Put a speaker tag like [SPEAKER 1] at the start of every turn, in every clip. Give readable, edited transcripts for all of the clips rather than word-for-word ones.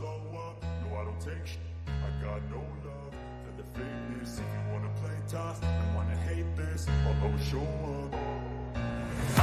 [SPEAKER 1] slow up, no I don't take shit. I got no love for the fakeness. If you wanna play tough and wanna hate this, I'll always show up.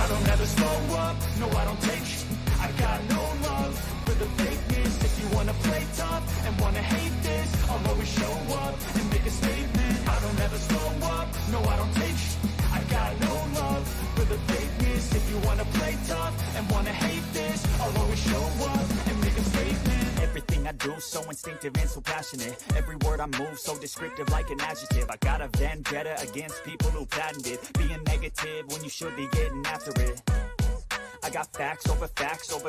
[SPEAKER 1] I don't ever slow up, no I don't take shit. I got no love for the fakeness. If you wanna play tough and wanna hate this, I'll always show up and make a statement. I don't ever slow up, no I don't take shit. I got no love for the fakeness. If you wanna play tough and wanna hate this, I'll always show up and make a statement. Everything I do so instinctive and so passionate. Every word I move so descriptive like an adjective. I got a vendetta against people who patented being negative when you should be getting after it. I got facts over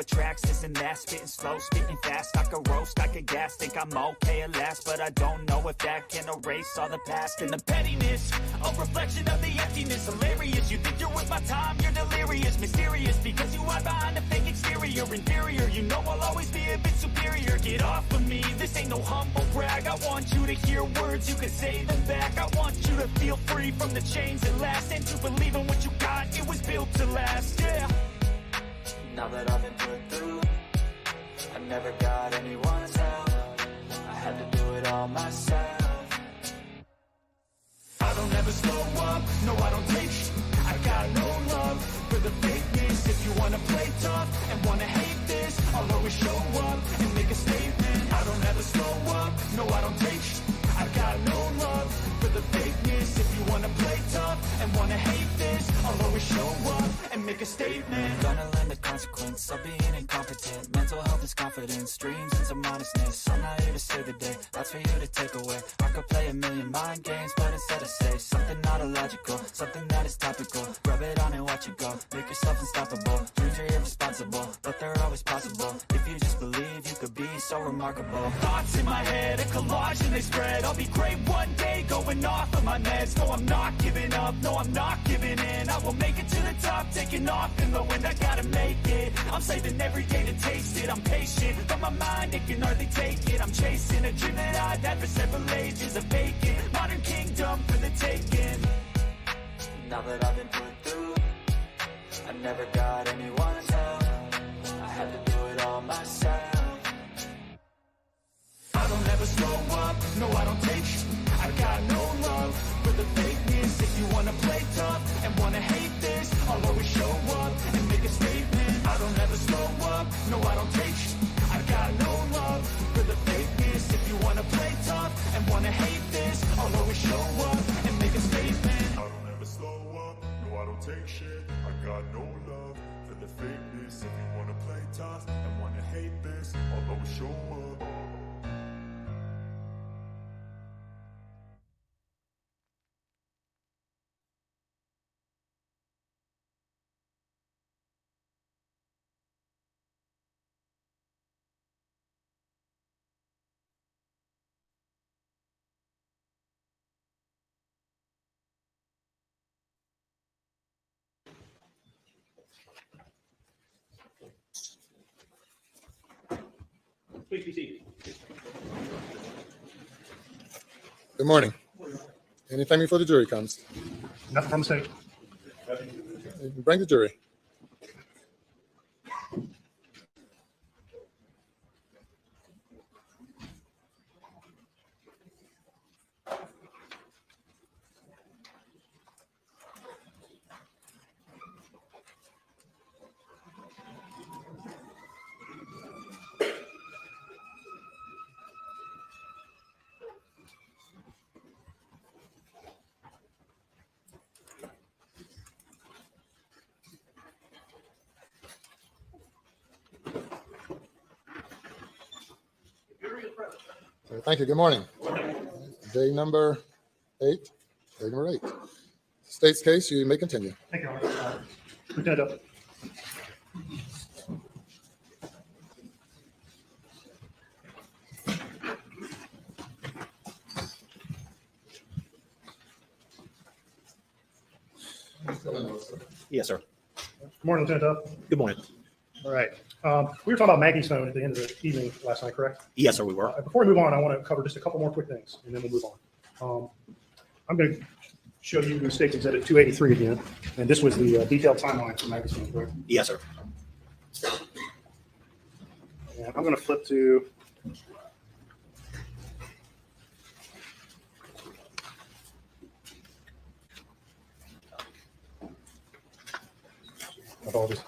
[SPEAKER 1] tracks, this and that, spitting slow, speaking fast. I could roast, I could gas, think I'm okay at last, but I don't know if that can erase all the past. And the pettiness, a reflection of the emptiness. Hilarious, you think you're worth my time, you're delirious. Mysterious, because you hide behind a fake exterior. Inferior, you know I'll always be a bit superior. Get off of me, this ain't no humble brag. I want you to hear words, you can say them back. I want you to feel free from the chains that last, and to believe in what you got, it was built to last, yeah. Now that I've been put through, I never got anyone's help. I had to do it all myself. I don't ever slow up, no I don't take shit. I got no love for the fakeness. If you wanna play tough and wanna hate this, I'll always show up and make a statement. I don't ever slow up, no I don't take shit. I got no love for the fakeness. If you wanna play tough and wanna hate this, I'll always show up and make a statement. Gonna learn the consequence of being incompetent. Mental health is confidence, dreams and some honestness. I'm not here to save the day, that's for you to take away. I could play a million mind games, but instead I say something not illogical, something that is topical. Rub it on and watch it go, make yourself unstoppable. Dreams are irresponsible, but they're always possible. If you just believe, you could be so remarkable. Thoughts in my head, a collage and they spread. I'll be great one day, going off of my meds. No, I'm not giving up, no, I'm not giving in. I will make it to the top, taking off in the wind. I gotta make it, I'm saving every day to taste it. I'm patient, but my mind, it can hardly take it. I'm chasing a dream that I've had for several ages. A vacant, modern kingdom for the taking. Now that I've been put through, I never got anyone's help. I had to do it all myself. I don't ever slow up, no I don't take shit. I got no love for the fakeness. If you wanna play tough and wanna hate this, I'll always show up and make a statement. I don't ever slow up, no I don't take shit. I got no love for the fakeness. If you wanna play tough and wanna hate this, I'll always show up and make a statement. I don't ever slow up, no I don't take shit. I got no love for the fakeness. If you wanna play tough and wanna hate this, I'll always show up.
[SPEAKER 2] Please be seated.
[SPEAKER 3] Good morning. Anytime before the jury comes,
[SPEAKER 2] Nothing from the state.
[SPEAKER 3] bring the jury. Thank you. Good morning. Day number 8. State's case, you may continue.
[SPEAKER 2] Thank you, Your Honor. Lieutenant.
[SPEAKER 4] Yes, sir.
[SPEAKER 2] Good morning, Lieutenant.
[SPEAKER 4] Good morning.
[SPEAKER 2] All right. We were talking about Maggie's phone at the end of the evening last night, correct?
[SPEAKER 4] Yes, sir, we were.
[SPEAKER 2] Before we move on, I want to cover just a couple more quick things, and then we'll move on. I'm going to show you the state's exhibit 283 again, and this was the detailed timeline for Maggie's phone, correct?
[SPEAKER 4] Yes, sir.
[SPEAKER 2] And I'm going to flip to Apologies.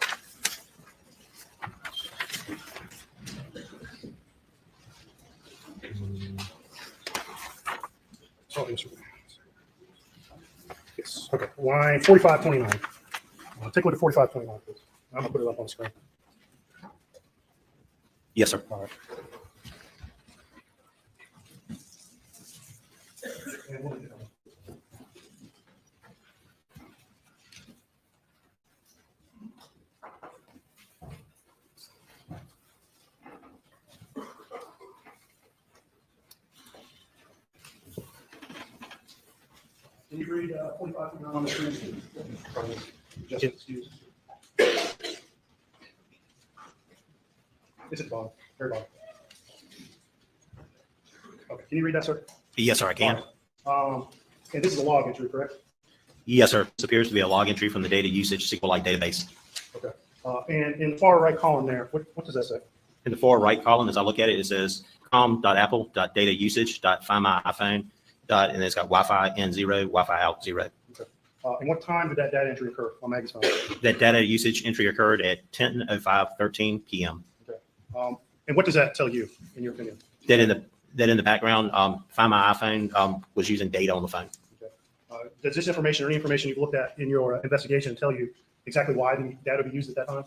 [SPEAKER 2] Oh, yes, sir. Yes, okay, line 4529. Take a look at 4529, please. I'm gonna put it up on the screen.
[SPEAKER 4] Yes, sir.
[SPEAKER 2] All right. And we'll- Can you read 4529 on the screen? Just excuse. It's at the bottom, very bottom. Okay, can you read that, sir?
[SPEAKER 4] Yes, sir, I can.
[SPEAKER 2] And this is a log entry, correct?
[SPEAKER 4] Yes, sir. This appears to be a log entry from the data usage SQLite database.
[SPEAKER 2] Okay. And in the far right column there, what does that say?
[SPEAKER 4] In the far right column, as I look at it, it says com.apple.datausage.findmyiphone. And it's got Wi-Fi in 0, Wi-Fi out 0.
[SPEAKER 2] Okay. And what time did that data entry occur on Maggie's phone?
[SPEAKER 4] That data usage entry occurred at 10:05:13 p.m.
[SPEAKER 2] Okay. And what does that tell you, in your opinion?
[SPEAKER 4] That in the background, Find My iPhone was using data on the phone.
[SPEAKER 2] Okay. Does this information or any information you've looked at in your investigation tell you exactly why the data be used at that time?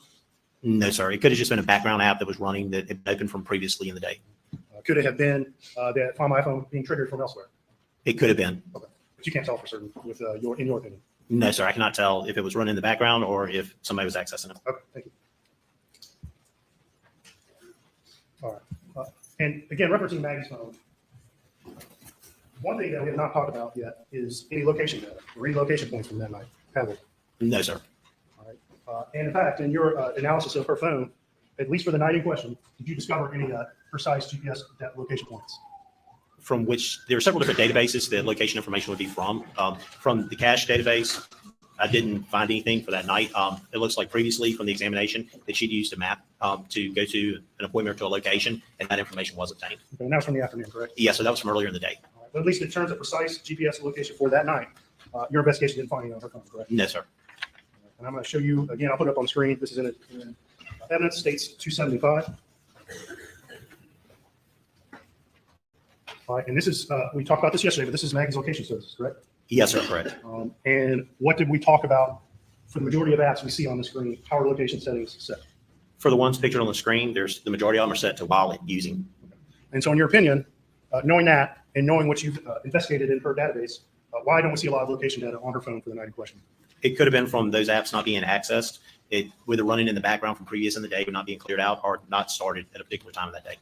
[SPEAKER 4] No, sir. It could have just been a background app that was running that had opened from previously in the day.
[SPEAKER 2] Could it have been that Find My iPhone being triggered from elsewhere?
[SPEAKER 4] It could have been.
[SPEAKER 2] Okay. But you can't tell for certain with in your opinion.
[SPEAKER 4] No, sir. I cannot tell if it was running in the background or if somebody was accessing it.
[SPEAKER 2] Okay, thank you. All right. And again, referencing Maggie's phone, one thing that we have not talked about yet is any location data, relocation points from that night. Have we?
[SPEAKER 4] No, sir.
[SPEAKER 2] All right. And in fact, in your analysis of her phone, at least for the night in question, did you discover any precise GPS location points?
[SPEAKER 4] From which there are several different databases that location information would be from. From the cache database, I didn't find anything for that night. It looks like previously from the examination that she'd used a map to go to an appointment or to a location, and that information was obtained.
[SPEAKER 2] Okay, and that was from the afternoon, correct?
[SPEAKER 4] Yeah, so that was from earlier in the day.
[SPEAKER 2] All right. But at least in terms of precise GPS location for that night, your investigation didn't find any on her phone, correct?
[SPEAKER 4] No, sir.
[SPEAKER 2] And I'm going to show you, again, I'll put it up on the screen. This is in evidence, states 275. All right, and this is, we talked about this yesterday, but this is Maggie's location services, correct?
[SPEAKER 4] Yes, sir, correct.
[SPEAKER 2] And what did we talk about for the majority of apps we see on the screen? How are location settings set?
[SPEAKER 4] For the ones pictured on the screen, the majority of them are set to while using.
[SPEAKER 2] And so in your opinion, knowing that and knowing what you've investigated in her database, why don't we see a lot of location data on her phone for the night in question?
[SPEAKER 4] It could have been from those apps not being accessed, whether running in the background from previous in the day or not being cleared out or not started at a particular time of that day.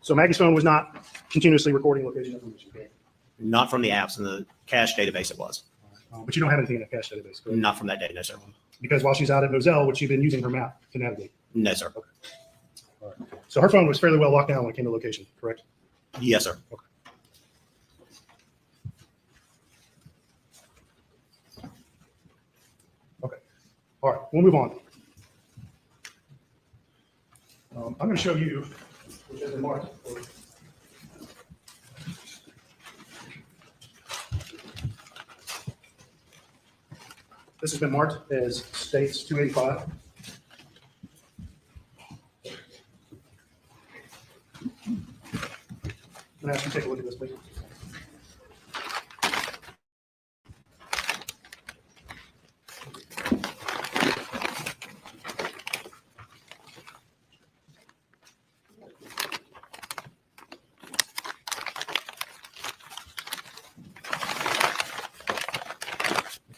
[SPEAKER 2] So Maggie's phone was not continuously recording location information, correct?
[SPEAKER 4] Not from the apps in the cache database it was.
[SPEAKER 2] But you don't have anything in the cache database, correct?
[SPEAKER 4] Not from that day, no, sir.
[SPEAKER 2] Because while she's out at Moselle, would she have been using her map to navigate?
[SPEAKER 4] No, sir.
[SPEAKER 2] All right. So her phone was fairly well locked down when it came to location, correct?
[SPEAKER 4] Yes, sir.
[SPEAKER 2] Okay. All right, we'll move on. I'm going to show you, which has been marked. This has been marked as states 285. I'm going to ask you to take a look at this, please.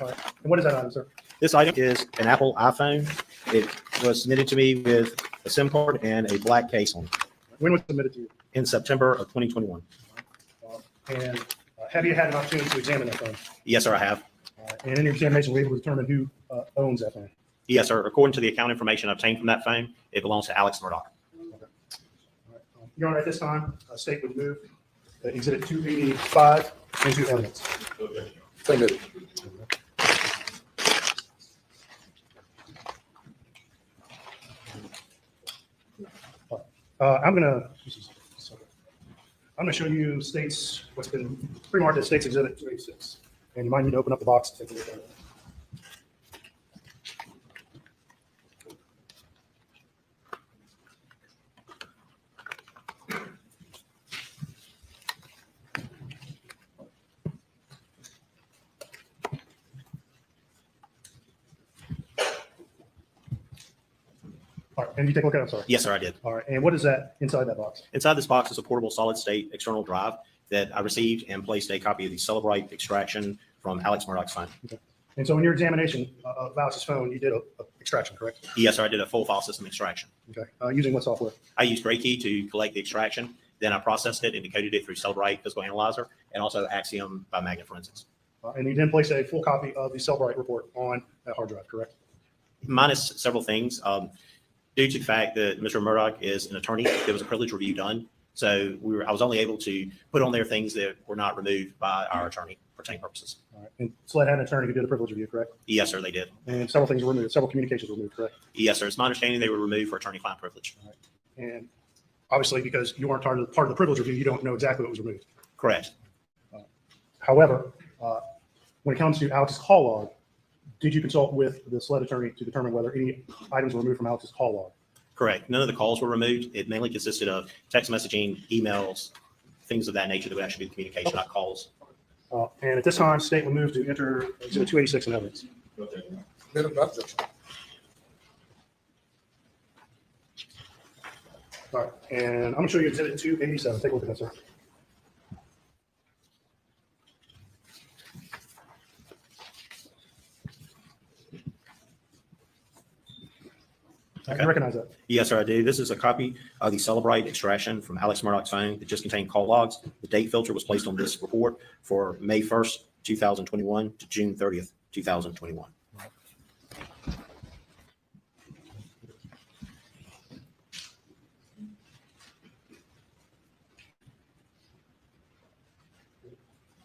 [SPEAKER 2] Okay. And what is that item, sir?
[SPEAKER 4] This item is an Apple iPhone. It was submitted to me with a SIM card and a black case on it
[SPEAKER 2] When was it submitted to you?
[SPEAKER 4] in September of 2021.
[SPEAKER 2] And have you had an opportunity to examine that phone?
[SPEAKER 4] Yes, sir, I have.
[SPEAKER 2] And in your examination, were you able to determine who owns that phone?
[SPEAKER 4] Yes, sir. According to the account information obtained from that phone, it belongs to Alex Murdaugh.
[SPEAKER 2] Your Honor, at this time, state would move exhibit 285 into evidence.
[SPEAKER 3] So moved.
[SPEAKER 2] I'm going to I'm going to show you states, what's been pre-marked as States Exhibit 286. And you might need to open up the box to take a look at it. All right, and you take a look at it, I'm sorry.
[SPEAKER 4] Yes, sir, I did.
[SPEAKER 2] All right, and what is that inside that box?
[SPEAKER 4] Inside this box is a portable solid-state external drive that I received and placed a copy of the Celebrite extraction from Alex Murdaugh's phone.
[SPEAKER 2] Okay. And so in your examination of Alex's phone, you did a extraction, correct?
[SPEAKER 4] Yes, sir, I did a full file system extraction.
[SPEAKER 2] Okay. Using what software?
[SPEAKER 4] I used GrayKey to collect the extraction. Then I processed it and decoded it through Celebrite Physical Analyzer and also Axiom by Magnet Forensics.
[SPEAKER 2] And you then place a full copy of the Cellbrite report on that hard drive, correct?
[SPEAKER 4] Minus several things. Due to the fact that Mr. Murdaugh is an attorney, there was a privilege review done. So I was only able to put on there things that were not removed by our attorney for training purposes.
[SPEAKER 2] All right. And SLED had an attorney who did a privilege review, correct?
[SPEAKER 4] Yes, sir, they did.
[SPEAKER 2] And several things were removed, several communications were removed, correct?
[SPEAKER 4] Yes, sir. It's my understanding they were removed for attorney-client privilege.
[SPEAKER 2] All right. And obviously, because you weren't part of the privilege review, you don't know exactly what was removed.
[SPEAKER 4] Correct.
[SPEAKER 2] However, when it comes to Alex's call log, did you consult with the SLED attorney to determine whether any items were removed from Alex's call log?
[SPEAKER 4] Correct. None of the calls were removed. It mainly consisted of text messaging, emails, things of that nature that would actually be the communication, not calls.
[SPEAKER 2] And at this time, state will move to enter Exhibit 286 in evidence.
[SPEAKER 3] Bit of objection.
[SPEAKER 2] All right, and I'm going to show you Exhibit 287. Take a look at that, sir. I can recognize that.
[SPEAKER 4] Yes, sir, I do. This is a copy of the Celebrite extraction from Alex Murdaugh's phone that just contained call logs. The date filter was placed on this report for May 1st, 2021 to June 30th, 2021.
[SPEAKER 2] All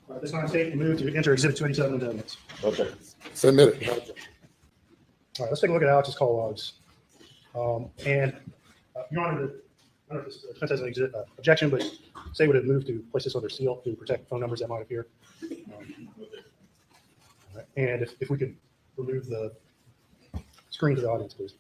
[SPEAKER 2] right, this time, state will move to enter Exhibit 287 into evidence.
[SPEAKER 3] Okay. Submit it.
[SPEAKER 2] All right, let's take a look at Alex's call logs. Your Honor, I don't know if this defense has an objection, but say would have moved to place this under seal to protect phone numbers that might appear. All right, and if we could remove the screen to the audience, please.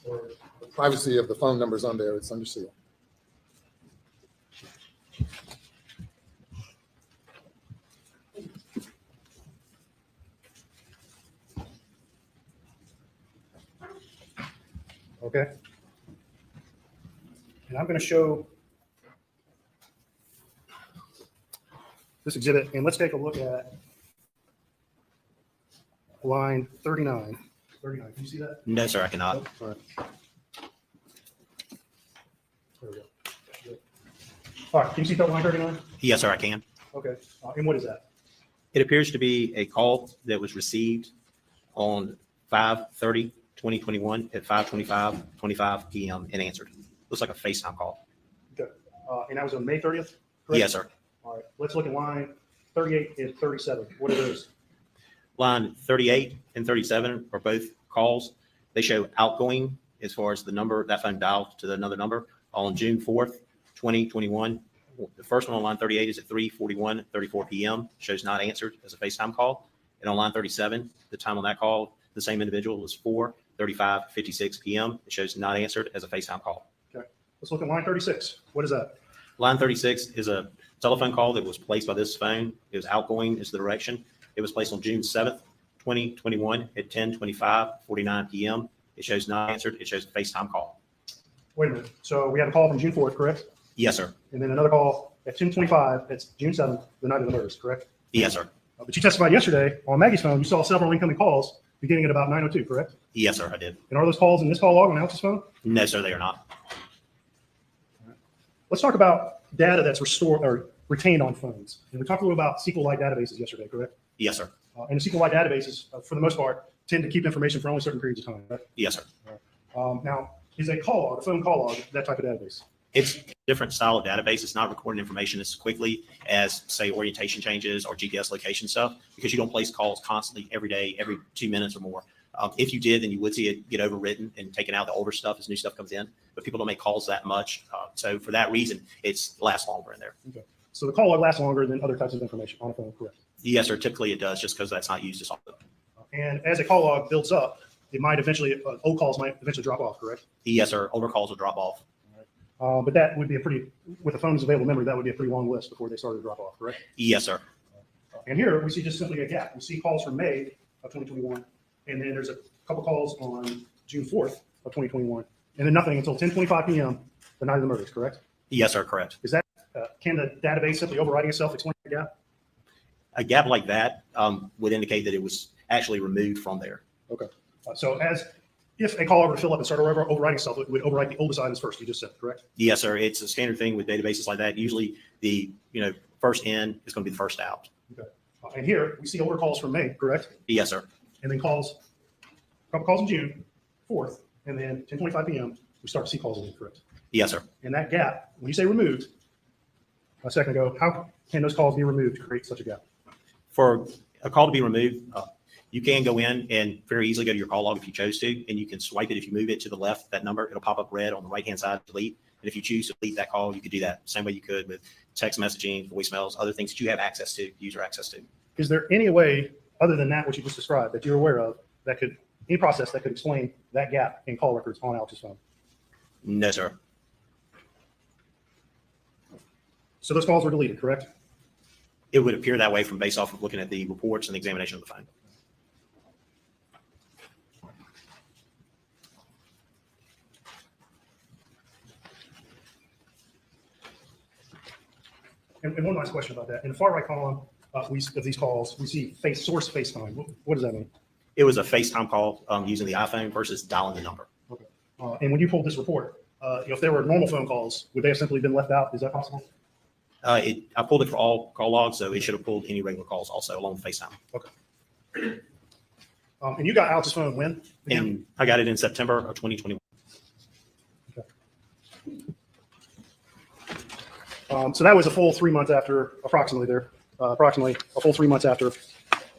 [SPEAKER 3] For the privacy of the phone numbers on there, it's under seal.
[SPEAKER 2] Okay. And I'm going to show this exhibit, and let's take a look at line 39. 39, can you see that?
[SPEAKER 4] No, sir, I cannot.
[SPEAKER 2] All right. There we go. All right, can you see that line 39?
[SPEAKER 4] Yes, sir, I can.
[SPEAKER 2] Okay, and what is that?
[SPEAKER 4] It appears to be a call that was received on 5/30/2021 at 5:25 p.m. and answered. Looks like a FaceTime call.
[SPEAKER 2] Okay, and that was on May 30th? Correct?
[SPEAKER 4] Yes, sir.
[SPEAKER 2] All right, let's look at line 38 and 37. What are those?
[SPEAKER 4] Line 38 and 37 are both calls. They show outgoing as far as the number that phone dialed to another number on June 4th, 2021. The first one on line 38 is at 3:41:34 p.m. Shows not answered as a FaceTime call. And on line 37, the time on that call, the same individual was 4:35:56 p.m. It shows not answered as a FaceTime call.
[SPEAKER 2] Okay, let's look at line 36. What is that?
[SPEAKER 4] Line 36 is a telephone call that was placed by this phone. It was outgoing is the direction. It was placed on June 7th, 2021 at 10:25:49 p.m. It shows not answered. It shows a FaceTime call.
[SPEAKER 2] Wait a minute. So we had a call from June 4th, correct?
[SPEAKER 4] Yes, sir.
[SPEAKER 2] And then another call at 10:25. That's June 7th, the night of the murders, correct?
[SPEAKER 4] Yes, sir.
[SPEAKER 2] But you testified yesterday on Maggie's phone. You saw several incoming calls beginning at about 9:02, correct?
[SPEAKER 4] Yes, sir, I did.
[SPEAKER 2] And are those calls in this call log on Alex's phone?
[SPEAKER 4] No, sir, they are not.
[SPEAKER 2] Let's talk about data that's restored or retained on phones. And we talked a little about SQLite databases yesterday, correct?
[SPEAKER 4] Yes, sir.
[SPEAKER 2] And the SQLite databases, for the most part, tend to keep information for only certain periods of time, right?
[SPEAKER 4] Yes, sir.
[SPEAKER 2] Now, is a call log, a phone call log, that type of database?
[SPEAKER 4] It's a different style of database. It's not recording information as quickly as, say, orientation changes or GPS location stuff, because you don't place calls constantly every day, every 2 minutes or more. If you did, then you would see it get overwritten and taken out the older stuff as new stuff comes in. But people don't make calls that much. So for that reason, it's lasts longer in there.
[SPEAKER 2] Okay. So the call log lasts longer than other types of information on a phone, correct?
[SPEAKER 4] Yes, sir. Typically it does, just because that's not used as often.
[SPEAKER 2] And as a call log builds up, it might eventually, old calls might eventually drop off, correct?
[SPEAKER 4] Yes, sir. Older calls will drop off.
[SPEAKER 2] But that would be a pretty, with the phone's available memory, that would be a pretty long list before they started to drop off, correct?
[SPEAKER 4] Yes, sir.
[SPEAKER 2] And here we see just simply a gap. We see calls from May of 2021, and then there's a couple calls on June 4th of 2021, and then nothing until 10:25 p.m. the night of the murders, correct?
[SPEAKER 4] Yes, sir. Correct.
[SPEAKER 2] Is that, can the database simply overriding itself explain the gap?
[SPEAKER 4] A gap like that would indicate that it was actually removed from there.
[SPEAKER 2] Okay. So if a call were to fill up and start overriding itself, it would overwrite the oldest items first, you just said, correct?
[SPEAKER 4] Yes, sir. It's a standard thing with databases like that. Usually the first in is going to be the first out.
[SPEAKER 2] Okay. And here we see older calls from May, correct?
[SPEAKER 4] Yes, sir.
[SPEAKER 2] And then a couple calls in June 4th, and then 10:25 p.m. we start to see calls again, correct?
[SPEAKER 4] Yes, sir.
[SPEAKER 2] And that gap, when you say removed, a second ago, how can those calls be removed to create such a gap?
[SPEAKER 4] For a call to be removed, you can go in and very easily go to your call log if you chose to, and you can swipe it. If you move it to the left, that number, it'll pop up red on the right-hand side, delete. And if you choose to delete that call, you could do that same way you could with text messaging, voicemails, other things that you have access to, user access to.
[SPEAKER 2] Is there any way, other than that, what you just described, that you're aware of, that could, any process that could explain that gap in call records on Alex's phone?
[SPEAKER 4] No, sir.
[SPEAKER 2] So those calls were deleted, correct?
[SPEAKER 4] It would appear that way from based off of looking at the reports and the examination of the phone.
[SPEAKER 2] And one last question about that. In the far right column of these calls, we see source FaceTime. What does that mean?
[SPEAKER 4] It was a FaceTime call using the iPhone versus dialing the number.
[SPEAKER 2] Okay. And when you pulled this report, if there were normal phone calls, would they have simply been left out? Is that possible?
[SPEAKER 4] I pulled it for all call logs, so it should have pulled any regular calls also along with FaceTime.
[SPEAKER 2] Okay. And you got Alex's phone when?
[SPEAKER 4] And I got it in September of 2021.
[SPEAKER 2] So that was a full 3 months after, approximately a full 3 months after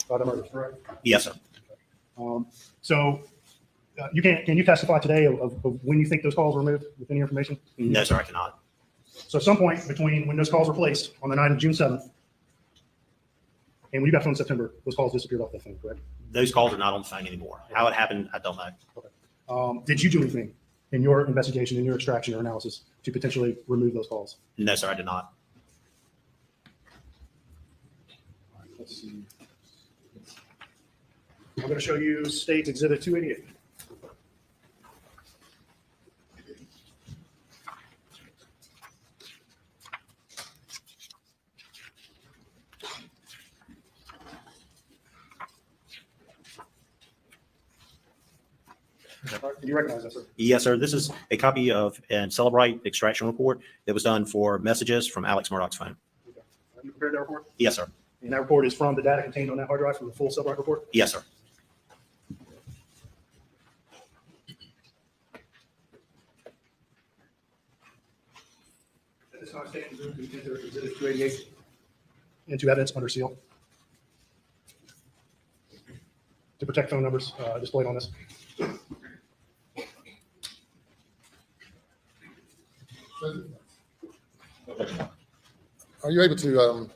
[SPEAKER 2] the murder, correct?
[SPEAKER 4] Yes, sir.
[SPEAKER 2] So can you testify today of when you think those calls were removed with any information?
[SPEAKER 4] No, sir, I cannot.
[SPEAKER 2] So at some point between when those calls were placed on the night of June 7th and when you got phone in September, those calls disappeared off the phone, correct?
[SPEAKER 4] Those calls are not on the phone anymore. How it happened, I don't know.
[SPEAKER 2] Okay. Did you do anything in your investigation, in your extraction or analysis to potentially remove those calls?
[SPEAKER 4] No, sir, I did not.
[SPEAKER 2] All right, let's see. I'm going to show you State Exhibit 288. Do you recognize that, sir?
[SPEAKER 4] Yes, sir. This is a copy of an Celebrite extraction report that was done for messages from Alex Murdaugh's phone.
[SPEAKER 2] Okay. Have you prepared that report?
[SPEAKER 4] Yes, sir.
[SPEAKER 2] And that report is from the data contained on that hard drive from the full Celebrite report?
[SPEAKER 4] Yes, sir.
[SPEAKER 2] At this time, State and Zoom to enter Exhibit 288 into evidence under seal to protect phone numbers displayed on this.
[SPEAKER 3] Are you able to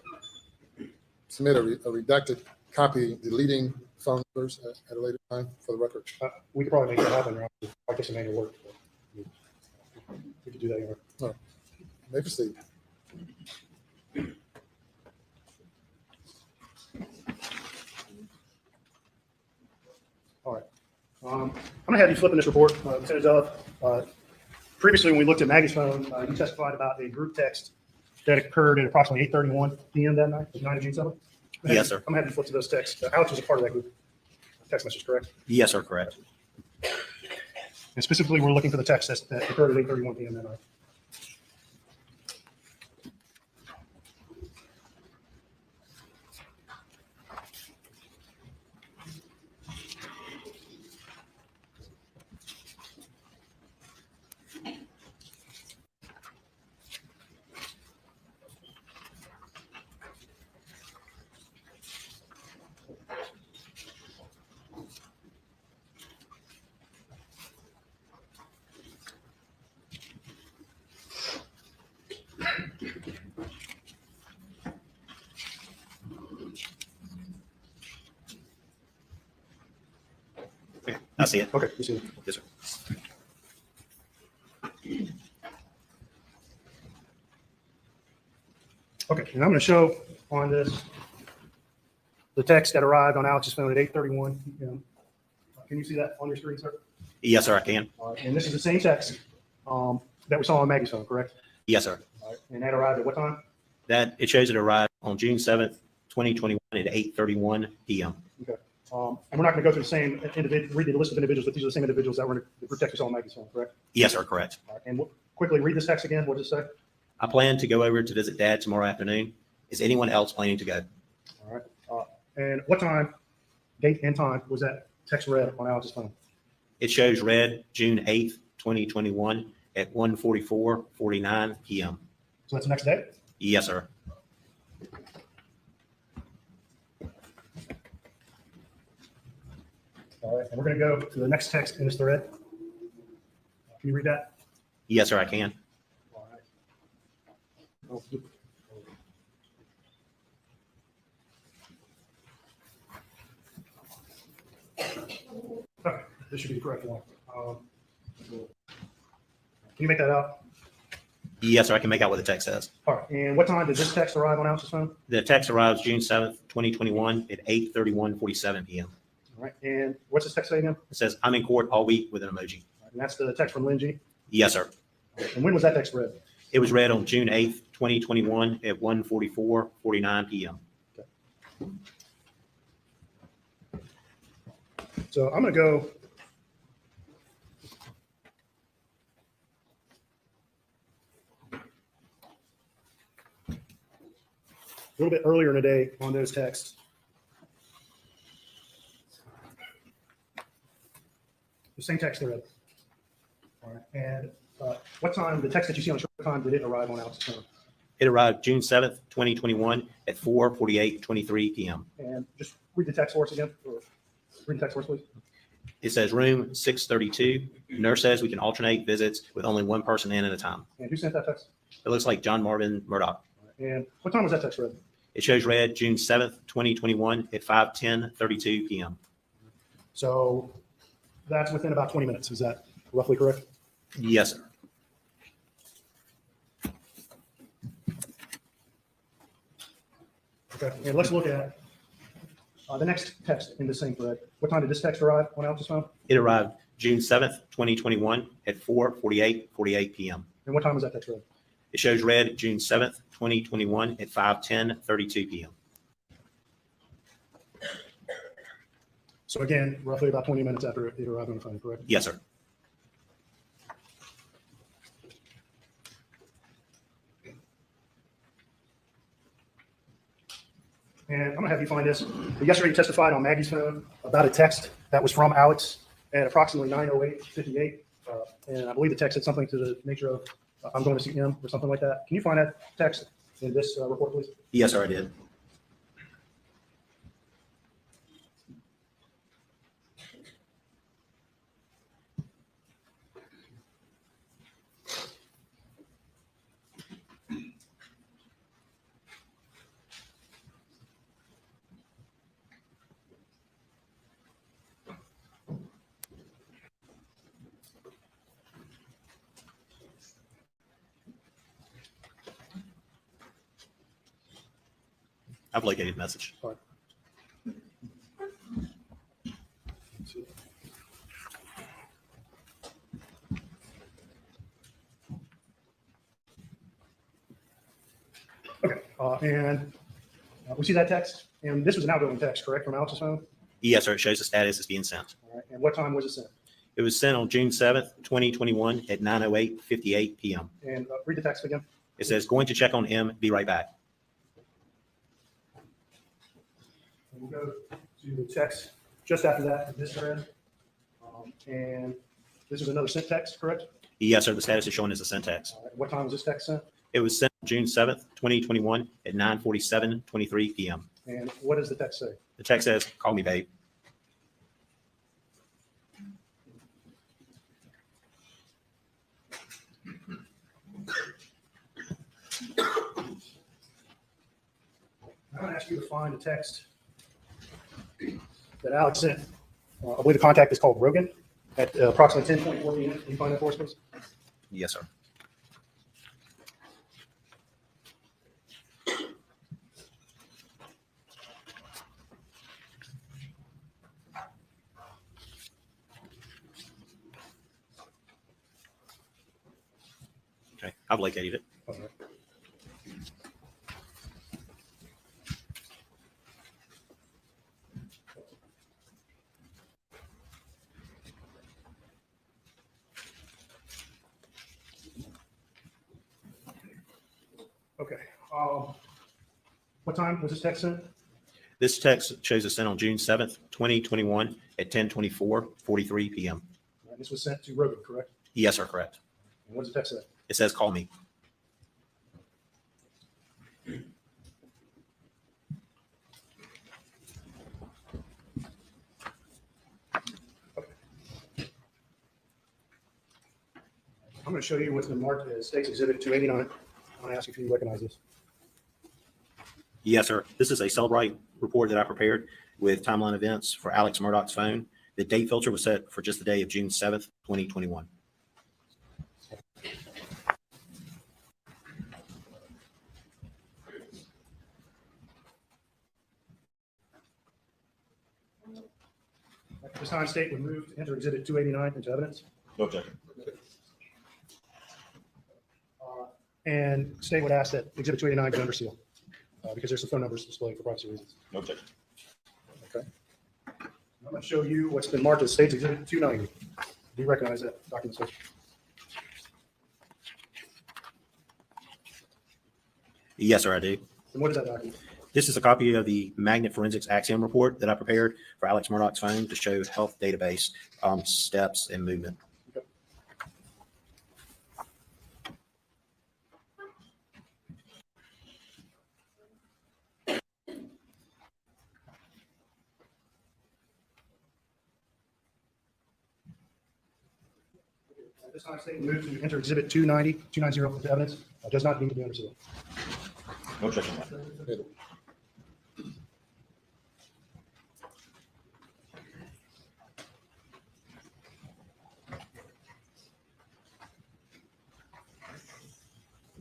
[SPEAKER 3] submit a redacted copy deleting phone numbers at a later time for the record?
[SPEAKER 2] We could probably make that happen. Your Honor. I guess some manual work. We could do that. Your Honor.
[SPEAKER 3] No. May proceed.
[SPEAKER 2] All right. I'm going to have you flip in this report. Lieutenant Dove, previously when we looked at Maggie's phone, you testified about a group text that occurred at approximately 8:31 p.m. that night, the night of June 7th?
[SPEAKER 4] Yes, sir.
[SPEAKER 2] I'm going to have you flip to those texts. Alex was a part of that group text message, correct?
[SPEAKER 4] Yes, sir. Correct.
[SPEAKER 2] And specifically, we're looking for the text that occurred at 8:31 p.m. that night.
[SPEAKER 4] I see it.
[SPEAKER 2] Okay, you see it.
[SPEAKER 4] Yes, sir.
[SPEAKER 2] Okay, and I'm going to show on this the text that arrived on Alex's phone at 8:31 p.m. Can you see that on your screen, sir?
[SPEAKER 4] Yes, sir, I can.
[SPEAKER 2] And this is the same text that we saw on Maggie's phone, correct?
[SPEAKER 4] Yes, sir.
[SPEAKER 2] And that arrived at what time?
[SPEAKER 4] That, it shows it arrived on June 7th, 2021 at 8:31 p.m.
[SPEAKER 2] Okay. And we're not going to go through the same individual, read the list of individuals, but these are the same individuals that were in the text we saw on Maggie's phone, correct?
[SPEAKER 4] Yes, sir, correct.
[SPEAKER 2] And quickly read this text again. What does it say?
[SPEAKER 4] I plan to go over to visit Dad tomorrow afternoon. Is anyone else planning to go?
[SPEAKER 2] All right. And what time, date and time was that text read on Alex's phone?
[SPEAKER 4] It shows read June 8th, 2021 at 1:44:49 p.m.
[SPEAKER 2] So that's the next day?
[SPEAKER 4] Yes, sir.
[SPEAKER 2] All right. And we're going to go to the next text in this thread. Can you read that?
[SPEAKER 4] Yes, sir, I can.
[SPEAKER 2] All right. Okay, this should be the correct one. Can you make that out?
[SPEAKER 4] Yes, sir, I can make out what the text says.
[SPEAKER 2] All right. And what time did this text arrive on Alex's phone?
[SPEAKER 4] The text arrives June 7th, 2021 at 8:31:47 p.m.
[SPEAKER 2] All right. And what's this text say again?
[SPEAKER 4] It says, I'm in court all week with an emoji.
[SPEAKER 2] And that's the text from Lynn G.
[SPEAKER 4] Yes, sir.
[SPEAKER 2] And when was that text read?
[SPEAKER 4] It was read on June 8th, 2021 at 1:44:49 p.m.
[SPEAKER 2] So I'm going to go. A little bit earlier in the day on those texts. The same text thread. All right. And what time, the text that you see on the what time did it arrive on Alex's phone?
[SPEAKER 4] It arrived June 7th, 2021 at 4:48:23 p.m.
[SPEAKER 2] And just read the text for us again. Or read the text for us, please.
[SPEAKER 4] It says room 632. Nurse says we can alternate visits with only one person in at a time.
[SPEAKER 2] And who sent that text?
[SPEAKER 4] It looks like John Marvin Murdaugh.
[SPEAKER 2] And what time was that text read?
[SPEAKER 4] It shows read June 7th, 2021 at 5:10:32 p.m.
[SPEAKER 2] So that's within about 20 minutes. Is that roughly correct?
[SPEAKER 4] Yes, sir.
[SPEAKER 2] Okay. And let's look at the next text in the same thread. What time did this text arrive on Alex's phone?
[SPEAKER 4] It arrived June 7th, 2021 at 4:48:48 p.m.
[SPEAKER 2] And what time was that text read?
[SPEAKER 4] It shows read June 7th, 2021 at 5:10:32 p.m.
[SPEAKER 2] So again, roughly about 20 minutes after it arrived on the phone, correct?
[SPEAKER 4] Yes, sir.
[SPEAKER 2] And I'm gonna have you find this. Yesterday you testified on Maggie's phone about a text that was from Alex at approximately 9:08:58. And I believe the text said something to the nature of, I'm going to see him or something like that. Can you find that text in this report, please?
[SPEAKER 4] Yes, sir, I did. I've located the message.
[SPEAKER 2] All right. Okay, and we see that text, and this was an outgoing text, correct, from Alex's phone?
[SPEAKER 4] Yes, sir. It shows the status is being sent.
[SPEAKER 2] All right, and what time was it sent?
[SPEAKER 4] It was sent on June 7th, 2021 at 9:08:58 p.m.
[SPEAKER 2] And read the text again.
[SPEAKER 4] It says, going to check on M, be right back.
[SPEAKER 2] And we'll go to the text just after that, in this thread. And this is another sent text, correct?
[SPEAKER 4] Yes, sir. The status is showing as a sent text.
[SPEAKER 2] All right, what time was this text sent?
[SPEAKER 4] It was sent June 7th, 2021 at 9:47:23 p.m.
[SPEAKER 2] And what does the text say?
[SPEAKER 4] The text says, call me, babe.
[SPEAKER 2] I'm going to ask you to find the text that Alex sent I believe the contact is called Rogan at approximately 10:24 p.m. Can you find that for us, please?
[SPEAKER 4] Yes, sir. Okay, I've located it.
[SPEAKER 2] All right. Okay. What time was this text sent?
[SPEAKER 4] This text shows us sent on June 7th, 2021 at 10:24:43 p.m.
[SPEAKER 2] And this was sent to Rogan, correct?
[SPEAKER 4] Yes, sir, correct.
[SPEAKER 2] And what does the text say?
[SPEAKER 4] It says call me.
[SPEAKER 2] I'm going to show you what's been marked as State's Exhibit 289. I'm going to ask if you recognize this.
[SPEAKER 4] Yes, sir. This is a Celebrite report that I prepared with timeline events for Alex Murdaugh's phone. The date filter was set for just the day of June 7th, 2021.
[SPEAKER 2] At this time, State would move to enter Exhibit 289 into evidence.
[SPEAKER 4] No objection.
[SPEAKER 2] And State would ask that Exhibit 289 be under seal because there's some phone numbers displayed for privacy reasons.
[SPEAKER 4] No objection.
[SPEAKER 2] Okay. I'm going to show you what's been marked as State's Exhibit 290. Do you recognize that document, sir?
[SPEAKER 4] Yes, sir, I do.
[SPEAKER 2] And what is that document?
[SPEAKER 4] This is a copy of the Magnet Forensics Axiom report that I prepared for Alex Murdaugh's phone to show health database steps and movement.
[SPEAKER 2] Okay. At this time, State will move to enter Exhibit 290 into evidence. Does not need to be under seal.
[SPEAKER 4] No objection.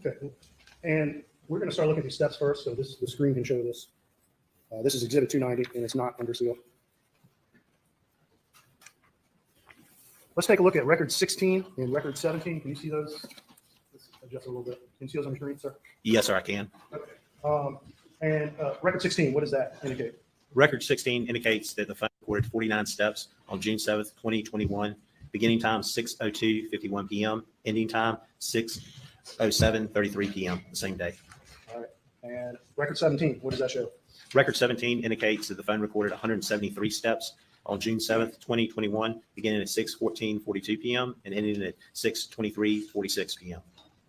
[SPEAKER 2] Okay, and we're going to start looking at these steps first. So the screen can show this. This is Exhibit 290, and it's not under seal. Let's take a look at Record 16 and Record 17. Can you see those? Let's adjust a little bit. Can you see those on the screen, sir?
[SPEAKER 4] Yes, sir, I can.
[SPEAKER 2] And Record 16, what does that indicate?
[SPEAKER 4] Record 16 indicates that the phone recorded 49 steps on June 7th, 2021. Beginning time 6:02:51 p.m. Ending time 6:07:33 p.m. the same day.
[SPEAKER 2] All right. And Record 17, what does that show?
[SPEAKER 4] Record 17 indicates that the phone recorded 173 steps on June 7th, 2021, beginning at 6:14:42 p.m. and ending at 6:23:46 p.m.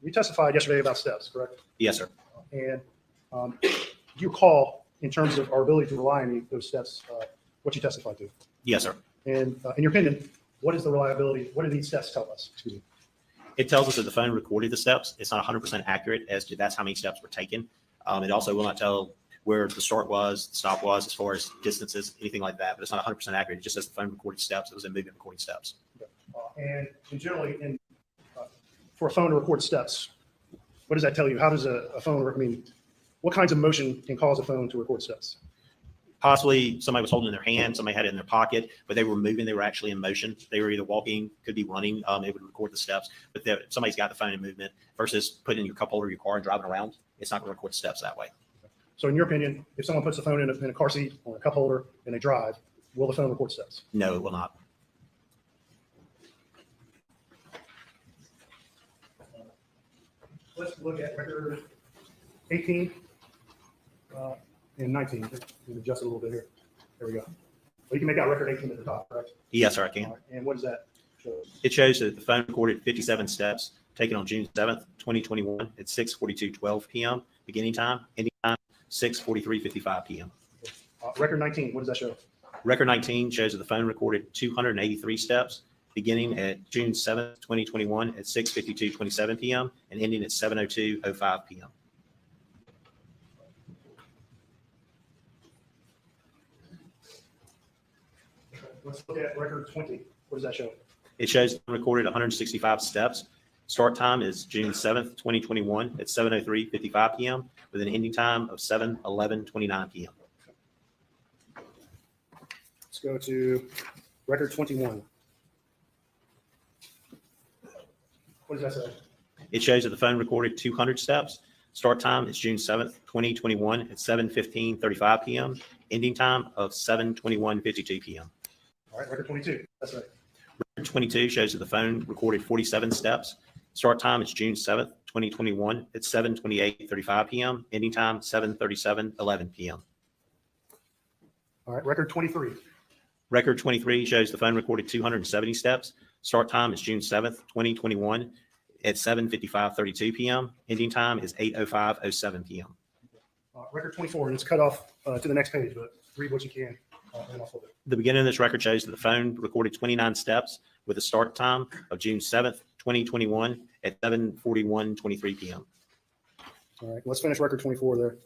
[SPEAKER 2] You testified yesterday about steps, correct?
[SPEAKER 4] Yes, sir.
[SPEAKER 2] And do you recall, in terms of our ability to rely on those steps, what you testified to?
[SPEAKER 4] Yes, sir.
[SPEAKER 2] And in your opinion, what is the reliability? What do these steps tell us? Excuse me.
[SPEAKER 4] It tells us that the phone recorded the steps. It's not 100% accurate as to that's how many steps were taken. It also will not tell where the start was, the stop was, as far as distances, anything like that. But it's not 100% accurate. It just says the phone recorded steps. It was in movement recording steps.
[SPEAKER 2] And generally, for a phone to record steps, what does that tell you? How does a phone work? I mean, what kinds of motion can cause a phone to record steps?
[SPEAKER 4] Possibly somebody was holding in their hand, somebody had it in their pocket, but they were moving. They were actually in motion. They were either walking, could be running. It would record the steps. But somebody's got the phone in movement versus putting in your cup holder of your car and driving around. It's not going to record steps that way.
[SPEAKER 2] So in your opinion, if someone puts the phone in a car seat or a cup holder and they drive, will the phone record steps?
[SPEAKER 4] No, it will not.
[SPEAKER 2] Let's look at record 18 and 19. We'll adjust it a little bit here. There we go. Well, you can make out record 18 at the top, correct?
[SPEAKER 4] Yes, sir, I can.
[SPEAKER 2] All right. And what does that show?
[SPEAKER 4] It shows that the phone recorded 57 steps taken on June 7th, 2021 at 6:42:12 p.m. beginning time, ending time 6:43:55 p.m.
[SPEAKER 2] Record 19, what does that show?
[SPEAKER 4] Record 19 shows that the phone recorded 283 steps beginning at June 7th, 2021 at 6:52:27 p.m. and ending at 7:02:05 p.m.
[SPEAKER 2] let's look at record 20. What does that show?
[SPEAKER 4] It shows recorded 165 steps. Start time is June 7th, 2021 at 7:03:55 p.m. with an ending time of 7:11:29 p.m.
[SPEAKER 2] Let's go to record 21. What does that say?
[SPEAKER 4] It shows that the phone recorded 200 steps. Start time is June 7th, 2021 at 7:15:35 p.m. Ending time of 7:21:52 p.m.
[SPEAKER 2] All right, record 22. That's right.
[SPEAKER 4] Record 22 shows that the phone recorded 47 steps. Start time is June 7th, 2021 at 7:28:35 p.m. Ending time 7:37:11 p.m.
[SPEAKER 2] All right, record 23.
[SPEAKER 4] Record 23 shows the phone recorded 270 steps. Start time is June 7th, 2021 at 7:55:32 p.m. Ending time is 8:05:07 p.m.
[SPEAKER 2] Record 24, and it's cut off to the next page, but read what you can. And I'll flip it.
[SPEAKER 4] The beginning of this record shows that the phone recorded 29 steps with a start time of June 7th, 2021 at 7:41:23 p.m.
[SPEAKER 2] All right, let's finish record 24 there.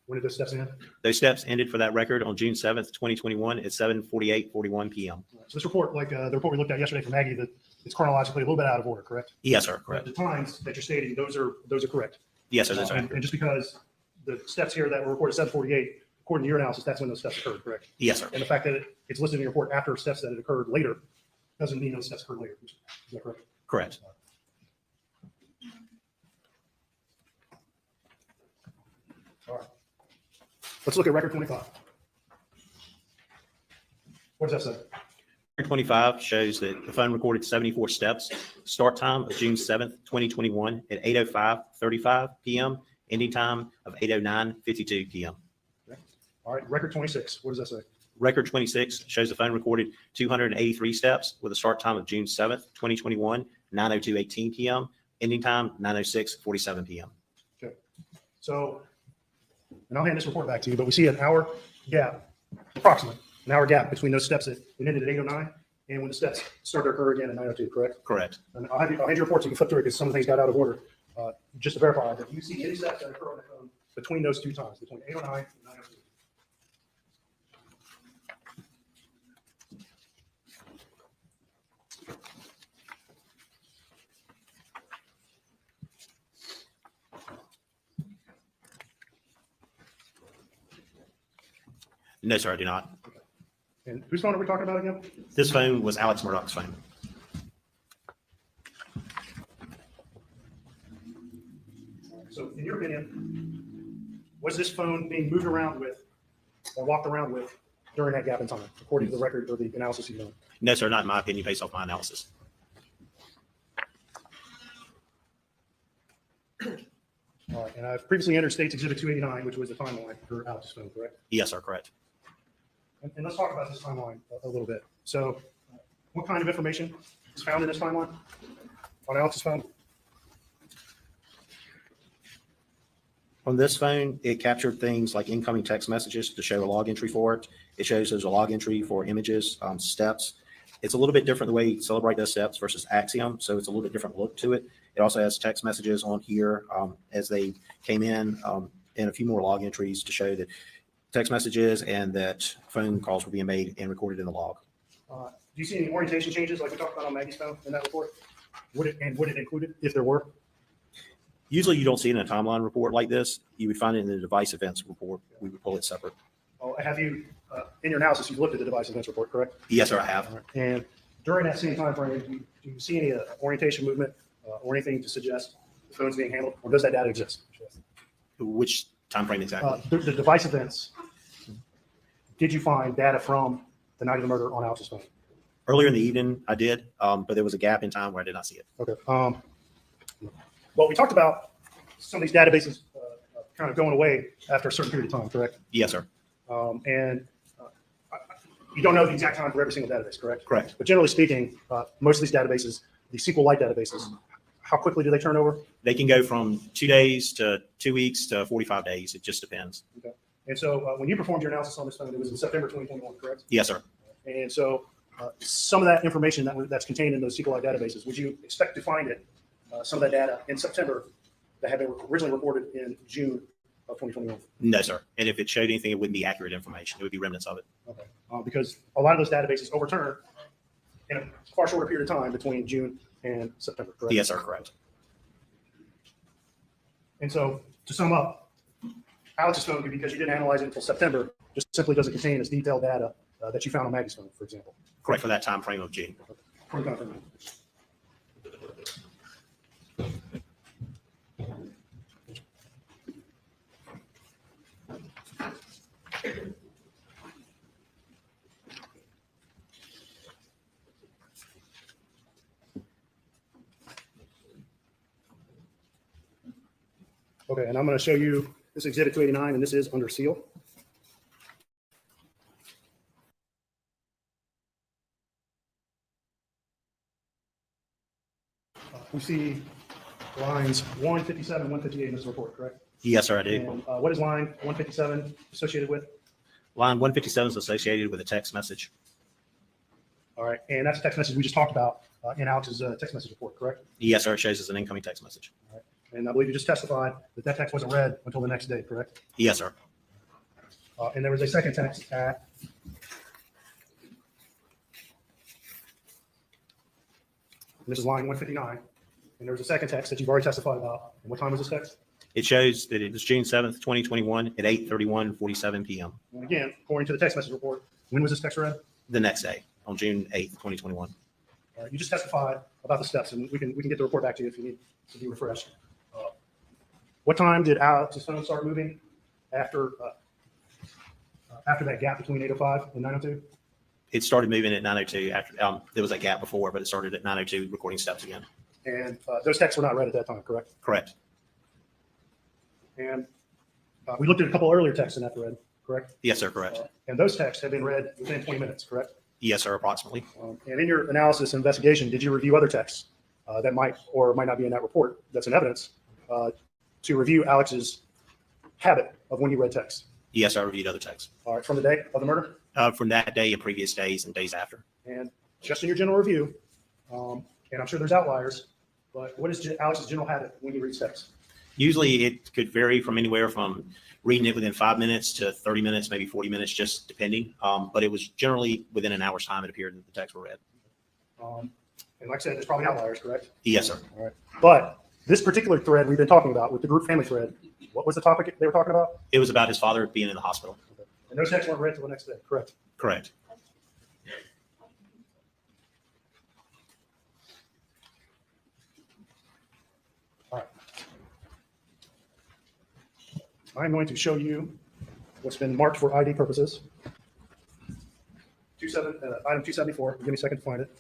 [SPEAKER 2] When did those steps end?
[SPEAKER 4] Those steps ended for that record on June 7th, 2021 at 7:48:41 p.m.
[SPEAKER 2] So this report, like the report we looked at yesterday from Maggie, that it's chronologically a little bit out of order, correct?
[SPEAKER 4] Yes, sir. Correct.
[SPEAKER 2] The times that you're stating, those are correct.
[SPEAKER 4] Yes, sir. That's right.
[SPEAKER 2] And just because the steps here that were recorded at 7:48, according to your analysis, that's when those steps occurred, correct?
[SPEAKER 4] Yes, sir.
[SPEAKER 2] And the fact that it's listed in your report after steps that had occurred later doesn't mean those steps occurred later. Is that correct?
[SPEAKER 4] Correct.
[SPEAKER 2] All right. Let's look at record 25. What does that say?
[SPEAKER 4] Record 25 shows that the phone recorded 74 steps. Start time of June 7th, 2021 at 8:05:35 p.m. Ending time of 8:09:52 p.m.
[SPEAKER 2] All right, record 26. What does that say?
[SPEAKER 4] Record 26 shows the phone recorded 283 steps with a start time of June 7th, 2021, 9:02:18 p.m. Ending time 9:06:47 p.m.
[SPEAKER 2] Okay. So, and I'll hand this report back to you, but we see an hour gap, approximately an hour gap between those steps that it ended at 8:09 and when the steps started to occur again at 9:02, correct?
[SPEAKER 4] Correct.
[SPEAKER 2] And I'll hand you a report so you can flip through it because some of the things got out of order. Just to verify that you see any steps that occur on the phone between those two times, between 8:09 and 9:02.
[SPEAKER 4] No, sir, I do not.
[SPEAKER 2] And whose phone are we talking about again?
[SPEAKER 4] This phone was Alex Murdaugh's phone.
[SPEAKER 2] So in your opinion, was this phone being moved around with or walked around with during that gap in time, according to the record or the analysis you've done?
[SPEAKER 4] No, sir, not in my opinion, based off my analysis.
[SPEAKER 2] All right, and I've previously entered States Exhibit 289, which was the timeline for Alex's phone, correct?
[SPEAKER 4] Yes, sir, correct.
[SPEAKER 2] And let's talk about this timeline a little bit. So what kind of information is found in this timeline on Alex's phone?
[SPEAKER 4] On this phone, it captured things like incoming text messages to show a log entry for it. It shows there's a log entry for images, steps. It's a little bit different the way you celebrate those steps versus Axiom, so it's a little bit different look to it. It also has text messages on here as they came in, and a few more log entries to show that text messages and that phone calls were being made and recorded in the log.
[SPEAKER 2] Do you see any orientation changes like we talked about on Maggie's phone in that report? Would it include it if there were?
[SPEAKER 4] Usually you don't see it in a timeline report like this. You would find it in the device events report. We would pull it separate.
[SPEAKER 2] Oh, have you, in your analysis, you've looked at the device events report, correct?
[SPEAKER 4] Yes, sir, I have.
[SPEAKER 2] All right. And during that same time frame, do you see any orientation movement or anything to suggest the phone's being handled, or does that data exist?
[SPEAKER 4] Which time frame exactly?
[SPEAKER 2] The device events, did you find data from the night of the murder on Alex's phone?
[SPEAKER 4] Earlier in the evening, I did, but there was a gap in time where I did not see it.
[SPEAKER 2] Okay. Well, we talked about some of these databases kind of going away after a certain period of time, correct?
[SPEAKER 4] Yes, sir.
[SPEAKER 2] And you don't know the exact time for every single database, correct?
[SPEAKER 4] Correct.
[SPEAKER 2] But generally speaking, most of these databases, the SQLite databases, how quickly do they turn over?
[SPEAKER 4] They can go from 2 days to 2 weeks to 45 days. It just depends.
[SPEAKER 2] Okay. And so when you performed your analysis on this phone, it was in September 2021, correct?
[SPEAKER 4] Yes, sir.
[SPEAKER 2] And so some of that information that's contained in those SQLite databases, would you expect to find it, some of that data in September that had been originally reported in June of 2021?
[SPEAKER 4] No, sir. And if it showed anything, it wouldn't be accurate information. It would be remnants of it.
[SPEAKER 2] Okay. Because a lot of those databases overturn in a far shorter period of time between June and September, correct?
[SPEAKER 4] Yes, sir. Correct.
[SPEAKER 2] And so to sum up, Alex's phone, because you didn't analyze it until September, just simply doesn't contain as detailed data that you found on Maggie's phone, for example.
[SPEAKER 4] Correct for that time frame of June.
[SPEAKER 2] Point of confirmation. Okay, and I'm going to show you this Exhibit 289, and this is under seal. We see lines 157, 158 in this report, correct?
[SPEAKER 4] Yes, sir. I do.
[SPEAKER 2] And what is line 157 associated with?
[SPEAKER 4] Line 157 is associated with a text message.
[SPEAKER 2] All right, and that's a text message we just talked about in Alex's text message report, correct?
[SPEAKER 4] Yes, sir. It shows as an incoming text message.
[SPEAKER 2] All right. And I believe you just testified that that text wasn't read until the next day, correct?
[SPEAKER 4] Yes, sir.
[SPEAKER 2] And there was a second text at this is line 159, and there was a second text that you've already testified about. And what time was this text?
[SPEAKER 4] It shows that it was June 7th, 2021 at 8:31:47 p.m.
[SPEAKER 2] And again, according to the text message report, when was this text read?
[SPEAKER 4] The next day, on June 8th, 2021.
[SPEAKER 2] You just testified about the steps, and we can get the report back to you if you need to be refreshed. What time did Alex's phone start moving after that gap between 8:05 and 9:02?
[SPEAKER 4] It started moving at 9:02 after there was a gap before, but it started at 9:02 recording steps again.
[SPEAKER 2] And those texts were not read at that time, correct?
[SPEAKER 4] Correct.
[SPEAKER 2] And we looked at a couple earlier texts in that thread, correct?
[SPEAKER 4] Yes, sir. Correct.
[SPEAKER 2] And those texts have been read within 20 minutes, correct?
[SPEAKER 4] Yes, sir. Approximately.
[SPEAKER 2] And in your analysis and investigation, did you review other texts that might or might not be in that report that's in evidence to review Alex's habit of when he read text?
[SPEAKER 4] Yes, I reviewed other texts.
[SPEAKER 2] All right, from the day of the murder?
[SPEAKER 4] From that day and previous days and days after.
[SPEAKER 2] And just in your general review, and I'm sure there's outliers, but what is Alex's general habit when he reads text?
[SPEAKER 4] Usually it could vary from anywhere from reading it within 5 minutes to 30 minutes, maybe 40 minutes, just depending. But it was generally within an hour's time, it appeared that the texts were read.
[SPEAKER 2] And like I said, there's probably outliers, correct?
[SPEAKER 4] Yes, sir.
[SPEAKER 2] All right. But this particular thread we've been talking about with the group family thread, what was the topic they were talking about?
[SPEAKER 4] It was about his father being in the hospital.
[SPEAKER 2] Okay. And those texts weren't read till the next day, correct?
[SPEAKER 4] Correct.
[SPEAKER 2] All right. I'm going to show you what's been marked for ID purposes. Item 274. Give me a second to find it.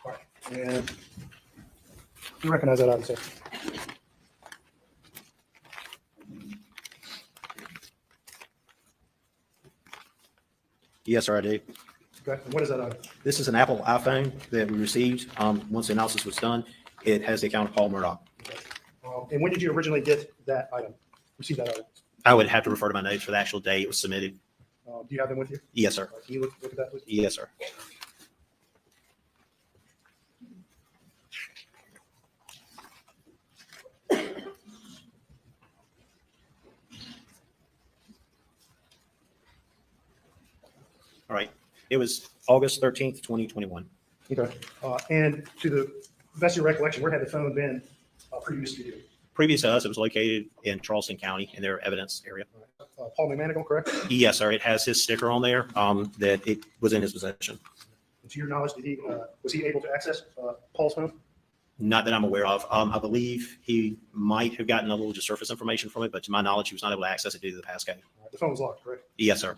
[SPEAKER 2] All right. And you recognize that item, sir?
[SPEAKER 4] Yes, sir, I do.
[SPEAKER 2] Okay. And what is that item?
[SPEAKER 4] This is an Apple iPhone that we received. Once the analysis was done, it has the account of Paul Murdaugh.
[SPEAKER 2] And when did you originally get that item? Receive that item?
[SPEAKER 4] I would have to refer to my notes for the actual day it was submitted.
[SPEAKER 2] Do you have them with you?
[SPEAKER 4] Yes, sir.
[SPEAKER 2] Can you look at that, please?
[SPEAKER 4] Yes, sir. All right. It was August 13th, 2021.
[SPEAKER 2] Okay. And to the best of your recollection, where had the phone been previous to you?
[SPEAKER 4] Previous to us, it was located in Charleston County in their evidence area.
[SPEAKER 2] Paul McManigal, correct?
[SPEAKER 4] Yes, sir. It has his sticker on there that it was in his possession.
[SPEAKER 2] And to your knowledge, was he able to access Paul's phone?
[SPEAKER 4] Not that I'm aware of. I believe he might have gotten a little just surface information from it, but to my knowledge, he was not able to access it due to the passcode.
[SPEAKER 2] The phone was locked, correct?
[SPEAKER 4] Yes, sir.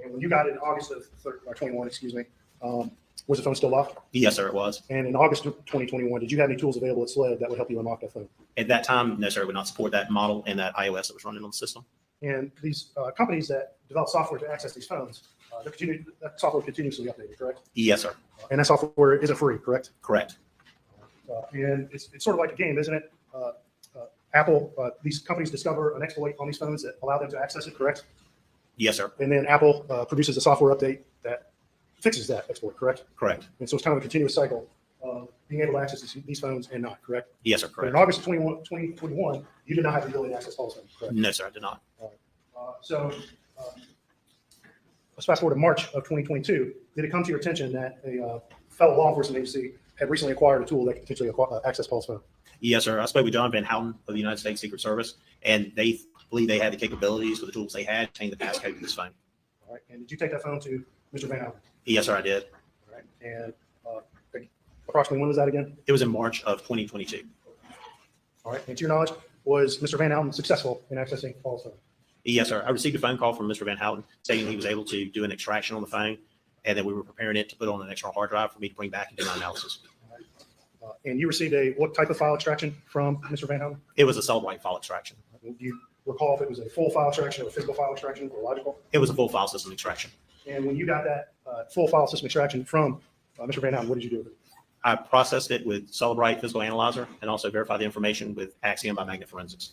[SPEAKER 2] And when you got it in August of 21, excuse me, was the phone still locked?
[SPEAKER 4] Yes, sir, it was.
[SPEAKER 2] And in August of 2021, did you have any tools available at SLED that would help you unlock that phone?
[SPEAKER 4] At that time, no, sir, it would not support that model and that iOS that was running on the system.
[SPEAKER 2] And these companies that develop software to access these phones, that software continuously updated, correct?
[SPEAKER 4] Yes, sir.
[SPEAKER 2] And that software isn't free, correct?
[SPEAKER 4] Correct.
[SPEAKER 2] And it's sort of like a game, isn't it? Apple, these companies discover an exploit on these phones that allow them to access it, correct?
[SPEAKER 4] Yes, sir.
[SPEAKER 2] And then Apple produces a software update that fixes that exploit, correct?
[SPEAKER 4] Correct.
[SPEAKER 2] And so it's kind of a continuous cycle of being able to access these phones and not, correct?
[SPEAKER 4] Yes, sir.
[SPEAKER 2] But in
[SPEAKER 4] Correct.
[SPEAKER 2] August of 2021, you did not have the ability to access Paul's phone, correct?
[SPEAKER 4] No, sir, I did not.
[SPEAKER 2] So let's fast forward to March of 2022. Did it come to your attention that a fellow law enforcement agency had recently acquired a tool that could potentially access Paul's phone?
[SPEAKER 4] Yes, sir. I spoke with John Van Houten of the United States Secret Service, and they believe they had the capabilities with the tools they had to change the passcode to this phone.
[SPEAKER 2] All right. And did you take that phone to Mr. Van Houten?
[SPEAKER 4] Yes, sir, I did.
[SPEAKER 2] All right. And approximately when was that again?
[SPEAKER 4] It was in March of 2022.
[SPEAKER 2] All right. And to your knowledge, was Mr. Van Houten successful in accessing Paul's phone?
[SPEAKER 4] Yes, sir. I received a phone call from Mr. Van Houten stating he was able to do an extraction on the phone, and that we were preparing it to put on an external hard drive for me to bring back and do my analysis.
[SPEAKER 2] And you received what type of file extraction from Mr. Van Houten?
[SPEAKER 4] It was a Celebrite file extraction.
[SPEAKER 2] Do you recall if it was a full file extraction or a physical file extraction or logical?
[SPEAKER 4] It was a full file system extraction.
[SPEAKER 2] And when you got that full file system extraction from Mr. Van Houten, what did you do with it?
[SPEAKER 4] I processed it with Celebrite Physical Analyzer and also verified the information with Axiom by Magnet Forensics.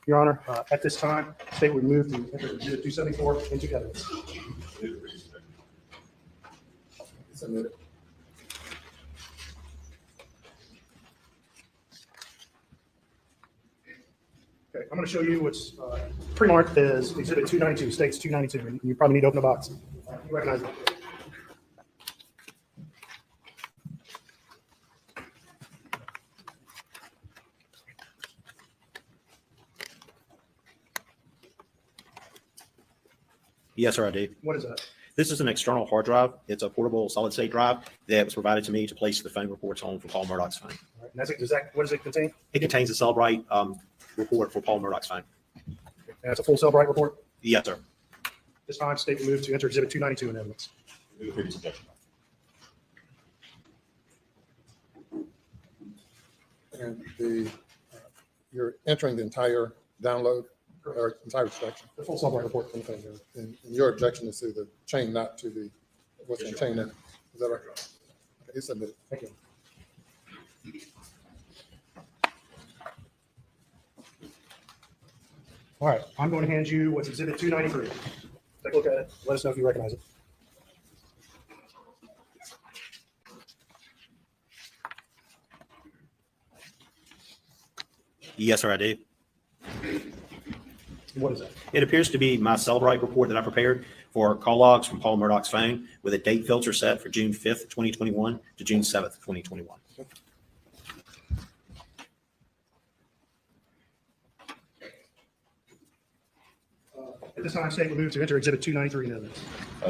[SPEAKER 2] Your Honor, at this time, state would move to enter Exhibit 274 into evidence.
[SPEAKER 3] Submitted.
[SPEAKER 2] Okay, I'm going to show you what's pre-marked as Exhibit 292, states 292, and you probably need to open the box. You recognize it.
[SPEAKER 4] Yes, sir, I do.
[SPEAKER 2] What is that?
[SPEAKER 4] This is an external hard drive. It's a portable solid state drive that was provided to me to place the phone reports on for Paul Murdaugh's phone.
[SPEAKER 2] All right, and that's it. What does it contain?
[SPEAKER 4] It contains a Celebrite report for Paul Murdaugh's phone.
[SPEAKER 2] And it's a full Cellbrite report.
[SPEAKER 4] Yes, sir.
[SPEAKER 2] This time, state will move to enter Exhibit 292 in evidence.
[SPEAKER 3] And you're entering the entire download or entire extraction.
[SPEAKER 2] The full Cellbrite report from the phone.
[SPEAKER 3] And your objection is to the chain, not to the, what's contained in it. Is that right? Okay, it's submitted.
[SPEAKER 2] Thank you. All right, I'm going to hand you what's Exhibit 293. Take a look at it. Let us know if you recognize it.
[SPEAKER 4] Yes, sir, I do.
[SPEAKER 2] What is that?
[SPEAKER 4] It appears to be my Celebrite report that I prepared for call logs from Paul Murdaugh's phone with a date filter set for June 5th, 2021 to June 7th, 2021.
[SPEAKER 2] At this time, state will move to enter Exhibit 293 in evidence.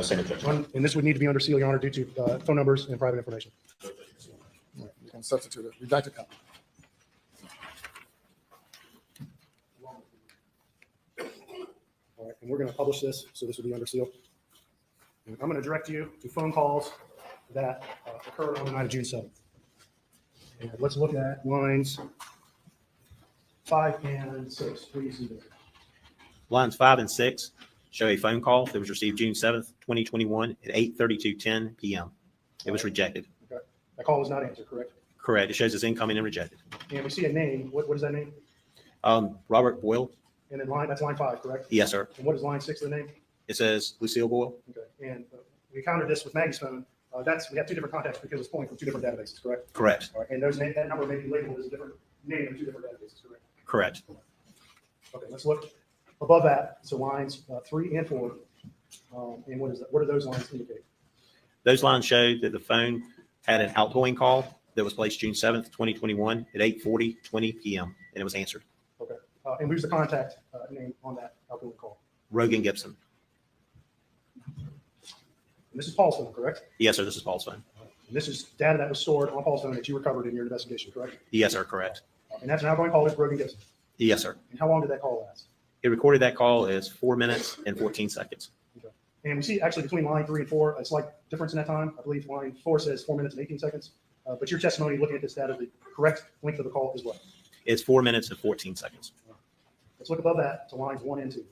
[SPEAKER 5] Same objection.
[SPEAKER 2] And this would need to be under seal, Your Honor, due to phone numbers and private information.
[SPEAKER 3] All right, you can substitute it. Redacted copy.
[SPEAKER 2] All right, and we're going to publish this, so this will be under seal. And I'm going to direct you to phone calls that occurred on the night of June 7th. And let's look at lines 5 and 6. Please see there.
[SPEAKER 4] Lines 5 and 6 show a phone call that was received June 7th, 2021 at 8:32:10 p.m. It was rejected.
[SPEAKER 2] Okay. That call was not answered, correct?
[SPEAKER 4] Correct. It shows it's incoming and rejected.
[SPEAKER 2] And we see a name. What is that name?
[SPEAKER 4] Robert Boyle.
[SPEAKER 2] And then that's line 5, correct?
[SPEAKER 4] Yes, sir.
[SPEAKER 2] And what is line 6 of the name?
[SPEAKER 4] It says Lucille Boyle.
[SPEAKER 2] Okay. And we encountered this with Maggie's phone. We have two different contacts because it's pulling from two different databases, correct?
[SPEAKER 4] Correct.
[SPEAKER 2] All right. And that number may be labeled as a different name in two different databases, correct?
[SPEAKER 4] Correct.
[SPEAKER 2] Okay, let's look above that. So lines 3 and 4. And what is that? What do those lines indicate?
[SPEAKER 4] Those lines show that the phone had an outgoing call that was placed June 7th, 2021 at 8:40:20 p.m. and it was answered.
[SPEAKER 2] Okay. And who's the contact name on that outgoing call?
[SPEAKER 4] Rogan Gibson.
[SPEAKER 2] And this is Paul's phone, correct?
[SPEAKER 4] Yes, sir. This is Paul's phone.
[SPEAKER 2] And this is data that was stored on Paul's phone that you recovered in your investigation, correct?
[SPEAKER 4] Yes, sir. Correct.
[SPEAKER 2] And that's an outgoing call with Rogan Gibson.
[SPEAKER 4] Yes, sir.
[SPEAKER 2] And how long did that call last?
[SPEAKER 4] It recorded that call as 4 minutes and 14 seconds.
[SPEAKER 2] Okay. And we see actually between line 3 and 4, a slight difference in that time. I believe line 4 says 4 minutes and 18 seconds. But your testimony looking at this data, the correct length of the call is what?
[SPEAKER 4] It's 4 minutes and 14 seconds.
[SPEAKER 2] Let's look above that to lines 1 and 2.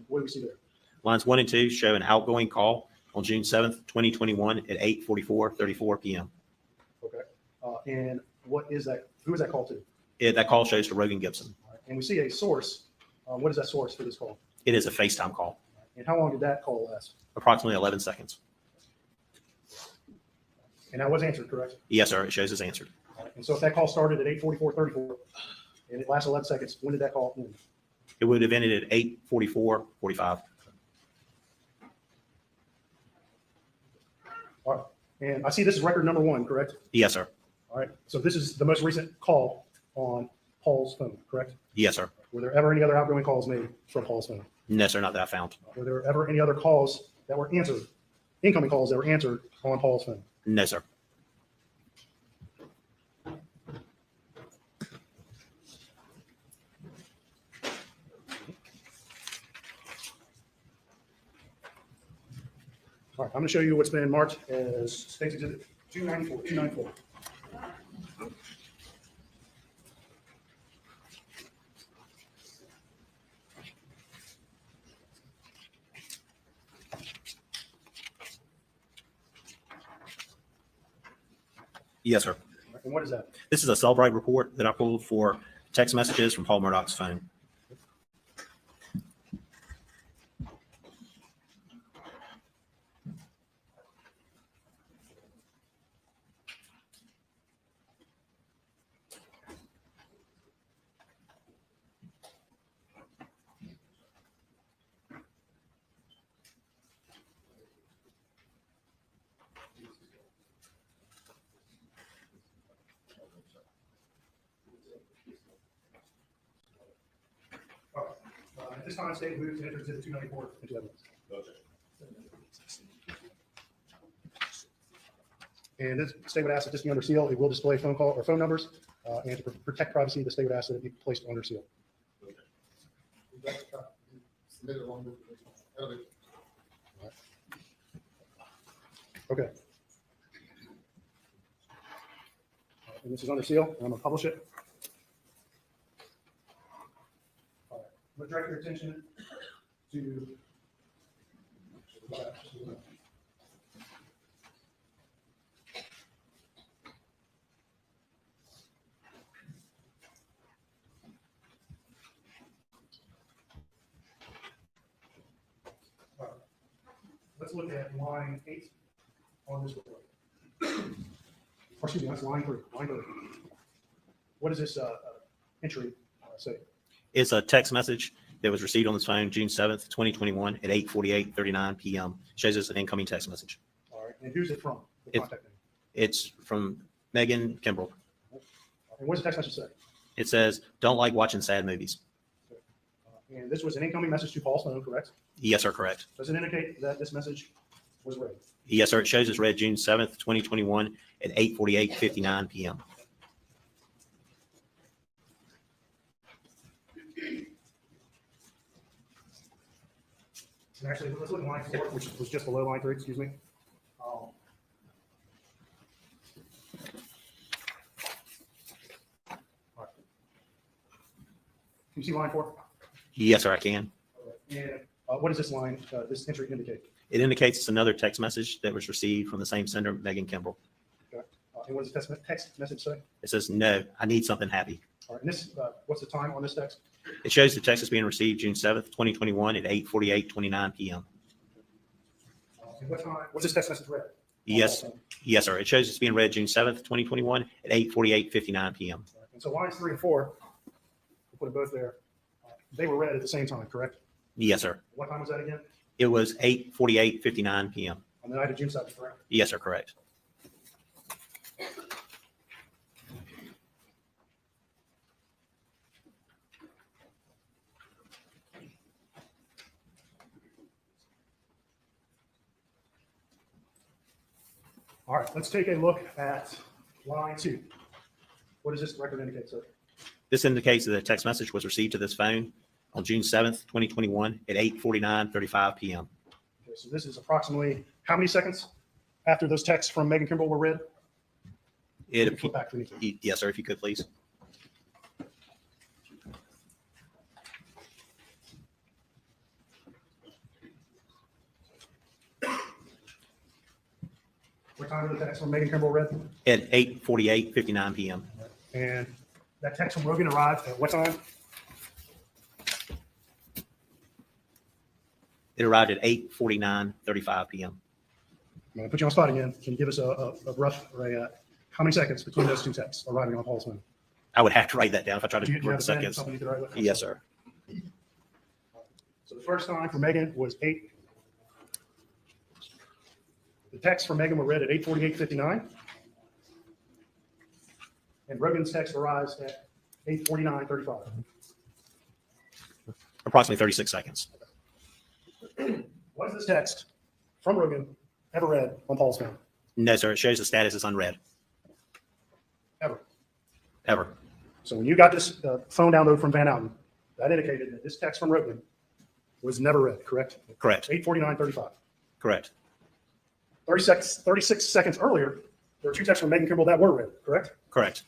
[SPEAKER 2] What do we see there?
[SPEAKER 4] Lines 1 and 2 show an outgoing call on June 7th, 2021 at 8:44:34 p.m.
[SPEAKER 2] Okay. And what is that? Who is that call to?
[SPEAKER 4] That call shows to Rogan Gibson.
[SPEAKER 2] And we see a source. What is that source for this call?
[SPEAKER 4] It is a FaceTime call,
[SPEAKER 2] And how long did that call last?
[SPEAKER 4] approximately 11 seconds.
[SPEAKER 2] And that was answered, correct?
[SPEAKER 4] Yes, sir. It shows as answered.
[SPEAKER 2] And so if that call started at 8:44:34 and it lasted 11 seconds, when did that call end?
[SPEAKER 4] It would have ended at 8:44:45.
[SPEAKER 2] All right. And I see this is record number 1, correct?
[SPEAKER 4] Yes, sir.
[SPEAKER 2] All right. So this is the most recent call on Paul's phone, correct?
[SPEAKER 4] Yes, sir.
[SPEAKER 2] Were there ever any other outgoing calls made from Paul's phone?
[SPEAKER 4] No, sir. Not that I found.
[SPEAKER 2] Were there ever any other calls that were answered, incoming calls that were answered on Paul's phone?
[SPEAKER 4] No, sir.
[SPEAKER 2] All right, I'm going to show you what's been marked as State's Exhibit 294.
[SPEAKER 4] Yes, sir.
[SPEAKER 2] And what is that?
[SPEAKER 4] This is a Cellbrite report that I pulled for text messages from Paul Murdaugh's phone.
[SPEAKER 2] At this time, State moves to enter Exhibit 294 into evidence. And this state would ask that this be under seal. It will display phone call or phone numbers, and to protect privacy, the state would ask that it be placed under seal.
[SPEAKER 3] Submit it along with the other.
[SPEAKER 2] Okay. And this is under seal. And I'm gonna publish it. All right. I'm gonna direct your attention to. Let's look at line 8 on this report. Or excuse me, that's line 3. Line 3. What does this entry say?
[SPEAKER 4] It's a text message that was received on this phone June 7th, 2021 at 8:48:39 p.m. Shows us an incoming text message.
[SPEAKER 2] All right. And who's it from? The
[SPEAKER 4] It's-
[SPEAKER 2] contact name.
[SPEAKER 4] It's from Megan Kimbrell.
[SPEAKER 2] And what does the text message say?
[SPEAKER 4] It says, "Don't like watching sad movies."
[SPEAKER 2] And this was an incoming message to Paul's phone, correct?
[SPEAKER 4] Yes, sir. Correct.
[SPEAKER 2] Does it indicate that this message was read?
[SPEAKER 4] Yes, sir. It shows as read June 7th, 2021 at 8:48:59 p.m.
[SPEAKER 2] And actually, let's look at line 4, which was just below line 3, excuse me. All right. Can you see line 4?
[SPEAKER 4] Yes, sir. I can.
[SPEAKER 2] And what does this line, this entry indicate?
[SPEAKER 4] It indicates it's another text message that was received from the same sender, Megan Kimbrell.
[SPEAKER 2] And what does the text message say?
[SPEAKER 4] It says, "No, I need something happy."
[SPEAKER 2] All right, and this, what's the time on this text?
[SPEAKER 4] It shows the text is being received June 7th, 2021 at 8:48:29 p.m.
[SPEAKER 2] And what time, what's this text message read?
[SPEAKER 4] Yes, yes, sir. It shows it's being read June 7th, 2021 at 8:48:59 p.m.
[SPEAKER 2] And so lines 3 and 4, we'll put them both there. They were read at the same time, correct?
[SPEAKER 4] Yes, sir.
[SPEAKER 2] What time was that again?
[SPEAKER 4] It was 8:48:59 p.m.
[SPEAKER 2] On the night of June 7th, correct?
[SPEAKER 4] Yes, sir. Correct.
[SPEAKER 2] All right, let's take a look at line 2. What does this record indicate, sir?
[SPEAKER 4] This indicates that the text message was received to this phone on June 7th, 2021 at 8:49:35 p.m.
[SPEAKER 2] Okay, so this is approximately how many seconds after those texts from Megan Kimbrell were read?
[SPEAKER 4] It,
[SPEAKER 2] Flip back to me.
[SPEAKER 4] yes, sir. If you could, please.
[SPEAKER 2] What time were the texts from Megan Kimbrell read?
[SPEAKER 4] At 8:48:59 p.m.
[SPEAKER 2] And that text from Rogan arrived at what time?
[SPEAKER 4] It arrived at 8:49:35 p.m.
[SPEAKER 2] I'm going to put you on the spot again. Can you give us a rough, how many seconds between those two texts arriving on Paul's phone?
[SPEAKER 4] I would have to write that down if I tried
[SPEAKER 2] Do you
[SPEAKER 4] to work
[SPEAKER 2] have
[SPEAKER 4] the
[SPEAKER 2] a pen,
[SPEAKER 4] seconds.
[SPEAKER 2] something you could write with?
[SPEAKER 4] Yes, sir.
[SPEAKER 2] So the first time for Megan was 8. The text from Megan were read at 8:48:59. And Rogan's text arrives at 8:49:35.
[SPEAKER 4] Approximately 36 seconds.
[SPEAKER 2] Was this text from Rogan ever read on Paul's phone?
[SPEAKER 4] No, sir. It shows the status is unread.
[SPEAKER 2] Ever.
[SPEAKER 4] Ever.
[SPEAKER 2] So when you got this phone download from Van Outen, that indicated that this text from Rogan was never read, correct?
[SPEAKER 4] Correct.
[SPEAKER 2] 8:49:35.
[SPEAKER 4] Correct.
[SPEAKER 2] 36 seconds earlier, there were two texts from Megan Kimbrell that were read, correct?
[SPEAKER 4] Correct.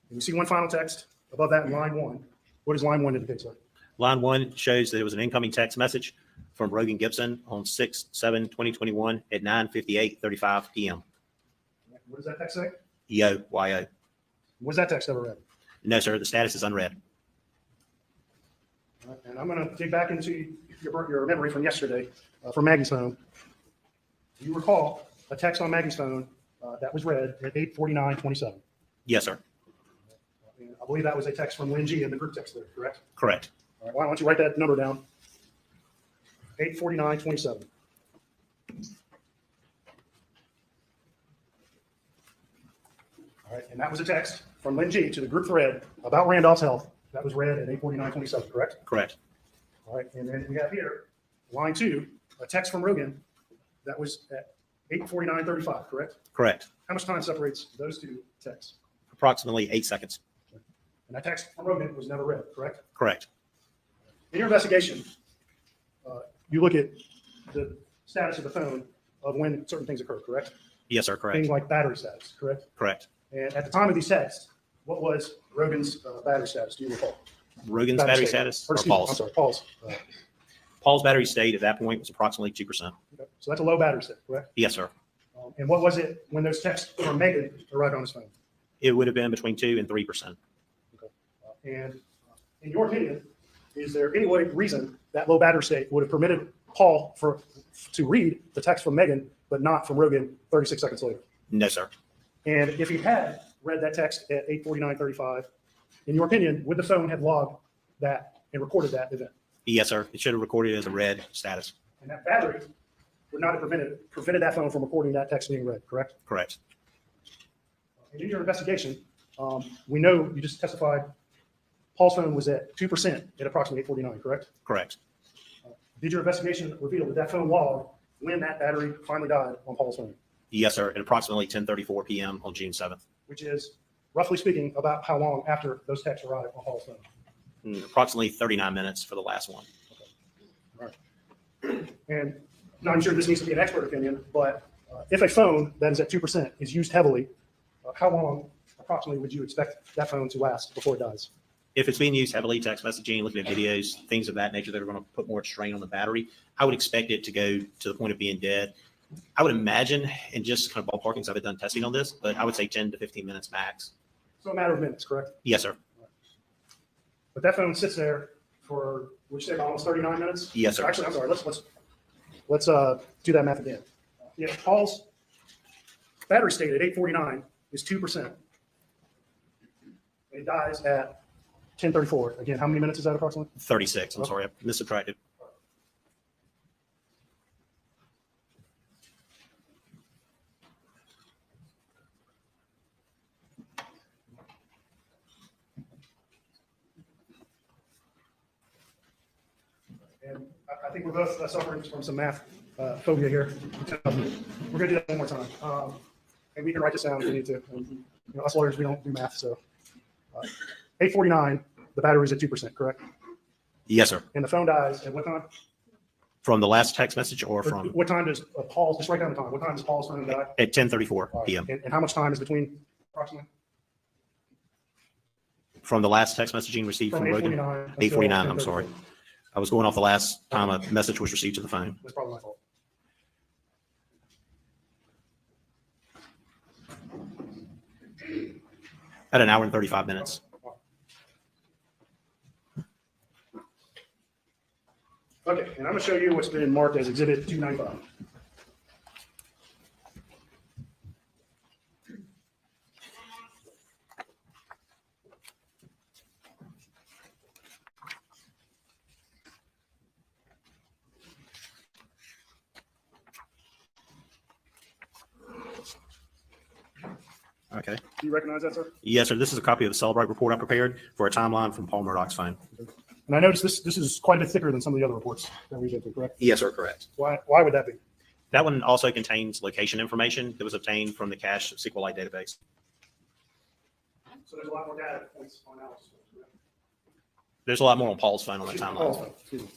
[SPEAKER 2] And you see one final text above that in line 1. What does line 1 indicate, sir?
[SPEAKER 4] Line 1 shows that it was an incoming text message from Rogan Gibson on 6/7/2021 at 9:58:35 p.m.
[SPEAKER 2] What does that text say?
[SPEAKER 4] Yo, yo.
[SPEAKER 2] Was that text ever read?
[SPEAKER 4] No, sir. The status is unread.
[SPEAKER 2] All right, and I'm going to dig back into your memory from yesterday from Maggie's phone. Do you recall a text on Maggie's phone that was read at 8:49:27?
[SPEAKER 4] Yes, sir.
[SPEAKER 2] And I believe that was a text from Lynn G in the group text there, correct?
[SPEAKER 4] Correct.
[SPEAKER 2] All right, why don't you write that number down? 8:49:27. All right, and that was a text from Lynn G to the group thread about Randolph's health. That was read at 8:49:27, correct?
[SPEAKER 4] Correct.
[SPEAKER 2] All right, and then we have here, line 2, a text from Rogan that was at 8:49:35, correct?
[SPEAKER 4] Correct.
[SPEAKER 2] How much time separates those two texts?
[SPEAKER 4] Approximately 8 seconds.
[SPEAKER 2] And that text from Rogan was never read, correct?
[SPEAKER 4] Correct.
[SPEAKER 2] In your investigation, you look at the status of the phone of when certain things occur, correct?
[SPEAKER 4] Yes, sir.
[SPEAKER 2] Things
[SPEAKER 4] Correct.
[SPEAKER 2] like battery status, correct?
[SPEAKER 4] Correct.
[SPEAKER 2] And at the time of these texts, what was Rogan's battery status? Do you recall?
[SPEAKER 4] Rogan's battery status or
[SPEAKER 2] excuse me, I'm
[SPEAKER 4] Paul's?
[SPEAKER 2] sorry, Paul's.
[SPEAKER 4] Paul's battery state at that point was approximately 2%.
[SPEAKER 2] Okay, so that's a low battery state, correct?
[SPEAKER 4] Yes, sir.
[SPEAKER 2] And what was it when those texts from Megan arrived on his phone?
[SPEAKER 4] It would have been between 2 and 3%.
[SPEAKER 2] And in your opinion, is there any reason that low battery state would have permitted Paul to read the text from Megan, but not from Rogan 36 seconds later?
[SPEAKER 4] No, sir.
[SPEAKER 2] And if he had read that text at 8:49:35, in your opinion, would the phone have logged that and recorded that event?
[SPEAKER 4] Yes, sir. It should have recorded it as a red status.
[SPEAKER 2] And that battery would not have prevented that phone from recording that text being read, correct?
[SPEAKER 4] Correct.
[SPEAKER 2] And in your investigation, we know you just testified Paul's phone was at 2% at approximately 8:49, correct?
[SPEAKER 4] Correct.
[SPEAKER 2] Did your investigation reveal that phone logged when that battery finally died on Paul's phone,
[SPEAKER 4] Yes, sir. At approximately 10:34 p.m. on June 7th.
[SPEAKER 2] which is roughly speaking about how long after those texts arrived on Paul's phone?
[SPEAKER 4] Approximately 39 minutes for the last one.
[SPEAKER 2] And now I'm sure this needs to be an expert opinion, but if a phone that is at 2% is used heavily, how long approximately would you expect that phone to last before it dies?
[SPEAKER 4] If it's being used heavily, text messaging, looking at videos, things of that nature that are going to put more strain on the battery, I would expect it to go to the point of being dead. I would imagine, and just kind of ballparking, because I haven't done testing on this, but I would say 10 to 15 minutes max.
[SPEAKER 2] So a matter of minutes, correct?
[SPEAKER 4] Yes, sir.
[SPEAKER 2] But that phone sits there for, would you say, almost 39 minutes?
[SPEAKER 4] Yes, sir.
[SPEAKER 2] Actually, I'm sorry. Let's do that math again. If Paul's battery state at 8:49 is 2%, it dies at 10:34. Again, how many minutes is that approximately?
[SPEAKER 4] 36. I'm sorry. I missubtracted.
[SPEAKER 2] And I think we're both suffering from some math phobia here. We're going to do that one more time. And we can write this down if we need to. And, us lawyers, we don't do math. So 8:49, the battery is at 2%, correct?
[SPEAKER 4] Yes, sir.
[SPEAKER 2] And the phone dies at what time?
[SPEAKER 4] From the last text message or
[SPEAKER 2] Or
[SPEAKER 4] from
[SPEAKER 2] what time does Paul's, just write down the time. What time does Paul's phone die?
[SPEAKER 4] at 10:34 p.m.
[SPEAKER 2] And how much time is between approximately?
[SPEAKER 4] From the last text messaging received from Rogan?
[SPEAKER 2] 8:49.
[SPEAKER 4] 8:49, I'm sorry. I was going off the last time a message was received to the phone.
[SPEAKER 2] That's probably my fault.
[SPEAKER 4] At an hour and 35 minutes.
[SPEAKER 2] Okay, and I'm gonna show you what's been marked as Exhibit 295.
[SPEAKER 4] Okay.
[SPEAKER 2] Do you recognize that, sir?
[SPEAKER 4] Yes, sir. This is a copy of the Celebrate report I prepared for a timeline from Paul Murdaugh's phone.
[SPEAKER 2] And I noticed this is quite a bit thicker than some of the other reports that we've been through, correct?
[SPEAKER 4] Yes, sir. Correct.
[SPEAKER 2] Why would that be?
[SPEAKER 4] That one also contains location information that was obtained from the cache SQLite database.
[SPEAKER 2] So there's a lot more data points on analysis. Correct?
[SPEAKER 4] There's a lot more on Paul's phone on that timeline.
[SPEAKER 2] Oh, excuse me.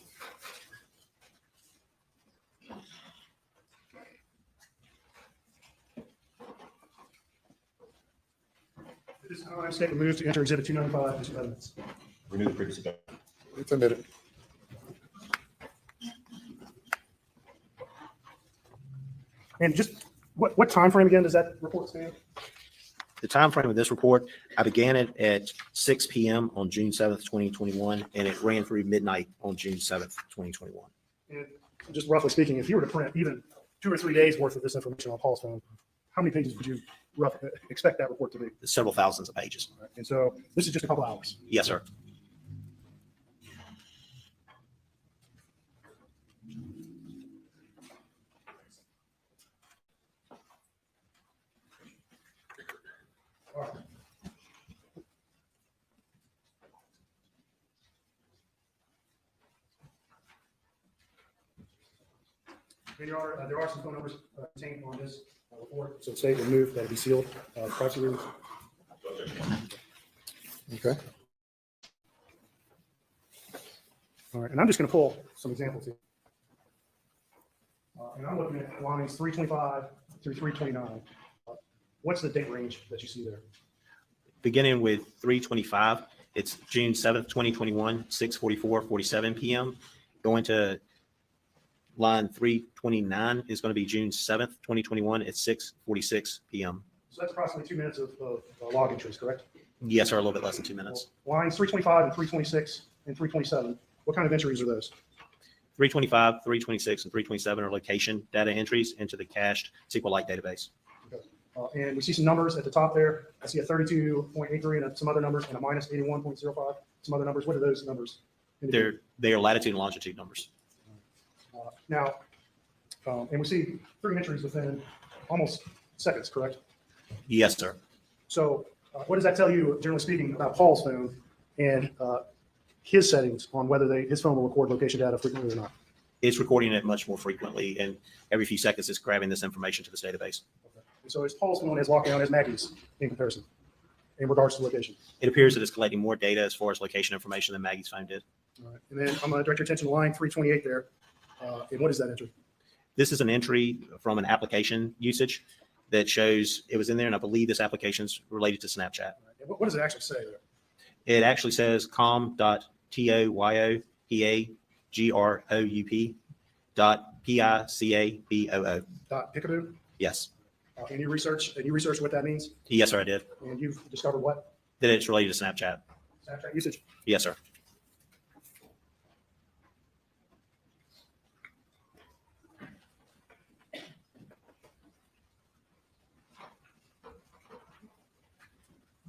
[SPEAKER 2] This time statement moves to enter Exhibit 295 in 2 minutes.
[SPEAKER 5] Renew the previous agenda.
[SPEAKER 3] It's admitted.
[SPEAKER 2] And just what time frame again does that report span?
[SPEAKER 4] The time frame of this report, I began it at 6 p.m. on June 7th, 2021, and it ran through midnight on June 7th, 2021.
[SPEAKER 2] And just roughly speaking, if you were to print even 2 or 3 days worth of this information on Paul's phone, how many pages would you expect that report to be?
[SPEAKER 4] Several thousands of pages.
[SPEAKER 2] And so this is just a couple hours.
[SPEAKER 4] Yes, sir.
[SPEAKER 2] All right. And there are some phone numbers contained on this report, so state and move that it be sealed. Privacy rules.
[SPEAKER 3] Okay.
[SPEAKER 2] All right, and I'm just going to pull some examples here. And I'm looking at lines 325 through 329. What's the date range that you see there?
[SPEAKER 4] Beginning with 325, it's June 7th, 2021, 6:47 p.m. Going to line 329 is going to be June 7th, 2021 at 6:46 p.m.
[SPEAKER 2] So that's approximately 2 minutes of log entries, correct?
[SPEAKER 4] Yes, sir, a little bit less than 2 minutes.
[SPEAKER 2] Lines 325 and 326 and 327, what kind of entries are those?
[SPEAKER 4] 325, 326, and 327 are location data entries into the cached SQLite database.
[SPEAKER 2] And we see some numbers at the top there. I see a 32.83 and some other numbers and a minus 81.05, some other numbers. What are those numbers?
[SPEAKER 4] They are latitude and longitude numbers.
[SPEAKER 2] Now, and we see 3 entries within almost seconds, correct?
[SPEAKER 4] Yes, sir.
[SPEAKER 2] So what does that tell you, generally speaking, about Paul's phone and his settings on whether his phone will record location data frequently or not?
[SPEAKER 4] It's recording it much more frequently, and every few seconds it's grabbing this information to this database.
[SPEAKER 2] Okay. And so is Paul's phone as locked down as Maggie's in comparison in regards to location?
[SPEAKER 4] It appears that it's collecting more data as far as location information than Maggie's phone did.
[SPEAKER 2] All right. And then I'm going to direct your attention to line 328 there. And what is that entry?
[SPEAKER 4] This is an entry from an application usage that shows it was in there, and I believe this application is related to Snapchat.
[SPEAKER 2] And what does it actually say there?
[SPEAKER 4] It actually says com.toyoup.picaboo.
[SPEAKER 2] Peekaboo?
[SPEAKER 4] Yes.
[SPEAKER 2] And you researched what that means?
[SPEAKER 4] Yes, sir, I did.
[SPEAKER 2] And you've discovered what?
[SPEAKER 4] That it's related to Snapchat.
[SPEAKER 2] Snapchat usage?
[SPEAKER 4] Yes, sir.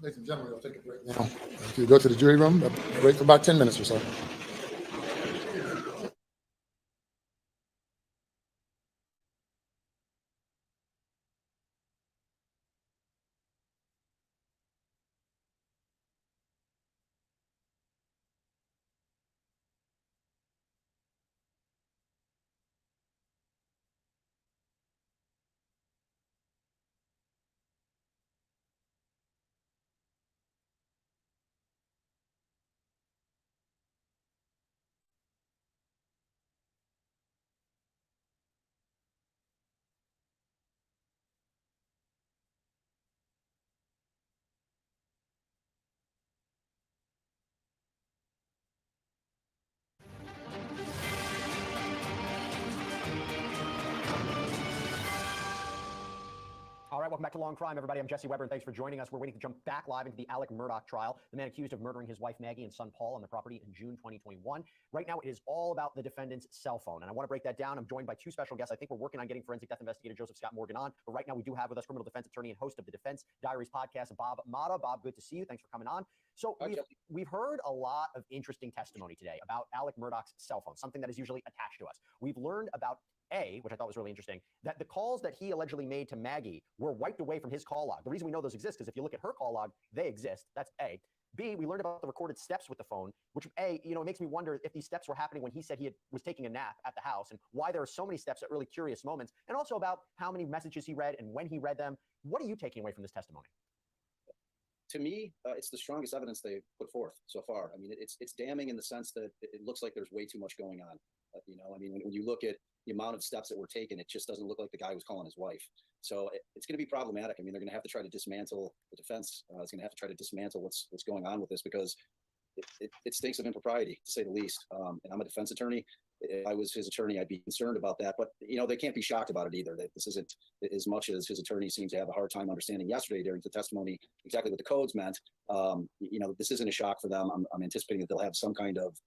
[SPEAKER 3] Ladies and gentlemen, we'll take a break now. If you go to the jury room, a break for about 10 minutes or so.
[SPEAKER 5] All right, welcome back to Long Crime, everybody. I'm Jesse Weber, and thanks for joining us. We're waiting to jump back live into the Alec Murdaugh trial, the man accused of murdering his wife Maggie and son Paul on the property in June 2021. Right now, it is all about the defendant's cell phone, and I want to break that down. I'm joined by two special guests. I think we're working on getting forensic death investigator Joseph Scott Morgan on, but right now we do have with us criminal defense attorney and host of the Defense Diaries podcast, Bob Murdaugh. Bob, good to see you. Thanks for coming on. So we've heard a lot of interesting testimony today about Alec Murdaugh's cell phone, something that is usually attached to us. We've learned about which I thought was really interesting, that the calls that he allegedly made to Maggie were wiped away from his call log. The reason we know those exist is if you look at her call log, they exist. That's A. B, we learned about the recorded steps with the phone, which it makes me wonder if these steps were happening when he said was taking a nap at the house, and why there are so many steps at really curious moments, and also about how many messages he read and when he read them. What are you taking away from this testimony?
[SPEAKER 6] To me, it's the strongest evidence they've put forth so far. I mean, it's damning in the sense that it looks like there's way too much going on. When you look at the amount of steps that were taken, it just doesn't look like the guy was calling his wife. So it's going to be problematic. I mean, they're going to have to try to dismantle the defense. It's going to have to try to dismantle what's going on with this, because it stinks of impropriety, to say the least. And I'm a defense attorney. If I was his attorney, I'd be concerned about that. But, they can't be shocked about it either. That this isn't, as much as his attorney seems to have a hard time understanding yesterday during the testimony exactly what the codes meant. This isn't a shock for them. I'm anticipating that they'll have some kind of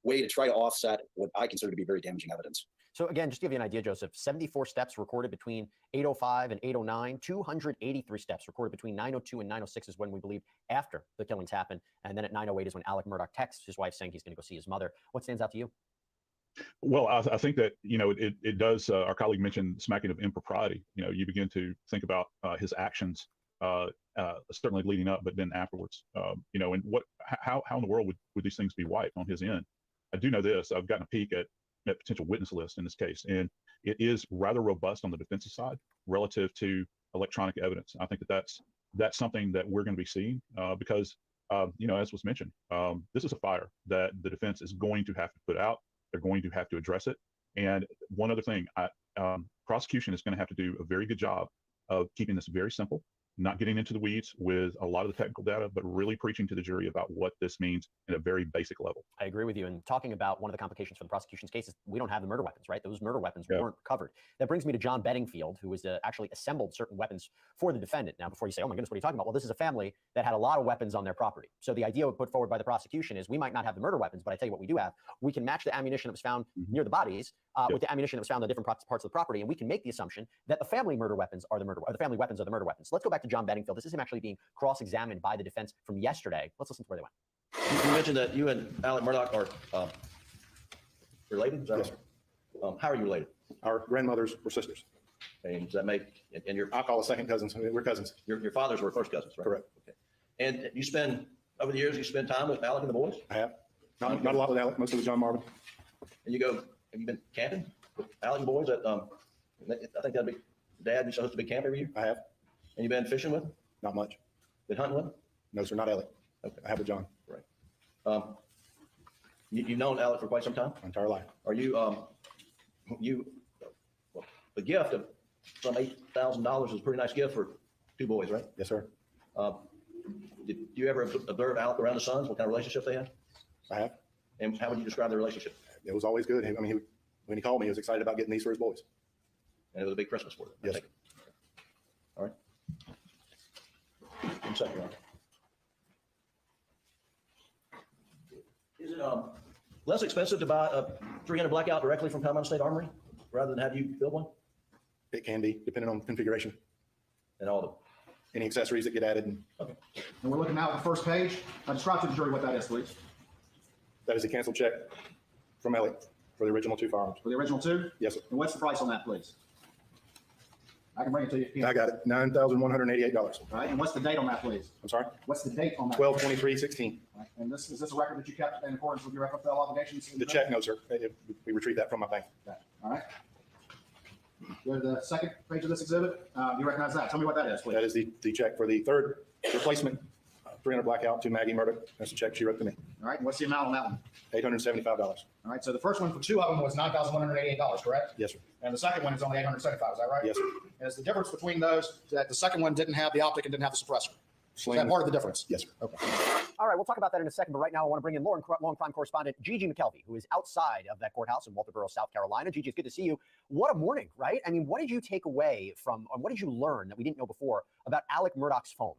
[SPEAKER 6] way to try to offset what I consider to be very damaging evidence.
[SPEAKER 5] So again, just to give you an idea, Joseph, 74 steps recorded between 8:05 and 8:09, 283 steps recorded between 9:02 and 9:06 is when we believe after the killings happened. And then at 9:08 is when Alec Murdaugh texts his wife saying he's going to go see his mother. What stands out to you?
[SPEAKER 7] Well, I think that, it does, our colleague mentioned smacking of impropriety. You begin to think about his actions, certainly leading up, but then afterwards, and how in the world would these things be wiped on his end? I do know this. I've gotten a peek at potential witness list in this case, and it is rather robust on the defensive side relative to electronic evidence. I think that's something that we're going to be seeing because, as was mentioned, this is a fire that the defense is going to have to put out. They're going to have to address it. And one other thing, prosecution is going to have to do a very good job of keeping this very simple, not getting into the weeds with a lot of the technical data, but really preaching to the jury about what this means at a very basic level.
[SPEAKER 5] I agree with you. And talking about one of the complications for the prosecution's case is we don't have the murder weapons, right? Those murder weapons weren't covered. That brings me to John Bedingfield, who has actually assembled certain weapons for the defendant. Now, before you say, oh my goodness, what are you talking about? Well, this is a family that had a lot of weapons on their property. So the idea put forward by the prosecution is we might not have the murder weapons, but I tell you what we do have. We can match the ammunition that was found near the bodies with the ammunition that was found on different parts of the property, and we can make the assumption that the family murder weapons are the family weapons are the murder weapons. Let's go back to John Bedingfield. This is him actually being cross-examined by the defense from yesterday. Let's listen to where they went.
[SPEAKER 8] You mentioned that you and Alec Murdaugh are related?
[SPEAKER 9] Yes, sir.
[SPEAKER 8] How are you related?
[SPEAKER 9] Our grandmothers were sisters.
[SPEAKER 8] And does that make, and your
[SPEAKER 9] I'll call us second cousins. We're cousins.
[SPEAKER 8] your fathers were first cousins, right?
[SPEAKER 9] Correct.
[SPEAKER 8] Okay. And over the years, you spend time with Alec and the boys?
[SPEAKER 9] I have. Not a lot with Alec, mostly with John Marvin.
[SPEAKER 8] And have you been camping with Alec and the boys I think that'd be, Dad used to host a big camp every year?
[SPEAKER 9] I have.
[SPEAKER 8] And you've been fishing with him?
[SPEAKER 9] Not much.
[SPEAKER 8] Been hunting with him?
[SPEAKER 9] No, sir, not Alec.
[SPEAKER 8] Okay.
[SPEAKER 9] I have with John.
[SPEAKER 8] Right. You've known Alec for quite some time?
[SPEAKER 9] My entire life.
[SPEAKER 8] Are you, the gift of some $8,000 is a pretty nice gift for two boys, right?
[SPEAKER 9] Yes, sir.
[SPEAKER 8] Did you ever observe Alec around the sons? What kind of relationship they had?
[SPEAKER 9] I have.
[SPEAKER 8] And how would you describe their relationship?
[SPEAKER 9] It was always good. When he called me, he was excited about getting these for his boys.
[SPEAKER 8] And it was a big Christmas for them.
[SPEAKER 9] Yes.
[SPEAKER 8] All right. One second, Ron. Is it less expensive to buy a 300 blackout directly from Palmetto State Armory rather than have you build one?
[SPEAKER 9] It can be, depending on configuration.
[SPEAKER 8] And all
[SPEAKER 9] Any accessories that get added.
[SPEAKER 8] okay.
[SPEAKER 10] And we're looking now at the first page. Describe to the jury what that is, please.
[SPEAKER 9] That is a canceled check from Alec for the original two firearms.
[SPEAKER 10] For the original two?
[SPEAKER 9] Yes, sir.
[SPEAKER 10] And what's the price on that, please? I can bring it to you. if you
[SPEAKER 9] I got it. $9,188.
[SPEAKER 10] All right, and what's the date on that, please?
[SPEAKER 9] I'm sorry.
[SPEAKER 10] What's the date on that?
[SPEAKER 9] 12/23/16.
[SPEAKER 10] All right, and is this a record that you kept in accordance with your FFL obligations?
[SPEAKER 9] The check, no, sir. We retrieved that from my bank.
[SPEAKER 10] Okay. All right. Go to the second page of this exhibit. Do you recognize that? Tell me what that is, please.
[SPEAKER 9] That is the check for the third replacement 300 blackout to Maggie Murdaugh. That's the check she wrote to me.
[SPEAKER 10] All right, and what's the amount on that one?
[SPEAKER 9] $875.
[SPEAKER 10] All right, so the first one for two of them was $9,188, correct?
[SPEAKER 9] Yes, sir.
[SPEAKER 10] And the second one is only $875, is that right?
[SPEAKER 9] Yes, sir.
[SPEAKER 10] And is the difference between those that the second one didn't have the optic and didn't have the suppressor? Is that part of the difference?
[SPEAKER 9] Yes, sir.
[SPEAKER 10] Okay.
[SPEAKER 5] All right, we'll talk about that in a second, but right now I want to bring in law and crime correspondent Gigi McKelvey, who is outside of that courthouse in Walterboro, South Carolina. Gigi, it's good to see you. What a morning, right? I mean, what did you take away from, or what did you learn that we didn't know before about Alec Murdaugh's phone?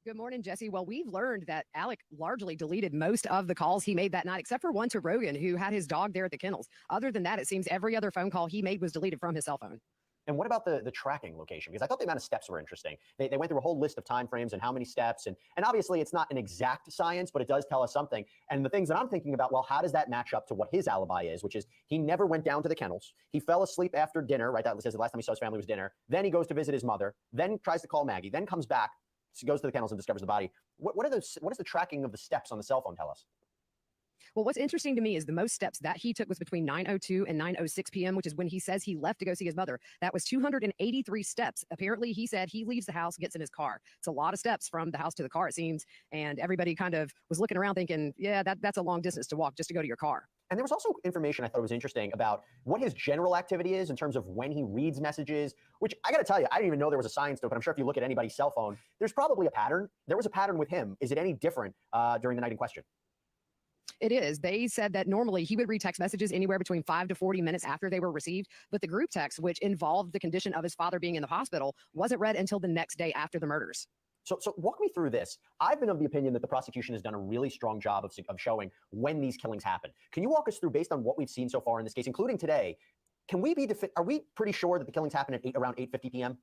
[SPEAKER 11] Good morning, Jesse. Well, we've learned that Alec largely deleted most of the calls he made that night, except for one to Rogan, who had his dog there at the kennels. Other than that, it seems every other phone call he made was deleted from his cell phone.
[SPEAKER 5] And what about the tracking location? Because I thought the amount of steps were interesting. They went through a whole list of timeframes and how many steps. And obviously, it's not an exact science, but it does tell us something. And the things that I'm thinking about, well, how does that match up to what his alibi is, which is he never went down to the kennels. He fell asleep after dinner, right? That says the last time he saw his family was dinner. Then he goes to visit his mother, then tries to call Maggie, then comes back, goes to the kennels and discovers the body. What does the tracking of the steps on the cell phone tell us?
[SPEAKER 11] Well, what's interesting to me is the most steps that he took was between 9:02 and 9:06 p.m., which is when he says he left to go see his mother. That was 283 steps. Apparently, he said he leaves the house, gets in his car. It's a lot of steps from the house to the car, it seems. And everybody kind of was looking around thinking, yeah, that's a long distance to walk just to go to your car.
[SPEAKER 5] And there was also information I thought was interesting about what his general activity is in terms of when he reads messages, which I got to tell you, I didn't even know there was a science to it, but I'm sure if you look at anybody's cell phone, there's probably a pattern. There was a pattern with him. Is it any different during the night in question?
[SPEAKER 11] It is. They said that normally he would read text messages anywhere between 5 to 40 minutes after they were received, but the group text, which involved the condition of his father being in the hospital, wasn't read until the next day after the murders.
[SPEAKER 5] So walk me through this. I've been of the opinion that the prosecution has done a really strong job of showing when these killings happen. Can you walk us through, based on what we've seen so far in this case, including today, are we pretty sure that the killings happened at around 8:50 p.m.?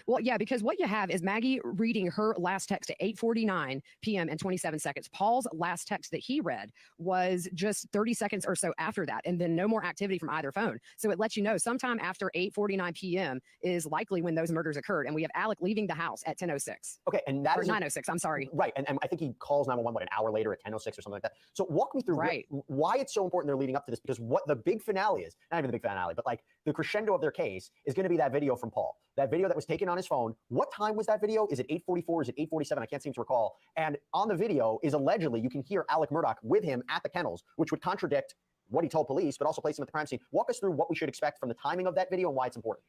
[SPEAKER 11] Well, yeah, because what you have is Maggie reading her last text at 8:49 p.m. and 27 seconds. Paul's last text that he read was just 30 seconds or so after that, and then no more activity from either phone. So it lets you know sometime after 8:49 p.m. is likely when those murders occurred. And we have Alec leaving the house at 10:06.
[SPEAKER 5] Okay, and that is
[SPEAKER 11] 9:06. I'm sorry.
[SPEAKER 5] Right, and I think he calls 911 an hour later at 10:06 or something like that. So walk me through why it's so important they're leading up to this, because what the big finale is, not even the big finale, but like the crescendo of their case is going to be that video from Paul. That video that was taken on his phone. What time was that video? Is it 8:44? Is it 8:47? I can't seem to recall. And on the video is allegedly, you can hear Alec Murdaugh with him at the kennels, which would contradict what he told police, but also place him at the crime scene. Walk us through what we should expect from the timing of that video and why it's important.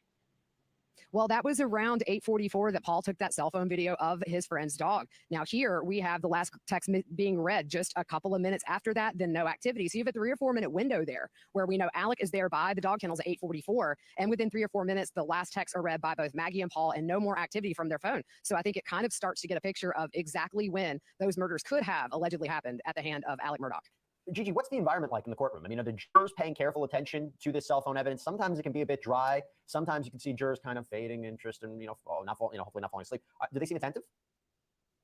[SPEAKER 11] Well, that was around 8:44 that Paul took that cell phone video of his friend's dog. Now here we have the last text being read just a couple of minutes after that, then no activity. So you have a 3 or 4 minute window there where we know Alec is there by the dog kennels at 8:44. And within 3 or 4 minutes, the last texts are read by both Maggie and Paul and no more activity from their phone. So I think it kind of starts to get a picture of exactly when those murders could have allegedly happened at the hand of Alec Murdaugh.
[SPEAKER 5] Gigi, what's the environment like in the courtroom? I mean, are the jurors paying careful attention to this cell phone evidence? Sometimes it can be a bit dry. Sometimes you can see jurors kind of fading interest and, hopefully not falling asleep. Do they seem attentive?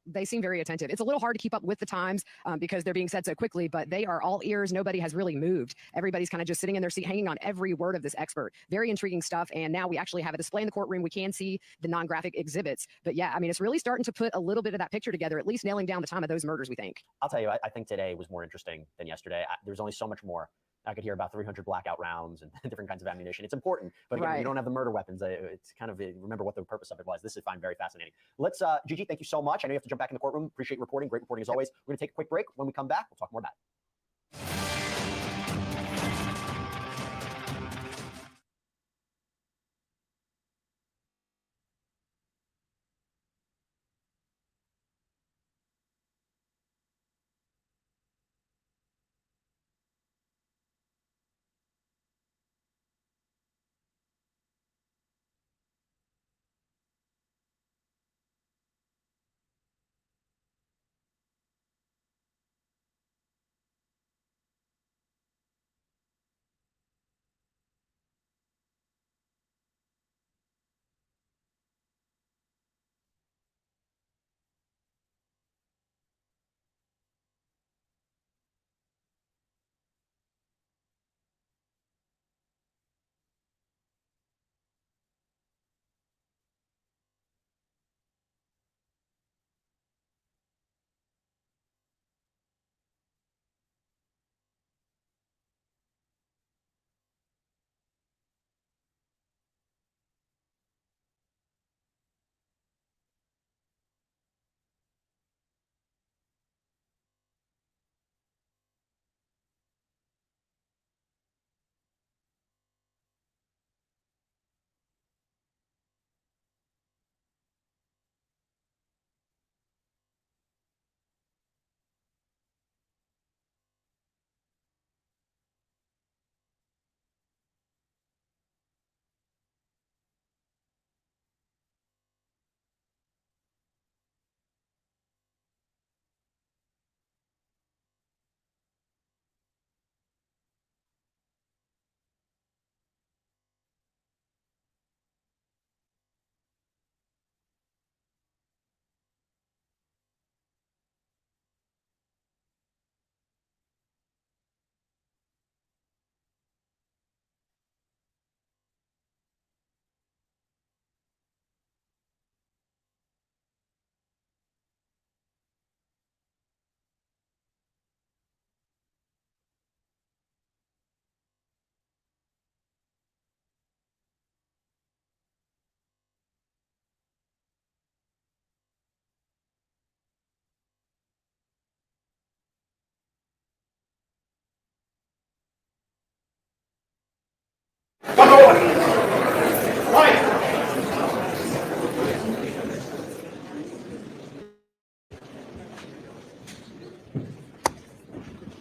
[SPEAKER 11] They seem very attentive. It's a little hard to keep up with the times because they're being said so quickly, but they are all ears. Nobody has really moved. Everybody's kind of just sitting in their seat, hanging on every word of this expert. Very intriguing stuff. And now we actually have a display in the courtroom. We can see the non-graphic exhibits. But yeah, I mean, it's really starting to put a little bit of that picture together, at least nailing down the time of those murders, we think.
[SPEAKER 5] I'll tell you, I think today was more interesting than yesterday. There's only so much more. I could hear about 300 blackout rounds and different kinds of ammunition. It's important, but again, you don't have the murder weapons. It's kind of remember what the purpose of it was. This I find very fascinating. Let's, Gigi, thank you so much. I know you have to jump back in the courtroom. Appreciate reporting. Great reporting as always. We're going to take a quick break. When we come back, we'll talk more about it.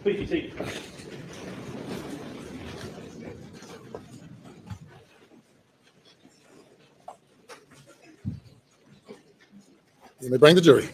[SPEAKER 2] Please be seated.
[SPEAKER 3] You may bring the jury.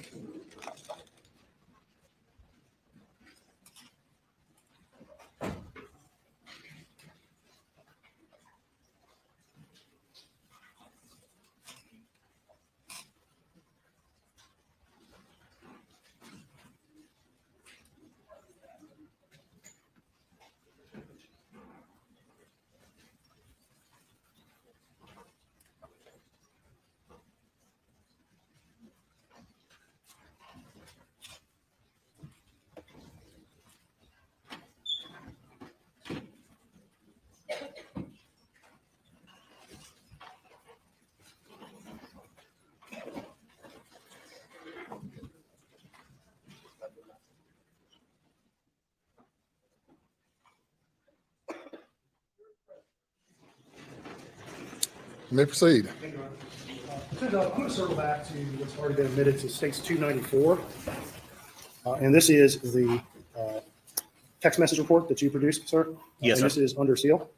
[SPEAKER 3] You may proceed.
[SPEAKER 2] I'm going to circle back to what's already been admitted to States 294. And this is the text message report that you produced, sir.
[SPEAKER 4] Yes,
[SPEAKER 2] and
[SPEAKER 4] sir.
[SPEAKER 2] This is under seal.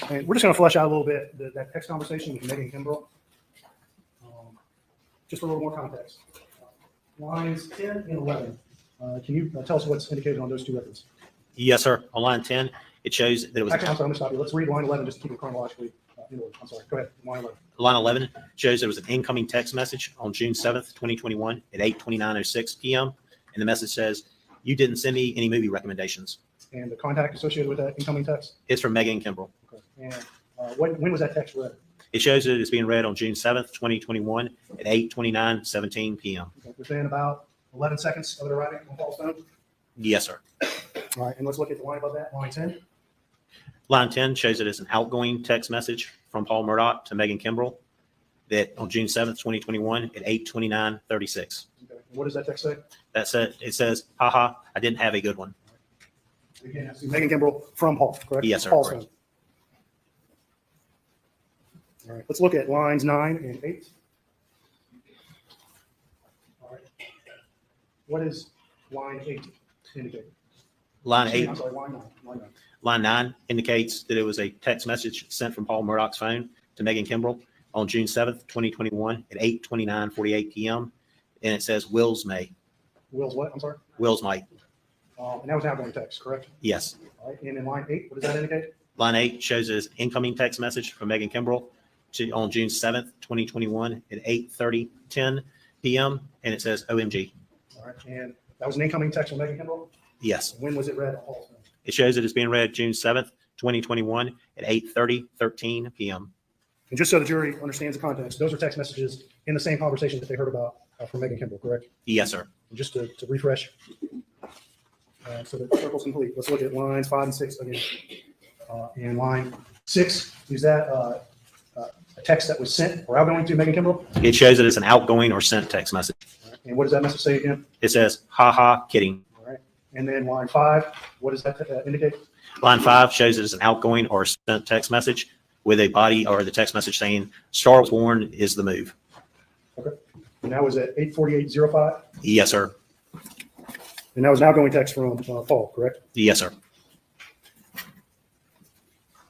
[SPEAKER 2] And we're just going to flesh out a little bit that text conversation with Megan Kimbrough. Just for a little more context. Lines 10 and 11. Can you tell us what's indicated on those two records?
[SPEAKER 4] Yes, sir. On line 10, it shows that it was.
[SPEAKER 2] Actually, I'm sorry, I'm going to stop you. Let's read line 11 just to keep it chronologically in order. I'm sorry. Go ahead. Line 11.
[SPEAKER 4] Line 11 shows there was an incoming text message on June 7th, 2021 at 8:29:06 p.m. And the message says, "You didn't send me any movie recommendations."
[SPEAKER 2] And the contact associated with that incoming text?
[SPEAKER 4] It's from Megan Kimbrough.
[SPEAKER 2] Okay. And when was that text read?
[SPEAKER 4] It shows that it's being read on June 7th, 2021 at 8:29:17 p.m.
[SPEAKER 2] Okay. Within about 11 seconds of it arriving on Paul's phone?
[SPEAKER 4] Yes, sir.
[SPEAKER 2] All right. And let's look at the line above that, line 10.
[SPEAKER 4] Line 10 shows that it's an outgoing text message from Paul Murdaugh to Megan Kimbrough that on June 7th, 2021 at 8:29:36.
[SPEAKER 2] Okay. And what does that text say?
[SPEAKER 4] That's it. It says, "Haha, I didn't have a good one."
[SPEAKER 2] Again, that's Megan Kimbrough from Paul, correct?
[SPEAKER 4] Yes, sir.
[SPEAKER 2] Paul's
[SPEAKER 4] Correct.
[SPEAKER 2] phone. All right. Let's look at lines 9 and 8. All right. What is line 8 indicate?
[SPEAKER 4] Line
[SPEAKER 2] Excuse me,
[SPEAKER 4] 8.
[SPEAKER 2] I'm sorry, line 9. Line 9.
[SPEAKER 4] Line 9 indicates that it was a text message sent from Paul Murdaugh's phone to Megan Kimbrough on June 7th, 2021 at 8:29:48 p.m. And it says, "Wills may."
[SPEAKER 2] Will's what? I'm sorry?
[SPEAKER 4] Wills might.
[SPEAKER 2] And that was outgoing text, correct?
[SPEAKER 4] Yes.
[SPEAKER 2] All right. And in line 8, what does that indicate?
[SPEAKER 4] Line 8 shows as incoming text message from Megan Kimbrough on June 7th, 2021 at 8:30:10 p.m. And it says, "OMG."
[SPEAKER 2] All right. And that was an incoming text from Megan Kimbrough?
[SPEAKER 4] Yes.
[SPEAKER 2] When was it read on Paul's phone?
[SPEAKER 4] It shows that it's being read June 7th, 2021 at 8:13 p.m.
[SPEAKER 2] And just so the jury understands the context, those are text messages in the same conversation that they heard about from Megan Kimbrough, correct?
[SPEAKER 4] Yes, sir.
[SPEAKER 2] And just to refresh, so the circle's complete. Let's look at lines 5 and 6 again. And line 6, is that a text that was sent or outgoing to Megan Kimbrough?
[SPEAKER 4] It shows that it's an outgoing or sent text message.
[SPEAKER 2] All right. And what does that message say again?
[SPEAKER 4] It says, "Haha, kidding."
[SPEAKER 2] All right. And then line 5, what does that indicate?
[SPEAKER 4] Line 5 shows that it's an outgoing or sent text message with a body or the text message saying, "Star was born is the move."
[SPEAKER 2] Okay. And that was at 8:48:05.
[SPEAKER 4] Yes, sir.
[SPEAKER 2] And that was an outgoing text from Paul, correct?
[SPEAKER 4] Yes, sir.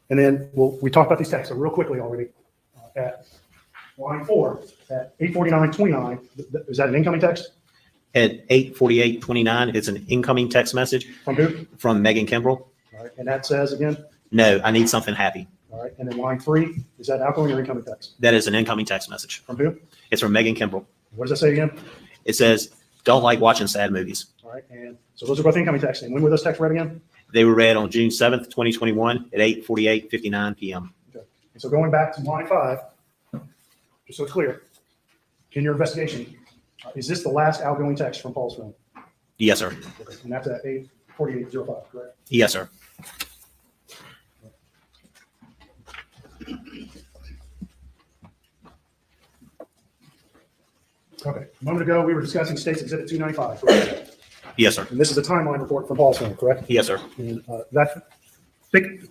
[SPEAKER 2] And then we talked about these texts real quickly already. At line 4, at 8:49:29, is that an incoming text?
[SPEAKER 4] At 8:48:29, it's an incoming text message
[SPEAKER 2] From who?
[SPEAKER 4] from Megan Kimbrough.
[SPEAKER 2] All right. And that says again?
[SPEAKER 4] "No, I need something happy."
[SPEAKER 2] All right. And then line 3, is that outgoing or incoming text?
[SPEAKER 4] That is an incoming text message.
[SPEAKER 2] From who?
[SPEAKER 4] It's from Megan Kimbrough.
[SPEAKER 2] What does that say again?
[SPEAKER 4] It says, "Don't like watching sad movies."
[SPEAKER 2] All right. And so those are both incoming texts. And when were those texts read again?
[SPEAKER 4] They were read on June 7th, 2021 at 8:48:59 p.m.
[SPEAKER 2] Okay. And so going back to line 5, just so it's clear, in your investigation, is this the last outgoing text from Paul's phone?
[SPEAKER 4] Yes, sir.
[SPEAKER 2] Okay. And that's at 8:48:05, correct?
[SPEAKER 4] Yes, sir.
[SPEAKER 2] Okay. A moment ago, we were discussing States Exhibit 295, correct?
[SPEAKER 4] Yes, sir.
[SPEAKER 2] And this is a timeline report from Paul's phone, correct?
[SPEAKER 4] Yes, sir.
[SPEAKER 2] And that thick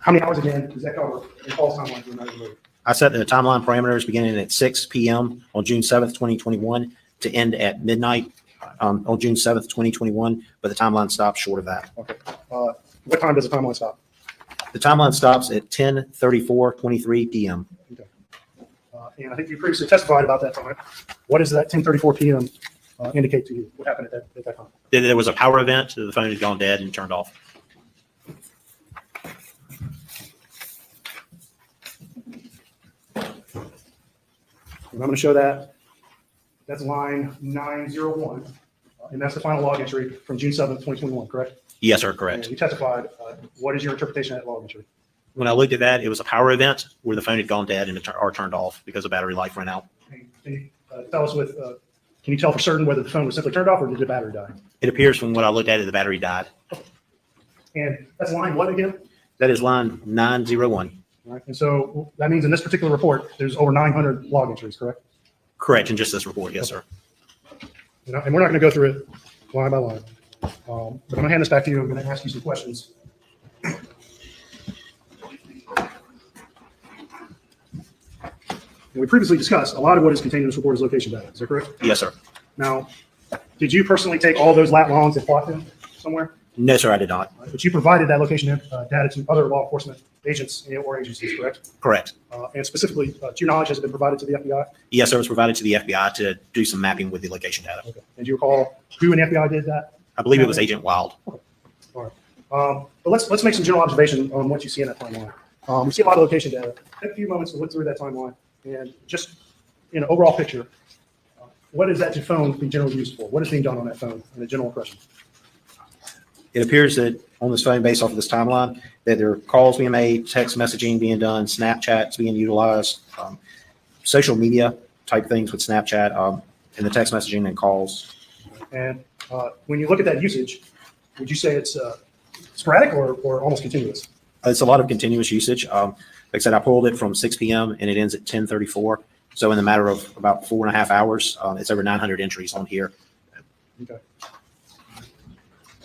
[SPEAKER 2] How many hours again does that cover in Paul's timeline for the night of the murder?
[SPEAKER 4] I set the timeline parameters beginning at 6 p.m. on June 7th, 2021 to end at midnight on June 7th, 2021, but the timeline stops short of that.
[SPEAKER 2] Okay. What time does the timeline stop?
[SPEAKER 4] The timeline stops at 10:34:23 p.m.
[SPEAKER 2] And I think you previously testified about that time. What does that 10:34 p.m. Indicate to you? What happened at that time?
[SPEAKER 4] There was a power event. The phone had gone dead and turned off.
[SPEAKER 2] And I'm going to show that. That's line 901. And that's the final log entry from June 7th, 2021, correct?
[SPEAKER 4] Yes, sir,
[SPEAKER 2] And
[SPEAKER 4] correct.
[SPEAKER 2] you testified. What is your interpretation of that log entry?
[SPEAKER 4] When I looked at that, it was a power event where the phone had gone dead and or turned off because the battery life ran out.
[SPEAKER 2] Can you tell us can you tell for certain whether the phone was simply turned off or did the battery die?
[SPEAKER 4] It appears from what I looked at it, the battery died.
[SPEAKER 2] And that's line what again?
[SPEAKER 4] That is line 901.
[SPEAKER 2] All right. And so that means in this particular report, there's over 900 log entries, correct?
[SPEAKER 4] Correct, in just this report, yes, sir.
[SPEAKER 2] And we're not going to go through it line by line. But I'm going to hand this back to you. I'm going to ask you some questions. And we previously discussed a lot of what is contained in this report is location data. Is that correct?
[SPEAKER 4] Yes, sir.
[SPEAKER 2] Now, did you personally take all those lat longs and plot them somewhere?
[SPEAKER 4] No, sir, I did not.
[SPEAKER 2] But you provided that location data to other law enforcement agents or agencies, correct?
[SPEAKER 4] Correct.
[SPEAKER 2] And specifically, to your knowledge, has it been provided to the FBI?
[SPEAKER 4] Yes, sir, it was provided to the FBI to do some mapping with the location data.
[SPEAKER 2] Okay. And do you recall who in the FBI did that?
[SPEAKER 4] I believe it was Agent Wild.
[SPEAKER 2] All right. But let's make some general observation on what you see in that timeline. We see a lot of location data. Take a few moments to look through that timeline and just in an overall picture, what is that phone being generally used for? What is being done on that phone in a general impression?
[SPEAKER 4] It appears that on this phone, based off of this timeline, that there are calls being made, text messaging being done, Snapchat's being utilized, social media type things with Snapchat, and the text messaging and calls.
[SPEAKER 2] And when you look at that usage, would you say it's sporadic or almost continuous?
[SPEAKER 4] It's a lot of continuous usage. Like I said, I pulled it from 6 p.m. and it ends at 10:34. So in the matter of about 4.5 hours, it's over 900 entries on here.
[SPEAKER 2] Okay.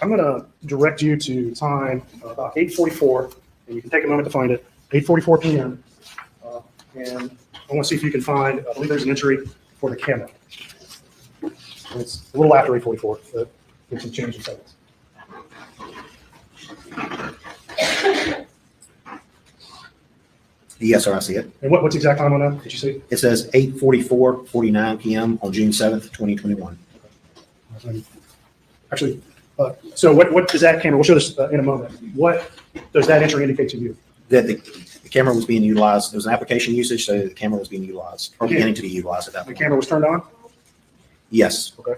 [SPEAKER 2] I'm going to direct you to time about 8:44, and you can take a moment to find it. 8:44 p.m. And I want to see if you can find. I believe there's an entry for the camera. It's a little after 8:44. But there's some change in settings.
[SPEAKER 4] Yes, sir, I see it.
[SPEAKER 2] And what's the exact time on that? Did you see?
[SPEAKER 4] It says 8:44:49 p.m. on June 7th, 2021.
[SPEAKER 2] Actually, so what does that camera? We'll show this in a moment. What does that entry indicate to you?
[SPEAKER 4] That the camera was being utilized. There was an application usage, so the camera was being utilized or beginning to be utilized at that
[SPEAKER 2] The
[SPEAKER 4] point.
[SPEAKER 2] camera was turned on.
[SPEAKER 4] Yes.
[SPEAKER 2] Okay.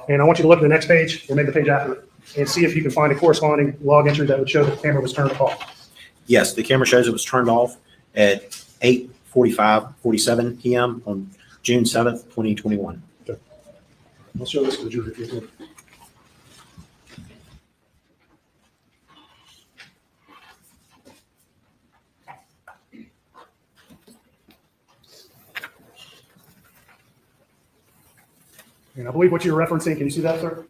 [SPEAKER 2] And I want you to look at the next page, or maybe the page after it, and see if you can find a corresponding log entry that would show that the camera was turned off.
[SPEAKER 4] Yes, the camera shows it was turned off at 8:47 p.m. on June 7th, 2021.
[SPEAKER 2] Okay. I'll show this to the jury if you would. And I believe what you're referencing, can you see that, sir?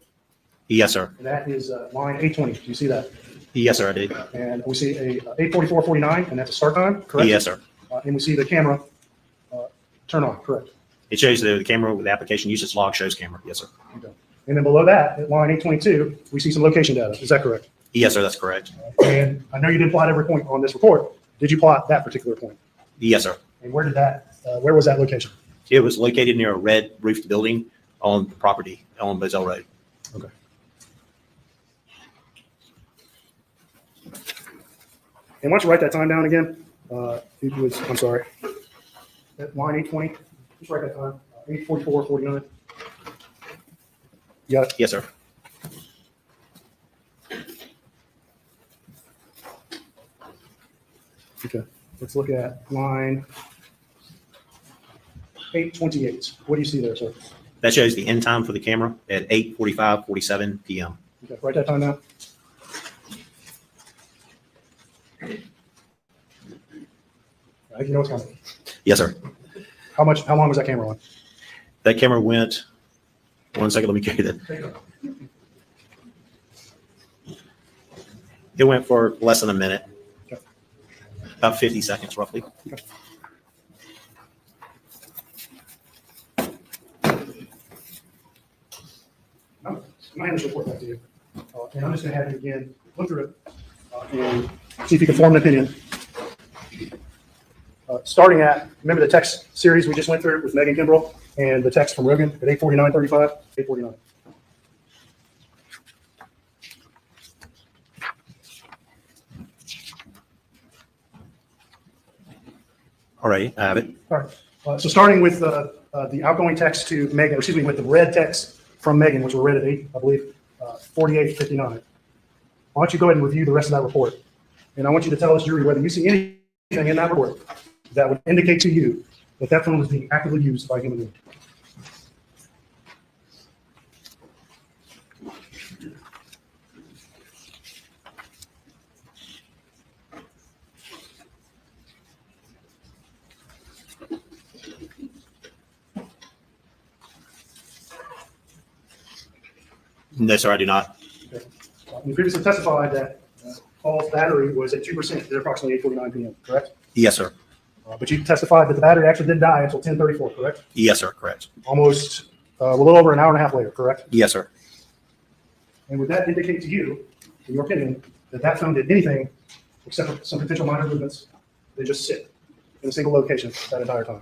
[SPEAKER 4] Yes, sir.
[SPEAKER 2] And that is line 820. Do you see that?
[SPEAKER 4] Yes, sir, I did.
[SPEAKER 2] And we see a 8:44:49, and that's a start time, correct?
[SPEAKER 4] Yes, sir.
[SPEAKER 2] And we see the camera turn on, correct?
[SPEAKER 4] It shows the camera with the application usage log shows camera. Yes, sir.
[SPEAKER 2] Okay. And then below that, at line 822, we see some location data. Is that correct?
[SPEAKER 4] Yes, sir, that's correct.
[SPEAKER 2] And I know you didn't plot every point on this report. Did you plot that particular point?
[SPEAKER 4] Yes, sir.
[SPEAKER 2] And where was that location?
[SPEAKER 4] It was located near a red roofed building on the property on Bozell Road.
[SPEAKER 2] Okay. And why don't you write that time down again? It was, I'm sorry, at line 820, just write that time, 8:44:49. You got it?
[SPEAKER 4] Yes, sir.
[SPEAKER 2] Okay, let's look at line 828. What do you see there, sir?
[SPEAKER 4] That shows the end time for the camera at 8:45:47 p.m.
[SPEAKER 2] Okay, write that time down. I think you know what's coming.
[SPEAKER 4] Yes, sir.
[SPEAKER 2] How long was that camera on?
[SPEAKER 4] That camera went, 1 second, let me get it. It went for less than a minute. About 50 seconds roughly.
[SPEAKER 2] My hand is report back to you. And I'm just going to have you again look through it and see if you can form an opinion. Starting at, remember the text series we just went through with Megan Kimbrell and the text from Rogan at 8:49:35, 8:49.
[SPEAKER 4] All right, I have it.
[SPEAKER 2] All right. So starting with the outgoing text to Megan, or excuse me, with the red text from Megan, which were read at 8, I believe, 48:59. I want you to go ahead and review the rest of that report. And I want you to tell us, jury, whether you see anything in that report that would indicate to you that that phone was being actively used by a human being.
[SPEAKER 4] No, sir, I do not.
[SPEAKER 2] Okay. You previously testified that Paul's battery was at 2% at approximately 8:49 p.m., correct?
[SPEAKER 4] Yes, sir.
[SPEAKER 2] But you testified that the battery actually didn't die until 10:34, correct?
[SPEAKER 4] Yes, sir. Correct.
[SPEAKER 2] Almost a little over an hour and a half later, correct?
[SPEAKER 4] Yes, sir.
[SPEAKER 2] And would that indicate to you, in your opinion, that that phone did anything except for some potential minor movements that just sit in a single location that entire time?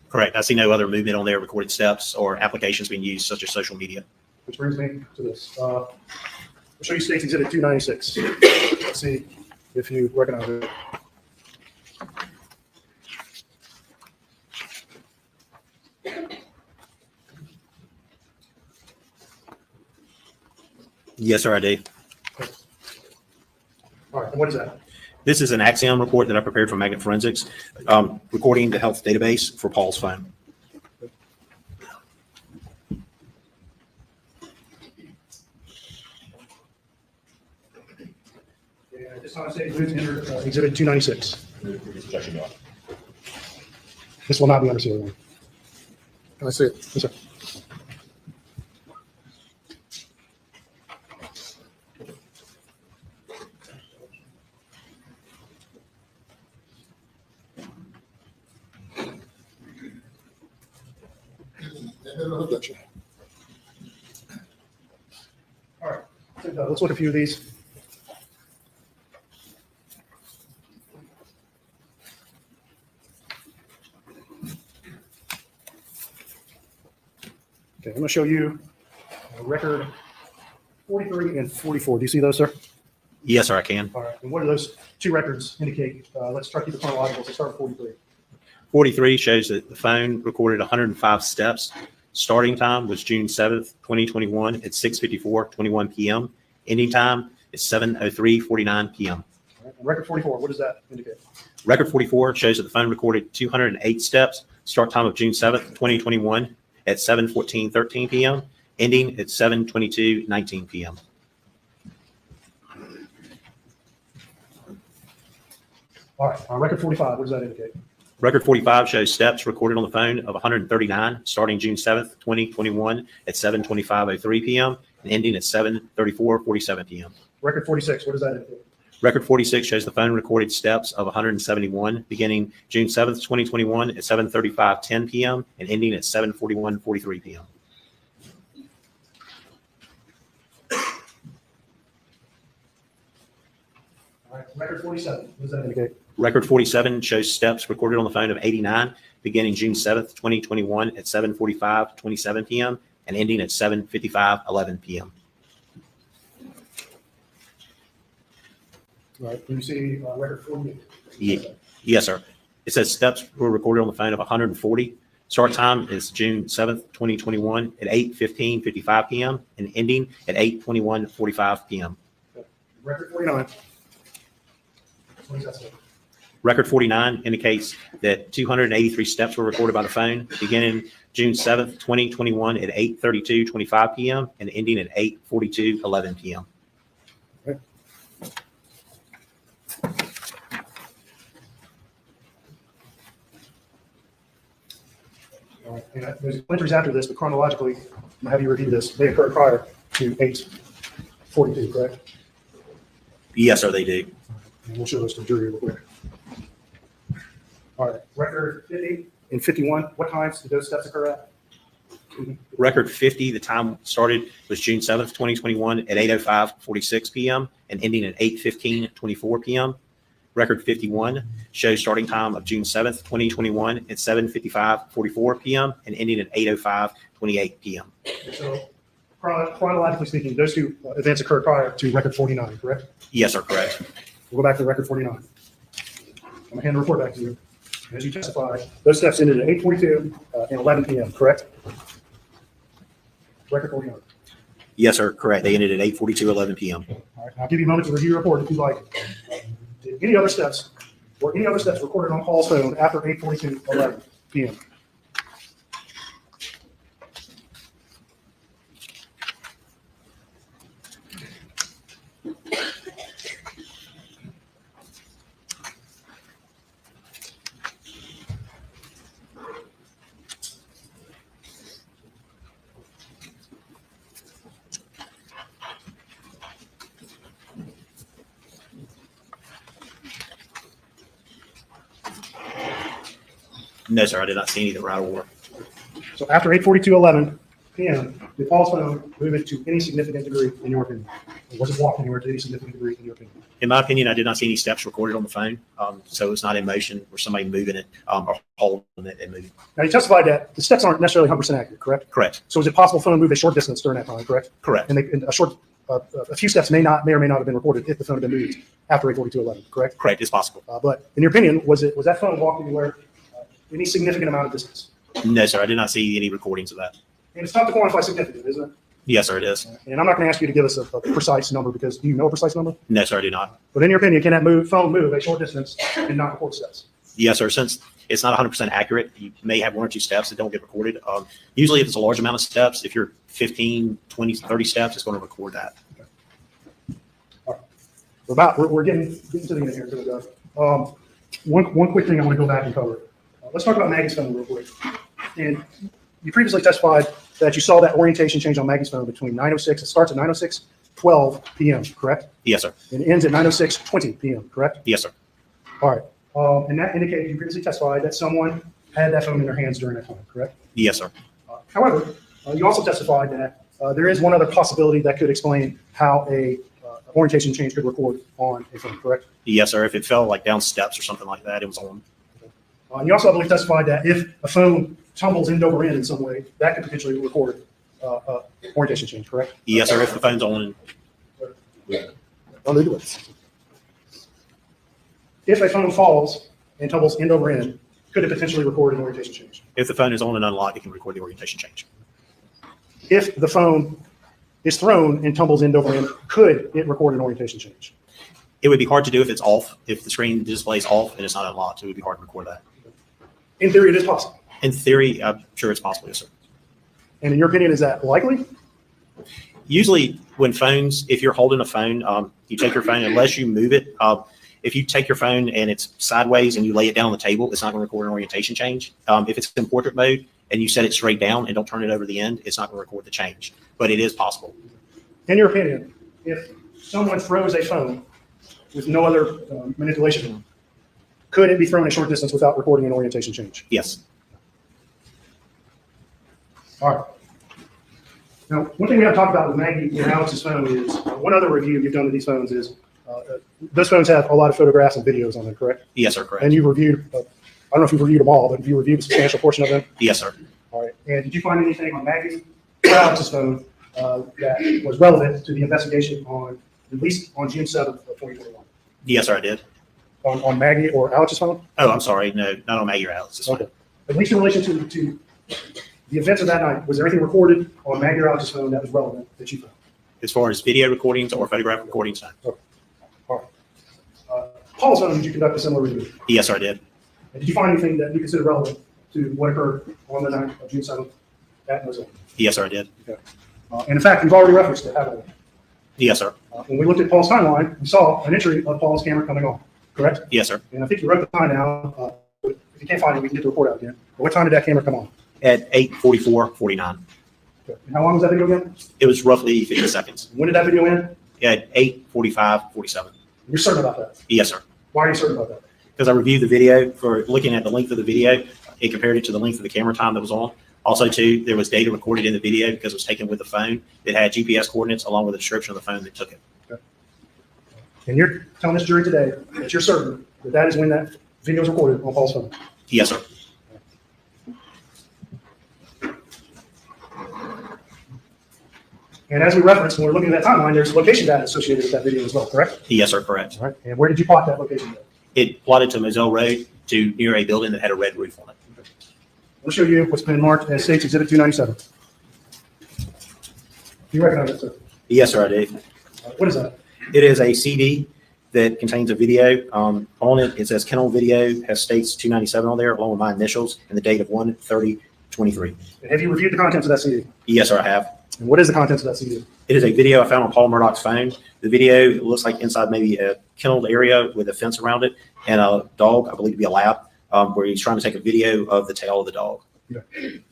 [SPEAKER 4] Correct. I see no other movement on there, recorded steps or applications being used, such as social media.
[SPEAKER 2] Which brings me to this. I'll show you State's Exhibit 296. Let's see if you recognize it.
[SPEAKER 4] Yes, sir, I do.
[SPEAKER 2] All right, and what is that?
[SPEAKER 4] This is an Axiom report that I prepared for Magnet Forensics, recording the health database for Paul's phone.
[SPEAKER 2] This time I say move to enter Exhibit 296. This will not be under seal.
[SPEAKER 3] Can I see it?
[SPEAKER 2] Yes, sir. All right, so, let's look at a few of these. Okay, I'm going to show you record 43 and 44. Do you see those, sir?
[SPEAKER 4] Yes, sir, I can.
[SPEAKER 2] All right, and what do those two records indicate? Let's try to keep it chronological. So start with 43.
[SPEAKER 4] 43 shows that the phone recorded 105 steps. Starting time was June 7th, 2021 at 6:54:21 p.m. Ending time is 7:03:49 p.m.
[SPEAKER 2] All right, and record 44, what does that indicate?
[SPEAKER 4] Record 44 shows that the phone recorded 208 steps. Start time of June 7th, 2021 at 7:14:13 p.m. Ending at 7:22:19 p.m.
[SPEAKER 2] All right, record 45, what does that indicate?
[SPEAKER 4] Record 45 shows steps recorded on the phone of 139, starting June 7th, 2021 at 7:25:03 p.m. and ending at 7:34:47 p.m.
[SPEAKER 2] Record 46, what does that indicate?
[SPEAKER 4] Record 46 shows the phone recorded steps of 171, beginning June 7th, 2021 at 7:35:10 p.m. and ending at 7:41:43 p.m.
[SPEAKER 2] All right, record 47, what does that indicate?
[SPEAKER 4] Record 47 shows steps recorded on the phone of 89, beginning June 7th, 2021 at 7:45:27 p.m. and ending at 7:55:11 p.m.
[SPEAKER 2] All right, do you see record 48?
[SPEAKER 4] Yes, sir. It says steps were recorded on the phone of 140. Start time is June 7th, 2021 at 8:15:55 p.m. and ending at 8:21:45 p.m.
[SPEAKER 2] Record 49. What does that say?
[SPEAKER 4] Record 49 indicates that 283 steps were recorded by the phone beginning June 7th, 2021 at 8:32:25 p.m. and ending at 8:42:11 p.m.
[SPEAKER 2] All right, and there's entries after this, but chronologically, I'm gonna have you review this. They occurred prior to 8:42, correct?
[SPEAKER 4] Yes, sir, they do.
[SPEAKER 2] And we'll show those to the jury real quick. All right, record 50 and 51, what times did those steps occur at?
[SPEAKER 4] Record 50, the time started was June 7th, 2021 at 8:05:46 p.m. and ending at 8:15:24 p.m. Record 51 shows starting time of June 7th, 2021 at 7:55:44 p.m. and ending at 8:05:28 p.m.
[SPEAKER 2] So chronologically speaking, those two events occurred prior to record 49, correct?
[SPEAKER 4] Yes, sir, correct.
[SPEAKER 2] We'll go back to record 49. I'm gonna hand the report back to you. As you testified, those steps ended at 8:42 and 11 p.m., correct? Record 49.
[SPEAKER 4] Yes, sir, correct. They ended at 8:42:11 p.m.
[SPEAKER 2] All right, I'll give you a moment to review your report if you'd like. Did any other steps recorded on Paul's phone after 8:42:11 p.m.?
[SPEAKER 4] No, sir, I did not see any that were out of order.
[SPEAKER 2] So after 8:42:11 p.m., did Paul's phone move it to any significant degree in your opinion? Or was it walked anywhere to any significant degree in your opinion?
[SPEAKER 4] In my opinion, I did not see any steps recorded on the phone, so it's not in motion or somebody moving it or holding it and moving.
[SPEAKER 2] Now, you testified that the steps aren't necessarily 100% accurate, correct?
[SPEAKER 4] Correct.
[SPEAKER 2] So is it possible phone moved a short distance during that time, correct?
[SPEAKER 4] Correct.
[SPEAKER 2] And a few steps may or may not have been recorded if the phone had been moved after 8:42:11, correct?
[SPEAKER 4] Correct. It's possible.
[SPEAKER 2] But in your opinion, was that phone walked anywhere any significant amount of distance?
[SPEAKER 4] No, sir, I did not see any recordings of that.
[SPEAKER 2] And it's tough to quantify significant, isn't it?
[SPEAKER 4] Yes, sir, it is.
[SPEAKER 2] And I'm not going to ask you to give us a precise number because do you know a precise number?
[SPEAKER 4] No, sir, I do not.
[SPEAKER 2] But in your opinion, can that phone move a short distance and not record steps?
[SPEAKER 4] Yes, sir. Since it's not 100% accurate, you may have one or two steps that don't get recorded. Usually, if it's a large amount of steps, if you're 15, 20, 30 steps, it's going to record that.
[SPEAKER 2] All right. We're getting to the end here. So, one quick thing I want to go back and cover. Let's talk about Maggie's phone real quick. And you previously testified that you saw that orientation change on Maggie's phone between 9:06. It starts at 9:06:12 p.m., correct?
[SPEAKER 4] Yes, sir.
[SPEAKER 2] And ends at 9:06:20 p.m., correct?
[SPEAKER 4] Yes, sir.
[SPEAKER 2] All right. And that indicated you previously testified that someone had that phone in their hands during that time, correct?
[SPEAKER 4] Yes, sir.
[SPEAKER 2] However, you also testified that there is one other possibility that could explain how a orientation change could record on a phone, correct?
[SPEAKER 4] Yes, sir. If it fell like down steps or something like that, it was on.
[SPEAKER 2] And you also, I believe, testified that if a phone tumbles end over end in some way, that could potentially record orientation change, correct?
[SPEAKER 4] Yes, sir. If the phone's on.
[SPEAKER 2] If a phone falls and tumbles end over end, could it potentially record an orientation change?
[SPEAKER 4] If the phone is on and unlocked, it can record the orientation change.
[SPEAKER 2] If the phone is thrown and tumbles end over end, could it record an orientation change?
[SPEAKER 4] It would be hard to do if it's off. If the screen display is off and it's not unlocked, it would be hard to record that.
[SPEAKER 2] In theory, it is possible.
[SPEAKER 4] In theory, I'm sure it's possible, yes, sir.
[SPEAKER 2] And in your opinion, is that likely?
[SPEAKER 4] Usually when phones, if you're holding a phone, you take your phone, unless you move it, if you take your phone and it's sideways and you lay it down on the table, it's not going to record an orientation change. If it's in portrait mode and you set it straight down and don't turn it over the end, it's not going to record the change, but it is possible.
[SPEAKER 2] In your opinion, if someone throws a phone with no other manipulation, could it be thrown a short distance without recording an orientation change?
[SPEAKER 4] Yes.
[SPEAKER 2] All right. Now, one thing we haven't talked about with Maggie and Alex's phone is one other review you've done of these phones is those phones have a lot of photographs and videos on them, correct?
[SPEAKER 4] Yes, sir, correct.
[SPEAKER 2] And you've reviewed, I don't know if you've reviewed them all, but have you reviewed a substantial portion of them?
[SPEAKER 4] Yes, sir.
[SPEAKER 2] All right. And did you find anything on Maggie's or Alex's phone that was relevant to the investigation on, at least on June 7th of 2021?
[SPEAKER 4] Yes, sir, I did.
[SPEAKER 2] On Maggie or Alex's phone?
[SPEAKER 4] Oh, I'm sorry. No, not on Maggie or Alex.
[SPEAKER 2] Okay. At least in relation to the events of that night, was there anything recorded on Maggie or Alex's phone that was relevant that you found?
[SPEAKER 4] As far as video recordings or photograph recordings, no.
[SPEAKER 2] Okay. All right. Paul's phone, did you conduct a similar review?
[SPEAKER 4] Yes, sir, I did.
[SPEAKER 2] And did you find anything that you consider relevant to what occurred on the night of June 7th at Moselle?
[SPEAKER 4] Yes, sir, I did.
[SPEAKER 2] Okay. And in fact, you've already referenced it, haven't we?
[SPEAKER 4] Yes, sir.
[SPEAKER 2] When we looked at Paul's timeline, we saw an entry of Paul's camera coming on, correct?
[SPEAKER 4] Yes, sir.
[SPEAKER 2] And I think you wrote the time down. If you can't find it, we can get the report out again. But what time did that camera come on?
[SPEAKER 4] At 8:44:49.
[SPEAKER 2] Okay. And how long was that video again?
[SPEAKER 4] It was roughly 50 seconds.
[SPEAKER 2] When did that video end?
[SPEAKER 4] At 8:45:47.
[SPEAKER 2] You're certain about that?
[SPEAKER 4] Yes, sir.
[SPEAKER 2] Why are you certain about that?
[SPEAKER 4] because I reviewed the video for looking at the length of the video. It compared it to the length of the camera time that was on. Also, too, there was data recorded in the video because it was taken with the phone. It had GPS coordinates along with a description of the phone that took it.
[SPEAKER 2] And you're telling this jury today that you're certain that that is when that video was recorded on Paul's phone?
[SPEAKER 4] Yes, sir.
[SPEAKER 2] And as we referenced, when we're looking at that timeline, there's location data associated with that video as well, correct?
[SPEAKER 4] Yes, sir, correct.
[SPEAKER 2] All right. And where did you plot that location data?
[SPEAKER 4] It plotted to Moselle Road to near a building that had a red roof on it.
[SPEAKER 2] We'll show you what's been marked as State's Exhibit 297. Do you recognize it, sir?
[SPEAKER 4] Yes, sir, I do.
[SPEAKER 2] What is that?
[SPEAKER 4] It is a CD that contains a video. On it, it says Kennel Video, has States 297 on there, along with my initials and the date of 1/30/23.
[SPEAKER 2] Have you reviewed the contents of that CD?
[SPEAKER 4] Yes, sir, I have.
[SPEAKER 2] And what is the contents of that CD?
[SPEAKER 4] It is a video I found on Paul Murdaugh's phone. The video looks like inside maybe a kenneled area with a fence around it and a dog, I believe to be a lab, where he's trying to take a video of the tail of the dog.
[SPEAKER 2] Okay.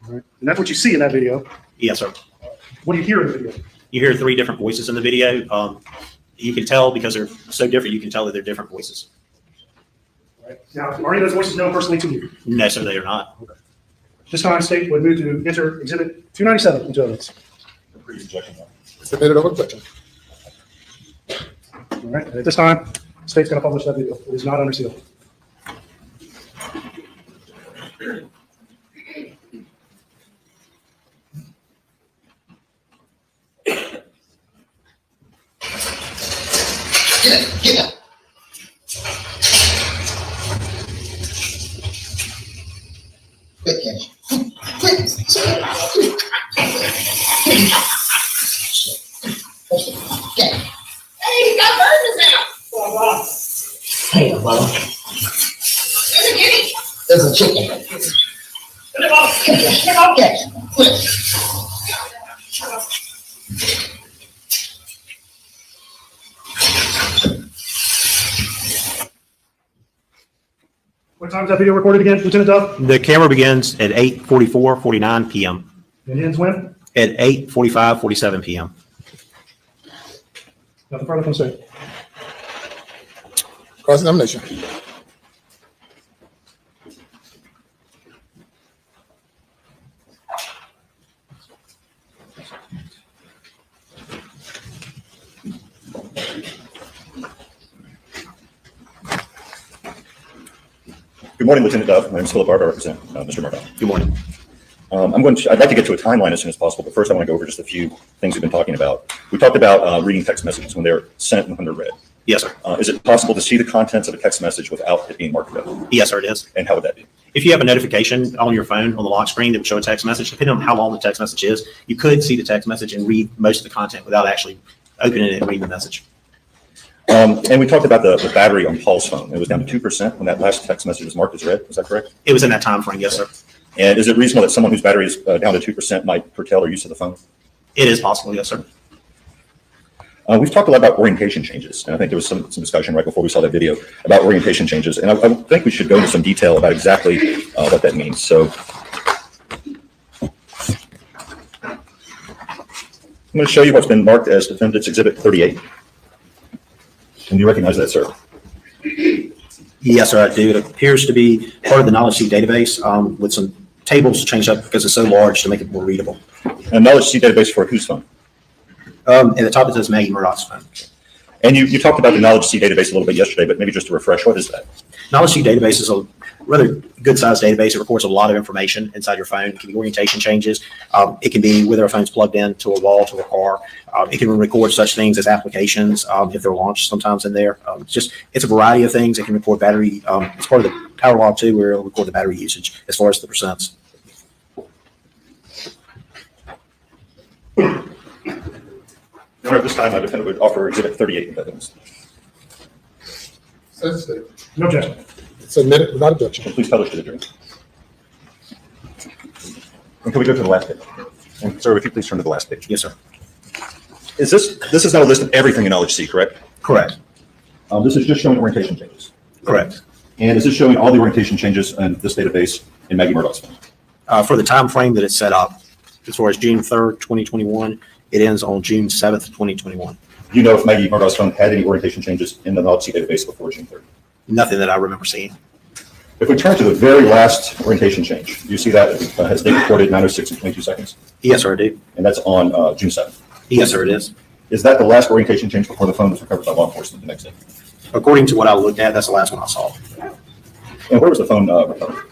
[SPEAKER 2] All right. And that's what you see in that video.
[SPEAKER 4] Yes, sir.
[SPEAKER 2] What do you hear in the video?
[SPEAKER 4] You hear 3 different voices in the video. You can tell because they're so different, you can tell that they're different voices.
[SPEAKER 2] All right. Now, are any of those voices known personally to you?
[SPEAKER 4] No, sir, they are not.
[SPEAKER 2] Okay. This time, State would move to enter Exhibit 297 into evidence.
[SPEAKER 3] Submitted over objection.
[SPEAKER 2] All right. And at this time, State's going to publish that video. It is not under seal.
[SPEAKER 12] Get up. Quick, catch. Quick. Okay. Hey, you got burners out. Hey, Mama. There's a kitty. There's a chicken. Okay. Quick.
[SPEAKER 2] What time is that video recorded again, Lieutenant Dove?
[SPEAKER 4] The camera begins at 8:44:49 p.m.
[SPEAKER 2] And it ends when?
[SPEAKER 4] At 8:45:47 p.m.
[SPEAKER 2] Nothing further from State.
[SPEAKER 3] Cross-examination.
[SPEAKER 9] Good morning, Lieutenant Dove. My name is Philip Barber. I represent Mr. Murdaugh.
[SPEAKER 4] Good morning.
[SPEAKER 9] I'd like to get to a timeline as soon as possible, but first I want to go over just a few things we've been talking about. We talked about reading text messages when they're sent and when they're read.
[SPEAKER 4] Yes, sir.
[SPEAKER 9] Is it possible to see the contents of a text message without it being marked read?
[SPEAKER 4] Yes, sir, it is.
[SPEAKER 9] And how would that be?
[SPEAKER 4] If you have a notification on your phone on the lock screen that would show a text message, depending on how long the text message is, you could see the text message and read most of the content without actually opening it and reading the message.
[SPEAKER 9] And we talked about the battery on Paul's phone. It was down to 2% when that last text message was marked as read. Is that correct?
[SPEAKER 4] It was in that time frame, yes, sir.
[SPEAKER 9] And is it reasonable that someone whose battery is down to 2% might curtail their use of the phone?
[SPEAKER 4] It is possible, yes, sir.
[SPEAKER 9] We've talked a lot about orientation changes, and I think there was some discussion right before we saw that video about orientation changes, and I think we should go into some detail about exactly what that means. So I'm going to show you what's been marked as Defendant's Exhibit 38. Can you recognize that, sir?
[SPEAKER 4] Yes, sir, I do. It appears to be part of the knowledge seed database with some tables changed up because it's so large to make it more readable.
[SPEAKER 9] And knowledge seed database for whose phone?
[SPEAKER 4] At the top it says Maggie Murdaugh's phone.
[SPEAKER 9] And you talked about the knowledge seed database a little bit yesterday, but maybe just to refresh, what is that?
[SPEAKER 4] Knowledge seed database is a rather good sized database. It records a lot of information inside your phone. It can be orientation changes. It can be whether a phone's plugged in to a wall, to a car. It can record such things as applications if they're launched sometimes in there. It's a variety of things. It can record battery. It's part of the power log too, where it'll record the battery usage as far as the percents.
[SPEAKER 9] At this time, I defendant would offer Exhibit 38 in evidence.
[SPEAKER 2] No objection.
[SPEAKER 3] Submitted without objection.
[SPEAKER 9] And please publish to the jury. And can we go to the last page? And sir, if you please turn to the last page.
[SPEAKER 4] Yes, sir.
[SPEAKER 9] This is now a list of everything in knowledge C, correct?
[SPEAKER 4] Correct.
[SPEAKER 9] This is just showing orientation changes.
[SPEAKER 4] Correct.
[SPEAKER 9] And is this showing all the orientation changes in this database in Maggie Murdaugh's phone?
[SPEAKER 4] For the time frame that it's set up, as far as June 3rd, 2021, it ends on June 7th, 2021.
[SPEAKER 9] Do you know if Maggie Murdaugh's phone had any orientation changes in the knowledge C database before June 3rd?
[SPEAKER 4] Nothing that I remember seeing.
[SPEAKER 9] If we turn to the very last orientation change, you see that has date recorded 9:06 and 22 seconds,
[SPEAKER 4] Yes, sir, I do.
[SPEAKER 9] and that's on June 7th.
[SPEAKER 4] Yes, sir, it is.
[SPEAKER 9] Is that the last orientation change before the phone was recovered by law enforcement the next day?
[SPEAKER 4] According to what I looked at, that's the last one I saw.
[SPEAKER 9] And where was the phone recovered?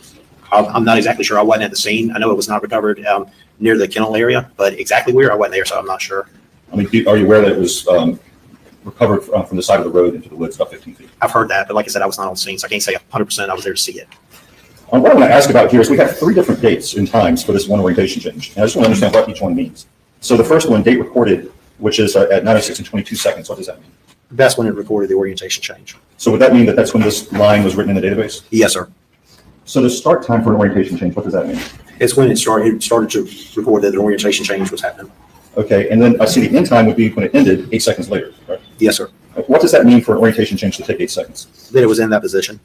[SPEAKER 4] I'm not exactly sure. I wasn't at the scene. I know it was not recovered near the kennel area, but exactly where I wasn't there, so I'm not sure.
[SPEAKER 9] I mean, are you aware that it was recovered from the side of the road into the woods about 15 feet?
[SPEAKER 4] I've heard that, but like I said, I was not on the scene, so I can't say 100% I was there to see it.
[SPEAKER 9] What I want to ask about here is we have 3 different dates and times for this one orientation change, and I just want to understand what each one means. So the first one, date recorded, which is at 9:06 and 22 seconds. What does that mean?
[SPEAKER 4] That's when it recorded the orientation change.
[SPEAKER 9] So would that mean that that's when this line was written in the database?
[SPEAKER 4] Yes, sir.
[SPEAKER 9] So the start time for an orientation change, what does that mean?
[SPEAKER 4] It's when it started to record that the orientation change was happening.
[SPEAKER 9] Okay, and then I see the end time would be when it ended 8 seconds later, right?
[SPEAKER 4] Yes, sir.
[SPEAKER 9] What does that mean for an orientation change to take 8 seconds?
[SPEAKER 4] That it was in that position.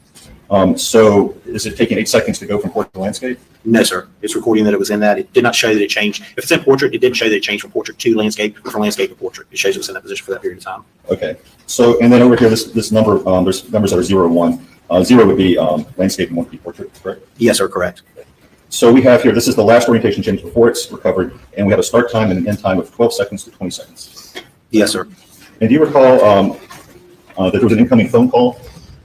[SPEAKER 9] So is it taking 8 seconds to go from portrait to landscape?
[SPEAKER 4] No, sir. It's recording that it was in that. It did not show that it changed. If it's in portrait, it didn't show that it changed from portrait to landscape or from landscape to portrait. It shows it was in that position for that period of time.
[SPEAKER 9] Okay. So, and then over here, this number, there's numbers that are 0 and 1. 0 would be landscape and 1 would be portrait, correct?
[SPEAKER 4] Yes, sir. Correct.
[SPEAKER 9] So we have here, this is the last orientation change before it's recovered, and we have a start time and an end time of 12 seconds to 20 seconds.
[SPEAKER 4] Yes, sir.
[SPEAKER 9] And do you recall that there was an incoming phone call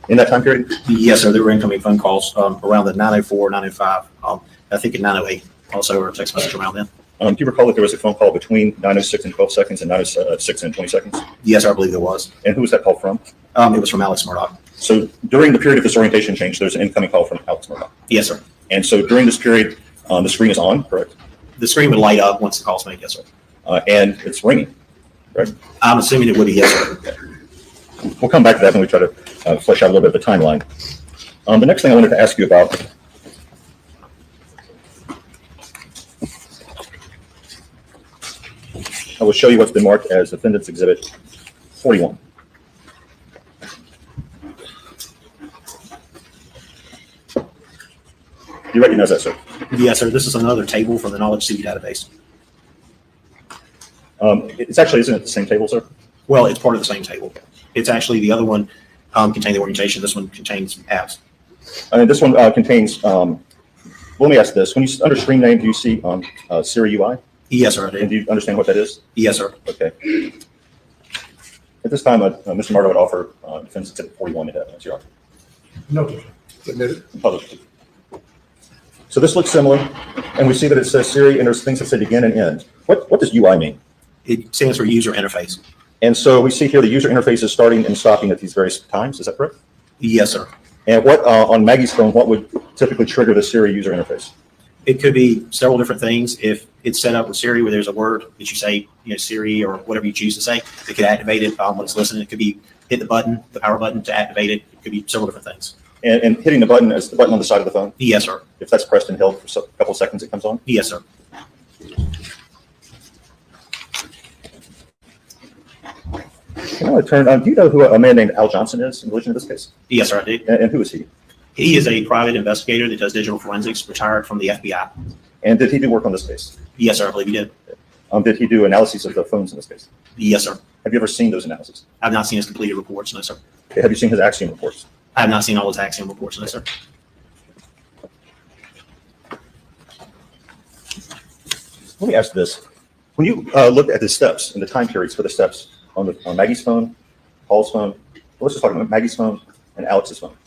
[SPEAKER 9] in that time period?
[SPEAKER 4] Yes, sir. There were incoming phone calls around the 9:04, 9:05. I think at 9:08 also, or a text message around then.
[SPEAKER 9] Do you recall that there was a phone call between 9:06 and 12 seconds and 9:06 and 20 seconds?
[SPEAKER 4] Yes, I believe there was.
[SPEAKER 9] And who was that call from?
[SPEAKER 4] It was from Alex Murdaugh.
[SPEAKER 9] So during the period of this orientation change, there's an incoming call from Alex Murdaugh.
[SPEAKER 4] Yes, sir.
[SPEAKER 9] And so during this period, the screen is on, correct?
[SPEAKER 4] The screen would light up once the call's made. Yes, sir.
[SPEAKER 9] And it's ringing, right?
[SPEAKER 4] I'm assuming it would be yes, sir.
[SPEAKER 9] We'll come back to that when we try to flesh out a little bit of the timeline. The next thing I wanted to ask you about I will show you what's been marked as Defendant's Exhibit 41. Do you recognize that, sir?
[SPEAKER 4] Yes, sir. This is another table from the Knowledge CV database.
[SPEAKER 9] It's actually, isn't it the same table, sir?
[SPEAKER 4] Well, it's part of the same table. It's actually the other one contained the orientation. This one contains apps.
[SPEAKER 9] And this one contains, let me ask this. When you, under screen name, do you see Siri UI?
[SPEAKER 4] Yes, sir, I
[SPEAKER 9] And
[SPEAKER 4] do.
[SPEAKER 9] do you understand what that is?
[SPEAKER 4] Yes, sir.
[SPEAKER 9] Okay. At this time, Mr. Murdaugh would offer Defense Exhibit 41 to evidence, Your Honor.
[SPEAKER 2] No, submitted.
[SPEAKER 9] Published. So this looks similar, and we see that it says Siri, and there's things that say begin and end. What does UI mean?
[SPEAKER 4] It stands for user interface.
[SPEAKER 9] And so we see here the user interface is starting and stopping at these various times. Is that correct?
[SPEAKER 4] Yes, sir.
[SPEAKER 9] And what on Maggie's phone, what would typically trigger the Siri user interface?
[SPEAKER 4] It could be several different things. If it's set up with Siri where there's a word that you say, Siri or whatever you choose to say, it could activate it when it's listening. It could be hit the button, the power button to activate it. It could be several different things.
[SPEAKER 9] And hitting the button is the button on the side of the phone?
[SPEAKER 4] Yes, sir.
[SPEAKER 9] If that's pressed and held for a couple seconds, it comes on?
[SPEAKER 4] Yes, sir.
[SPEAKER 9] Can I turn, do you know who a man named Al Johnson is in relation to this case?
[SPEAKER 4] Yes, sir, I do.
[SPEAKER 9] And who is he?
[SPEAKER 4] He is a private investigator that does digital forensics, retired from the FBI.
[SPEAKER 9] And did he do work on this case?
[SPEAKER 4] Yes, sir, I believe he did.
[SPEAKER 9] Did he do analyses of the phones in this case?
[SPEAKER 4] Yes, sir.
[SPEAKER 9] Have you ever seen those analyses?
[SPEAKER 4] I've not seen his completed reports, no, sir.
[SPEAKER 9] Okay, have you seen his Axiom reports?
[SPEAKER 4] I have not seen all his Axiom reports, no, sir.
[SPEAKER 9] Let me ask this. When you look at the steps and the time periods for the steps on Maggie's phone, Paul's phone, let's just talk about Maggie's phone and Alex's phone.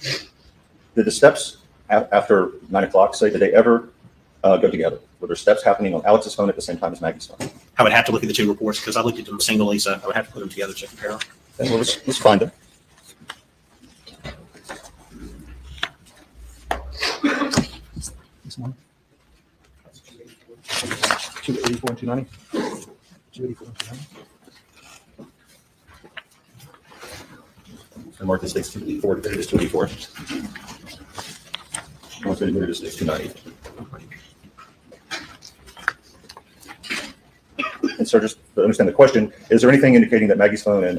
[SPEAKER 9] Did the steps after 9 o'clock, say, did they ever go together? Were there steps happening on Alex's phone at the same time as Maggie's phone?
[SPEAKER 4] I would have to look at the two reports because I looked at them singly, so I would have to put them together to compare them.
[SPEAKER 9] Okay, well, let's find them. This one. 284 and 290. 284 and 290. And mark this date's 284. It is 284. I'm going to go to this date's 290. And so just to understand the question, is there anything indicating that Maggie's phone and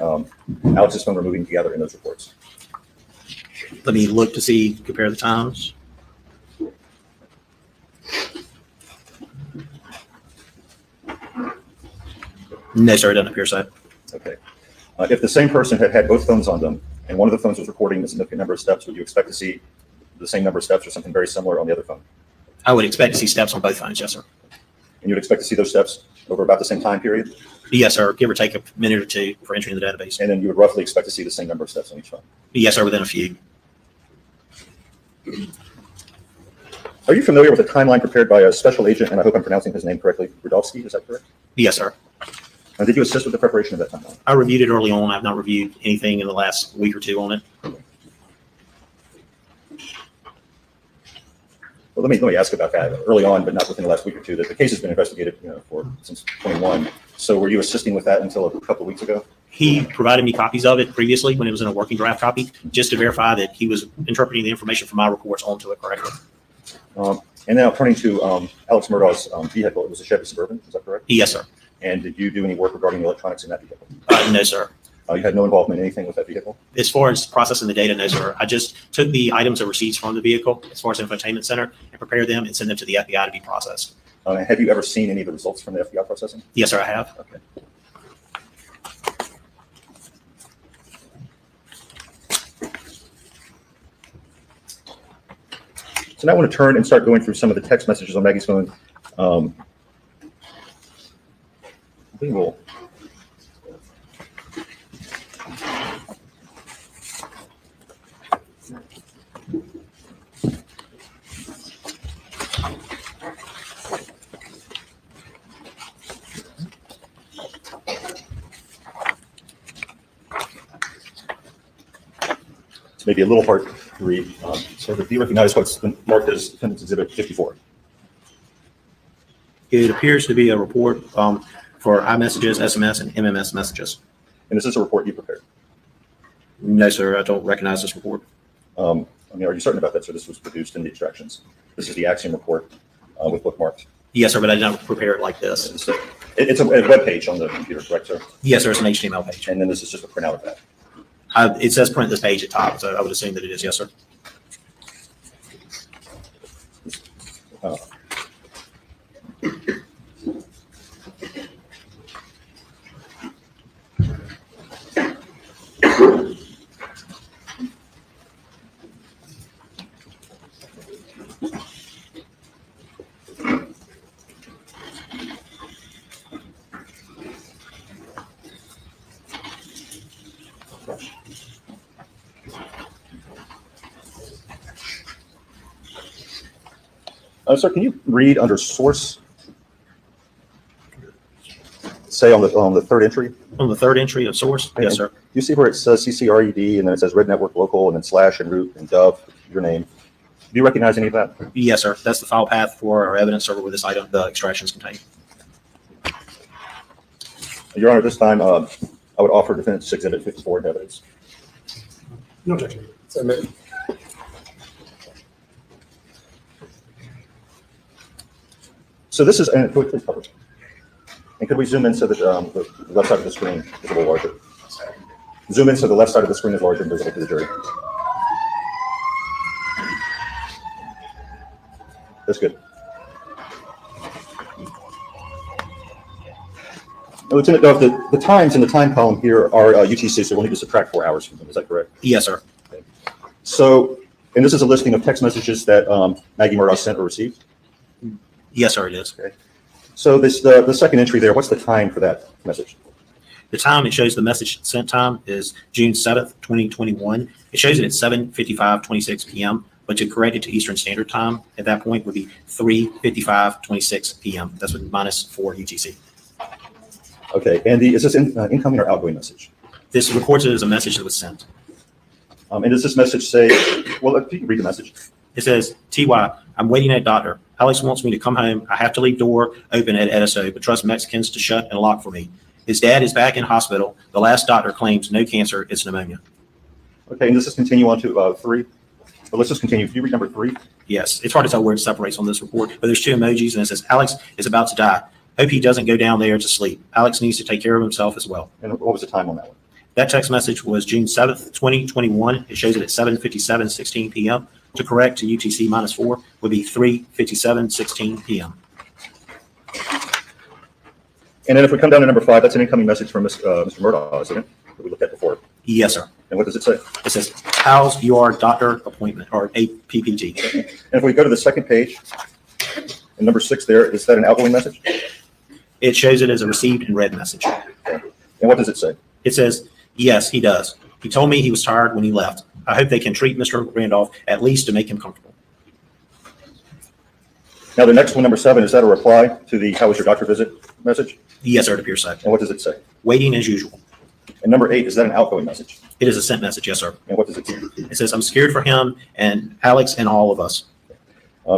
[SPEAKER 9] Alex's phone were moving together in those reports?
[SPEAKER 4] Let me look to see, compare the times. No, sir, it doesn't appear so.
[SPEAKER 9] Okay. If the same person had had both phones on them and one of the phones was recording a significant number of steps, would you expect to see the same number of steps or something very similar on the other phone?
[SPEAKER 4] I would expect to see steps on both phones, yes, sir.
[SPEAKER 9] And you would expect to see those steps over about the same time period?
[SPEAKER 4] Yes, sir, give or take a minute or two for entering the database.
[SPEAKER 9] And then you would roughly expect to see the same number of steps on each phone?
[SPEAKER 4] Yes, sir, within a few.
[SPEAKER 9] Are you familiar with a timeline prepared by a special agent, and I hope I'm pronouncing his name correctly, Rudovsky, is that correct?
[SPEAKER 4] Yes, sir.
[SPEAKER 9] And did you assist with the preparation of that timeline?
[SPEAKER 4] I reviewed it early on. I've not reviewed anything in the last week or two on it.
[SPEAKER 9] Well, let me ask about that early on, but not within the last week or two. That the case has been investigated, since 21. So were you assisting with that until a couple of weeks ago?
[SPEAKER 4] He provided me copies of it previously when it was in a working draft copy, just to verify that he was interpreting the information from my reports onto it correctly.
[SPEAKER 9] And now turning to Alex Murdaugh's vehicle, it was a Chevy Suburban, is that correct?
[SPEAKER 4] Yes, sir.
[SPEAKER 9] And did you do any work regarding the electronics in that vehicle?
[SPEAKER 4] No, sir.
[SPEAKER 9] You had no involvement in anything with that vehicle?
[SPEAKER 4] As far as processing the data, no, sir. I just took the items and receipts from the vehicle as far as infotainment center and prepared them and sent them to the FBI to be processed.
[SPEAKER 9] Have you ever seen any of the results from the FBI processing?
[SPEAKER 4] Yes, sir, I have.
[SPEAKER 9] Okay. So now I want to turn and start going through some of the text messages on Maggie's phone. We will. It's maybe a little hard to read. So do you recognize what's been marked as Defendant's Exhibit 54?
[SPEAKER 4] It appears to be a report for iMessages, SMS, and MMS messages.
[SPEAKER 9] And is this a report you prepared?
[SPEAKER 4] No, sir, I don't recognize this report.
[SPEAKER 9] Are you certain about that? So this was produced in the extractions. This is the Axiom report with bookmarks.
[SPEAKER 4] Yes, sir, but I did not prepare it like this.
[SPEAKER 9] It's a web page on the computer, correct, sir?
[SPEAKER 4] Yes, sir, it's an HTML page.
[SPEAKER 9] And then this is just a printout of that.
[SPEAKER 4] It says print this page at top, so I would assume that it is, yes, sir.
[SPEAKER 9] Sir, can you read under source, say on the third entry?
[SPEAKER 4] On the third entry of source? Yes, sir.
[SPEAKER 9] You see where it says CCRED and then it says Red Network Local and then slash and root and dove, your name. Do you recognize any of that?
[SPEAKER 4] Yes, sir. That's the file path for our evidence server where this item, the extractions contain.
[SPEAKER 9] Your Honor, this time I would offer Defendant's Exhibit 54 in evidence.
[SPEAKER 2] No objection.
[SPEAKER 3] Submit.
[SPEAKER 9] So this is, and please cover. And could we zoom in so that the left side of the screen is a little larger? Zoom in so the left side of the screen is larger and visible to the jury. That's good. Now, Lieutenant Dove, the times in the time column here are UTC, so we'll need to subtract 4 hours from them. Is that correct?
[SPEAKER 4] Yes, sir.
[SPEAKER 9] Okay. So, and this is a listing of text messages that Maggie Murdaugh sent or received?
[SPEAKER 4] Yes, sir, it is.
[SPEAKER 9] Okay. So this the second entry there, what's the time for that message?
[SPEAKER 4] The time it shows the message sent time is June 7th, 2021. It shows it at 7:55:26 p.m., but to correct it to Eastern Standard Time at that point would be 3:55:26 p.m. That's with -4 UTC.
[SPEAKER 9] Okay, and is this incoming or outgoing message?
[SPEAKER 4] This records it as a message that was sent.
[SPEAKER 9] And does this message say, well, if you can read the message.
[SPEAKER 4] It says, TY, I'm waiting at doctor. Alex wants me to come home. I have to leave door open at Ediso, but trust Mexicans to shut and lock for me. His dad is back in hospital. The last doctor claims no cancer, it's pneumonia.
[SPEAKER 9] Okay, and does this continue on to 3? But let's just continue. Can you read number 3?
[SPEAKER 4] Yes, it's hard to tell where it separates on this report, but there's 2 emojis and it says, Alex is about to die. Hope he doesn't go down there to sleep. Alex needs to take care of himself as well.
[SPEAKER 9] And what was the time on that one?
[SPEAKER 4] That text message was June 7th, 2021. It shows it at 7:57:16 p.m. To correct to UTC -4 would be 3:57:16 p.m.
[SPEAKER 9] And then if we come down to number 5, that's an incoming message from Mr. Murdaugh, isn't it? That we looked at before.
[SPEAKER 4] Yes, sir.
[SPEAKER 9] And what does it say?
[SPEAKER 4] It says, how's your doctor appointment or APPT?
[SPEAKER 9] And if we go to the second page, and number 6 there, is that an outgoing message?
[SPEAKER 4] It shows it as a received and read message.
[SPEAKER 9] And what does it say?
[SPEAKER 4] It says, yes, he does. He told me he was tired when he left. I hope they can treat Mr. Randolph at least to make him comfortable.
[SPEAKER 9] Now, the next one, number 7, is that a reply to the how was your doctor visit message?
[SPEAKER 4] Yes, sir, it appears so.
[SPEAKER 9] And what does it say?
[SPEAKER 4] Waiting as usual.
[SPEAKER 9] And number 8, is that an outgoing message?
[SPEAKER 4] It is a sent message. Yes, sir.
[SPEAKER 9] And what does it say?
[SPEAKER 4] It says, I'm scared for him and Alex and all of us.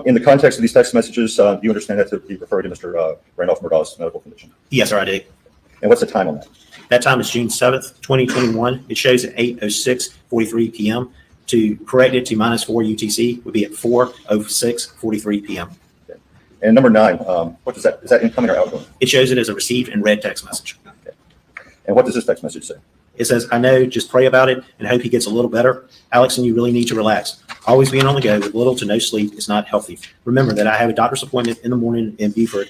[SPEAKER 9] In the context of these text messages, do you understand that to be referring to Mr. Randolph Murdaugh's medical condition?
[SPEAKER 4] Yes, sir, I do.
[SPEAKER 9] And what's the time on that?
[SPEAKER 4] That time is June 7th, 2021. It shows at 8:06:43 p.m. To correct it to -4 UTC would be at 4:06:43 p.m.
[SPEAKER 9] And number 9, what does that, is that incoming or outgoing?
[SPEAKER 4] It shows it as a received and read text message.
[SPEAKER 9] And what does this text message say?
[SPEAKER 4] It says, I know, just pray about it and hope he gets a little better. Alex and you really need to relax. Always being on the go with little to no sleep is not healthy. Remember that I have a doctor's appointment in the morning in Beaufort.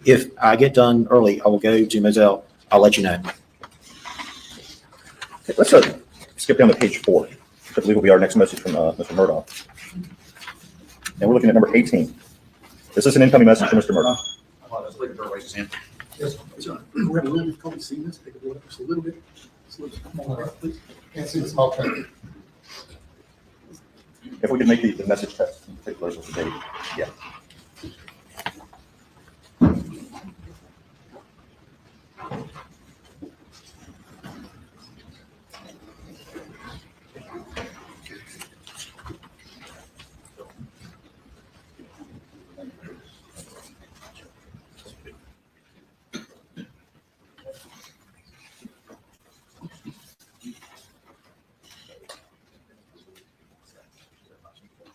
[SPEAKER 4] If I get done early, I will go to Moselle. I'll let you know.
[SPEAKER 9] Okay, let's skip down to page 4. I believe will be our next message from Mr. Murdaugh. And we're looking at number 18. Is this an incoming message from Mr. Murdaugh?
[SPEAKER 3] Yes, sir. We're having a little difficulty seeing this. Take it up just a little bit. Come on, please. Can't see the small print.
[SPEAKER 9] If we could make the message text, take those with the date. Yeah.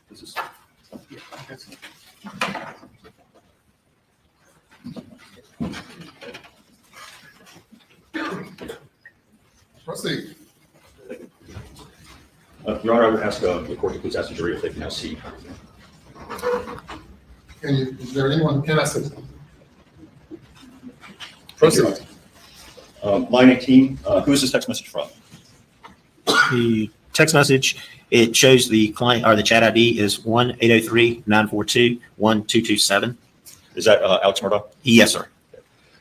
[SPEAKER 9] This is,
[SPEAKER 3] Proceed.
[SPEAKER 9] Your Honor, I would ask the court to please ask the jury if they can now see.
[SPEAKER 3] Is there anyone who cannot see? Proceed.
[SPEAKER 9] Line 18, who is this text message from?
[SPEAKER 4] The text message, it shows the client or the chat ID is 1-803-942-1227.
[SPEAKER 9] Is that Alex Murdaugh?
[SPEAKER 4] Yes, sir.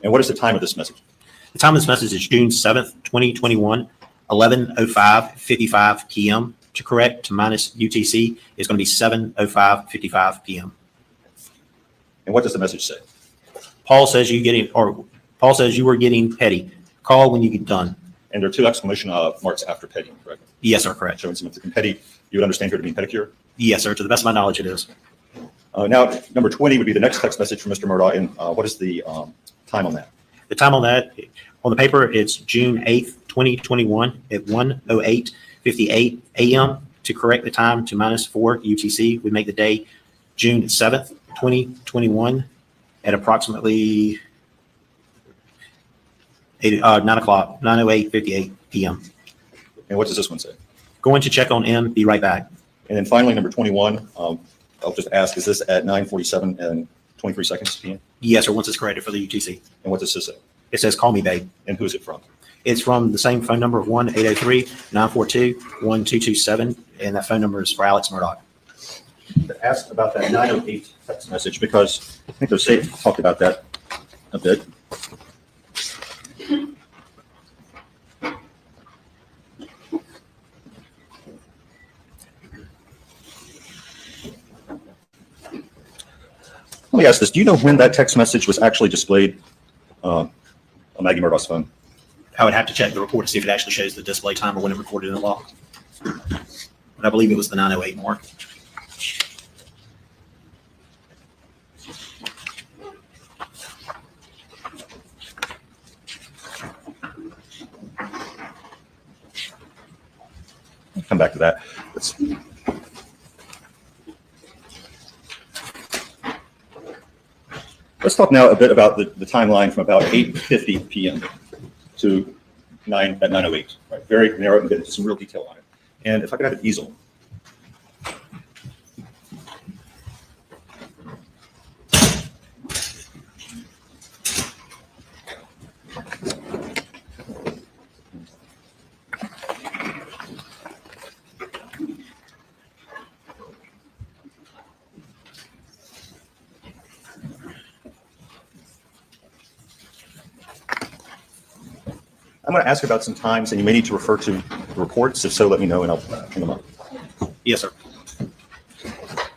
[SPEAKER 9] And what is the time of this message?
[SPEAKER 4] The time of this message is June 7th, 2021, 11:05:55 p.m. To correct to minus UTC is going to be 7:05:55 p.m.
[SPEAKER 9] And what does the message say?
[SPEAKER 4] Paul says you were getting petty. Call when you get done.
[SPEAKER 9] And there are 2 exclamation marks after petty, correct?
[SPEAKER 4] Yes, sir, correct.
[SPEAKER 9] Showing significant petty. You would understand here to mean pedicure?
[SPEAKER 4] Yes, sir. To the best of my knowledge, it is.
[SPEAKER 9] Now, number 20 would be the next text message from Mr. Murdaugh. And what is the time on that?
[SPEAKER 4] The time on that, on the paper, it's June 8th, 2021 at 1:08:58 a.m. To correct the time to -4 UTC, we make the day June 7th, 2021 at approximately 9 o'clock, 9:08:58 p.m.
[SPEAKER 9] And what does this one say?
[SPEAKER 4] Going to check on M, be right back.
[SPEAKER 9] And then finally, number 21, I'll just ask, is this at 9:47 and 23 seconds p.m.?
[SPEAKER 4] Yes, sir, once it's corrected for the UTC.
[SPEAKER 9] And what does this say?
[SPEAKER 4] It says, call me, babe.
[SPEAKER 9] And who is it from?
[SPEAKER 4] It's from the same phone number of 1-803-942-1227, and that phone number is for Alex Murdaugh.
[SPEAKER 9] Ask about that 908 text message because I think they talked about that a bit. Let me ask this. Do you know when that text message was actually displayed on Maggie Murdaugh's phone?
[SPEAKER 4] I would have to check the report to see if it actually shows the display time or when it recorded in the log. But I believe it was the 908 mark.
[SPEAKER 9] I'll come back to that. Let's talk now a bit about the timeline from about 8:50 p.m. to 9:08. Right, very narrow and get into some real detail on it. And if I could have an easel. I'm going to ask about some times, and you may need to refer to the reports. If so, let me know, and I'll bring them up.
[SPEAKER 4] Yes, sir.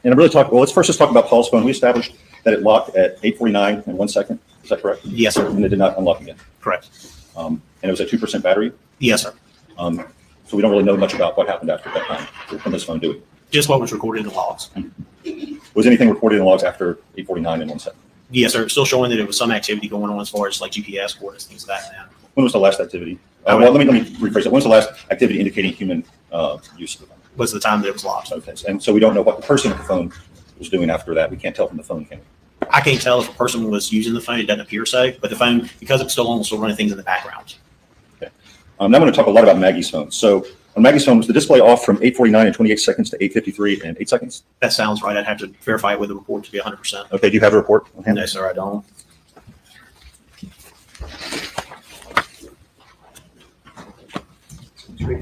[SPEAKER 9] And I really let's first just talk about Paul's phone. We established that it locked at 8:49 and 1 second. Is that correct?
[SPEAKER 4] Yes, sir.
[SPEAKER 9] And it did not unlock again.
[SPEAKER 4] Correct.
[SPEAKER 9] And it was at 2% battery.
[SPEAKER 4] Yes, sir.
[SPEAKER 9] So we don't really know much about what happened after that time from this phone, do we?
[SPEAKER 4] Just what was recorded in the logs.
[SPEAKER 9] Was anything recorded in the logs after 8:49 and 1 second?
[SPEAKER 4] Yes, sir. It's still showing that there was some activity going on as far as like GPS coordinates, things like that. Now.
[SPEAKER 9] When was the last activity? Well, let me rephrase it. When was the last activity indicating human use of the phone?
[SPEAKER 4] Was the time that it was locked.
[SPEAKER 9] Okay. And so we don't know what the person with the phone was doing after that. We can't tell from the phone, can we?
[SPEAKER 4] I can't tell if a person was using the phone. It doesn't appear so. But the phone, because it's still on, still running things in the background.
[SPEAKER 9] Okay. Now I'm going to talk a lot about Maggie's phone. So on Maggie's phone, was the display off from 8:49 and 28 seconds to 8:53 and 8 seconds?
[SPEAKER 4] That sounds right. I'd have to verify it with the report to be 100%.
[SPEAKER 9] Okay. Do you have a report on hand?
[SPEAKER 4] No, sir, I don't.
[SPEAKER 9] I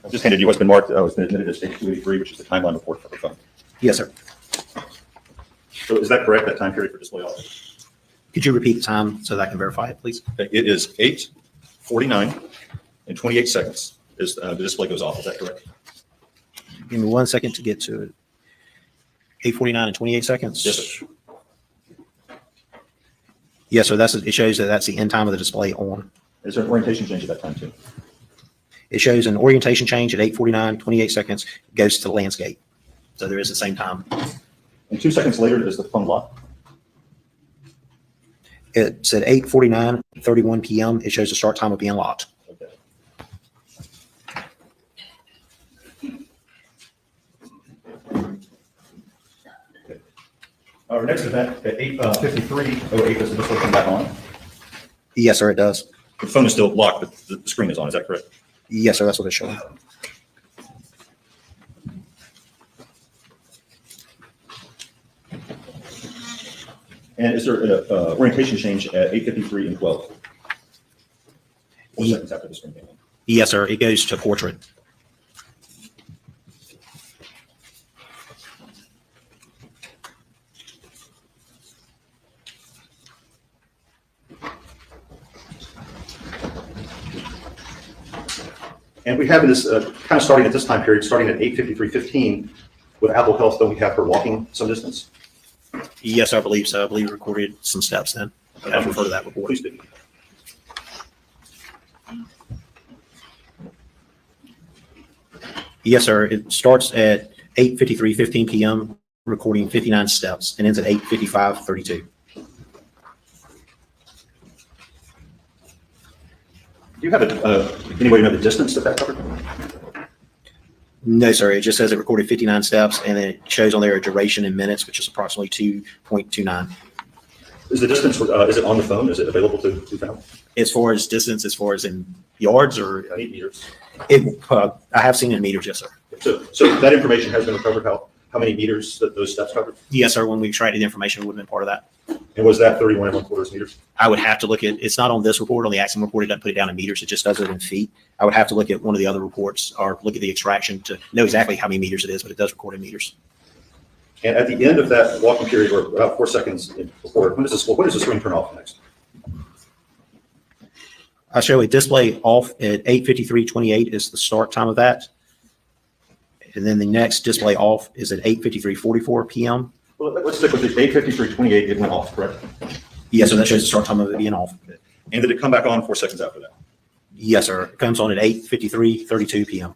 [SPEAKER 9] just handed you what's been marked. It's been admitted as stage 283, which is the timeline report for the phone.
[SPEAKER 4] Yes, sir.
[SPEAKER 9] So is that correct, that time period for display off?
[SPEAKER 4] Could you repeat the time so that I can verify it, please?
[SPEAKER 9] Okay, it is 8:49 and 28 seconds is the display goes off. Is that correct?
[SPEAKER 4] Give me 1 second to get to it. 8:49 and 28 seconds?
[SPEAKER 9] Yes, sir.
[SPEAKER 4] Yes, sir. It shows that that's the end time of the display on.
[SPEAKER 9] Is there an orientation change at that time too?
[SPEAKER 4] It shows an orientation change at 8:49, 28 seconds, goes to landscape. So there is the same time.
[SPEAKER 9] And 2 seconds later, is the phone locked?
[SPEAKER 4] It's at 8:49, 31 p.m. It shows the start time of being locked.
[SPEAKER 9] Okay. Okay. Our next event at 8:53:08 does the display come back on?
[SPEAKER 4] Yes, sir, it does.
[SPEAKER 9] The phone is still locked, but the screen is on. Is that correct?
[SPEAKER 4] Yes, sir, that's what it's showing.
[SPEAKER 9] And is there an orientation change at 8:53 and 12? 4 seconds after the screen came on.
[SPEAKER 4] Yes, sir, it goes to portrait.
[SPEAKER 9] And we have this kind of starting at this time period, starting at 8:53:15 with Apple Health, don't we have her walking some distance?
[SPEAKER 4] Yes, I believe so. I believe it recorded some steps then. I'll refer to that report.
[SPEAKER 9] Please do.
[SPEAKER 4] Yes, sir. It starts at 8:53:15 p.m., recording 59 steps, and ends at 8:55:32.
[SPEAKER 9] Do you have any way to know the distance that covered?
[SPEAKER 4] No, sir. It just says it recorded 59 steps, and then it shows on there a duration in minutes, which is approximately 2.29.
[SPEAKER 9] Is the distance, is it on the phone? Is it available to found?
[SPEAKER 4] As far as distance, as far as in yards or
[SPEAKER 9] I need meters.
[SPEAKER 4] I have seen in meters, yes, sir.
[SPEAKER 9] So that information has been recovered, how many meters that those steps covered?
[SPEAKER 4] Yes, sir. When we extracted the information, it would have been part of that.
[SPEAKER 9] And was that 31.25 meters?
[SPEAKER 4] I would have to look at, it's not on this report, on the accident report, it doesn't put it down in meters, it just does it in feet. I would have to look at one of the other reports or look at the extraction to know exactly how many meters it is, but it does record in meters.
[SPEAKER 9] And at the end of that walking period, or about 4 seconds before, when does the screen turn off next?
[SPEAKER 4] I show a display off at 8:53:28 is the start time of that. And then the next display off is at 8:53:44 p.m.
[SPEAKER 9] Well, let's stick with the 8:53:28, it went off, correct?
[SPEAKER 4] Yes, so that shows the start time of it being off.
[SPEAKER 9] And did it come back on 4 seconds after that?
[SPEAKER 4] Yes, sir. It comes on at 8:53:32 p.m.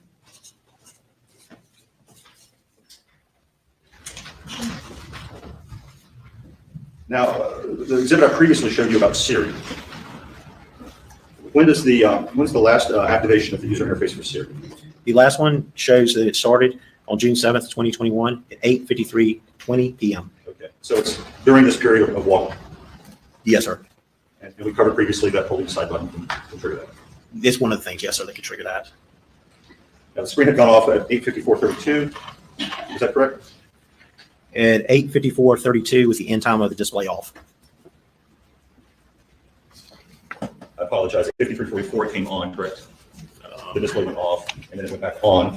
[SPEAKER 9] Now, the exhibit I previously showed you about Siri. When's the last activation of the user interface for Siri?
[SPEAKER 4] The last one shows that it started on June 7th, 2021 at 8:53:20 p.m.
[SPEAKER 9] Okay, so it's during this period of walking.
[SPEAKER 4] Yes, sir.
[SPEAKER 9] And we covered previously that holding side button can trigger that.
[SPEAKER 4] It's one of the things, yes, sir, that can trigger that.
[SPEAKER 9] Now, the screen had gone off at 8:54:32. Is that correct?
[SPEAKER 4] At 8:54:32 was the end time of the display off.
[SPEAKER 9] I apologize. 8:53:44 it came on, correct? The display went off, and then it went back on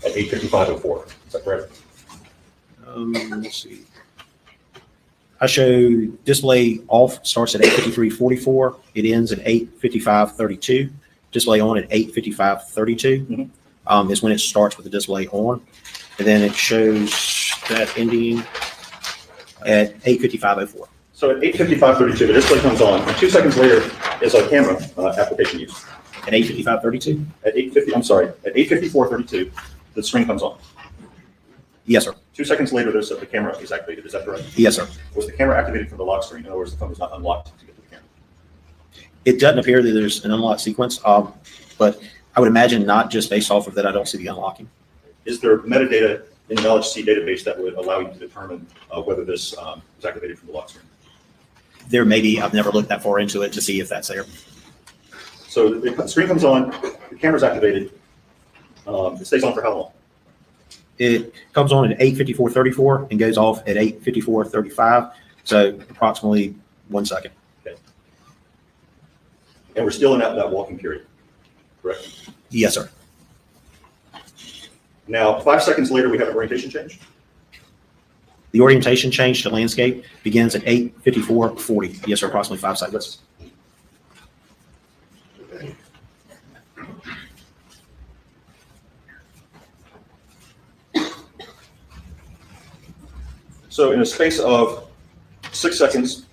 [SPEAKER 9] at 8:55:04. Is that correct?
[SPEAKER 4] Let's see. I show display off starts at 8:53:44. It ends at 8:55:32. Display on at 8:55:32 is when it starts with the display on. And then it shows that ending at 8:55:04.
[SPEAKER 9] So at 8:55:32, the display comes on, and 2 seconds later is a camera application use.
[SPEAKER 4] At 8:55:32?
[SPEAKER 9] At 8:50, I'm sorry, at 8:54:32, the screen comes on.
[SPEAKER 4] Yes, sir.
[SPEAKER 9] 2 seconds later, the camera is activated. Is that correct?
[SPEAKER 4] Yes, sir.
[SPEAKER 9] Was the camera activated from the lock screen? In other words, the phone was not unlocked to get to the camera.
[SPEAKER 4] It doesn't appear that there's an unlock sequence, but I would imagine not, just based off of that. I don't see the unlocking.
[SPEAKER 9] Is there metadata in the Knowledge C database that would allow you to determine whether this was activated from the lock screen?
[SPEAKER 4] There may be. I've never looked that far into it to see if that's there.
[SPEAKER 9] So the screen comes on, the camera's activated. It stays on for how long?
[SPEAKER 4] It comes on at 8:54:34 and goes off at 8:54:35. So approximately 1 second.
[SPEAKER 9] Okay. And we're still in that walking period, correct?
[SPEAKER 4] Yes, sir.
[SPEAKER 9] Now, 5 seconds later, we have an orientation change.
[SPEAKER 4] The orientation change to landscape begins at 8:54:40. Yes, sir, approximately 5 seconds.
[SPEAKER 9] So in a space of 6 seconds,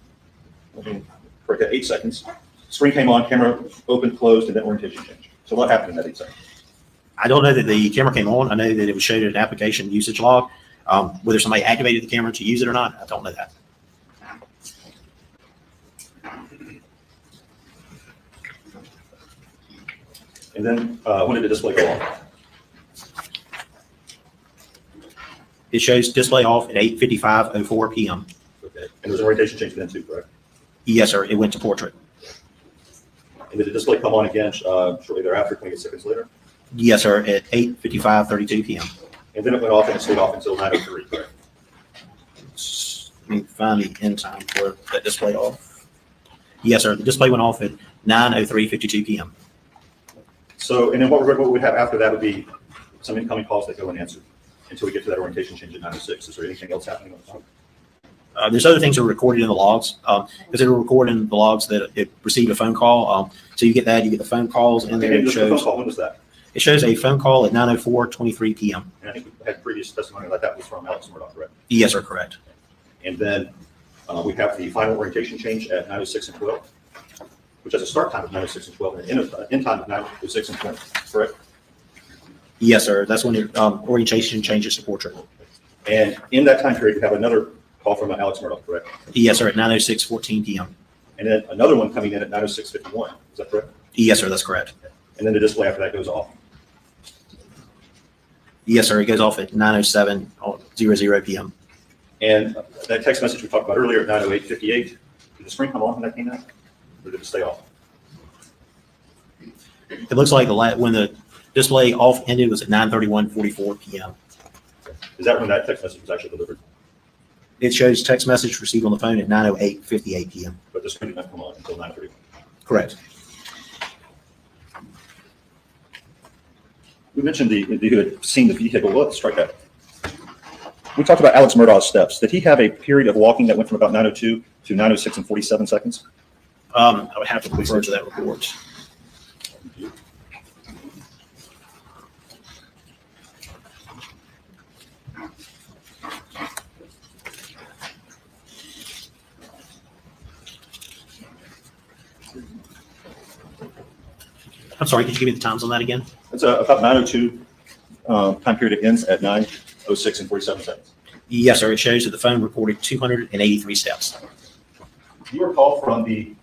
[SPEAKER 9] correct, at 8 seconds, screen came on, camera opened, closed, and then orientation changed. So what happened in that 8 seconds?
[SPEAKER 4] I don't know that the camera came on. I know that it was showed an application usage log. Whether somebody activated the camera to use it or not, I don't know that.
[SPEAKER 9] And then when did the display go off?
[SPEAKER 4] It shows display off at 8:55:04 p.m.
[SPEAKER 9] Okay. And there was an orientation change then too, correct?
[SPEAKER 4] Yes, sir. It went to portrait.
[SPEAKER 9] And did the display come on again shortly thereafter, 28 seconds later?
[SPEAKER 4] Yes, sir. At 8:55:32 p.m.
[SPEAKER 9] And then it went off and it stayed off until 9:03, correct?
[SPEAKER 4] Let me find the end time for that display off. Yes, sir. The display went off at 9:03:52 p.m.
[SPEAKER 9] So, and then what we have after that would be some incoming calls that go unanswered until we get to that orientation change at 9:06. Is there anything else happening on the phone?
[SPEAKER 4] There's other things that are recorded in the logs, because it will record in the logs that it received a phone call. So you get that, you get the phone calls, and then it
[SPEAKER 9] The phone
[SPEAKER 4] shows.
[SPEAKER 9] call, when was that?
[SPEAKER 4] It shows a phone call at 9:04:23 p.m.
[SPEAKER 9] And I think we had previous testimony that was from Alex Murdaugh, correct?
[SPEAKER 4] Yes, sir. Correct.
[SPEAKER 9] And then we have the final orientation change at 9:06:12, which has a start time of 9:06:12 and an end time of 9:06:20, correct?
[SPEAKER 4] Yes, sir. That's when the orientation changes to portrait.
[SPEAKER 9] And in that time period, we have another call from Alex Murdaugh, correct?
[SPEAKER 4] Yes, sir. At 9:06:14 p.m.
[SPEAKER 9] And then another one coming in at 9:06:51. Is that correct?
[SPEAKER 4] Yes, sir. That's correct.
[SPEAKER 9] And then the display after that goes off.
[SPEAKER 4] Yes, sir. It goes off at 9:07:00 p.m.
[SPEAKER 9] And that text message we talked about earlier at 9:08:58, did the screen come on when that came out? Or did it stay off?
[SPEAKER 4] It looks like when the display off ended was at 9:31:44 p.m.
[SPEAKER 9] Is that when that text message was actually delivered?
[SPEAKER 4] It shows text message received on the phone at 9:08:58 p.m.
[SPEAKER 9] But the screen did not come on until 9:31.
[SPEAKER 4] Correct.
[SPEAKER 9] We mentioned you had seen the vehicle. Well, let's strike that. We talked about Alex Murdaugh's steps. Did he have a period of walking that went from about 9:02 to 9:06 and 47 seconds?
[SPEAKER 4] I would have to refer to that report. I'm sorry, could you give me the times on that again?
[SPEAKER 9] It's about 9:02 time period. It ends at 9:06 and 47 seconds.
[SPEAKER 4] Yes, sir. It shows that the phone reported 283 steps.
[SPEAKER 9] Do you recall from the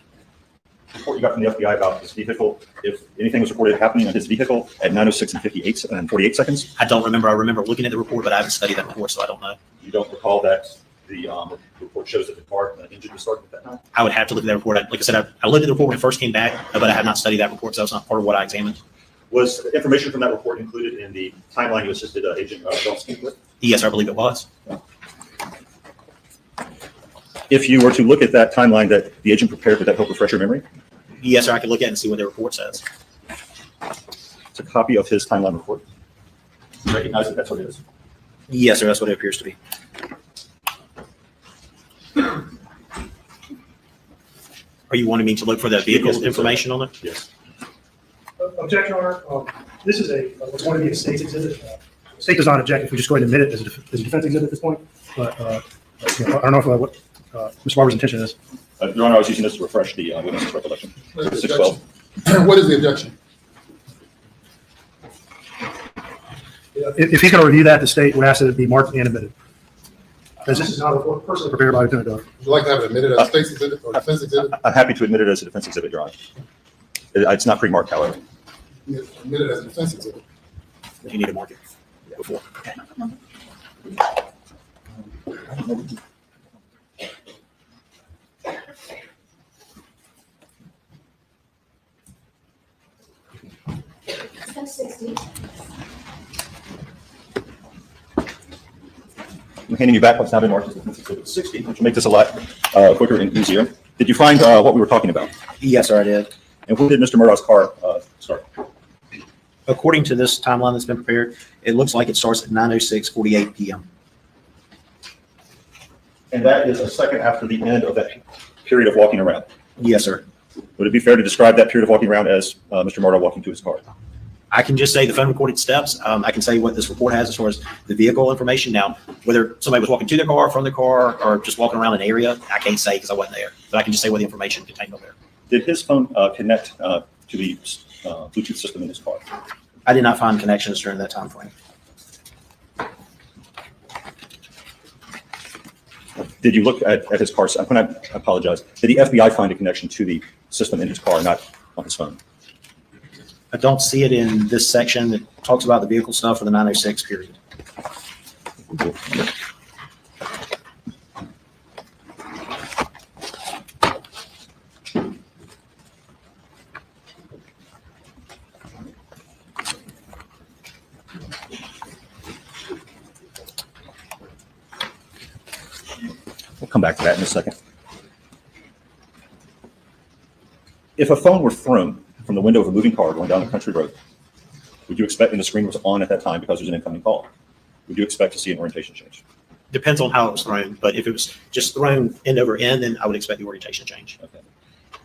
[SPEAKER 9] report you got from the FBI about his vehicle, if anything was reported happening on his vehicle at 9:06 and 58 and 48 seconds?
[SPEAKER 4] I don't remember. I remember looking at the report, but I haven't studied that before, so I don't know.
[SPEAKER 9] You don't recall that the report shows that the car engine was starting at that time?
[SPEAKER 4] I would have to look at that report. Like I said, I looked at the report when it first came back, but I had not studied that report, so that's not part of what I examined.
[SPEAKER 9] Was information from that report included in the timeline you assisted Agent Belsky with?
[SPEAKER 4] Yes, I believe it was.
[SPEAKER 9] If you were to look at that timeline that the agent prepared, would that help refresh your memory?
[SPEAKER 4] Yes, sir. I could look at it and see what the report says.
[SPEAKER 9] It's a copy of his timeline report. You recognize that that's what it is?
[SPEAKER 4] Yes, sir. That's what it appears to be. Are you wanting me to look for the vehicle information on it?
[SPEAKER 7] Yes.
[SPEAKER 2] Objection, Your Honor. This is what's going to be a state's exhibit. The state does not object if we just go ahead and admit it as a defense exhibit at this point. But you know, I don't know what Mr. Barber's intention is.
[SPEAKER 9] Your Honor, I was using this to refresh the witness's recollection.
[SPEAKER 3] What is the
[SPEAKER 9] 612.
[SPEAKER 3] What is the objection?
[SPEAKER 2] If he's going to review that, the state would ask that it be marked and admitted. Because this is not a report personally prepared by Lieutenant Doug.
[SPEAKER 3] Would you like to have it admitted as a state's exhibit or defense exhibit?
[SPEAKER 9] I'm happy to admit it as a defense exhibit, Your Honor. It's not pre-marked, however.
[SPEAKER 3] Yeah, admit it as a defense exhibit.
[SPEAKER 4] You need to mark it before.
[SPEAKER 12] That's 60.
[SPEAKER 9] I'm handing you back what's now been marked as defense exhibit 60, which will make this a lot quicker and easier. Did you find what we were talking about?
[SPEAKER 4] Yes, sir, I did.
[SPEAKER 9] And when did Mr. Murdaugh's car start?
[SPEAKER 4] According to this timeline that's been prepared, it looks like it starts at 9:06:48 p.m.
[SPEAKER 9] And that is a second after the end of that period of walking around.
[SPEAKER 4] Yes, sir.
[SPEAKER 9] Would it be fair to describe that period of walking around as Mr. Murdaugh walking to his car?
[SPEAKER 4] I can just say the phone recorded steps. I can say what this report has as far as the vehicle information. Now, whether somebody was walking to their car, from their car, or just walking around an area, I can't say because I wasn't there. But I can just say what the information contained over there.
[SPEAKER 9] Did his phone connect to the Bluetooth system in his car?
[SPEAKER 4] I did not find connections during that time frame.
[SPEAKER 9] Did you look at his car? I apologize. Did the FBI find a connection to the system in his car, not on his phone?
[SPEAKER 4] I don't see it in this section that talks about the vehicle stuff for the 906 period.
[SPEAKER 9] We'll come back to that in a second. If a phone were thrown from the window of a moving car going down a country road, would you expect, and the screen was on at that time because there's an incoming call, would you expect to see an orientation change?
[SPEAKER 4] Depends on how it was thrown, but if it was just thrown end over end, then I would expect the orientation change.
[SPEAKER 9] Okay.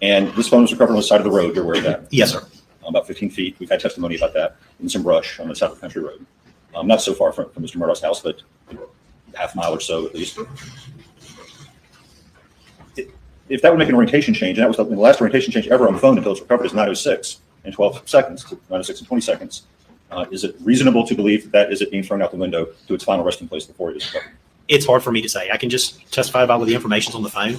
[SPEAKER 9] And this phone was recovered on the side of the road. You're aware of that?
[SPEAKER 4] Yes, sir.
[SPEAKER 9] About 15 feet. We've had testimony about that in some brush on the side of the country road. Not so far from Mr. Murdaugh's house, but half mile or so at least. If that would make an orientation change, and that was the last orientation change ever on the phone until it's recovered is 9:06 and 12 seconds, 9:06 and 20 seconds. Is it reasonable to believe that is it being thrown out the window to its final resting place before it is recovered?
[SPEAKER 4] It's hard for me to say. I can just testify about what the information's on the phone.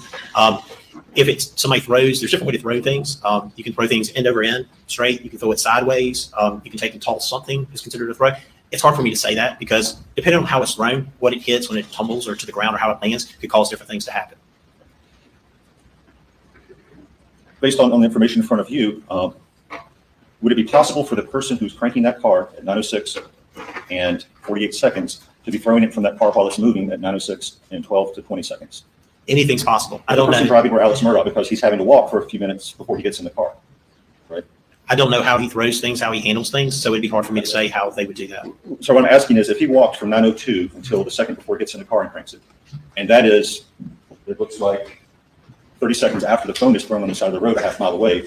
[SPEAKER 4] If it's somebody throws, there's different ways to throw things. You can throw things end over end, straight. You can throw it sideways. You can take and toss something is considered a throw. It's hard for me to say that because depending on how it's thrown, what it hits when it tumbles or to the ground or how it lands could cause different things to happen.
[SPEAKER 9] Based on the information in front of you, would it be possible for the person who's cranking that car at 9:06 and 48 seconds to be throwing it from that car while it's moving at 9:06 and 12 to 20 seconds?
[SPEAKER 4] Anything's possible. I don't
[SPEAKER 9] the person
[SPEAKER 4] know.
[SPEAKER 9] driving were Alex Murdaugh because he's having to walk for a few minutes before he gets in the car, right?
[SPEAKER 4] I don't know how he throws things, how he handles things, so it'd be hard for me to say how they would do that.
[SPEAKER 9] So what I'm asking is if he walked from 9:02 until the second before he gets in the car and cranks it, and that is, it looks like 30 seconds after the phone is thrown on the side of the road a half mile away,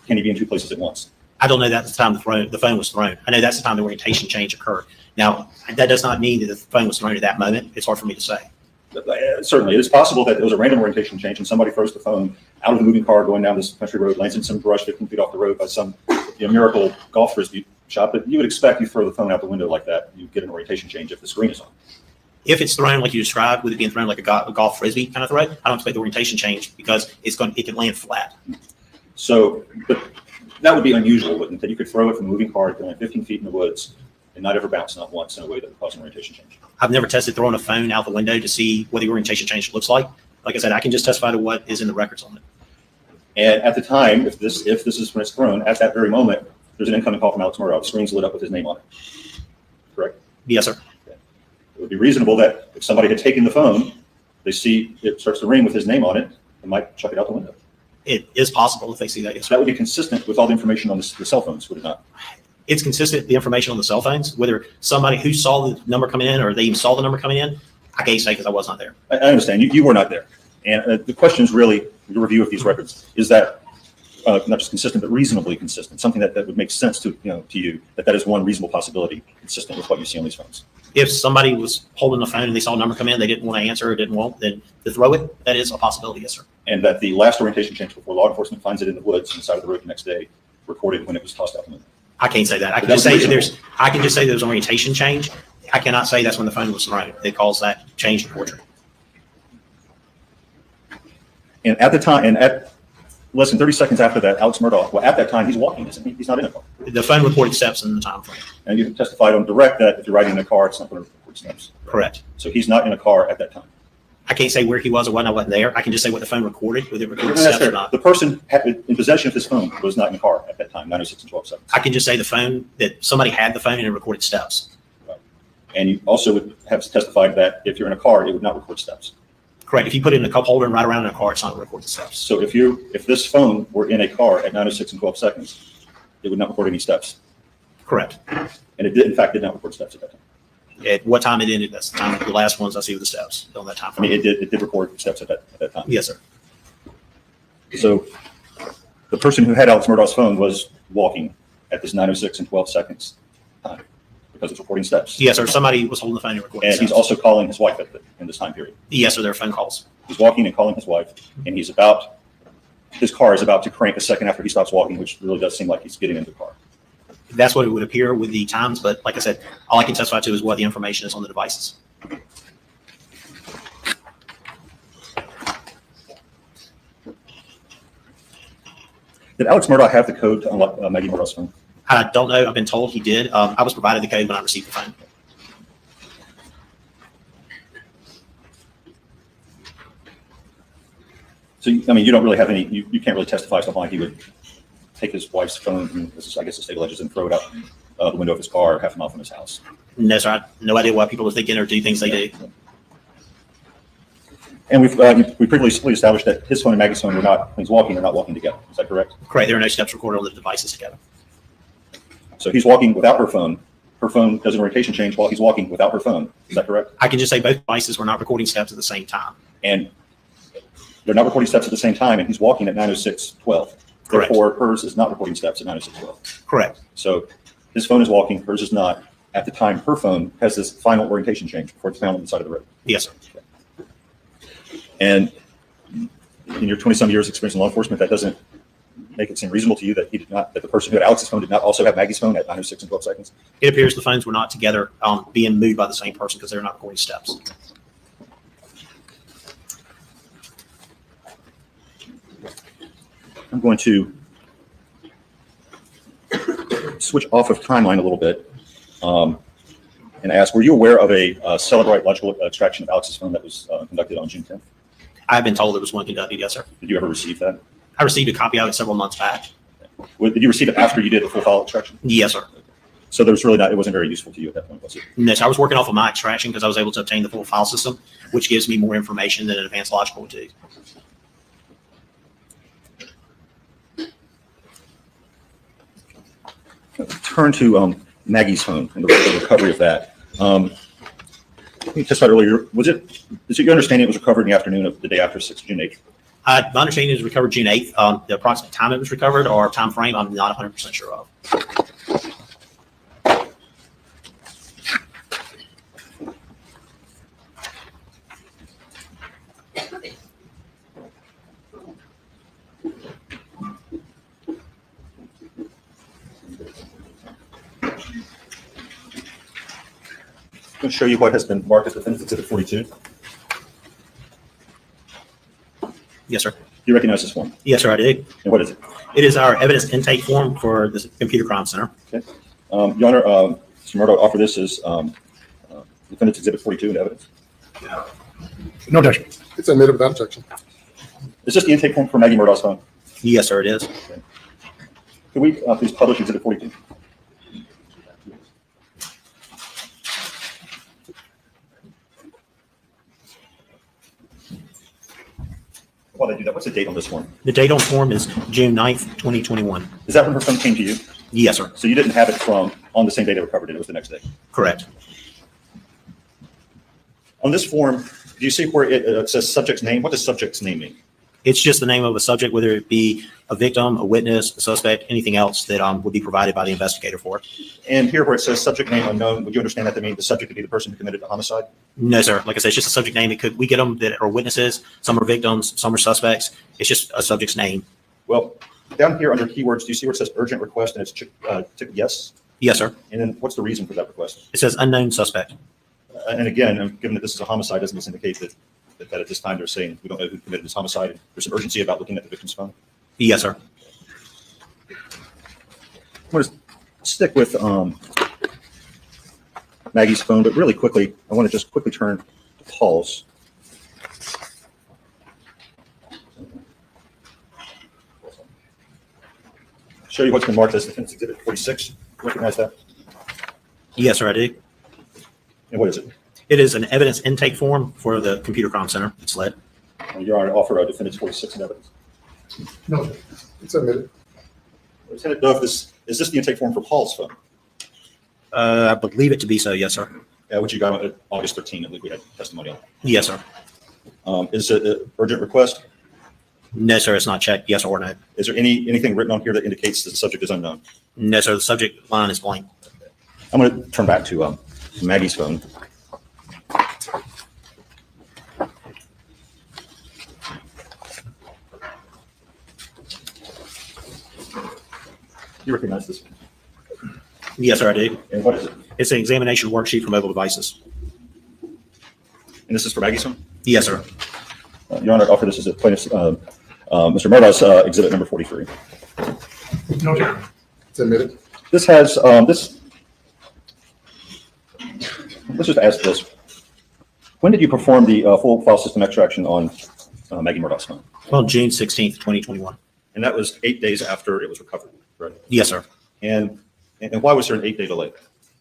[SPEAKER 9] can he be in two places at once?
[SPEAKER 4] I don't know that's the time the phone was thrown. I know that's the time the orientation change occurred. Now, that does not mean that the phone was thrown at that moment. It's hard for me to say.
[SPEAKER 9] Certainly, it is possible that it was a random orientation change and somebody throws the phone out of the moving car going down this country road, lands in some brush 15 feet off the road by some miracle golf frisbee shot. But you would expect you throw the phone out the window like that, you get an orientation change if the screen is on.
[SPEAKER 4] If it's thrown like you described, with it being thrown like a golf frisbee kind of throw, I don't expect the orientation change because it can land flat.
[SPEAKER 9] So, but that would be unusual, wouldn't it? That you could throw it from a moving car going 15 feet in the woods and not ever bounce, not once, in a way that would cause an orientation change.
[SPEAKER 4] I've never tested throwing a phone out the window to see what the orientation change looks like. Like I said, I can just testify to what is in the records on it.
[SPEAKER 9] And at the time, if this is when it's thrown, at that very moment, there's an incoming call from Alex Murdaugh. The screen's lit up with his name on it. Correct?
[SPEAKER 4] Yes, sir.
[SPEAKER 9] It would be reasonable that if somebody had taken the phone, they see it starts to ring with his name on it, they might chuck it out the window.
[SPEAKER 4] It is possible if they see that. Yes,
[SPEAKER 9] so that would be consistent with all the information on the cell phones, would it not?
[SPEAKER 4] It's consistent, the information on the cell phones, whether somebody who saw the number coming in or they even saw the number coming in, I can't say because I was not there.
[SPEAKER 9] I understand. You were not there. And the question is really, your review of these records, is that not just consistent, but reasonably consistent? Something that would make sense to you that is one reasonable possibility consistent with what you see on these phones.
[SPEAKER 4] If somebody was holding the phone and they saw a number come in, they didn't want to answer or didn't want, then to throw it, that is a possibility, yes, sir.
[SPEAKER 9] And that the last orientation change before law enforcement finds it in the woods on the side of the road the next day, recorded when it was tossed out the window.
[SPEAKER 4] I can't say that. I can just say there's orientation change. I cannot say that's when the phone was thrown. It calls that change to portrait.
[SPEAKER 9] And at the time, and at less than 30 seconds after that, Alex Murdaugh, well, at that time, he's walking, isn't he? He's not in a car.
[SPEAKER 4] The phone reported steps in the time frame.
[SPEAKER 9] And you testified on direct that if you're riding in a car, it's not going to record steps.
[SPEAKER 4] Correct.
[SPEAKER 9] So he's not in a car at that time.
[SPEAKER 4] I can't say where he was or when I wasn't there. I can just say what the phone recorded, whether it recorded steps or not.
[SPEAKER 9] The person in possession of his phone was not in a car at that time, 9:06 and 12 seconds.
[SPEAKER 4] I can just say the phone, that somebody had the phone and it recorded steps.
[SPEAKER 9] Right. And you also would have testified that if you're in a car, it would not record steps.
[SPEAKER 4] Correct. If you put it in a cup holder and ride around in a car, it's not going to record the steps.
[SPEAKER 9] So if this phone were in a car at 9:06 and 12 seconds, it would not record any steps.
[SPEAKER 4] Correct.
[SPEAKER 9] And it did, in fact, did not record steps at that time.
[SPEAKER 4] At what time it ended, that's the time, the last ones I see with the steps on that time
[SPEAKER 9] I mean,
[SPEAKER 4] frame.
[SPEAKER 9] it did record steps at that time.
[SPEAKER 4] Yes, sir.
[SPEAKER 9] So the person who had Alex Murdaugh's phone was walking at this 9:06 and 12 seconds time because it's recording steps.
[SPEAKER 4] Yes, sir. Somebody was holding the phone and recording
[SPEAKER 9] And
[SPEAKER 4] steps.
[SPEAKER 9] he's also calling his wife in this time period.
[SPEAKER 4] Yes, sir. There are phone calls.
[SPEAKER 9] He's walking and calling his wife, and his car is about to crank a second after he stops walking, which really does seem like he's getting into the car.
[SPEAKER 4] That's what it would appear with the times, but like I said, all I can testify to is what the information is on the devices.
[SPEAKER 9] Did Alex Murdaugh have the code to unlock Maggie Murdaugh's phone?
[SPEAKER 4] I don't know. I've been told he did. I was provided the code when I received the phone.
[SPEAKER 9] So, I mean, you don't really have any, you can't really testify to why he would take his wife's phone, and I guess the state alleges, and throw it out the window of his car half a mile from his house.
[SPEAKER 4] No, sir. I have no idea why people are thinking or do things they do.
[SPEAKER 9] And we previously established that his phone and Maggie's phone when he's walking, they're not walking together. Is that correct?
[SPEAKER 4] Correct. There are no steps recorded on the devices together.
[SPEAKER 9] So he's walking without her phone. Her phone does an orientation change while he's walking without her phone. Is that correct?
[SPEAKER 4] I can just say both devices were not recording steps at the same time.
[SPEAKER 9] And they're not recording steps at the same time, and he's walking at 9:06:12.
[SPEAKER 4] Correct.
[SPEAKER 9] Therefore, hers is not recording steps at 9:06:12.
[SPEAKER 4] Correct.
[SPEAKER 9] So his phone is walking, hers is not. At the time, her phone has this final orientation change before it's found on the side of the road.
[SPEAKER 4] Yes, sir.
[SPEAKER 9] And in your 20-some years experience in law enforcement, that doesn't make it seem reasonable to you that that the person who had Alex's phone did not also have Maggie's phone at 9:06 and 12 seconds?
[SPEAKER 4] It appears the phones were not together being moved by the same person because they're not recording steps.
[SPEAKER 9] I'm going to switch off of timeline a little bit and ask, were you aware of a Celebrite logical extraction of Alex's phone that was conducted on June 10th?
[SPEAKER 4] I've been told there was one conducted, yes, sir.
[SPEAKER 9] Did you ever receive that?
[SPEAKER 4] I received a copy of it several months back.
[SPEAKER 9] Did you receive it after you did the full file extraction?
[SPEAKER 4] Yes, sir.
[SPEAKER 9] So there was really not, it wasn't very useful to you at that point, was it?
[SPEAKER 4] No, sir. I was working off of my extraction because I was able to obtain the full file system, which gives me more information than an advanced logical would do.
[SPEAKER 9] Turn to Maggie's phone and the recovery of that. You testified earlier, is it your understanding it was recovered in the afternoon of the day after June 8th?
[SPEAKER 4] My understanding is it was recovered June 8th. The approximate time it was recovered or time frame, I'm not 100% sure of.
[SPEAKER 9] I'm going to show you what has been marked as Defendant's Exhibit 42.
[SPEAKER 4] Yes, sir.
[SPEAKER 9] Do you recognize this form?
[SPEAKER 4] Yes, sir, I do.
[SPEAKER 9] And what is it?
[SPEAKER 4] It is our evidence intake form for the Computer Crime Center.
[SPEAKER 9] Okay. Your Honor, Mr. Murdaugh offered this as Defendant's Exhibit 42 in evidence.
[SPEAKER 2] No objection.
[SPEAKER 3] It's admitted without objection.
[SPEAKER 9] Is this the intake form for Maggie Murdaugh's phone?
[SPEAKER 4] Yes, sir, it is.
[SPEAKER 9] Okay. Could we please publish Exhibit 42? While they do that, what's the date on this form?
[SPEAKER 4] The date on form is June 9th, 2021.
[SPEAKER 9] Is that when her phone came to you?
[SPEAKER 4] Yes, sir.
[SPEAKER 9] So you didn't have it from on the same day they recovered it, it was the next day?
[SPEAKER 4] Correct.
[SPEAKER 9] On this form, do you see where it says subject's name? What does subject's name mean?
[SPEAKER 4] It's just the name of a subject, whether it be a victim, a witness, a suspect, anything else that would be provided by the investigator for it.
[SPEAKER 9] And here where it says subject name unknown, would you understand that to mean the subject to be the person who committed the homicide?
[SPEAKER 4] No, sir. Like I said, it's just a subject name. We get them that are witnesses. Some are victims. Some are suspects. It's just a subject's name.
[SPEAKER 9] Well, down here under keywords, do you see where it says urgent request and it's ticked yes?
[SPEAKER 4] Yes, sir.
[SPEAKER 9] And then what's the reason for that request?
[SPEAKER 4] It says unknown suspect.
[SPEAKER 9] And again, given that this is a homicide, doesn't this indicate that at this time they're saying we don't know who committed this homicide? And there's an urgency about looking at the victim's phone?
[SPEAKER 4] Yes, sir.
[SPEAKER 9] I'm going to stick with Maggie's phone, but really quickly, I want to just quickly turn to Paul's. Show you what's been marked as Defense Exhibit 46. Recognize that?
[SPEAKER 4] Yes, sir, I do.
[SPEAKER 9] And what is it?
[SPEAKER 4] It is an evidence intake form for the Computer Crime Center. It's led.
[SPEAKER 9] Your Honor, offer Defendant 46 in evidence.
[SPEAKER 3] No, it's admitted.
[SPEAKER 9] Lieutenant Duff, is this the intake form for Paul's phone?
[SPEAKER 4] I believe it to be so. Yes, sir.
[SPEAKER 9] Which you got on August 13th. I believe we had testimony on.
[SPEAKER 4] Yes, sir.
[SPEAKER 9] Is it an urgent request?
[SPEAKER 4] No, sir. It's not checked. Yes or no.
[SPEAKER 9] Is there anything written on here that indicates that the subject is unknown?
[SPEAKER 4] No, sir. The subject line is blank.
[SPEAKER 9] I'm going to turn back to Maggie's phone. You recognize this?
[SPEAKER 4] Yes, sir, I do.
[SPEAKER 9] And what is it?
[SPEAKER 4] It's an examination worksheet for mobile devices.
[SPEAKER 9] And this is for Maggie's phone?
[SPEAKER 4] Yes, sir.
[SPEAKER 9] Your Honor, I offer this as a plaintiff's, Mr. Murdaugh's exhibit number 43.
[SPEAKER 3] No, sir. It's admitted.
[SPEAKER 9] This has let's just ask this. When did you perform the full file system extraction on Maggie Murdaugh's phone?
[SPEAKER 4] Well, June 16th, 2021.
[SPEAKER 9] And that was 8 days after it was recovered, right?
[SPEAKER 4] Yes, sir.
[SPEAKER 9] And why was there an 8-day delay?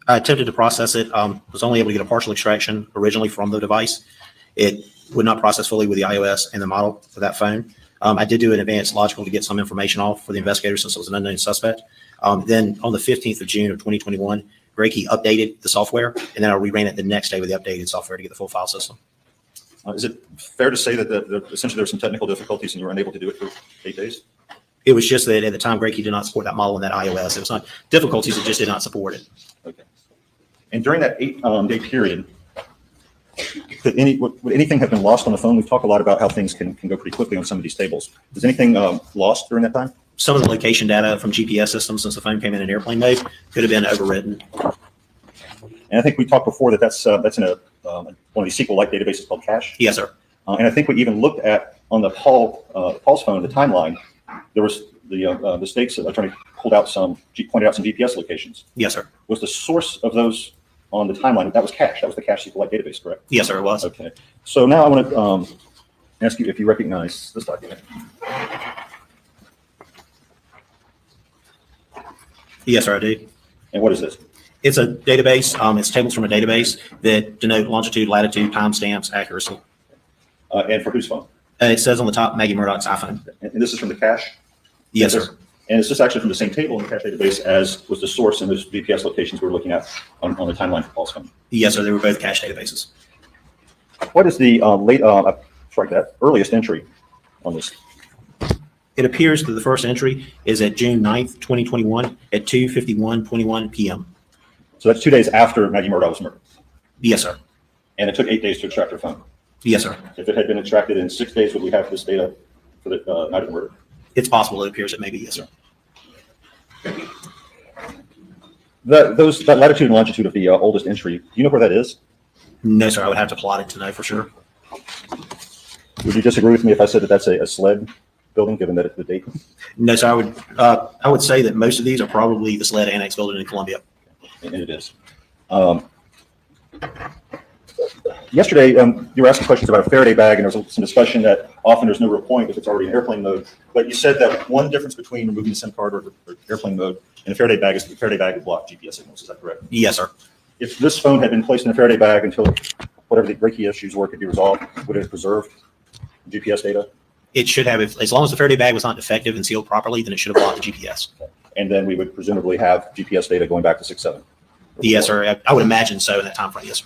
[SPEAKER 4] I attempted to process it. Was only able to get a partial extraction originally from the device. It would not process fully with the iOS and the model for that phone. I did do an advanced logical to get some information off for the investigator since it was an unknown suspect. Then on the 15th of June of 2021, Reiki updated the software, and then I reran it the next day with the updated software to get the full file system.
[SPEAKER 9] Is it fair to say that essentially there were some technical difficulties and you were unable to do it for 8 days?
[SPEAKER 4] It was just that at the time, Reiki did not support that model in that iOS. It was not difficulties, it just did not support it.
[SPEAKER 9] Okay. And during that 8-day period, would anything have been lost on the phone? We've talked a lot about how things can go pretty quickly on some of these tables. Was anything lost during that time?
[SPEAKER 4] Some of the location data from GPS systems, since the phone came in airplane mode, could have been overwritten.
[SPEAKER 9] And I think we talked before that that's in one of these SQL-like databases called Cache.
[SPEAKER 4] Yes, sir.
[SPEAKER 9] And I think we even looked at on the Paul's phone, the timeline. There was the state's attorney pointed out some GPS locations.
[SPEAKER 4] Yes, sir.
[SPEAKER 9] Was the source of those on the timeline? That was Cache. That was the Cache SQL-like database, correct?
[SPEAKER 4] Yes, sir. It was.
[SPEAKER 9] Okay. So now I want to ask you if you recognize this document.
[SPEAKER 4] Yes, sir, I do.
[SPEAKER 9] And what is this?
[SPEAKER 4] It's a database. It's tables from a database that denote longitude, latitude, timestamps, accuracy.
[SPEAKER 9] And for whose phone?
[SPEAKER 4] It says on the top, Maggie Murdaugh's iPhone.
[SPEAKER 9] And this is from the Cache?
[SPEAKER 4] Yes, sir.
[SPEAKER 9] And it's just actually from the same table in the Cache database as was the source in those GPS locations we were looking at on the timeline for Paul's phone?
[SPEAKER 4] Yes, sir. They were both cache databases.
[SPEAKER 9] What is the earliest entry on this?
[SPEAKER 4] It appears that the first entry is at June 9th, 2021 at 2:51:21 p.m.
[SPEAKER 9] So that's 2 days after Maggie Murdaugh was murdered?
[SPEAKER 4] Yes, sir.
[SPEAKER 9] And it took 8 days to extract her phone?
[SPEAKER 4] Yes, sir.
[SPEAKER 9] If it had been extracted in 6 days, would we have this data for the night of the murder?
[SPEAKER 4] It's possible. It appears it may be. Yes, sir.
[SPEAKER 9] That latitude and longitude of the oldest entry, do you know where that is?
[SPEAKER 4] No, sir. I would have to plot it to know for sure.
[SPEAKER 9] Would you disagree with me if I said that that's a SLED building, given that it's the date?
[SPEAKER 4] No, sir. I would say that most of these are probably the SLED Annex building in Columbia.
[SPEAKER 9] And it is. Yesterday, you were asking questions about a Faraday bag, and there was some discussion that often there's no real point if it's already in airplane mode. But you said that one difference between removing the SIM card or airplane mode and a Faraday bag is that the Faraday bag would block GPS signals. Is that correct?
[SPEAKER 4] Yes, sir.
[SPEAKER 9] If this phone had been placed in a Faraday bag until whatever the Reiki issues were could be resolved, would it have preserved GPS data?
[SPEAKER 4] It should have, as long as the Faraday bag was not defective and sealed properly, then it should have blocked the GPS.
[SPEAKER 9] And then we would presumably have GPS data going back to 6/7.
[SPEAKER 4] Yes, sir. I would imagine so in that time frame. Yes, sir.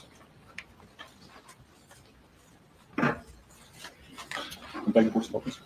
[SPEAKER 9] Beg your pardon, please.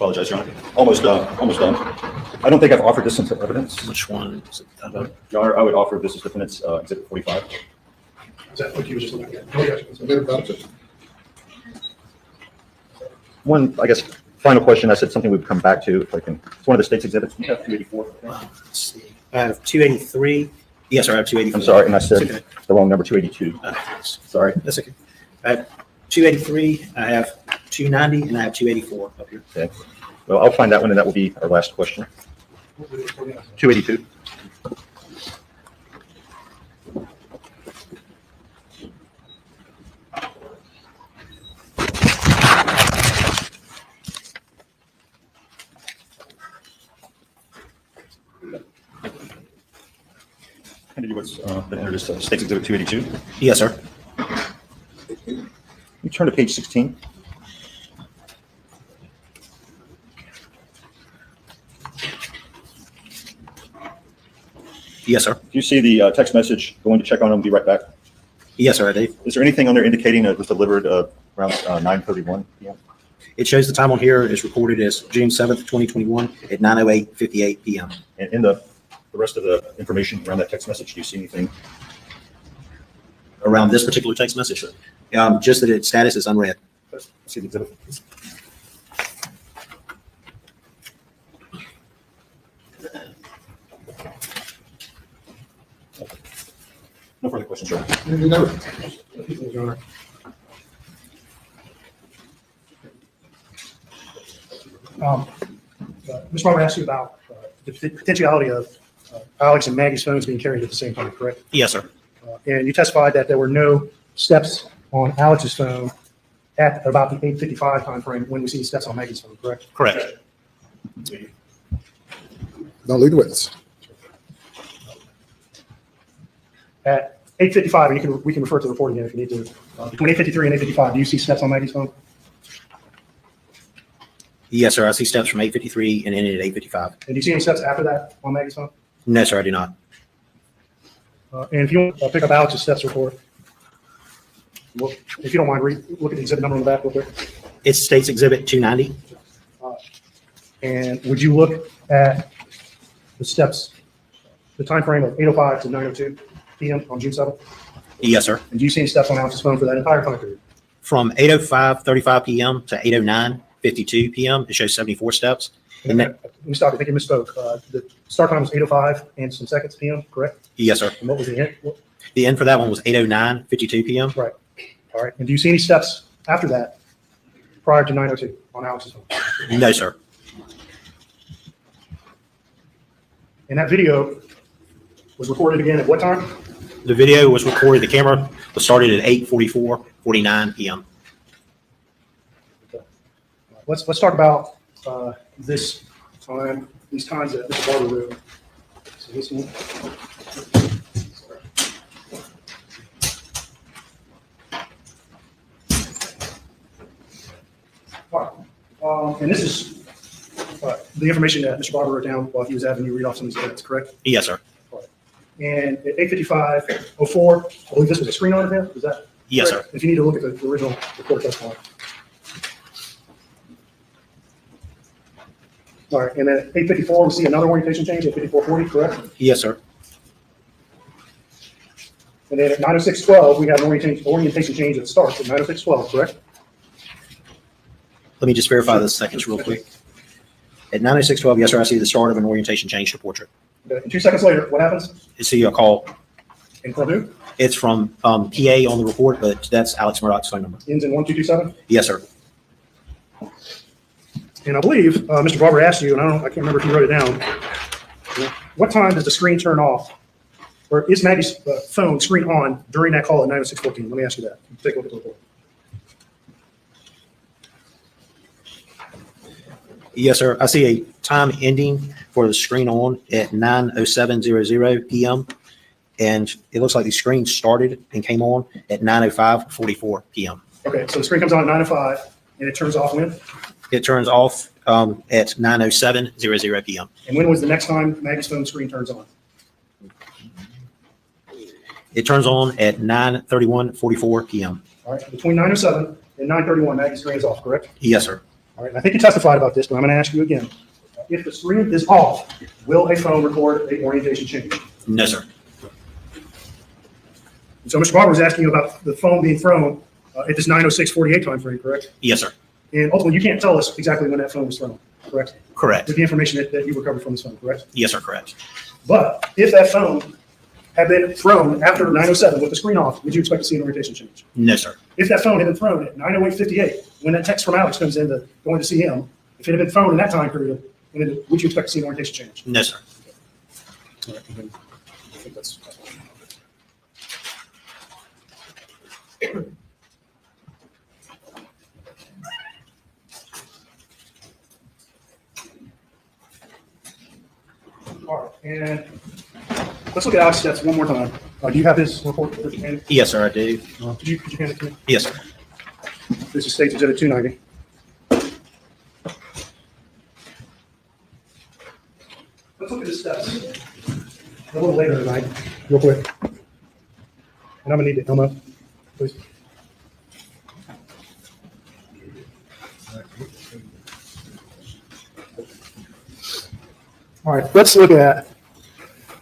[SPEAKER 9] apologize, Your Honor. Almost done. I don't think I've offered this into evidence.
[SPEAKER 4] Which one? Is it?
[SPEAKER 9] Your Honor, I would offer this as defendant's exhibit 45.
[SPEAKER 2] Is that what you were just looking at? Oh, gotcha.
[SPEAKER 3] Submit about it.
[SPEAKER 9] One, I guess, final question. I said something we'd come back to if I can. It's one of the state's exhibits. You have 284.
[SPEAKER 4] Let's see. I have 283. Yes, sir. I have 284.
[SPEAKER 9] I'm sorry, and I said
[SPEAKER 4] It's okay.
[SPEAKER 9] the wrong number, 282. Sorry.
[SPEAKER 4] That's okay. I have 283. I have 290, and I have 284 up here.
[SPEAKER 9] Okay. Well, I'll find that one, and that will be our last question. 282. Hand you what's been entered as State's Exhibit 282.
[SPEAKER 4] Yes, sir.
[SPEAKER 9] You turn to page 16.
[SPEAKER 4] Yes, sir.
[SPEAKER 9] Do you see the text message, going to check on him, be right back?
[SPEAKER 4] Yes, sir, I do.
[SPEAKER 9] Is there anything on there indicating it was delivered around 9:31 p.m.?
[SPEAKER 4] It shows the time on here is recorded as June 7th, 2021 at 9:08:58 p.m.
[SPEAKER 9] And in the rest of the information around that text message, do you see anything?
[SPEAKER 4] Around this particular text message, just that its status is unread.
[SPEAKER 9] Let's see the exhibit. No further questions, Your Honor.
[SPEAKER 2] Your Honor. Mr. Barber asked you about the potentiality of Alex and Maggie's phones being carried at the same time, correct?
[SPEAKER 4] Yes, sir.
[SPEAKER 2] And you testified that there were no steps on Alex's phone at about the 8:55 timeframe when we see steps on Maggie's phone, correct?
[SPEAKER 4] Correct.
[SPEAKER 3] Don't lead the witness.
[SPEAKER 2] At 8:55, we can refer to the report again if you need to. Between 8:53 and 8:55, do you see steps on Maggie's phone?
[SPEAKER 4] Yes, sir. I see steps from 8:53 and ended at 8:55.
[SPEAKER 2] And do you see any steps after that on Maggie's phone?
[SPEAKER 4] No, sir, I do not.
[SPEAKER 2] And if you want to pick up Alex's steps report, well, if you don't mind, look at the exhibit number on the back real quick.
[SPEAKER 4] It's State's Exhibit 290.
[SPEAKER 2] And would you look at the steps, the time frame of 8:05 to 9:02 p.m. on June 7th?
[SPEAKER 4] Yes, sir.
[SPEAKER 2] And do you see any steps on Alex's phone for that entire time period?
[SPEAKER 4] From 8:05:35 p.m. to 8:09:52 p.m., it shows 74 steps. And that,
[SPEAKER 2] Let me stop. I think you misspoke. The start time was 8:05 and some seconds p.m., correct?
[SPEAKER 4] yes, sir.
[SPEAKER 2] And what was the end?
[SPEAKER 4] The end for that one was 8:09:52 p.m.
[SPEAKER 2] Right. All right. And do you see any steps after that prior to 9:02 on Alex's phone?
[SPEAKER 4] No, sir.
[SPEAKER 2] And that video was recorded again at what time?
[SPEAKER 4] The video was recorded. The camera was started at 8:44:49 p.m.
[SPEAKER 2] Let's talk about this time, these times at Mr. Barber room. So this one. All right. And this is the information that Mr. Barber wrote down while he was having you read off some of these events, correct?
[SPEAKER 4] Yes, sir.
[SPEAKER 2] And at 8:55:04, I believe this was a screen on him. Is that?
[SPEAKER 4] Yes,
[SPEAKER 2] correct?
[SPEAKER 4] sir.
[SPEAKER 2] If you need to look at the original report testimony. All right, and then at 8:54, we see another orientation change at 54:40, correct?
[SPEAKER 4] Yes, sir.
[SPEAKER 2] And then at 9:06:12, we have an orientation change that starts at 9:06:12, correct?
[SPEAKER 4] Let me just verify the seconds real quick. At 9:06:12, yes, sir, I see the start of an orientation change to portrait.
[SPEAKER 2] Okay, and 2 seconds later, what happens?
[SPEAKER 4] I see a call.
[SPEAKER 2] And from who?
[SPEAKER 4] It's from PA on the report, but that's Alex Murdaugh's phone number.
[SPEAKER 2] Ends in 1227.
[SPEAKER 4] Yes, sir.
[SPEAKER 2] And I believe Mr. Barber asked you, and I can't remember if you wrote it down. What time does the screen turn off? Or is Maggie's phone screen on during that call at 9:06:14? Let me ask you that. Take a look at the report.
[SPEAKER 4] Yes, sir. I see a time ending for the screen on at 9:07:00 p.m. And it looks like the screen started and came on at 9:05:44 p.m.
[SPEAKER 2] Okay, so the screen comes on at 9:05 and it turns off when?
[SPEAKER 4] It turns off at 9:07:00 p.m.
[SPEAKER 2] And when was the next time Maggie's phone screen turns on?
[SPEAKER 4] It turns on at 9:31:44 p.m.
[SPEAKER 2] All right, between 9:07 and 9:31, Maggie's screen is off, correct?
[SPEAKER 4] Yes, sir.
[SPEAKER 2] All right, and I think you testified about this, but I'm going to ask you again. If the screen is off, will a phone record a orientation change?
[SPEAKER 4] No, sir.
[SPEAKER 2] So Mr. Barber was asking you about the phone being thrown at this 9:06:48 time frame, correct?
[SPEAKER 4] Yes, sir.
[SPEAKER 2] And ultimately, you can't tell us exactly when that phone was thrown, correct?
[SPEAKER 4] Correct.
[SPEAKER 2] With the information that you recovered from this phone, correct?
[SPEAKER 4] Yes, sir. Correct.
[SPEAKER 2] But if that phone had been thrown after 9:07 with the screen off, would you expect to see an orientation change?
[SPEAKER 4] No, sir.
[SPEAKER 2] If that phone had been thrown at 9:08:58, when that text from Alex comes in to going to see him, if it had been thrown in that time period, would you expect to see an orientation change?
[SPEAKER 4] No, sir.
[SPEAKER 2] All right, I think that's. All right, and let's look at Alex's steps one more time. Do you have his report?
[SPEAKER 4] Yes, sir. I do.
[SPEAKER 2] Could you hand it to me?
[SPEAKER 4] Yes, sir.
[SPEAKER 2] This is State's Exhibit 290. Let's look at his steps a little later tonight, real quick. And I'm gonna need to Elmo, please. All right, let's look at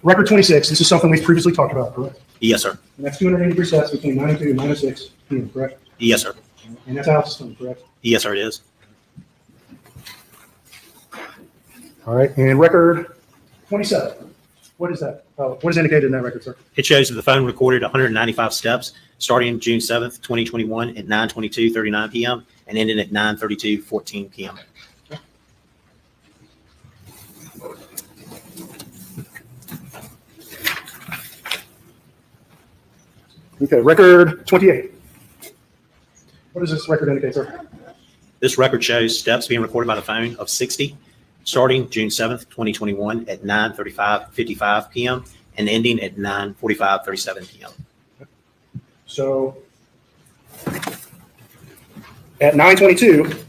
[SPEAKER 2] record 26. This is something we've previously talked about, correct?
[SPEAKER 4] Yes, sir.
[SPEAKER 2] And that's 283 steps between 9:02 and 9:06 p.m., correct?
[SPEAKER 4] Yes, sir.
[SPEAKER 2] And that's Alex's phone, correct?
[SPEAKER 4] Yes, sir. It is.
[SPEAKER 2] All right, and record 27. What is that? What is indicated in that record, sir?
[SPEAKER 4] It shows that the phone recorded 195 steps starting June 7th, 2021 at 9:22:39 p.m. and ended at 9:32:14 p.m.
[SPEAKER 2] Okay, record 28. What does this record indicate, sir?
[SPEAKER 4] This record shows steps being recorded by the phone of 60 starting June 7th, 2021 at 9:55 p.m. and ending at 9:37 p.m.
[SPEAKER 2] So at 9:22,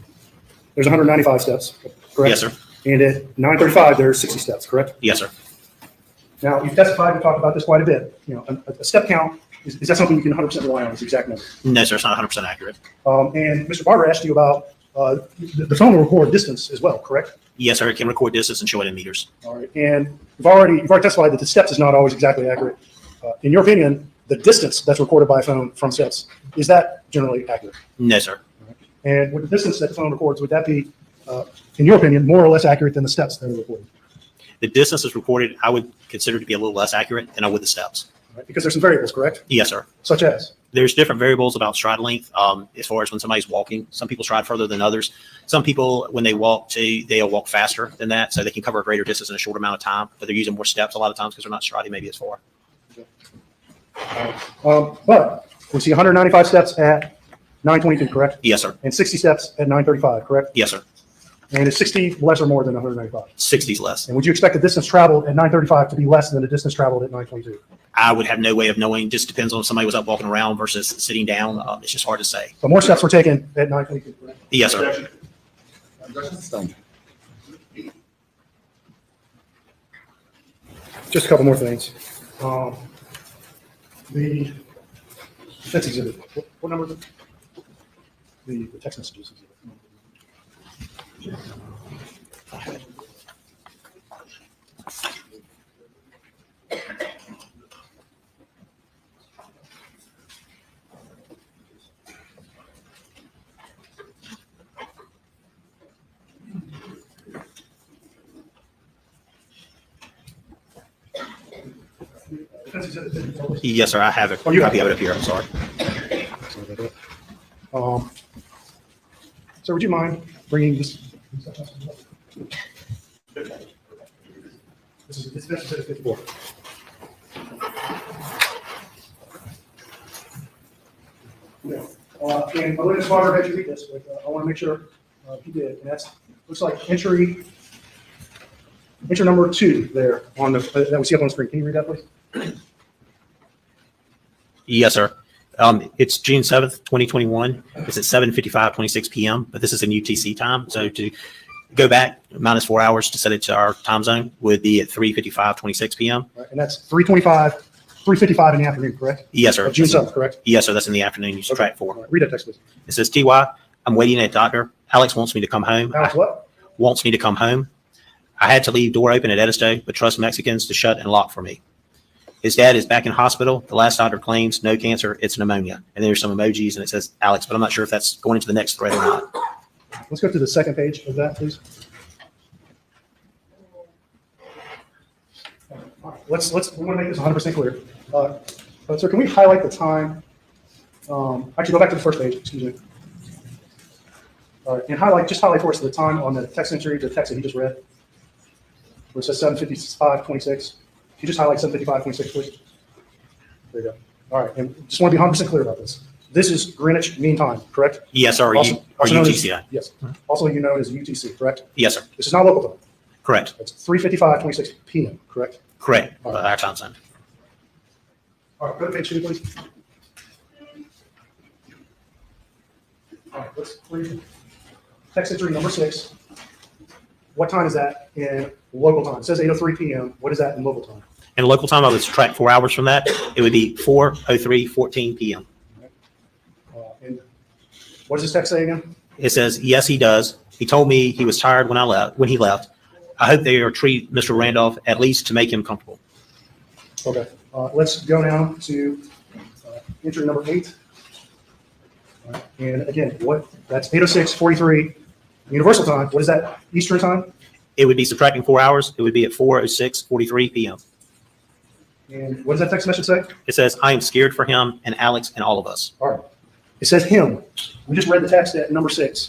[SPEAKER 2] there's 195 steps, correct?
[SPEAKER 4] Yes, sir.
[SPEAKER 2] And at 9:35, there's 60 steps, correct?
[SPEAKER 4] Yes, sir.
[SPEAKER 2] Now, you've testified, we talked about this quite a bit. You know, a step count, is that something you can 100% rely on, this exact number?
[SPEAKER 4] No, sir. It's not 100% accurate.
[SPEAKER 2] And Mr. Barber asked you about the phone will record distance as well, correct?
[SPEAKER 4] Yes, sir. It can record distance and show it in meters.
[SPEAKER 2] All right, and you've already testified that the steps is not always exactly accurate. In your opinion, the distance that's recorded by a phone from steps, is that generally accurate?
[SPEAKER 4] No, sir.
[SPEAKER 2] And with the distance that the phone records, would that be, in your opinion, more or less accurate than the steps that are recorded?
[SPEAKER 4] The distance is recorded, I would consider to be a little less accurate than I would the steps.
[SPEAKER 2] Right? Because there's some variables, correct?
[SPEAKER 4] Yes, sir.
[SPEAKER 2] Such as?
[SPEAKER 4] There's different variables about stride length as far as when somebody's walking. Some people stride further than others. Some people, when they walk, they'll walk faster than that, so they can cover a greater distance in a short amount of time, but they're using more steps a lot of times because they're not striding maybe as far.
[SPEAKER 2] But we see 195 steps at 9:22, correct?
[SPEAKER 4] Yes, sir.
[SPEAKER 2] And 60 steps at 9:35, correct?
[SPEAKER 4] Yes, sir.
[SPEAKER 2] And is 60 less or more than 195?
[SPEAKER 4] 60's less.
[SPEAKER 2] And would you expect the distance traveled at 9:35 to be less than the distance traveled at 9:22?
[SPEAKER 4] I would have no way of knowing. Just depends on if somebody was up walking around versus sitting down. It's just hard to say.
[SPEAKER 2] So more steps were taken at 9:22, correct?
[SPEAKER 4] Yes, sir.
[SPEAKER 2] Just a couple more things. The defense exhibit, what number is it? The text messages exhibit.
[SPEAKER 4] Yes, sir. I have a copy of it up here. I'm sorry.
[SPEAKER 2] So would you mind bringing this? This is defense exhibit 54. Yeah. And I wouldn't have Barber had you read this, but I want to make sure he did. And that's looks like entry number 2 there on the that we see up on the screen. Can you read that, please?
[SPEAKER 4] Yes, sir. It's June 7th, 2021. It's at 7:55:26 p.m., but this is in UTC time. So to go back minus 4 hours to set it to our time zone would be at 3:55:26 p.m.
[SPEAKER 2] Right, and that's 3:55 in the afternoon, correct?
[SPEAKER 4] Yes, sir.
[SPEAKER 2] June 7th, correct?
[SPEAKER 4] Yes, sir. That's in the afternoon. You subtract 4.
[SPEAKER 2] Right, read that text, please.
[SPEAKER 4] It says, TY, I'm waiting at Dr. Alex wants me to come home.
[SPEAKER 2] Alex, what?
[SPEAKER 4] Wants me to come home. I had to leave door open at Edisto, but trust Mexicans to shut and lock for me. His dad is back in hospital. The last doctor claims no cancer, it's pneumonia. And there's some emojis and it says Alex, but I'm not sure if that's going into the next thread or not.
[SPEAKER 2] Let's go to the second page of that, please. Let's we want to make this 100% clear. So can we highlight the time? Actually, go back to the first page, excuse me. All right, and just highlight for us the time on the text entry, the text that he just read, where it says 7:55:26. Can you just highlight 7:55:26, please? There you go. All right, and just want to be 100% clear about this. This is Greenwich Mean Time, correct?
[SPEAKER 4] Yes, sir. Or UTC.
[SPEAKER 2] Yes. Also, you know it as UTC, correct?
[SPEAKER 4] Yes, sir.
[SPEAKER 2] This is not local time.
[SPEAKER 4] Correct.
[SPEAKER 2] It's 3:55:26 p.m., correct?
[SPEAKER 4] Correct.
[SPEAKER 2] All right.
[SPEAKER 4] Our time zone.
[SPEAKER 2] All right, go to page 2, please. All right, let's read text entry number 6. What time is that in local time? It says 8:03 p.m. What is that in local time?
[SPEAKER 4] In local time, I would subtract 4 hours from that. It would be 4:03:14 p.m.
[SPEAKER 2] And what does this text say again?
[SPEAKER 4] It says, yes, he does. He told me he was tired when he left. I hope they are treat Mr. Randolph at least to make him comfortable.
[SPEAKER 2] Okay, let's go now to entry number 8. All right. And again, that's 8:06:43 Universal Time. What is that Eastern Time?
[SPEAKER 4] It would be subtracting 4 hours. It would be at 4:06:43 p.m.
[SPEAKER 2] And what does that text message say?
[SPEAKER 4] It says, I am scared for him and Alex and all of us.
[SPEAKER 2] All right. It says him. We just read the text at number 6.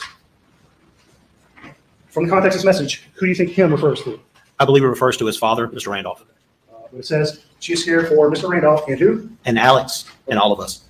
[SPEAKER 2] From the context of this message, who do you think him refers to?
[SPEAKER 4] I believe it refers to his father, Mr. Randolph.
[SPEAKER 2] But it says she is scared for Mr. Randolph and who?
[SPEAKER 4] And Alex and all of us.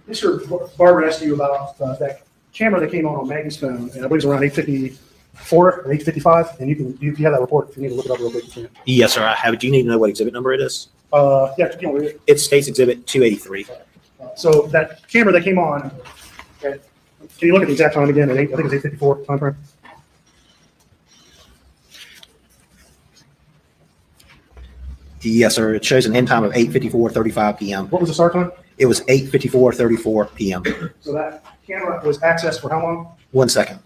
[SPEAKER 2] Mr. Barber asked you about that camera that came on Maggie's phone, and I believe it was around 8:54 or 8:55. And if you have that report, if you need to look it up real quick, you can.
[SPEAKER 4] Yes, sir. I have it. Do you need to know what exhibit number it is?
[SPEAKER 2] Yeah, you can read it.
[SPEAKER 4] It states exhibit 283.
[SPEAKER 2] So that camera that came on, can you look at the exact time again? I think it's 8:54 time frame.
[SPEAKER 4] Yes, sir. It shows an end time of 8:54:35 p.m.
[SPEAKER 2] What was the start time?
[SPEAKER 4] It was 8:54:34 p.m.
[SPEAKER 2] So that camera was accessed for how long?
[SPEAKER 4] 1 second.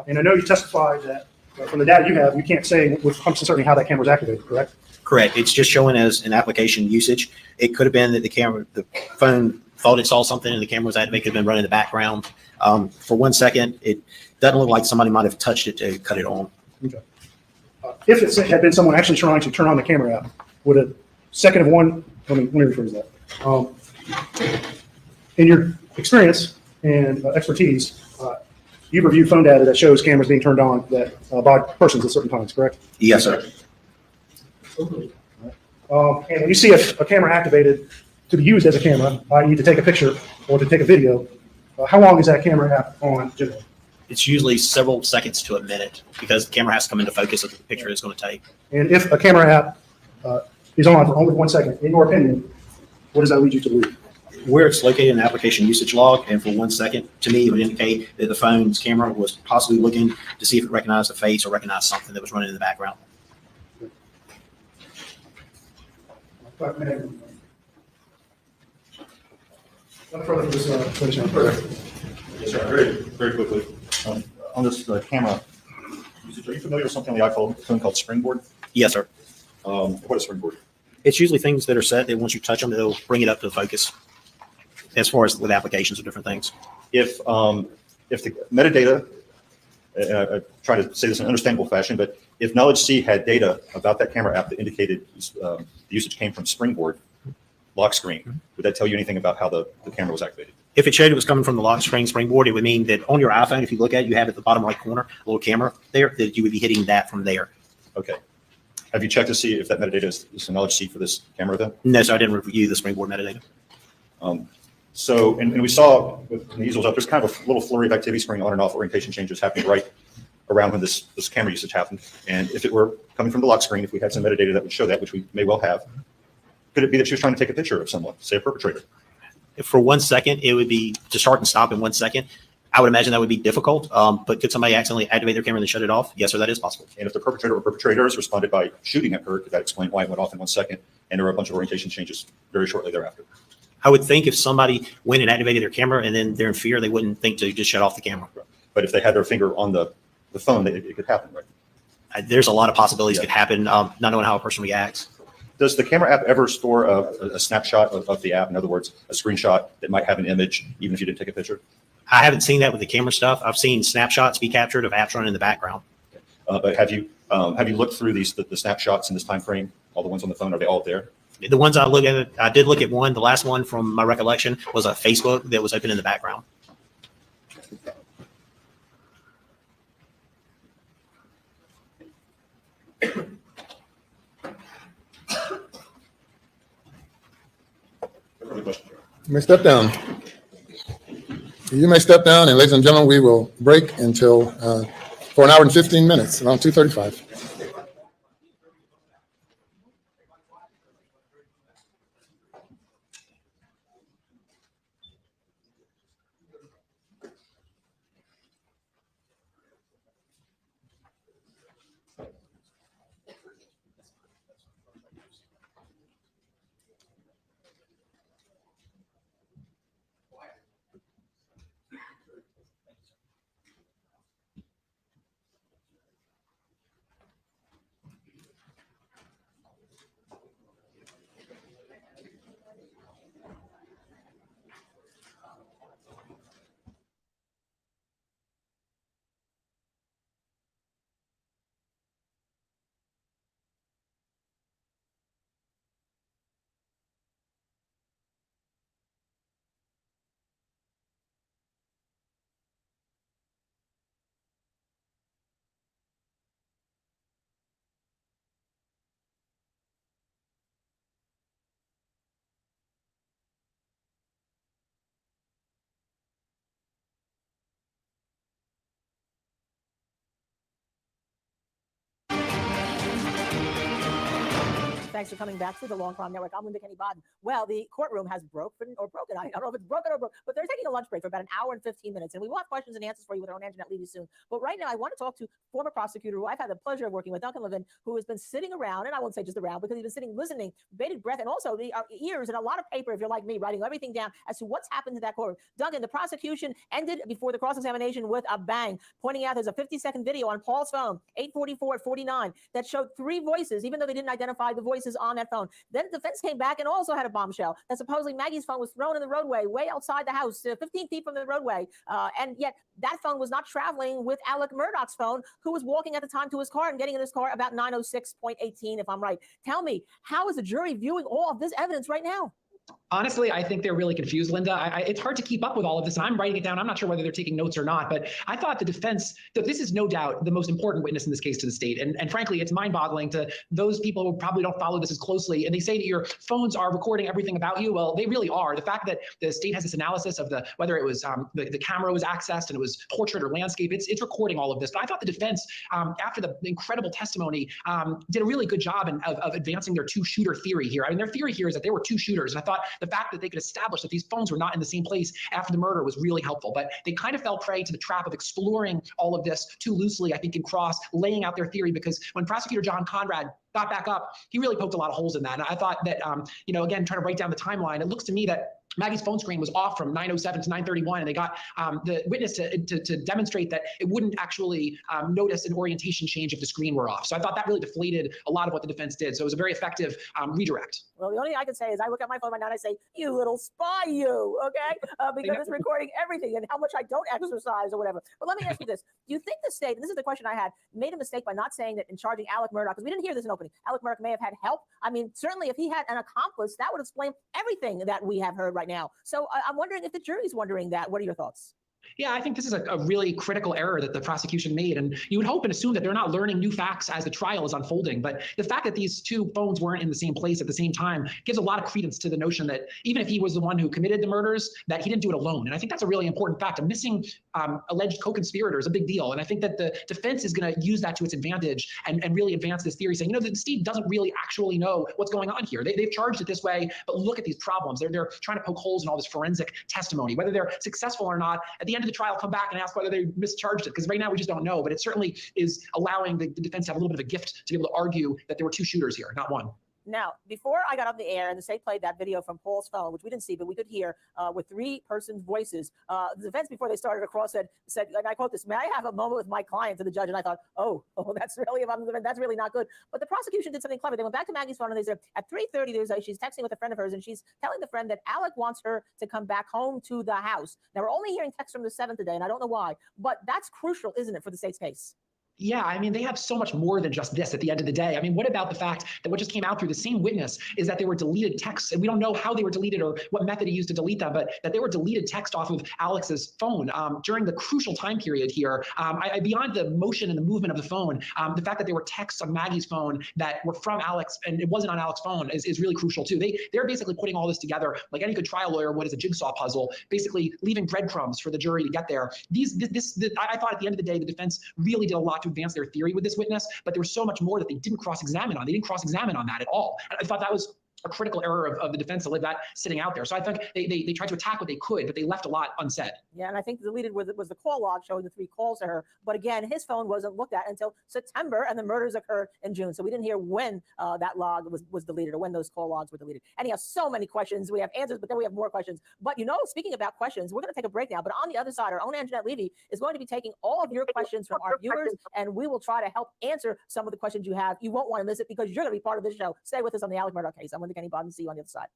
[SPEAKER 2] And I know you testified that from the data you have, you can't say with 100% certainty how that camera was activated, correct?
[SPEAKER 4] Correct. It's just showing as an application usage. It could have been that the phone thought it saw something and the camera was activated. It could have been running in the background. For 1 second, it doesn't look like somebody might have touched it to cut it on.
[SPEAKER 2] Okay. If it had been someone actually trying to turn on the camera app, would a second of one, let me rephrase that. In your experience and expertise, you've reviewed phone data that shows cameras being turned on by persons at certain times, correct?
[SPEAKER 4] Yes, sir.
[SPEAKER 2] And when you see a camera activated to be used as a camera, i.e. to take a picture or to take a video, how long is that camera app on generally?
[SPEAKER 4] It's usually several seconds to a minute because the camera has to come into focus of the picture it's going to take.
[SPEAKER 2] And if a camera app is on for only 1 second, in your opinion, what does that lead you to believe?
[SPEAKER 4] Where it's located in the application usage log, and for 1 second, to me, it would indicate that the phone's camera was possibly looking to see if it recognized a face or recognized something that was running in the background.
[SPEAKER 9] Yes, sir. Very quickly. On this camera, are you familiar with something on the iPhone called Springboard?
[SPEAKER 4] Yes, sir.
[SPEAKER 9] What is Springboard?
[SPEAKER 4] It's usually things that are set that once you touch them, it'll bring it up to the focus as far as with applications or different things.
[SPEAKER 9] If the metadata, I try to say this in an understandable fashion, but if Knowledge C had data about that camera app that indicated the usage came from Springboard lock screen, would that tell you anything about how the camera was activated?
[SPEAKER 4] If it showed it was coming from the lock screen Springboard, it would mean that on your iPhone, if you look at it, you have at the bottom right corner, a little camera there, that you would be hitting that from there.
[SPEAKER 9] Okay. Have you checked to see if that metadata is a Knowledge C for this camera then?
[SPEAKER 4] No, so I didn't review the Springboard metadata.
[SPEAKER 9] So, and we saw with the easels up, there's kind of a little flurry of activity screen on and off orientation changes happening right around when this camera usage happened. And if it were coming from the lock screen, if we had some metadata that would show that, which we may well have, could it be that she was trying to take a picture of someone, say a perpetrator?
[SPEAKER 4] For 1 second, it would be to start and stop in 1 second. I would imagine that would be difficult, but could somebody accidentally activate their camera and then shut it off? Yes, sir, that is possible.
[SPEAKER 9] And if the perpetrator or perpetrators responded by shooting at her, could that explain why it went off in 1 second? And there were a bunch of orientation changes very shortly thereafter.
[SPEAKER 4] I would think if somebody went and activated their camera and then they're in fear, they wouldn't think to just shut off the camera.
[SPEAKER 9] But if they had their finger on the phone, it could happen, right?
[SPEAKER 4] There's a lot of possibilities could happen, not knowing how a person reacts.
[SPEAKER 9] Does the camera app ever store a snapshot of the app? In other words, a screenshot that might have an image, even if you didn't take a picture?
[SPEAKER 4] I haven't seen that with the camera stuff. I've seen snapshots be captured of apps running in the background.
[SPEAKER 9] But have you looked through the snapshots in this time frame? All the ones on the phone, are they all there?
[SPEAKER 4] The ones I look at, I did look at one. The last one from my recollection was a Facebook that was open in the background.
[SPEAKER 3] You may step down. You may step down, and ladies and gentlemen, we will break until for an hour and 15 minutes, around 2:35.
[SPEAKER 13] Thanks for coming back to the Long Crime Network. I'm Linda Kenny Bodden. Well, the courtroom has broken. I don't know if it's broken or broke, but they're taking a lunch break for about an hour and 15 minutes. And we will have questions and answers for you with our own Anjanette Levy soon. But right now, I want to talk to former prosecutor who I've had the pleasure of working with, Duncan Levin, who has been sitting around, and I won't say just around, because he's been sitting, listening, bated breath, and also the ears and a lot of paper, if you're like me, writing everything down as to what's happened to that courtroom. Duncan, the prosecution ended before the cross-examination with a bang, pointing out there's a 50-second video on Paul's phone, 8:44 at 49, that showed 3 voices, even though they didn't identify the voices on that phone. Then the defense came back and also had a bombshell that supposedly Maggie's phone was thrown in the roadway way outside the house, 15 feet from the roadway. And yet that phone was not traveling with Alec Murdaugh's phone, who was walking at the time to his car and getting in his car about 9:06.18, if I'm right. Tell me, how is the jury viewing all of this evidence right now?
[SPEAKER 14] Honestly, I think they're really confused, Linda. It's hard to keep up with all of this. I'm writing it down. I'm not sure whether they're taking notes or not, but I thought the defense, that this is no doubt the most important witness in this case to the state. And frankly, it's mind-boggling to those people who probably don't follow this as closely. And they say that your phones are recording everything about you. Well, they really are. The fact that the state has this analysis of whether it was the camera was accessed and it was portrait or landscape, it's recording all of this. But I thought the defense, after the incredible testimony, did a really good job of advancing their 2-shooter theory here. I mean, their theory here is that there were 2 shooters. And I thought the fact that they could establish that these phones were not in the same place after the murder was really helpful. But they kind of fell prey to the trap of exploring all of this too loosely, I think, in cross, laying out their theory, because when prosecutor John Conrad got back up, he really poked a lot of holes in that. And I thought that, again, trying to write down the timeline, it looks to me that Maggie's phone screen was off from 9:07 to 9:31, and they got the witness to demonstrate that it wouldn't actually notice an orientation change if the screen were off. So I thought that really deflated a lot of what the defense did. So it was a very effective redirect.
[SPEAKER 13] Well, the only thing I can say is I look at my phone right now and I say, you little spy, you, okay? Because it's recording everything and how much I don't exercise or whatever. But let me ask you this. Do you think the state, and this is the question I had, made a mistake by not saying that in charging Alec Murdaugh, because we didn't hear this in opening, Alec Murdaugh may have had help. I mean, certainly if he had an accomplice, that would explain everything that we have heard right now. So I'm wondering if the jury's wondering that. What are your thoughts?
[SPEAKER 14] Yeah, I think this is a really critical error that the prosecution made. And you would hope and assume that they're not learning new facts as the trial is unfolding. But the fact that these 2 phones weren't in the same place at the same time gives a lot of credence to the notion that even if he was the one who committed the murders, that he didn't do it alone. And I think that's a really important fact. A missing alleged co-conspirators a big deal. And I think that the defense is going to use that to its advantage and really advance this theory, saying, you know, that Steve doesn't really actually know what's going on here. They've charged it this way, but look at these problems. They're trying to poke holes in all this forensic testimony. Whether they're successful or not, at the end of the trial, come back and ask whether they mischarged it, because right now we just don't know. But it certainly is allowing the defense to have a little bit of a gift to be able to argue that there were two shooters here, not one.
[SPEAKER 13] Now, before I got on the air and the state played that video from Paul's phone, which we didn't see, but we could hear with three persons' voices, the defense before they started across said, and I quote this, "May I have a moment with my client?" to the judge. And I thought, oh, that's really, that's really not good. But the prosecution did something clever. They went back to Maggie's phone and they said, at 3:30, she's texting with a friend of hers and she's telling the friend that Alec wants her to come back home to the house. Now, we're only hearing texts from the 7th today, and I don't know why, but that's crucial, isn't it, for the state's case?
[SPEAKER 14] Yeah, I mean, they have so much more than just this at the end of the day. I mean, what about the fact that what just came out through the same witness is that they were deleted texts, and we don't know how they were deleted or what method he used to delete them, but that they were deleted text off of Alex's phone during the crucial time period here. Beyond the motion and the movement of the phone, the fact that there were texts on Maggie's phone that were from Alex and it wasn't on Alex's phone is really crucial too. They're basically putting all this together like any good trial lawyer would as a jigsaw puzzle, basically leaving breadcrumbs for the jury to get there. I thought at the end of the day, the defense really did a lot to advance their theory with this witness, but there was so much more that they didn't cross-examine on. They didn't cross-examine on that at all. I thought that was a critical error of the defense to leave that sitting out there. So I think they tried to attack what they could, but they left a lot unsaid.
[SPEAKER 13] Yeah, and I think deleted was the call log showing the 3 calls to her. But again, his phone wasn't looked at until September, and the murders occurred in June. So we didn't hear when that log was deleted or when those call logs were deleted. Anyhow, so many questions. We have answers, but then we have more questions. But you know, speaking about questions, we're going to take a break now. But on the other side, our own Anjanette Levy is going to be taking all of your questions from our viewers, and we will try to help answer some of the questions you have. You won't want to miss it because you're going to be part of this show. Stay with us on the Alec Murdaugh case. I'm Linda Kenny Bodden. See you on the other side.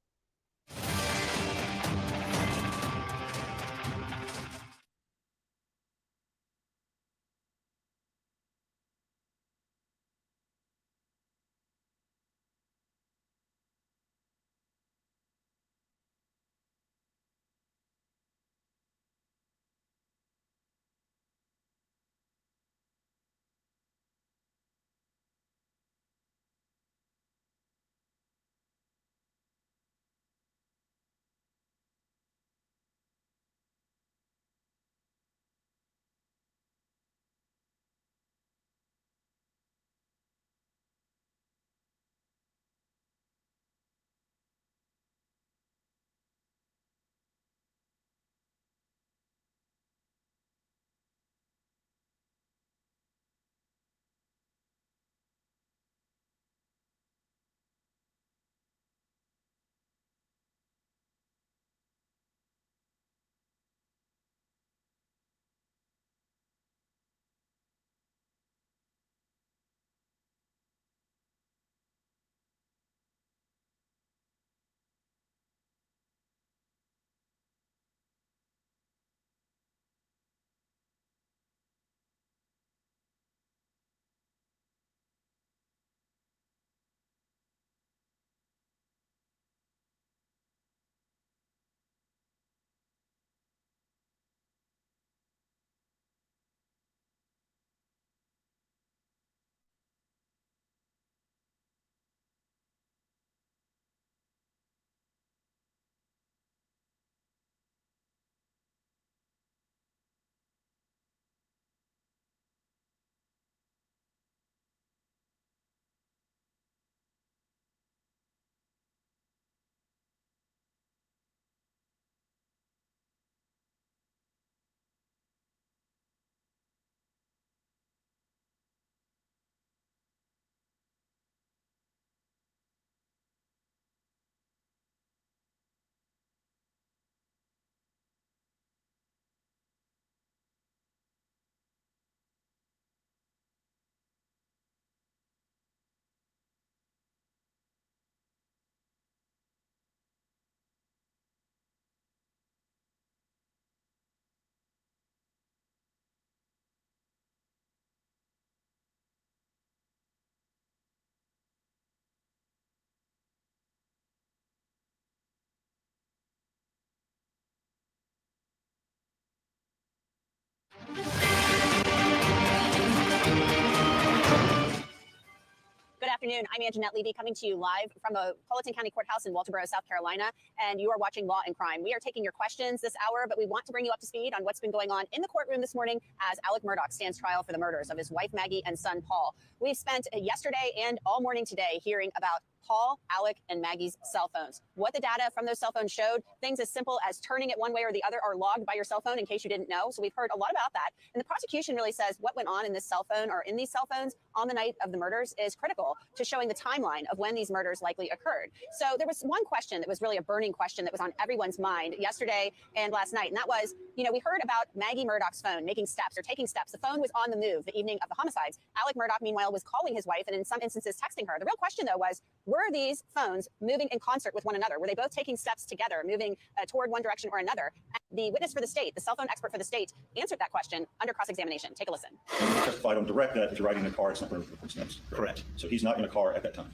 [SPEAKER 15] afternoon. I'm Anjanette Levy coming to you live from a Colleton County Courthouse in Walterboro, South Carolina, and you are watching Law and Crime. We are taking your questions this hour, but we want to bring you up to speed on what's been going on in the courtroom this morning as Alec Murdaugh stands trial for the murders of his wife Maggie and son Paul. We've spent yesterday and all morning today hearing about Paul, Alec, and Maggie's cell phones. What the data from those cell phones showed, things as simple as turning it one way or the other are logged by your cell phone in case you didn't know. So we've heard a lot about that. And the prosecution really says what went on in this cell phone or in these cell phones on the night of the murders is critical to showing the timeline of when these murders likely occurred. So there was one question that was really a burning question that was on everyone's mind yesterday and last night. And that was, we heard about Maggie Murdaugh's phone making steps or taking steps. The phone was on the move the evening of the homicides. Alec Murdaugh, meanwhile, was calling his wife and in some instances texting her. The real question, though, was, were these phones moving in concert with one another? Were they both taking steps together, moving toward one direction or another? And the witness for the state, the cell phone expert for the state, answered that question under cross-examination. Take a listen.
[SPEAKER 9] He testified on direct that if you're riding in a car, it's not going to record steps.
[SPEAKER 4] Correct.
[SPEAKER 9] So he's not in a car at that time.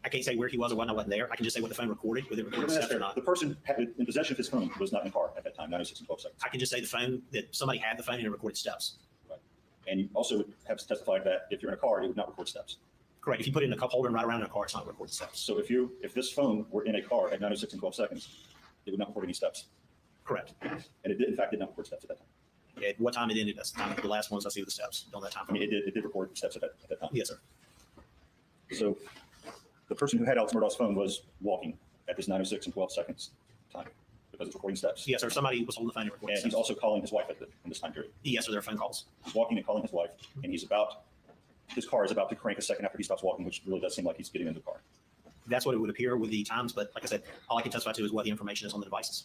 [SPEAKER 4] I can't say where he was or when I wasn't there. I can just say what the phone recorded, whether it recorded steps or not.
[SPEAKER 9] The person in possession of his phone was not in a car at that time, 9:06 and 12 seconds.
[SPEAKER 4] I can just say the phone, that somebody had the phone and it recorded steps.
[SPEAKER 9] Right. And you also have testified that if you're in a car, it would not record steps.
[SPEAKER 4] Correct. If you put it in a cup holder and ride around in a car, it's not recorded steps.
[SPEAKER 9] So if this phone were in a car at 9:06 and 12 seconds, it would not record any steps.
[SPEAKER 4] Correct.
[SPEAKER 9] And it did, in fact, did not record steps at that time.
[SPEAKER 4] At what time it ended? That's the time. The last ones I see with the steps on that time.
[SPEAKER 9] I mean, it did record steps at that time.
[SPEAKER 4] Yes, sir.
[SPEAKER 9] So the person who had Alex Murdaugh's phone was walking at this 9:06 and 12 seconds time because it's recording steps.
[SPEAKER 4] Yes, sir. Somebody was holding the phone and recording
[SPEAKER 9] And
[SPEAKER 4] steps.
[SPEAKER 9] he's also calling his wife in this time period.
[SPEAKER 4] Yes, sir. There are phone calls.
[SPEAKER 9] He's walking and calling his wife, and his car is about to crank a second after he stops walking, which really does seem like he's getting into the car.
[SPEAKER 4] That's what it would appear with the times, but like I said, all I can testify to is what the information is on the devices.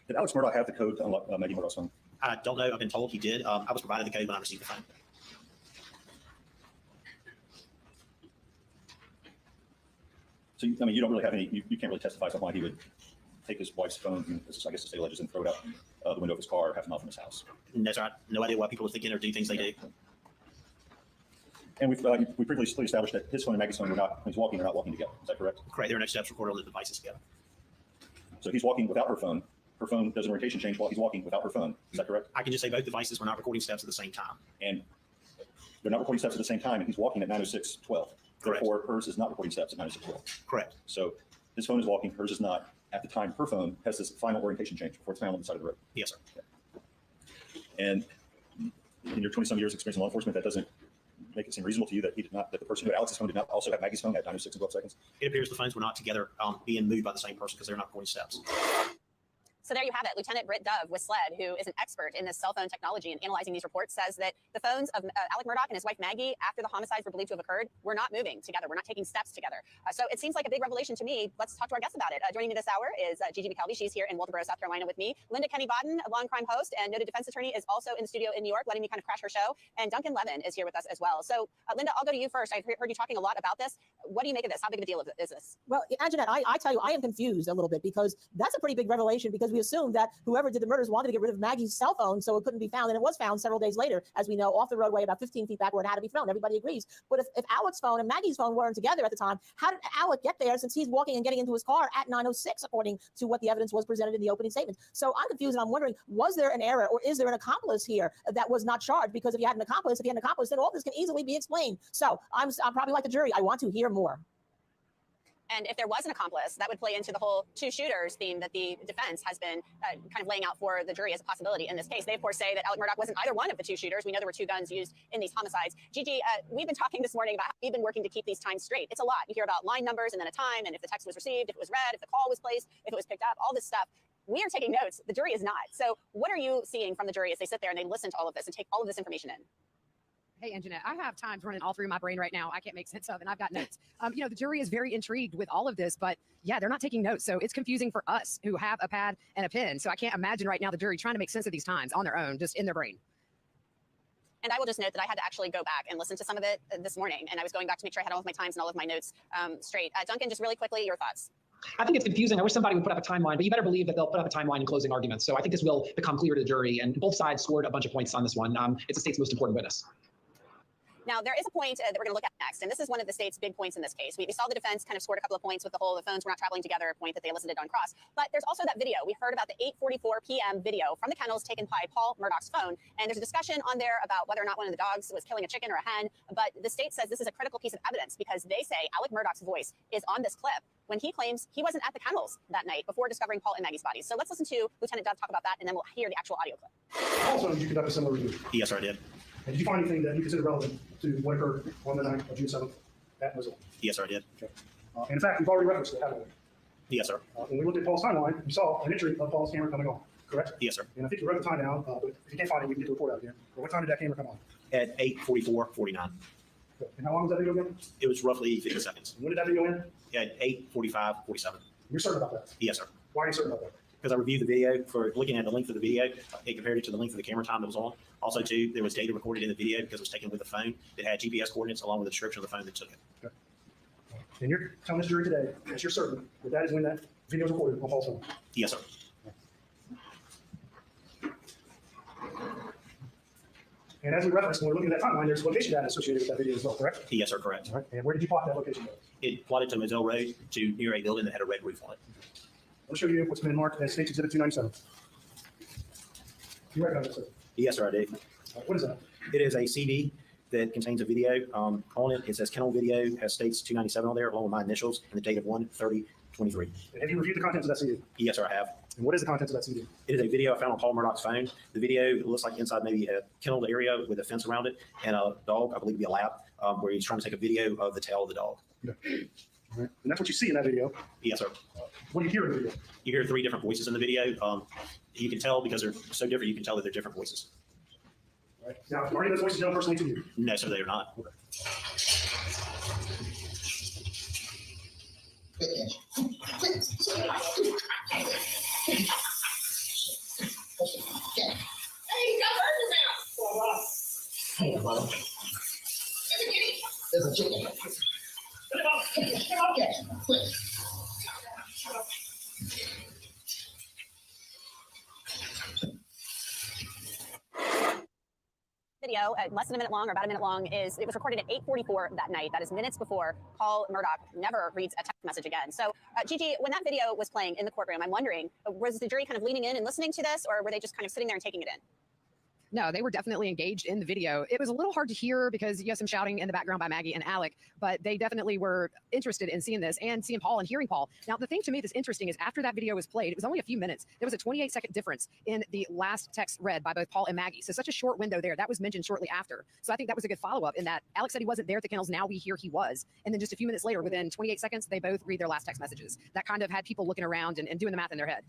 [SPEAKER 9] Did Alex Murdaugh have the code to unlock Maggie Murdaugh's phone?
[SPEAKER 4] I don't know. I've been told he did. I was provided the code when I received the phone.
[SPEAKER 9] So, I mean, you don't really have any, you can't really testify to why he would take his wife's phone, and, I guess the state alleges, and throw it out the window of his car half a mile from his house.
[SPEAKER 4] And that's right. No idea why people are thinking or do things they do.
[SPEAKER 9] And we previously established that his phone and Maggie's phone when he's walking, they're not walking together. Is that correct?
[SPEAKER 4] Correct. There are no steps recorded on the devices together.
[SPEAKER 9] So he's walking without her phone. Her phone does an orientation change while he's walking without her phone. Is that correct?
[SPEAKER 4] I can just say both devices were not recording steps at the same time.
[SPEAKER 9] And they're not recording steps at the same time, and he's walking at 9:06:12.
[SPEAKER 4] Correct.
[SPEAKER 9] Therefore, hers is not recording steps at 9:06:12.
[SPEAKER 4] Correct.
[SPEAKER 9] So his phone is walking, hers is not. At the time, her phone has this final orientation change before it's found on the side of the road.
[SPEAKER 4] Yes, sir.
[SPEAKER 9] Okay. And in your 20-some years experience in law enforcement, that doesn't make it seem reasonable to you that that the person who had Alex's phone did not also have Maggie's phone at 9:06 and 12 seconds?
[SPEAKER 4] It appears the phones were not together being moved by the same person because they're not recording steps.
[SPEAKER 15] So there you have it. Lieutenant Britt Dove with SLED, who is an expert in this cell phone technology and analyzing these reports, says that the phones of Alec Murdaugh and his wife Maggie, after the homicides were believed to have occurred, were not moving together. We're not taking steps together. So it seems like a big revelation to me. Let's talk to our guests about it. Joining me this hour is Gigi McKelvey. She's here in Walterboro, South Carolina with me. Linda Kenny Bodden, a Law and Crime host and noted defense attorney, is also in the studio in New York, letting me kind of crash her show. And Duncan Levin is here with us as well. So Linda, I'll go to you first. I've heard you talking a lot about this. What do you make of this? How big of a deal is this?
[SPEAKER 13] Well, Anjanette, I tell you, I am confused a little bit because that's a pretty big revelation because we assumed that whoever did the murders wanted to get rid of Maggie's cell phone so it couldn't be found. And it was found several days later, as we know, off the roadway about 15 feet back where it had to be found. Everybody agrees. But if Alec's phone and Maggie's phone weren't together at the time, how did Alec get there since he's walking and getting into his car at 9:06, according to what the evidence was presented in the opening statement? So I'm confused and I'm wondering, was there an error or is there an accomplice here that was not charged? Because if you had an accomplice, then all this can easily be explained. So I'm probably like the jury. I want to hear more.
[SPEAKER 15] And if there was an accomplice, that would play into the whole two shooters theme that the defense has been kind of laying out for the jury as a possibility in this case. They, of course, say that Alec Murdaugh wasn't either one of the two shooters. We know there were two guns used in these homicides. Gigi, we've been talking this morning about how we've been working to keep these times straight. It's a lot. You hear about line numbers and then a time, and if the text was received, if it was read, if the call was placed, if it was picked up, all this stuff. We are taking notes. The jury is not. So what are you seeing from the jury as they sit there and they listen to all of this and take all of this information in?
[SPEAKER 11] Hey, Anjanette, I have times running all through my brain right now I can't make sense of, and I've got notes. The jury is very intrigued with all of this, but yeah, they're not taking notes. So it's confusing for us who have a pad and a pen. So I can't imagine right now the jury trying to make sense of these times on their own, just in their brain.
[SPEAKER 15] And I will just note that I had to actually go back and listen to some of it this morning. And I was going back to make sure I had all of my times and all of my notes straight. Duncan, just really quickly, your thoughts.
[SPEAKER 14] I think it's confusing. I wish somebody would put up a timeline, but you better believe that they'll put up a timeline in closing arguments. So I think this will become clear to the jury, and both sides scored a bunch of points on this one. It's the state's most important witness.
[SPEAKER 15] Now, there is a point that we're going to look at next, and this is one of the state's big points in this case. We saw the defense kind of scored a couple of points with the whole the phones were not traveling together, a point that they elicited on cross. But there's also that video. We heard about the 8:44 p.m. video from the kennels taken by Paul Murdaugh's phone, and there's a discussion on there about whether or not one of the dogs was killing a chicken or a hen. But the state says this is a critical piece of evidence because they say Alec Murdaugh's voice is on this clip when he claims he wasn't at the kennels that night before discovering Paul and Maggie's bodies. So let's listen to Lieutenant Dove talk about that, and then we'll hear the actual audio clip.
[SPEAKER 2] Also, you conduct a similar review.
[SPEAKER 4] Yes, sir, I did.
[SPEAKER 2] And did you find anything that you consider relevant to what occurred on the night of June 7th at Missoula?
[SPEAKER 4] Yes, sir, I did.
[SPEAKER 2] Okay. And in fact, we've already referenced it, haven't we?
[SPEAKER 4] Yes, sir.
[SPEAKER 2] When we looked at Paul's timeline, we saw an entry of Paul's camera coming on, correct?
[SPEAKER 4] Yes, sir.
[SPEAKER 2] And I think you wrote the time down, but if you can't find it, we can get the report out again. But what time did that camera come on?
[SPEAKER 4] At 8:44:49.
[SPEAKER 2] Okay. And how long was that video again?
[SPEAKER 4] It was roughly 50 seconds.
[SPEAKER 2] And when did that video end?
[SPEAKER 4] At 8:45:47.
[SPEAKER 2] You're certain about that?
[SPEAKER 4] Yes, sir.
[SPEAKER 2] Why are you certain about that?
[SPEAKER 4] Because I reviewed the video for looking at the length of the video. It compared it to the length of the camera time that was on. Also, too, there was data recorded in the video because it was taken with the phone that had GPS coordinates along with the description of the phone that took it.
[SPEAKER 2] Okay. And you're telling this jury today that you're certain that that is when that video was recorded on Paul's phone?
[SPEAKER 4] Yes, sir.
[SPEAKER 2] And as we referenced, when we're looking at that timeline, there's location data associated with that video as well, correct?
[SPEAKER 4] Yes, sir, correct.
[SPEAKER 2] All right. And where did you plot that location?
[SPEAKER 4] It plotted to Moselle Road to near a building that had a red roof on it.
[SPEAKER 2] I'll show you what's been marked as State's Exhibit 297. You recognize it, sir?
[SPEAKER 4] Yes, sir, I do.
[SPEAKER 2] What is that?
[SPEAKER 4] It is a CD that contains a video. On it, it says Kennel Video, has States 297 on there, along with my initials, and the date of 1/30/23.
[SPEAKER 2] Have you reviewed the contents of that CD?
[SPEAKER 4] Yes, sir, I have.
[SPEAKER 2] And what is the contents of that CD?
[SPEAKER 4] It is a video I found on Paul Murdaugh's phone. The video looks like inside maybe a kennel area with a fence around it and a dog, I believe to be a lap, where he's trying to take a video of the tail of the dog.
[SPEAKER 2] Okay. All right. And that's what you see in that video.
[SPEAKER 4] Yes, sir.
[SPEAKER 2] What do you hear in the video?
[SPEAKER 4] You hear 3 different voices in the video. You can tell because they're so different, you can tell that they're different voices.
[SPEAKER 2] All right. Now, are any of those voices known personally to you?
[SPEAKER 4] No, sir, they are not.
[SPEAKER 2] Okay.
[SPEAKER 12] Hey, got burgers out. Hey, mother. There's a chicken. Okay, quick.
[SPEAKER 15] Video, less than a minute long or about a minute long, it was recorded at 8:44 that night. That is minutes before Paul Murdaugh never reads a text message again. So, Gigi, when that video was playing in the courtroom, I'm wondering, was the jury kind of leaning in and listening to this, or were they just kind of sitting there and taking it in?
[SPEAKER 11] No, they were definitely engaged in the video. It was a little hard to hear because you have some shouting in the background by Maggie and Alec, but they definitely were interested in seeing this and seeing Paul and hearing Paul. Now, the thing to me that's interesting is after that video was played, it was only a few minutes. There was a 28-second difference in the last text read by both Paul and Maggie. So such a short window there. That was mentioned shortly after. So I think that was a good follow-up in that Alex said he wasn't there at the kennels. Now we hear he was. And then just a few minutes later, within 28 seconds, they both read their last text messages. That kind of had people looking around and doing the math in their head.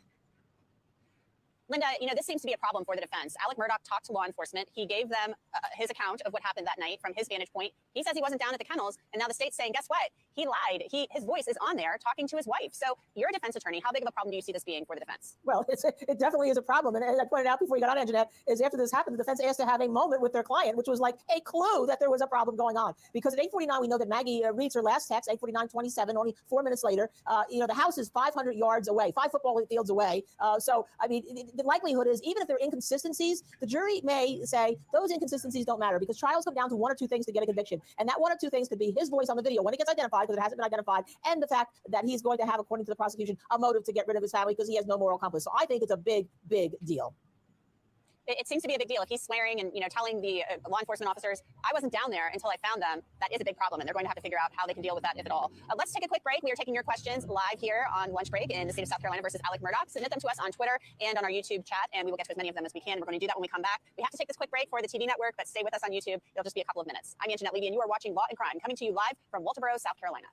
[SPEAKER 15] Linda, this seems to be a problem for the defense. Alec Murdaugh talked to law enforcement. He gave them his account of what happened that night from his vantage point. He says he wasn't down at the kennels, and now the state's saying, guess what? He lied. His voice is on there talking to his wife. So you're a defense attorney. How big of a problem do you see this being for the defense?
[SPEAKER 13] Well, it definitely is a problem. And as I pointed out before you got on, Anjanette, is after this happened, the defense asked to have a moment with their client, which was like a clue that there was a problem going on. Because at 8:49, we know that Maggie reads her last text, 8:49:27, only 4 minutes later. The house is 500 yards away, 5 football fields away. So, I mean, the likelihood is, even if there are inconsistencies, the jury may say those inconsistencies don't matter because trials come down to 1 or 2 things to get a conviction. And that 1 or 2 things could be his voice on the video when it gets identified, because it hasn't been identified, and the fact that he's going to have, according to the prosecution, a motive to get rid of his family because he has no moral compass. So I think it's a big, big deal.
[SPEAKER 15] It seems to be a big deal. If he's swearing and telling the law enforcement officers, I wasn't down there until I found them, that is a big problem, and they're going to have to figure out how they can deal with that, if at all. Let's take a quick break. We are taking your questions live here on lunch break in the state of South Carolina versus Alec Murdaugh. Submit them to us on Twitter and on our YouTube chat, and we will get to as many of them as we can. We're going to do that when we come back. We have to take this quick break for the TV network, but stay with us on YouTube. It'll just be a couple of minutes. I'm Anjanette Levy, and you are watching Law and Crime, coming to you live from Walterboro, South Carolina.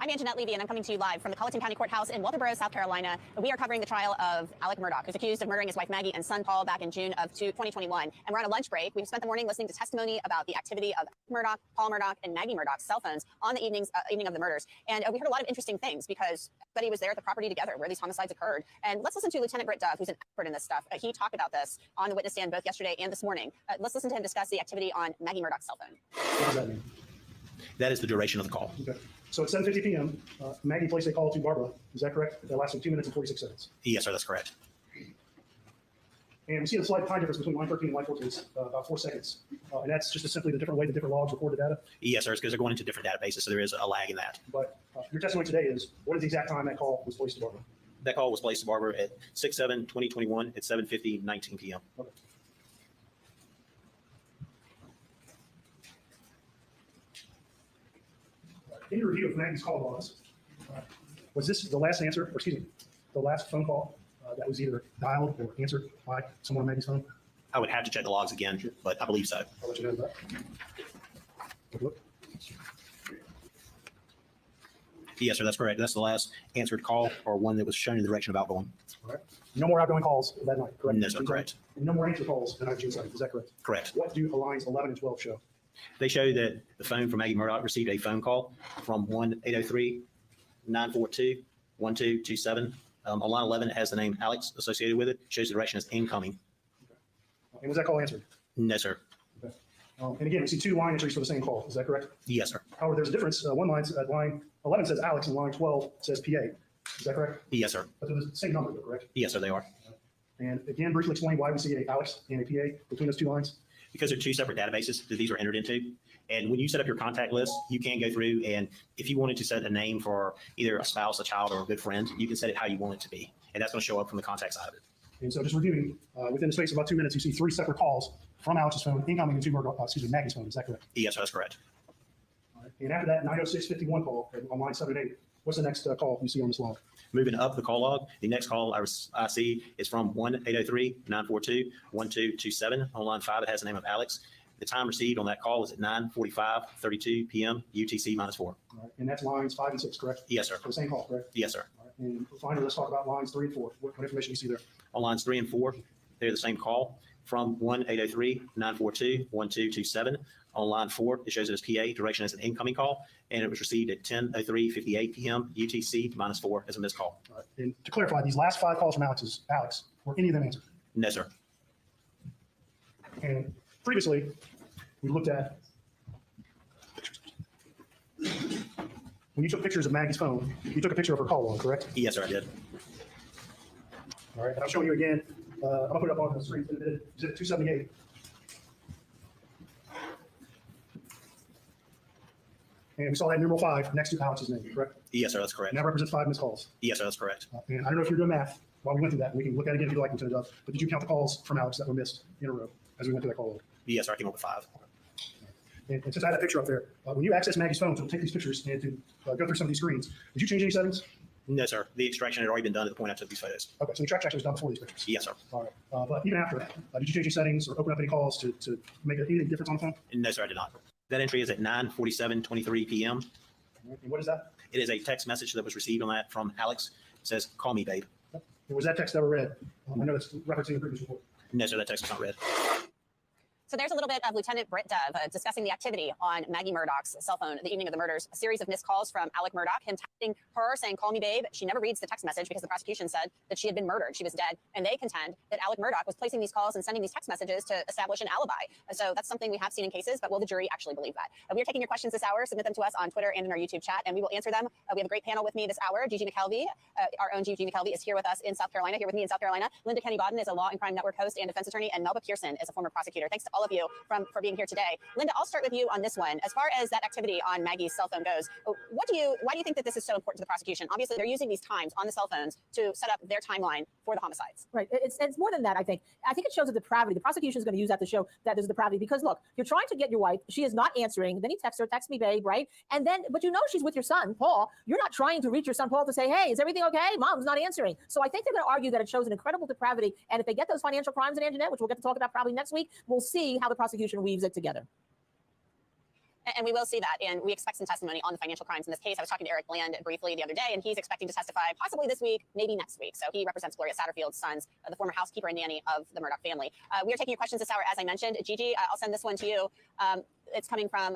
[SPEAKER 15] I'm Anjanette Levy, and I'm coming to you live from the Colleton County Courthouse in Walterboro, South Carolina. We are covering the trial of Alec Murdaugh, who's accused of murdering his wife Maggie and son Paul back in June of 2021. And we're on a lunch break. We've spent the morning listening to testimony about the activity of Murdaugh, Paul Murdaugh, and Maggie Murdaugh's cell phones on the evening of the murders. And we heard a lot of interesting things because everybody was there at the property together where these homicides occurred. And let's listen to Lieutenant Britt Dove, who's an expert in this stuff. He talked about this on the witness stand both yesterday and this morning. Let's listen to him discuss the activity on Maggie Murdaugh's cell phone.
[SPEAKER 2] What does that mean?
[SPEAKER 4] That is the duration of the call.
[SPEAKER 2] Okay. So at 7:50 p.m., Maggie placed a call to Barbara. Is that correct? That lasted 2 minutes and 46 seconds.
[SPEAKER 4] Yes, sir, that's correct.
[SPEAKER 2] And we see the slight time difference between line 13 and line 14 is about 4 seconds. And that's just simply the different way the different logs record the data.
[SPEAKER 4] Yes, sir, it's because they're going into different databases, so there is a lag in that.
[SPEAKER 2] But your testimony today is, what is the exact time that call was placed to Barbara?
[SPEAKER 4] That call was placed to Barbara at 6/7/2021 at 7:50:19 p.m.
[SPEAKER 2] Okay. In your review of Maggie's call logs, was this the last answer, or excuse me, the last phone call that was either dialed or answered by someone on Maggie's phone?
[SPEAKER 4] I would have to check the logs again, but I believe so.
[SPEAKER 2] I'll let you know that. Look.
[SPEAKER 4] Yes, sir, that's correct. That's the last answered call or one that was shown in the direction of outgoing.
[SPEAKER 2] All right. No more outgoing calls that night, correct?
[SPEAKER 4] No, sir, correct.
[SPEAKER 2] And no more answer calls that night, June 7th. Is that correct?
[SPEAKER 4] Correct.
[SPEAKER 2] What do lines 11 and 12 show?
[SPEAKER 4] They show that the phone from Maggie Murdaugh received a phone call from 1-803-942-1227. On line 11, it has the name Alex associated with it. Shows the direction as incoming.
[SPEAKER 2] And was that call answered?
[SPEAKER 4] No, sir.
[SPEAKER 2] Okay. And again, we see 2 line entries for the same call. Is that correct?
[SPEAKER 4] Yes, sir.
[SPEAKER 2] However, there's a difference. One line at line 11 says Alex and line 12 says PA. Is that correct?
[SPEAKER 4] Yes, sir.
[SPEAKER 2] But they're the same number, though, correct?
[SPEAKER 4] Yes, sir, they are.
[SPEAKER 2] And again, briefly explain why we see a Alex and a PA between those 2 lines.
[SPEAKER 4] Because they're 2 separate databases that these are entered into. And when you set up your contact list, you can go through, and if you wanted to set a name for either a spouse, a child, or a good friend, you can set it how you want it to be. And that's going to show up from the contact side of it.
[SPEAKER 2] And so just reviewing, within the space of about 2 minutes, you see 3 separate calls from Alex's phone incoming into Maggie's phone. Is that correct?
[SPEAKER 4] Yes, that's correct.
[SPEAKER 2] All right. And after that 906-51 call on line 7 and 8, what's the next call you see on this log?
[SPEAKER 4] Moving up the call log, the next call I see is from 1-803-942-1227. On line 5, it has the name of Alex. The time received on that call is at 9:45:32 p.m. UTC -4.
[SPEAKER 2] All right. And that's lines 5 and 6, correct?
[SPEAKER 4] Yes, sir.
[SPEAKER 2] For the same call, correct?
[SPEAKER 4] Yes, sir.
[SPEAKER 2] All right. And finally, let's talk about lines 3 and 4. What information do you see there?
[SPEAKER 4] On lines 3 and 4, they're the same call from 1-803-942-1227. On line 4, it shows it as PA, direction as an incoming call, and it was received at 10:03:58 p.m. UTC -4 as a missed call.
[SPEAKER 2] All right. And to clarify, these last 5 calls from Alex, were any of them answered?
[SPEAKER 4] No, sir.
[SPEAKER 2] And previously, we looked at, when you took pictures of Maggie's phone, you took a picture of her call log, correct?
[SPEAKER 4] Yes, sir, I did.
[SPEAKER 2] All right, and I'm showing you again. I'm gonna put it up on the screen in a minute. Exhibit 278. And we saw that numeral 5 next to Alex's name, correct?
[SPEAKER 4] Yes, sir, that's correct.
[SPEAKER 2] And that represents 5 missed calls.
[SPEAKER 4] Yes, sir, that's correct.
[SPEAKER 2] And I don't know if you're doing math while we went through that. We can look at it again if you'd like, Lieutenant Dove. But did you count the calls from Alex that were missed in a row as we went through that call log?
[SPEAKER 4] Yes, sir, I came up with 5.
[SPEAKER 2] And since I had that picture up there, when you access Maggie's phone to take these pictures and to go through some of these screens, did you change any settings?
[SPEAKER 4] No, sir. The extraction had already been done at the point I took these photos.
[SPEAKER 2] Okay, so the extraction was done before these pictures.
[SPEAKER 4] Yes, sir.
[SPEAKER 2] All right. But even after that, did you change any settings or open up any calls to make any difference on the phone?
[SPEAKER 4] No, sir, I did not. That entry is at 9:47:23 p.m.
[SPEAKER 2] And what is that?
[SPEAKER 4] It is a text message that was received on that from Alex. It says, "Call me, babe."
[SPEAKER 2] And was that text ever read? I know that's referencing the previous report.
[SPEAKER 4] No, sir, that text was not read.
[SPEAKER 15] So there's a little bit of Lieutenant Britt Dove discussing the activity on Maggie Murdaugh's cell phone the evening of the murders. A series of missed calls from Alec Murdaugh, him texting her saying, "Call me, babe." She never reads the text message because the prosecution said that she had been murdered. She was dead. And they contend that Alec Murdaugh was placing these calls and sending these text messages to establish an alibi. So that's something we have seen in cases, but will the jury actually believe that? We are taking your questions this hour. Submit them to us on Twitter and in our YouTube chat, and we will answer them. We have a great panel with me this hour. Gigi McKelvey, our own Gigi McKelvey, is here with us in South Carolina, here with me in South Carolina. Linda Kenny Bodden is a Law and Crime Network host and defense attorney, and Melba Pearson is a former prosecutor. Thanks to all of you for being here today. Linda, I'll start with you on this one. As far as that activity on Maggie's cell phone goes, why do you think that this is so important to the prosecution? Obviously, they're using these times on the cell phones to set up their timeline for the homicides.
[SPEAKER 13] Right. It's more than that, I think. I think it shows the depravity. The prosecution is going to use that to show that there's depravity because, look, you're trying to get your wife. She is not answering. Then you text her, "Text me, babe," right? And then, but you know she's with your son, Paul. You're not trying to reach your son, Paul, to say, "Hey, is everything okay? Mom's not answering." So I think they're going to argue that it shows an incredible depravity. And if they get those financial crimes in Anjanette, which we'll get to talk about probably next week, we'll see how the prosecution weaves it together.
[SPEAKER 15] And we will see that. And we expect some testimony on the financial crimes in this case. I was talking to Eric Bland briefly the other day, and he's expecting to testify possibly this week, maybe next week. So he represents Gloria Satterfield's sons, the former housekeeper and nanny of the Murdaugh family. We are taking your questions this hour, as I mentioned. Gigi, I'll send this one to you. It's coming from,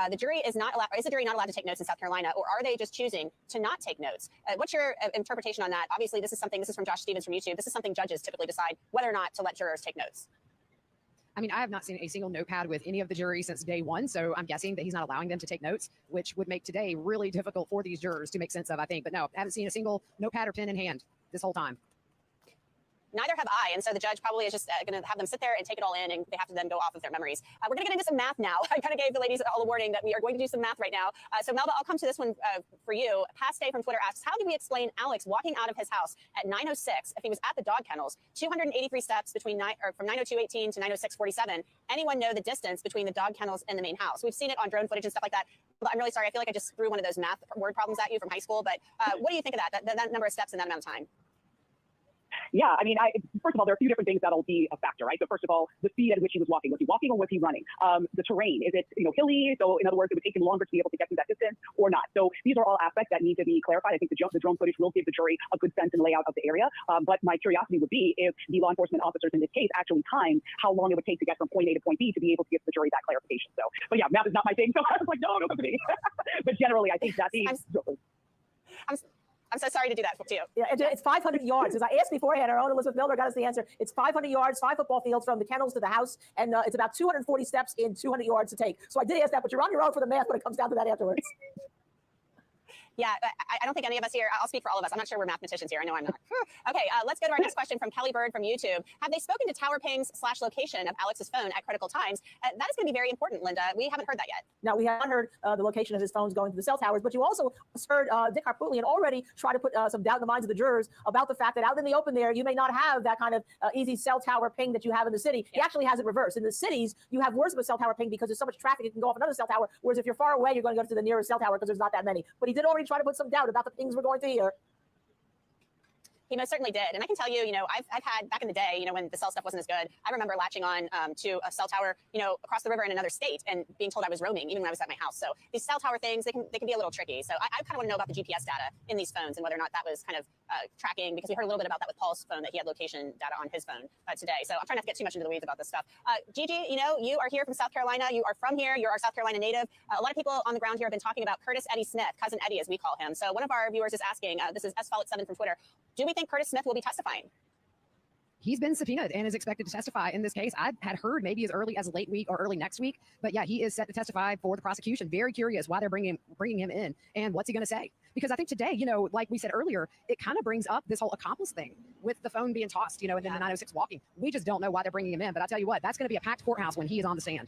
[SPEAKER 15] the jury is not allowed, or is the jury not allowed to take notes in South Carolina, or are they just choosing to not take notes? What's your interpretation on that? Obviously, this is from Josh Stevens from YouTube. This is something judges typically decide whether or not to let jurors take notes.
[SPEAKER 11] I mean, I have not seen a single notepad with any of the jury since day one, so I'm guessing that he's not allowing them to take notes, which would make today really difficult for these jurors to make sense of, I think. But no, I haven't seen a single notepad or pen in hand this whole time.
[SPEAKER 15] Neither have I, and so the judge probably is just going to have them sit there and take it all in, and they have to then go off of their memories. We're going to get into some math now. I kind of gave the ladies all a warning that we are going to do some math right now. So Melba, I'll come to this one for you. Past Day from Twitter asks, how do we explain Alex walking out of his house at 9:06 if he was at the dog kennels, 283 steps between from 9:02:18 to 9:06:47? Anyone know the distance between the dog kennels and the main house? We've seen it on drone footage and stuff like that. But I'm really sorry. I feel like I just threw one of those math word problems at you from high school. But what do you think of that number of steps in that amount of time?
[SPEAKER 16] Yeah, I mean, first of all, there are a few different things that'll be a factor, right? So first of all, the speed at which he was walking. Was he walking or was he running? The terrain, is it, hilly? So in other words, it would take him longer to be able to get through that distance or not. So these are all aspects that need to be clarified. I think the drone footage will give the jury a good sense and layout of the area. But my curiosity would be if the law enforcement officers in this case actually timed how long it would take to get from point A to point B to be able to give the jury that clarification. So, but yeah, math is not my thing. So I was like, no, don't come to me. But generally, I think that
[SPEAKER 15] I'm so sorry to do that to you.
[SPEAKER 13] Yeah, it's 500 yards. As I asked beforehand, our own Elizabeth Miller got us the answer. It's 500 yards, 5 football fields from the kennels to the house, and it's about 240 steps in 200 yards to take. So I did ask that, but you're on your own for the math when it comes down to that afterwards.
[SPEAKER 15] Yeah, I don't think any of us here, I'll speak for all of us. I'm not sure we're mathematicians here. I know I'm not. Okay, let's go to our next question from Kelly Bird from YouTube. Have they spoken to tower pings / location of Alex's phone at critical times? That is going to be very important, Linda. We haven't heard that yet.
[SPEAKER 13] Now, we haven't heard the location of his phones going to the cell towers, but you also heard Dick Harpootlian already try to put some doubt in the minds of the jurors about the fact that out in the open there, you may not have that kind of easy cell tower ping that you have in the city. He actually has it reversed. In the cities, you have worse of a cell tower ping because there's so much traffic, it can go off another cell tower, whereas if you're far away, you're going to go to the nearest cell tower because there's not that many. But he did already try to put some doubt about the things we're going to hear.
[SPEAKER 15] He most certainly did. And I can tell you, I've had back in the day, when the cell stuff wasn't as good, I remember latching on to a cell tower, across the river in another state and being told I was roaming even when I was at my house. So these cell tower things, they can be a little tricky. So I kind of want to know about the GPS data in these phones and whether or not that was kind of tracking, because we heard a little bit about that with Paul's phone, that he had location data on his phone today. So I'm trying not to get too much into the weeds about this stuff. Gigi, you are here from South Carolina. You are from here. You're our South Carolina native. A lot of people on the ground here have been talking about Curtis Eddie Smith, Cousin Eddie as we call him. So one of our viewers is asking, this is SFollett7 from Twitter, do we think Curtis Smith will be testifying?
[SPEAKER 11] He's been subpoenaed and is expected to testify in this case. I had heard maybe as early as late week or early next week, but yeah, he is set to testify for the prosecution. Very curious why they're bringing him in and what's he going to say? Because I think today, like we said earlier, it kind of brings up this whole accomplice thing with the phone being tossed, and then the 906 walking. We just don't know why they're bringing him in. But I'll tell you what, that's going to be a packed courthouse when he is on the stand.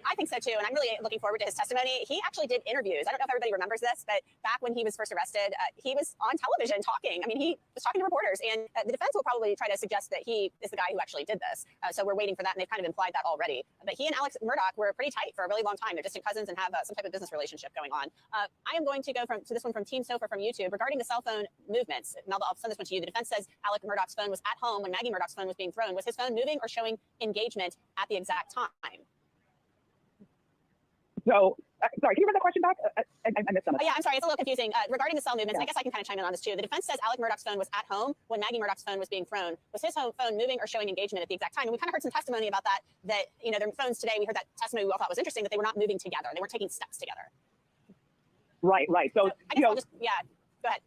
[SPEAKER 15] I think so too, and I'm really looking forward to his testimony. He actually did interviews. I don't know if everybody remembers this, but back when he was first arrested, he was on television talking. I mean, he was talking to reporters, and the defense will probably try to suggest that he is the guy who actually did this. So we're waiting for that, and they've kind of implied that already. But he and Alex Murdaugh were pretty tight for a really long time. They're distant cousins and have some type of business relationship going on. I am going to go to this one from Team Sofa from YouTube regarding the cell phone movements. Melba, I'll send this one to you. The defense says Alec Murdaugh's phone was at home when Maggie Murdaugh's phone was being thrown. Was his phone moving or showing engagement at the exact time?
[SPEAKER 16] So, sorry, can you read that question back? I missed some of it.
[SPEAKER 15] Yeah, I'm sorry. It's a little confusing. Regarding the cell movements, I guess I can kind of chime in on this too. The defense says Alec Murdaugh's phone was at home when Maggie Murdaugh's phone was being thrown. Was his phone moving or showing engagement at the exact time? And we kind of heard some testimony about that, their phones today, we heard that testimony we all thought was interesting, that they were not moving together. They weren't taking steps together.
[SPEAKER 16] Right. So
[SPEAKER 15] I guess I'll just, go ahead.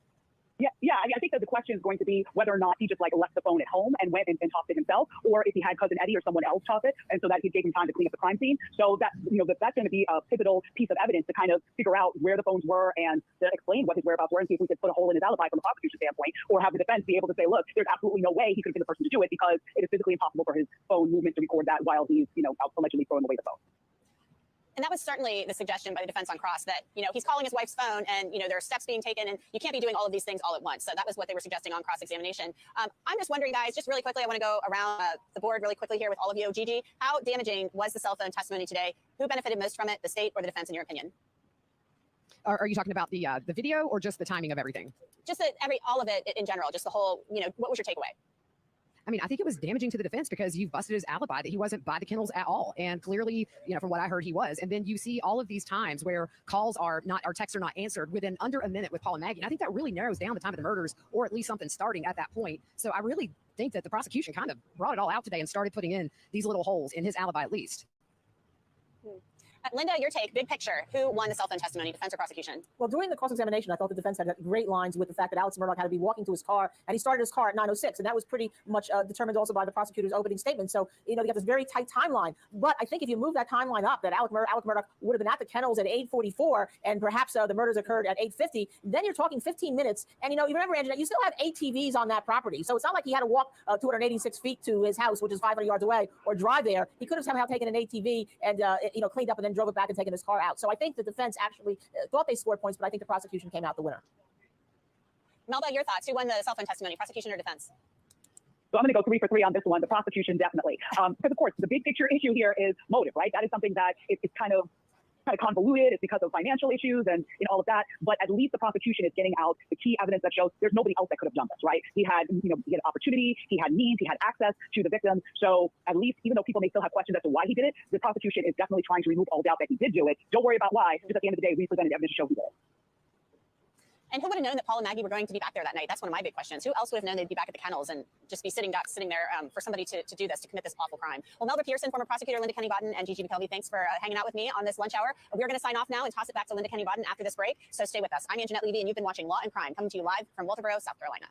[SPEAKER 16] Yeah. I think that the question is going to be whether or not he just left the phone at home and went and tossed it himself, or if he had Cousin Eddie or someone else toss it, and so that he gave him time to clean up the crime scene. So that that's going to be a pivotal piece of evidence to kind of figure out where the phones were and to explain what his whereabouts were, and see if we could put a hole in his alibi from a prosecution standpoint, or have the defense be able to say, look, there's absolutely no way he could have been the person to do it because it is physically impossible for his phone movement to record that while he's out allegedly throwing away the phone.
[SPEAKER 15] And that was certainly the suggestion by the defense on cross, that, he's calling his wife's phone and, there are steps being taken and you can't be doing all of these things all at once. So that was what they were suggesting on cross-examination. I'm just wondering, guys, just really quickly, I want to go around the board really quickly here with all of you. Gigi, how damaging was the cell phone testimony today? Who benefited most from it, the state or the defense, in your opinion?
[SPEAKER 11] Are you talking about the video or just the timing of everything?
[SPEAKER 15] Just all of it in general, just the whole, what was your takeaway?
[SPEAKER 11] I mean, I think it was damaging to the defense because you busted his alibi that he wasn't by the kennels at all. And clearly, from what I heard, he was. And then you see all of these times where calls are not, or texts are not answered within under a minute with Paul and Maggie. And I think that really narrows down the time of the murders, or at least something starting at that point. So I really think that the prosecution kind of brought it all out today and started putting in these little holes in his alibi at least.
[SPEAKER 15] Linda, your take, big picture. Who won the cell phone testimony, defense or prosecution?
[SPEAKER 13] Well, during the cross-examination, I thought the defense had great lines with the fact that Alex Murdaugh had to be walking to his car, and he started his car at 9:06, and that was pretty much determined also by the prosecutor's opening statement. So, they got this very tight timeline. But I think if you move that timeline up, that Alex Murdaugh would have been at the kennels at 8:44, and perhaps the murders occurred at 8:50, then you're talking 15 minutes. And, you remember, Angela, you still have ATVs on that property. So it's not like he had to walk 286 feet to his house, which is 500 yards away, or drive there. He could have somehow taken an ATV and, cleaned up and then drove it back and taken his car out. So I think the defense actually thought they scored points, but I think the prosecution came out the winner.
[SPEAKER 15] Melba, your thoughts? Who won the cell phone testimony, prosecution or defense?
[SPEAKER 16] So I'm going to go 3 for 3 on this one. The prosecution, definitely. Because, of course, the big picture issue here is motive, right? That is something that is kind of convoluted. It's because of financial issues and all of that. But at least the prosecution is getting out the key evidence that shows there's nobody else that could have done this, right? He had, he had opportunity, he had means, he had access to the victim. So at least, even though people may still have questions as to why he did it, the prosecution is definitely trying to remove all doubt that he did do it. Don't worry about why. Just at the end of the day, we presented evidence to show he did it.
[SPEAKER 15] And who would have known that Paul and Maggie were going to be back there that night? That's one of my big questions. Who else would have known they'd be back at the kennels and just be sitting there for somebody to do this, to commit this awful crime? Well, Melba Pearson, former prosecutor Linda Kenny-Bodden, and Gigi McKelvey, thanks for hanging out with me on this lunch hour. We're going to sign off now and toss it back to Linda Kenny-Bodden after this break. So stay with us. I'm Anjanette Levy, and you've been watching Law and Crime, coming to you live from Walterboro, South Carolina.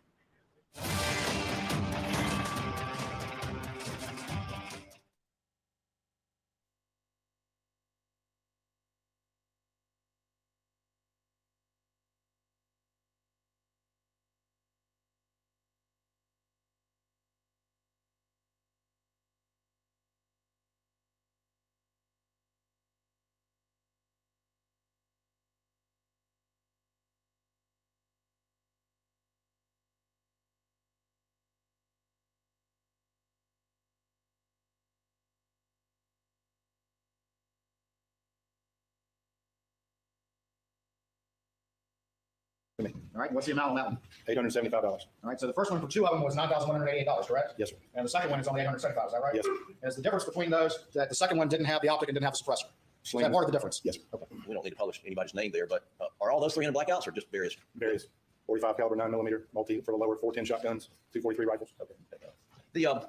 [SPEAKER 10] All right, what's the amount on that one?
[SPEAKER 3] $875.
[SPEAKER 10] All right, so the first one for 2 of them was $9,188, correct?
[SPEAKER 3] Yes, sir.
[SPEAKER 10] And the second one is only $875, is that right?
[SPEAKER 3] Yes, sir.
[SPEAKER 10] And is the difference between those that the second one didn't have the optic and didn't have a suppressor? Is that part of the difference?
[SPEAKER 3] Yes, sir.
[SPEAKER 10] Okay.
[SPEAKER 8] We don't need to publish anybody's name there, but are all those 300 blackouts or just various?
[SPEAKER 3] Various 45 caliber 9mm multi for the lower 410 shotguns, 243 rifles.
[SPEAKER 8] Okay. The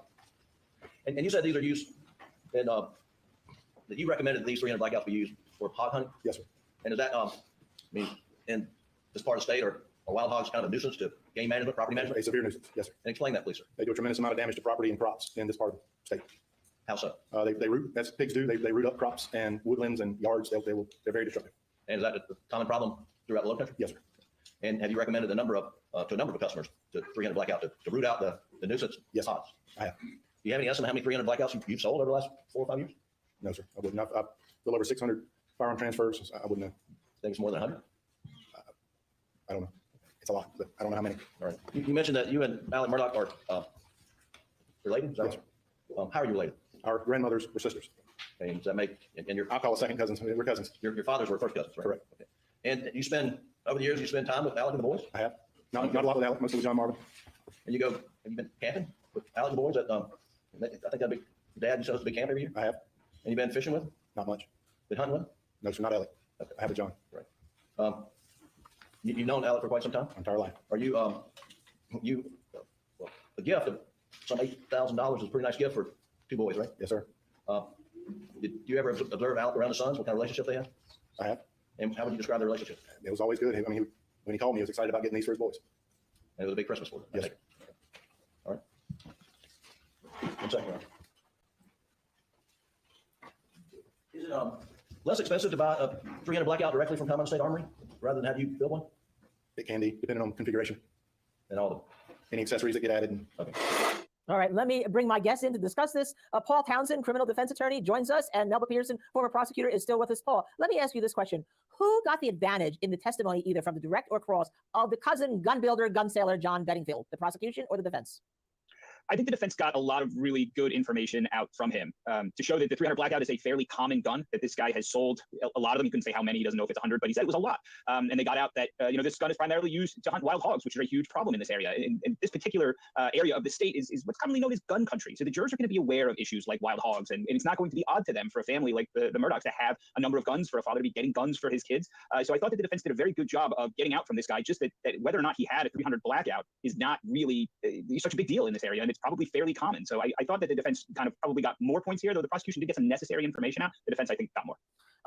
[SPEAKER 8] and you said these are used, and that you recommended these 300 blackouts be used for hog hunting.
[SPEAKER 3] Yes, sir.
[SPEAKER 8] And is that in this part of the state or wild hogs kind of a nuisance to game management, property management?
[SPEAKER 3] A severe nuisance. Yes, sir.
[SPEAKER 8] And explain that, please, sir.
[SPEAKER 3] They do a tremendous amount of damage to property and crops in this part of the state.
[SPEAKER 8] How so?
[SPEAKER 3] They root, as pigs do. They root up crops and woodlands and yards. They're very destructive.
[SPEAKER 8] And is that a common problem throughout the low country?
[SPEAKER 3] Yes, sir.
[SPEAKER 8] And have you recommended to a number of customers to 300 blackout to root out the nuisance?
[SPEAKER 3] Yes,
[SPEAKER 8] hogs?
[SPEAKER 3] I have.
[SPEAKER 8] Do you have any estimate how many 300 blackouts you've sold over the last 4 or 5 years?
[SPEAKER 3] No, sir. I wouldn't. I've a little over 600 firearm transfers. I wouldn't know.
[SPEAKER 8] Think it's more than 100?
[SPEAKER 3] I don't know. It's a lot, but I don't know how many.
[SPEAKER 8] All right. You mentioned that you and Alec Murdaugh are related? Is that
[SPEAKER 3] Yes,
[SPEAKER 8] right? How are you related?
[SPEAKER 3] Our grandmothers were sisters.
[SPEAKER 8] And does that make, and your,
[SPEAKER 3] I'll call it second cousins. We're cousins.
[SPEAKER 8] your fathers were first cousins, right?
[SPEAKER 3] Correct.
[SPEAKER 8] Okay. And over the years, you spend time with Alec and the boys?
[SPEAKER 3] I have. Not a lot with Alec, mostly with John Marvin.
[SPEAKER 8] And have you been camping with Alec and the boys? I think that'd be, Dad used to big camp every year?
[SPEAKER 3] I have.
[SPEAKER 8] And you been fishing with them?
[SPEAKER 3] Not much.
[SPEAKER 8] Been hunting with them?
[SPEAKER 3] No, sir, not Alec.
[SPEAKER 8] Okay.
[SPEAKER 3] I have with John.
[SPEAKER 8] Right. You've known Alec for quite some time?
[SPEAKER 3] My entire life.
[SPEAKER 8] Are you, well, a gift of some $8,000 is a pretty nice gift for 2 boys, right?
[SPEAKER 3] Yes, sir.
[SPEAKER 8] Did you ever observe Alec around the sons? What kind of relationship they have?
[SPEAKER 3] I have.
[SPEAKER 8] And how would you describe their relationship?
[SPEAKER 3] It was always good. I mean, when he called me, he was excited about getting these for his boys.
[SPEAKER 8] And it was a big Christmas for them.
[SPEAKER 3] Yes, sir.
[SPEAKER 8] All right. 1 second. Is it less expensive to buy a 300 blackout directly from Common State Armory rather than have you build one?
[SPEAKER 3] It can be, depending on configuration.
[SPEAKER 8] And all
[SPEAKER 3] any accessories that get added. And,
[SPEAKER 8] okay.
[SPEAKER 13] All right, let me bring my guest in to discuss this. Paul Townsend, criminal defense attorney, joins us, and Melba Pearson, former prosecutor, is still with us. Paul, let me ask you this question. Who got the advantage in the testimony, either from the direct or cross, of the cousin gun builder, gun sailor, John Bedingfield, the prosecution or the defense?
[SPEAKER 17] I think the defense got a lot of really good information out from him to show that the 300 blackout is a fairly common gun that this guy has sold. A lot of them, you couldn't say how many, he doesn't know if it's 100, but he said it was a lot. And they got out that, this gun is primarily used to hunt wild hogs, which is a huge problem in this area. And this particular area of the state is what's commonly known as gun country. So the jurors are going to be aware of issues like wild hogs, and it's not going to be odd to them for a family like the Murdaughs to have a number of guns, for a father to be getting guns for his kids. So I thought that the defense did a very good job of getting out from this guy, just that whether or not he had a 300 blackout is not really such a big deal in this area, and it's probably fairly common. So I thought that the defense kind of probably got more points here, though the prosecution did get some necessary information out. The defense, I think, got more.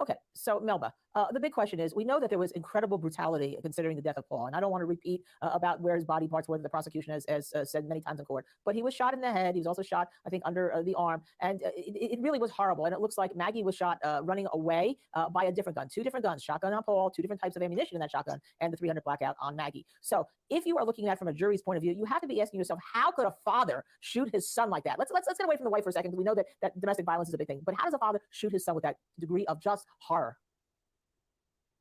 [SPEAKER 13] Okay, so Melba, the big question is, we know that there was incredible brutality considering the death of Paul, and I don't want to repeat about where his body parts were that the prosecution has said many times in court, but he was shot in the head. He was also shot, I think, under the arm, and it really was horrible. And it looks like Maggie was shot running away by a different gun, two different guns, shotgun on Paul, two different types of ammunition in that shotgun, and the 300 blackout on Maggie. So if you are looking at it from a jury's point of view, you have to be asking yourself, how could a father shoot his son like that? Let's get away from the wife for a second, because we know that domestic violence is a big thing, but how does a father shoot his son with that degree of just horror?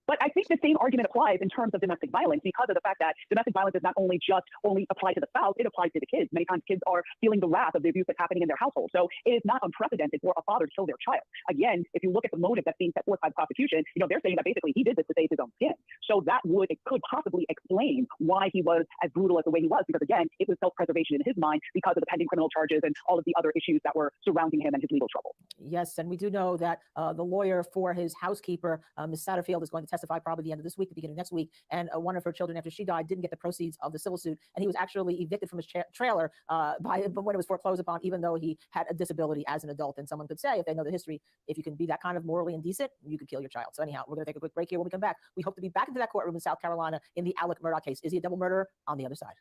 [SPEAKER 16] But I think the same argument applies in terms of domestic violence, because of the fact that domestic violence is not only applied to the spouse, it applies to the kids. Many times kids are feeling the wrath of the abuse that's happening in their household. So it is not unprecedented for a father to kill their child. Again, if you look at the motive that's being set forth by the prosecution, they're saying that basically he did this to save his own skin. So it could possibly explain why he was as brutal as the way he was, because again, it was self-preservation in his mind because of the pending criminal charges and all of the other issues that were surrounding him and his legal trouble.
[SPEAKER 13] Yes, and we do know that the lawyer for his housekeeper, Ms. Satterfield, is going to testify probably the end of this week, the beginning of next week. And one of her children, after she died, didn't get the proceeds of the civil suit, and he was actually evicted from his trailer when it was foreclosed upon, even though he had a disability as an adult. And someone could say, if they know the history, if you can be that kind of morally indecent, you could kill your child. So anyhow, we're going to take a quick break here. When we come back, we hope to be back into that courtroom in South Carolina in the Alec Murdaugh case. Is he a double murderer? On the other side.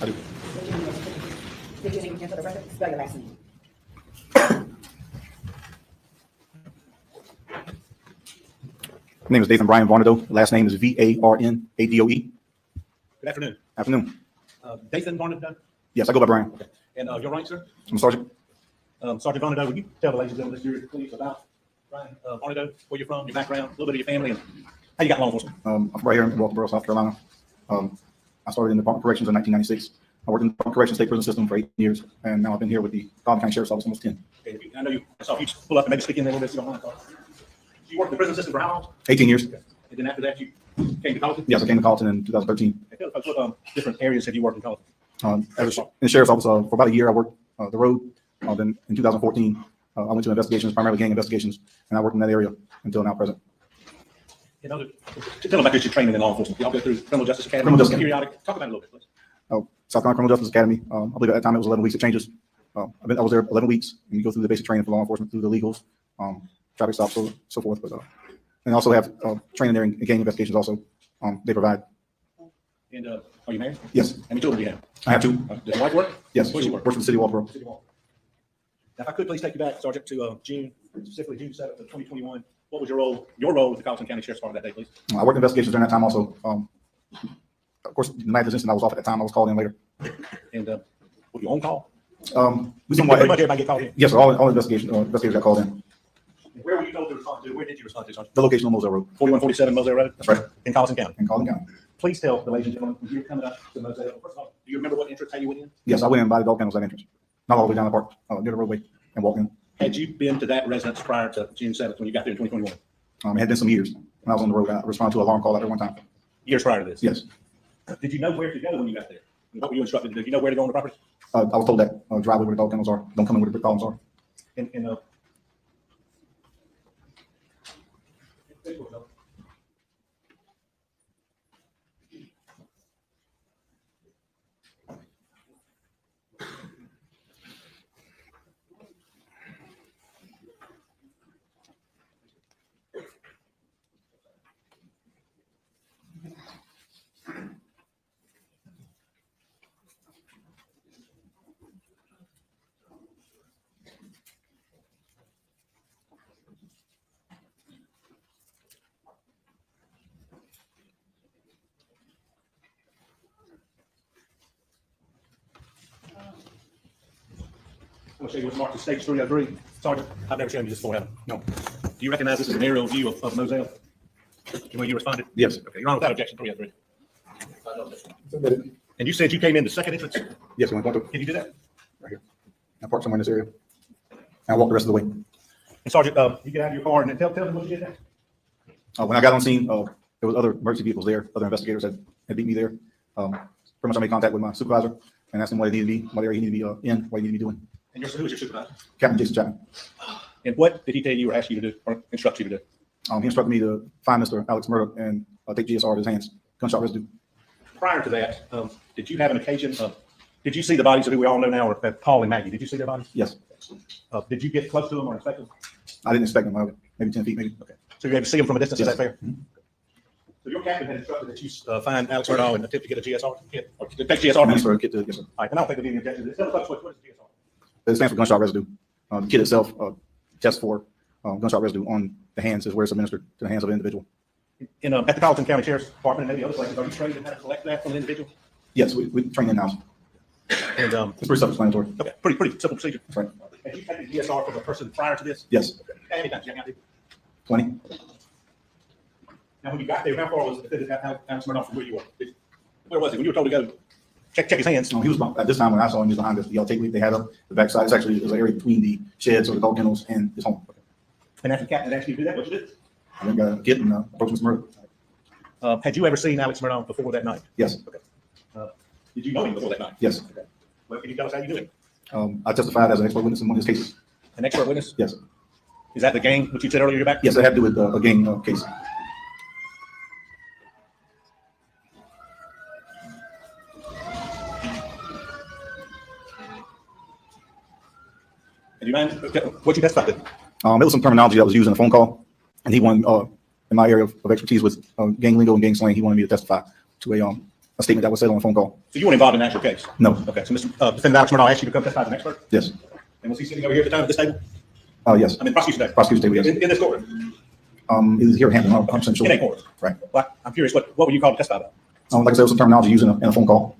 [SPEAKER 18] I do.
[SPEAKER 19] Spell your last name.
[SPEAKER 18] My name is Dathan Brian Varnadoe. Last name is Varnadoe.
[SPEAKER 2] Good afternoon.
[SPEAKER 18] Afternoon.
[SPEAKER 2] Dathan Varnadoe?
[SPEAKER 18] Yes, I go by Brian.
[SPEAKER 2] Okay. And your rank, sir?
[SPEAKER 18] I'm a sergeant.
[SPEAKER 2] Sergeant Varnadoe, would you tell the ladies and gentlemen of this jury, please, about Brian Varnadoe, where you're from, your background, a little bit of your family, and how you got law enforcement?
[SPEAKER 18] I'm from right here in Walterboro, South Carolina. I started in the Department of Corrections in 1996. I worked in the Department of Corrections State Prison System for 8 years, and now I've been here with the Cobb County Sheriff's Office almost 10.
[SPEAKER 2] Okay. I know I saw you pull up and maybe stick in there a little bit, so you don't mind. You worked in the prison system for how long?
[SPEAKER 18] 18 years.
[SPEAKER 2] Okay. And then after that, you came to Colleton?
[SPEAKER 18] Yes, I came to Colleton in 2013.
[SPEAKER 2] Okay. What different areas have you worked in Colleton?
[SPEAKER 18] In the Sheriff's Office, for about a year, I worked the road. Then in 2014, I went to investigations, primarily gang investigations, and I worked in that area until now present.
[SPEAKER 2] Tell them about your training in law enforcement. Y'all go through Criminal Justice Academy?
[SPEAKER 18] Criminal Justice
[SPEAKER 2] Periodic. Talk about it a little bit, please.
[SPEAKER 18] South Carolina Criminal Justice Academy. I believe at that time it was 11 weeks. It changes. I was there 11 weeks, and you go through the basic training for law enforcement, through the legals, traffic stops, so forth. But and also have training there in gang investigations. Also, they provide.
[SPEAKER 2] And are you married?
[SPEAKER 18] Yes.
[SPEAKER 2] How many children do you have?
[SPEAKER 18] I have 2.
[SPEAKER 2] Does your wife work?
[SPEAKER 18] Yes.
[SPEAKER 2] Where does
[SPEAKER 18] She
[SPEAKER 2] she work?
[SPEAKER 18] works for the city of Walterboro.
[SPEAKER 2] Now, if I could please take you back, Sergeant, to June, specifically June 7th of 2021. What was your role with the Colleton County Sheriff's Department that day, please?
[SPEAKER 18] I worked investigations during that time also. Of course, the night of this incident, I was off at that time. I was called in later.
[SPEAKER 2] And were you on call?
[SPEAKER 18] We
[SPEAKER 2] Pretty much everybody get called in?
[SPEAKER 18] Yes, sir. All investigators got called in.
[SPEAKER 2] Where were you told to respond to? Where did you respond to, Sergeant?
[SPEAKER 18] The location on Moselle Road.
[SPEAKER 2] 4147 Moselle Road?
[SPEAKER 18] That's right.
[SPEAKER 2] In Colleton County?
[SPEAKER 18] In Colleton County.
[SPEAKER 2] Please tell the ladies and gentlemen, when you're coming up to Moselle, first of all, do you remember what entrance, how you went in?
[SPEAKER 18] Yes, I went in by the dog kennels, that entrance. Not all the way down the park, near the roadway, and walked in.
[SPEAKER 2] Had you been to that residence prior to June 7th when you got there in 2021?
[SPEAKER 18] It had been some years. When I was on the road, I responded to an alarm call out there one time.
[SPEAKER 2] Years prior to this?
[SPEAKER 18] Yes.
[SPEAKER 2] Did you know where to go when you got there? What were you instructed? Did you know where to go on the property?
[SPEAKER 18] I was told that driveway where the dog kennels are. Don't come in where the brick columns are.
[SPEAKER 2] And I'm gonna show you what's marked as stage 303. Sergeant, I've never shown you this before, have I? No. Do you recognize this as an aerial view of Moselle? The way you responded?
[SPEAKER 18] Yes.
[SPEAKER 2] Okay, you're on without objection, 303. And you said you came in the second entrance?
[SPEAKER 18] Yes, we went.
[SPEAKER 2] Can you do that?
[SPEAKER 18] Right here. I parked somewhere in this area. And I walked the rest of the way.
[SPEAKER 2] And Sergeant, you get out of your car and tell them what you did next.
[SPEAKER 18] When I got on scene, there was other emergency vehicles there. Other investigators had beat me there. Pretty much I made contact with my supervisor and asked him what he needed to be, what area he needed to be in, what he needed to be doing.
[SPEAKER 2] And who is your supervisor?
[SPEAKER 18] Captain Jason Chapman.
[SPEAKER 2] And what did he tell you or ask you to do or instruct you to do?
[SPEAKER 18] He instructed me to find Mr. Alex Murdaugh and take GSR out of his hands, gunshot residue.
[SPEAKER 2] Prior to that, did you have an occasion, did you see the bodies of who we all know now are Paul and Maggie? Did you see their bodies?
[SPEAKER 18] Yes.
[SPEAKER 2] Did you get close to them or inspect them?
[SPEAKER 18] I didn't inspect them. Maybe 10 feet, maybe.
[SPEAKER 2] Okay. So you were able to see them from a distance,
[SPEAKER 18] Yes.
[SPEAKER 2] is that fair? So your captain had instructed that you find Alex Murdaugh and attempt to get a GSR kit, or to take GSR.
[SPEAKER 18] Yes, sir. Yes, sir.
[SPEAKER 2] All right, and I don't think there'd be any objection. Tell us what is GSR?
[SPEAKER 18] It stands for gunshot residue. The kit itself tests for gunshot residue on the hands is where it's administered to the hands of an individual.
[SPEAKER 2] At the Colleton County Sheriff's Department and maybe other places, are you trained in how to collect that from an individual?
[SPEAKER 18] Yes, we train in-house.
[SPEAKER 2] And
[SPEAKER 18] it's pretty self-explanatory.
[SPEAKER 2] Okay, pretty simple procedure.
[SPEAKER 18] That's right.
[SPEAKER 2] Have you taken GSR from a person prior to this?
[SPEAKER 18] Yes.
[SPEAKER 2] How many times?
[SPEAKER 18] 20.
[SPEAKER 2] Now, when you got there, how far was it Alex Murdaugh from where you were? Where was he? When you were told to go check his hands?
[SPEAKER 18] No, he was at this time when I saw him, he was behind this yellow tape they had up the backside. It's actually, there's an area between the sheds or the dog kennels and his home.
[SPEAKER 2] And after the captain had asked you to do that, what you did?
[SPEAKER 18] I then got a kit and approached Mr. Murdaugh.
[SPEAKER 2] Had you ever seen Alex Murdaugh before that night?
[SPEAKER 18] Yes.
[SPEAKER 2] Okay. Did you know him before that night?
[SPEAKER 18] Yes.
[SPEAKER 2] Okay. Well, can you tell us how you knew him?
[SPEAKER 18] I testified as an expert witness in one of his cases.
[SPEAKER 2] An expert witness?
[SPEAKER 18] Yes.
[SPEAKER 2] Is that the gang which you said earlier you're back?
[SPEAKER 18] Yes, it had to do with a gang case.
[SPEAKER 2] And you mind what you testified to?
[SPEAKER 18] It was some terminology that was used in a phone call, and he wanted, in my area of expertise with gang lingo and gang slang, he wanted me to testify to a statement that was said on a phone call.
[SPEAKER 2] So you weren't involved in the actual case?
[SPEAKER 18] No.
[SPEAKER 2] Okay, so Mr. Defendant Alex Murdaugh asked you to come testify as an expert?
[SPEAKER 18] Yes.
[SPEAKER 2] And was he sitting over here at the time at this table?
[SPEAKER 18] Yes.
[SPEAKER 2] I mean, prosecution table?
[SPEAKER 18] Prosecution table, yes.
[SPEAKER 2] In this courtroom?
[SPEAKER 18] He was here at Hampton, I'm 100% sure.
[SPEAKER 2] In a court?
[SPEAKER 18] Right.
[SPEAKER 2] Well, I'm curious, what were you called to testify about?
[SPEAKER 18] Like I said, it was some terminology used in a phone call.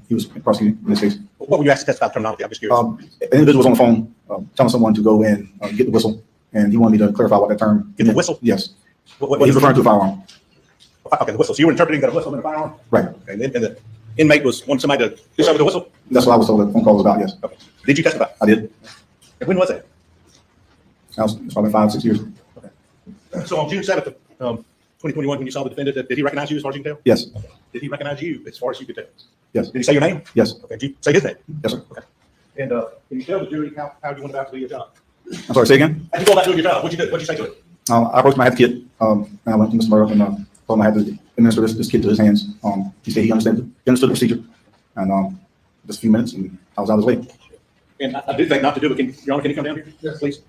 [SPEAKER 18] He was prosecuting in this case.
[SPEAKER 2] What were you asked to testify about terminology? I'm just curious.
[SPEAKER 18] An individual was on the phone telling someone to go in, get the whistle, and he wanted me to clarify what that term.
[SPEAKER 2] Get the whistle?
[SPEAKER 18] Yes.
[SPEAKER 2] What
[SPEAKER 18] He was referring to a firearm.
[SPEAKER 2] Okay, the whistle. So you were interpreting that a whistle and a firearm?
[SPEAKER 18] Right.
[SPEAKER 2] Okay, and the inmate was wanting somebody to do something with the whistle?
[SPEAKER 18] That's what I was told the phone call was about, yes.
[SPEAKER 2] Okay. Did you testify?
[SPEAKER 18] I did.
[SPEAKER 2] And when was that?
[SPEAKER 18] That was probably 5, 6 years.
[SPEAKER 2] So on June 7th of 2021, when you saw the defendant, did he recognize you as far as you can tell?
[SPEAKER 18] Yes.
[SPEAKER 2] Did he recognize you as far as you could tell?
[SPEAKER 18] Yes.
[SPEAKER 2] Did he say your name?
[SPEAKER 18] Yes.
[SPEAKER 2] Okay. Did you say his name?
[SPEAKER 18] Yes, sir.
[SPEAKER 2] Okay. And can you tell the jury how you went about to do your job?
[SPEAKER 18] I'm sorry, say again?
[SPEAKER 2] How'd you go about doing your job? What'd you do? What'd you say to it?
[SPEAKER 18] I approached my head kit, and I went to Mr. Murdaugh and told him I had to administer this kit to his hands. He said he understood the procedure. And just a few minutes, and I was out of his way.
[SPEAKER 2] And I do think not to do it. Your Honor, can you come down here? Yes, please.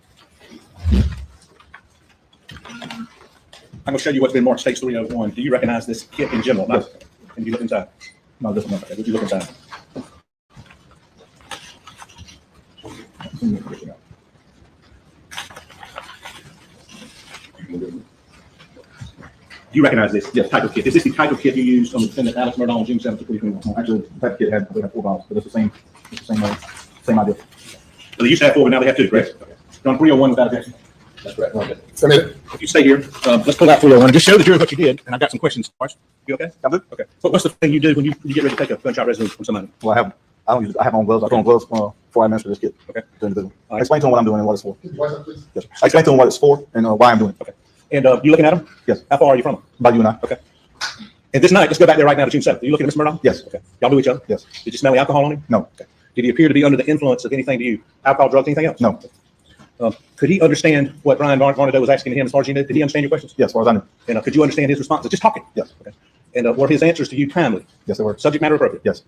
[SPEAKER 2] I'm going to show you what's been marked stage 301. Do you recognize this kit in general?
[SPEAKER 18] Yes.
[SPEAKER 2] Can you look inside?
[SPEAKER 18] No, this one.
[SPEAKER 2] Okay, would you look inside? Do you recognize this type of kit? Is this the type of kit you used on the defendant Alex Murdaugh on June 7th, 2021?
[SPEAKER 18] Actually, that kit had 4 vials, but it's the same idea.
[SPEAKER 2] So they used to have 4, but now they have 2, correct? You're on 301 without objection. That's correct. Okay. If you stay here, let's pull out 301. Just show the jury what you did, and I've got some questions. You okay?
[SPEAKER 18] I'm good.
[SPEAKER 2] Okay. What's the thing you do when you get ready to take a gunshot residue from somebody?
[SPEAKER 18] Well, I have on gloves. I put on gloves before I administer this kit.
[SPEAKER 2] Okay.
[SPEAKER 18] To the individual. I explain to him what I'm doing and what it's for. Yes, sir. I explain to him what it's for and why I'm doing it.
[SPEAKER 2] Okay. And you looking at him?
[SPEAKER 18] Yes.
[SPEAKER 2] How far are you from him?
[SPEAKER 18] About you and I.
[SPEAKER 2] Okay. And this night, let's go back there right now to June 7th. Are you looking at Mr. Murdaugh?
[SPEAKER 18] Yes.
[SPEAKER 2] Okay. Y'all knew each other?
[SPEAKER 18] Yes.
[SPEAKER 2] Did you smell the alcohol on him?
[SPEAKER 18] No.
[SPEAKER 2] Okay. Did he appear to be under the influence of anything to you? Alcohol, drugs, anything else?
[SPEAKER 18] No.
[SPEAKER 2] Could he understand what Brian Murdaugh was asking him as far as you knew? Did he understand your questions?
[SPEAKER 18] Yes, as far as I knew.
[SPEAKER 2] And could you understand his responses? Just talking?
[SPEAKER 18] Yes.
[SPEAKER 2] Okay. And were his answers to you timely?
[SPEAKER 18] Yes, they were.
[SPEAKER 2] Subject matter appropriate?
[SPEAKER 18] Yes.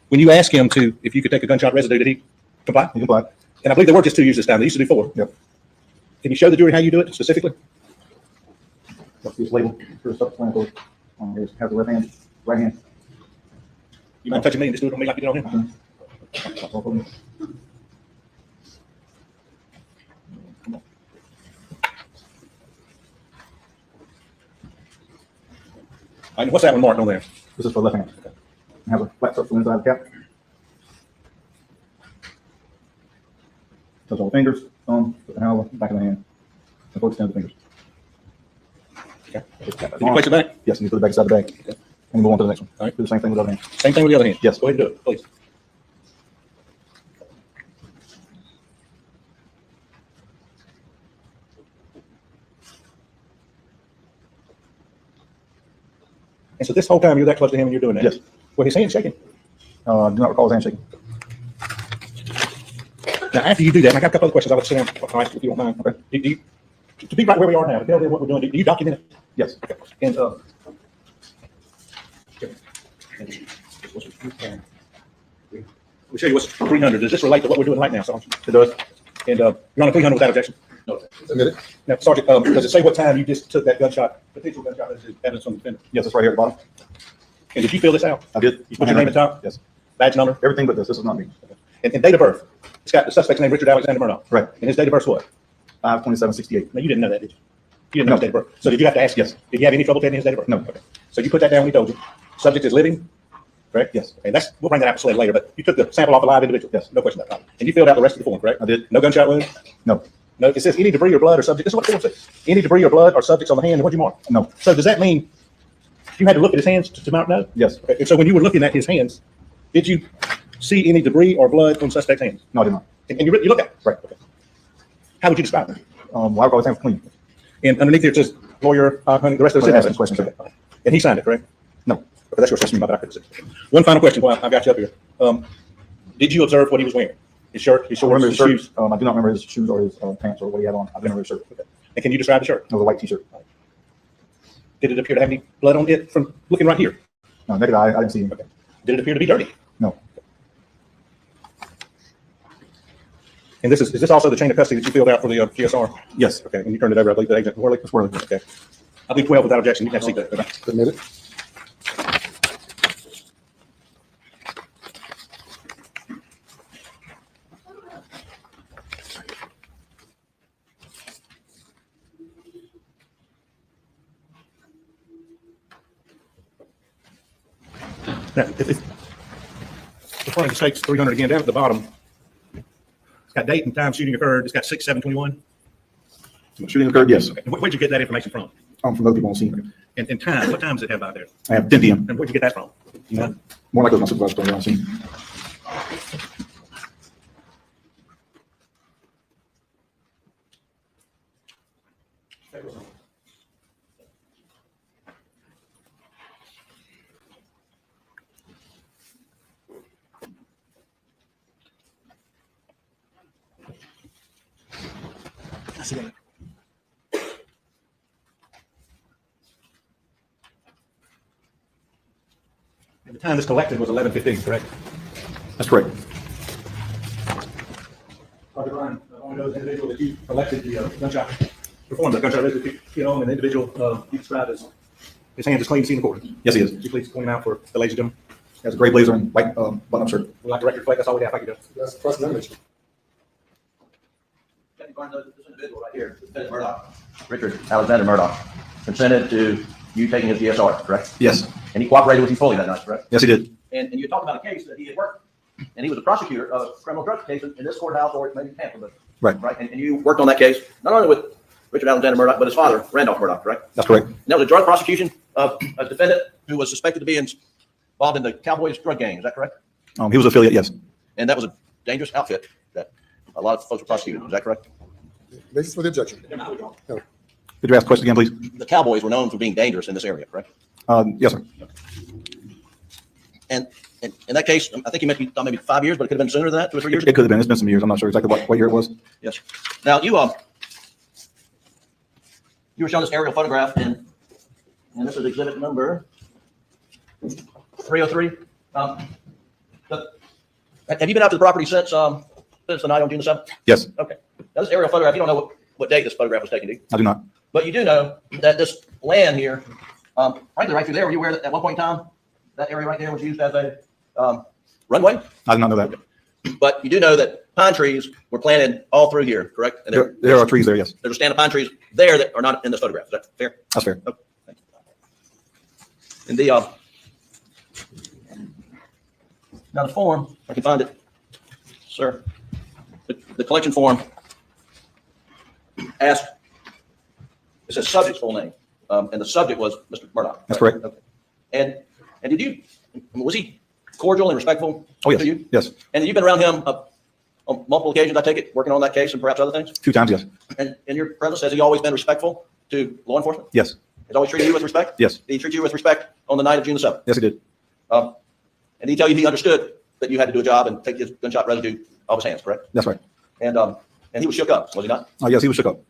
[SPEAKER 2] When you asked him if you could take a gunshot residue, did he comply?
[SPEAKER 18] He complied.
[SPEAKER 2] And I believe there were just 2 years this time. They used to do 4.
[SPEAKER 18] Yep.
[SPEAKER 2] Can you show the jury how you do it specifically?
[SPEAKER 18] Let's see this label. Here's self-explanatory. Here's have the left hand, right hand.
[SPEAKER 2] You mind touching me and just do it on me like you did on him? And what's that one marked on there?
[SPEAKER 18] This is for left hand. Okay. It has a flat circle inside the cap. fingers, thumb, put the hand on the back of the hand, and forward extend the fingers.
[SPEAKER 9] Okay. Did you place it back?
[SPEAKER 18] Yes, and you put it back inside the bag. Okay. And move on to the next one. All right. Do the same thing with the other hand.
[SPEAKER 9] Same thing with the other hand.
[SPEAKER 18] Yes.
[SPEAKER 9] Go ahead and do it, please. And so this whole time you're that close to him and you're doing that?
[SPEAKER 18] Yes.
[SPEAKER 9] Well, his hand's shaking.
[SPEAKER 18] Do not recall his hand shaking.
[SPEAKER 9] Now, after you do that, and I got a couple other questions I'll let you answer if you don't mind. Okay. Do you, to be right where we are now, to tell them what we're doing, do you document it?
[SPEAKER 18] Yes.
[SPEAKER 9] Okay. And we'll show you what's 300. Does this relate to what we're doing right now, Sergeant? It does. And you're on a 300 without objection? No.
[SPEAKER 3] Submit it.
[SPEAKER 9] Now, Sergeant, does it say what time you just took that gunshot, potential gunshot as evidence from the defendant?
[SPEAKER 18] Yes, it's right here at the bottom.
[SPEAKER 9] And did you fill this out?
[SPEAKER 18] I did.
[SPEAKER 9] You put your name at the top?
[SPEAKER 18] Yes.
[SPEAKER 9] Badge number?
[SPEAKER 18] Everything but this. This is not me.
[SPEAKER 9] And date of birth? It's got the suspect's name, Richard Alexander Murdaugh.
[SPEAKER 18] Right.
[SPEAKER 9] And his date of birth is what?
[SPEAKER 18] 5/27/68.
[SPEAKER 9] No, you didn't know that, did you? You didn't know his date of birth. So did you have to ask?
[SPEAKER 18] Yes.
[SPEAKER 9] Did you have any trouble getting his date of birth?
[SPEAKER 18] No.
[SPEAKER 9] Okay. So you put that down when he told you. Subject is living, correct?
[SPEAKER 18] Yes.
[SPEAKER 9] And that's, we'll bring that up later, but you took the sample off a live individual. Yes. No question about that. And you filled out the rest of the form, correct?
[SPEAKER 18] I did.
[SPEAKER 9] No gunshot wound?
[SPEAKER 18] No.
[SPEAKER 9] No, it says any debris or blood or subject. This is what the form says. Any debris or blood or subjects on the hand, and what'd you mark?
[SPEAKER 18] No.
[SPEAKER 9] So does that mean you had to look at his hands to mark no?
[SPEAKER 18] Yes.
[SPEAKER 9] Okay. And so when you were looking at his hands, did you see any debris or blood on suspect's hands?
[SPEAKER 18] No, I did not.
[SPEAKER 9] And you look at it? Right. Okay. How would you describe it?
[SPEAKER 18] Well, I recall his hands clean.
[SPEAKER 9] And underneath here it says lawyer, honey, the rest of the
[SPEAKER 18] Ask questions.
[SPEAKER 9] Okay. And he signed it, correct?
[SPEAKER 18] No.
[SPEAKER 9] Okay, that's your testimony, but I couldn't see. One final question while I've got you up here. Did you observe what he was wearing? His shirt, his
[SPEAKER 18] I remember
[SPEAKER 9] shorts,
[SPEAKER 18] his
[SPEAKER 9] his
[SPEAKER 18] shirt.
[SPEAKER 9] shoes?
[SPEAKER 18] I do not remember his shoes or his pants or what he had on. I do remember his shirt.
[SPEAKER 9] Okay. And can you describe the shirt?
[SPEAKER 18] It was a white t-shirt.
[SPEAKER 9] Did it appear to have any blood on it from looking right here?
[SPEAKER 18] No, naked eye, I didn't see him.
[SPEAKER 9] Okay. Did it appear to be dirty?
[SPEAKER 18] No.
[SPEAKER 9] And is this also the chain of custody that you filled out for the GSR?
[SPEAKER 18] Yes.
[SPEAKER 9] Okay, and you turned it over, I believe, to Agent Worley?
[SPEAKER 18] It's Worley.
[SPEAKER 9] Okay. I believe 12 without objection. You can have a seat there. Okay.
[SPEAKER 3] Submit it.
[SPEAKER 9] Now, if the front states 300 again, down at the bottom, it's got date and time shooting occurred. It's got 6/7/21.
[SPEAKER 18] Shooting occurred, yes.
[SPEAKER 9] Okay. Where'd you get that information from?
[SPEAKER 18] From other people on scene.
[SPEAKER 9] And time, what time does it have out there?
[SPEAKER 18] I have 10 p.m.
[SPEAKER 9] And where'd you get that from? You know?
[SPEAKER 18] More likely my supervisor told me on scene.
[SPEAKER 9] And the time this collected was 11:15, correct?
[SPEAKER 18] That's correct.
[SPEAKER 9] Dr. Ryan, only knows the individual that you collected the gunshot, performed the gunshot residue kit on, and the individual you described as his hands is clean, seen in court.
[SPEAKER 18] Yes, he is.
[SPEAKER 9] Would you please point him out for the ladies and gentlemen?
[SPEAKER 18] He has a gray blazer and white button-up shirt.
[SPEAKER 9] We'd like to record reflect. That's all we have. Thank you, Judge.
[SPEAKER 3] That's the first image.
[SPEAKER 8] This individual right here, Lieutenant Murdaugh, Richard Alexander Murdaugh, consented to you taking his DSR, correct?
[SPEAKER 18] Yes.
[SPEAKER 8] And he cooperated with you fully that night, correct?
[SPEAKER 18] Yes, he did.
[SPEAKER 8] And you talked about a case that he had worked, and he was a prosecutor of a criminal drug case in this courthouse or maybe Tampa, but
[SPEAKER 18] Right.
[SPEAKER 8] right. And you worked on that case not only with Richard Alexander Murdaugh, but his father, Randolph Murdaugh, correct?
[SPEAKER 18] That's correct.
[SPEAKER 8] And that was a drug prosecution of a defendant who was suspected to be involved in the Cowboys drug gang. Is that correct?
[SPEAKER 18] He was affiliate, yes.
[SPEAKER 8] And that was a dangerous outfit that a lot of folks were prosecuting. Is that correct?
[SPEAKER 3] Basis for the objection.
[SPEAKER 18] Could you ask the question again, please?
[SPEAKER 8] The Cowboys were known for being dangerous in this area, correct?
[SPEAKER 18] Yes, sir.
[SPEAKER 8] And in that case, I think you mentioned maybe 5 years, but it could have been sooner than that, 2 or 3 years.
[SPEAKER 18] It could have been. It's been some years. I'm not sure exactly what year it was.
[SPEAKER 8] Yes. Now you were shown this aerial photograph, and this is exhibit number 303. Have you been out to the property since the night on June the 7th?
[SPEAKER 18] Yes.
[SPEAKER 8] Okay. Now this aerial photograph, you don't know what date this photograph was taken, do you?
[SPEAKER 18] I do not.
[SPEAKER 8] But you do know that this land here, frankly, right through there, were you aware that at one point in time, that area right there was used as a runway?
[SPEAKER 18] I did not know that.
[SPEAKER 8] But you do know that pine trees were planted all through here, correct? And
[SPEAKER 18] There are trees there, yes.
[SPEAKER 8] there's a stand of pine trees there that are not in this photograph. Is that fair?
[SPEAKER 18] That's fair.
[SPEAKER 8] Okay. Thank you. And the now the form, if I can find it, sir. The collection form asked, it says subject's full name, and the subject was Mr. Murdaugh.
[SPEAKER 18] That's correct.
[SPEAKER 8] Okay. And did you, was he cordial and respectful
[SPEAKER 18] Oh, yes.
[SPEAKER 8] to you?
[SPEAKER 18] Yes.
[SPEAKER 8] And you've been around him on multiple occasions, I take it, working on that case and perhaps other things?
[SPEAKER 18] A few times, yes.
[SPEAKER 8] And your presence, has he always been respectful to law enforcement?
[SPEAKER 18] Yes.
[SPEAKER 8] He's always treated you with respect?
[SPEAKER 18] Yes.
[SPEAKER 8] Did he treat you with respect on the night of June the 7th?
[SPEAKER 18] Yes, he did.
[SPEAKER 8] And did he tell you he understood that you had to do a job and take his gunshot residue off his hands, correct?
[SPEAKER 18] That's right.
[SPEAKER 8] And he was shook up, was he not?
[SPEAKER 18] Oh, yes, he was shook up.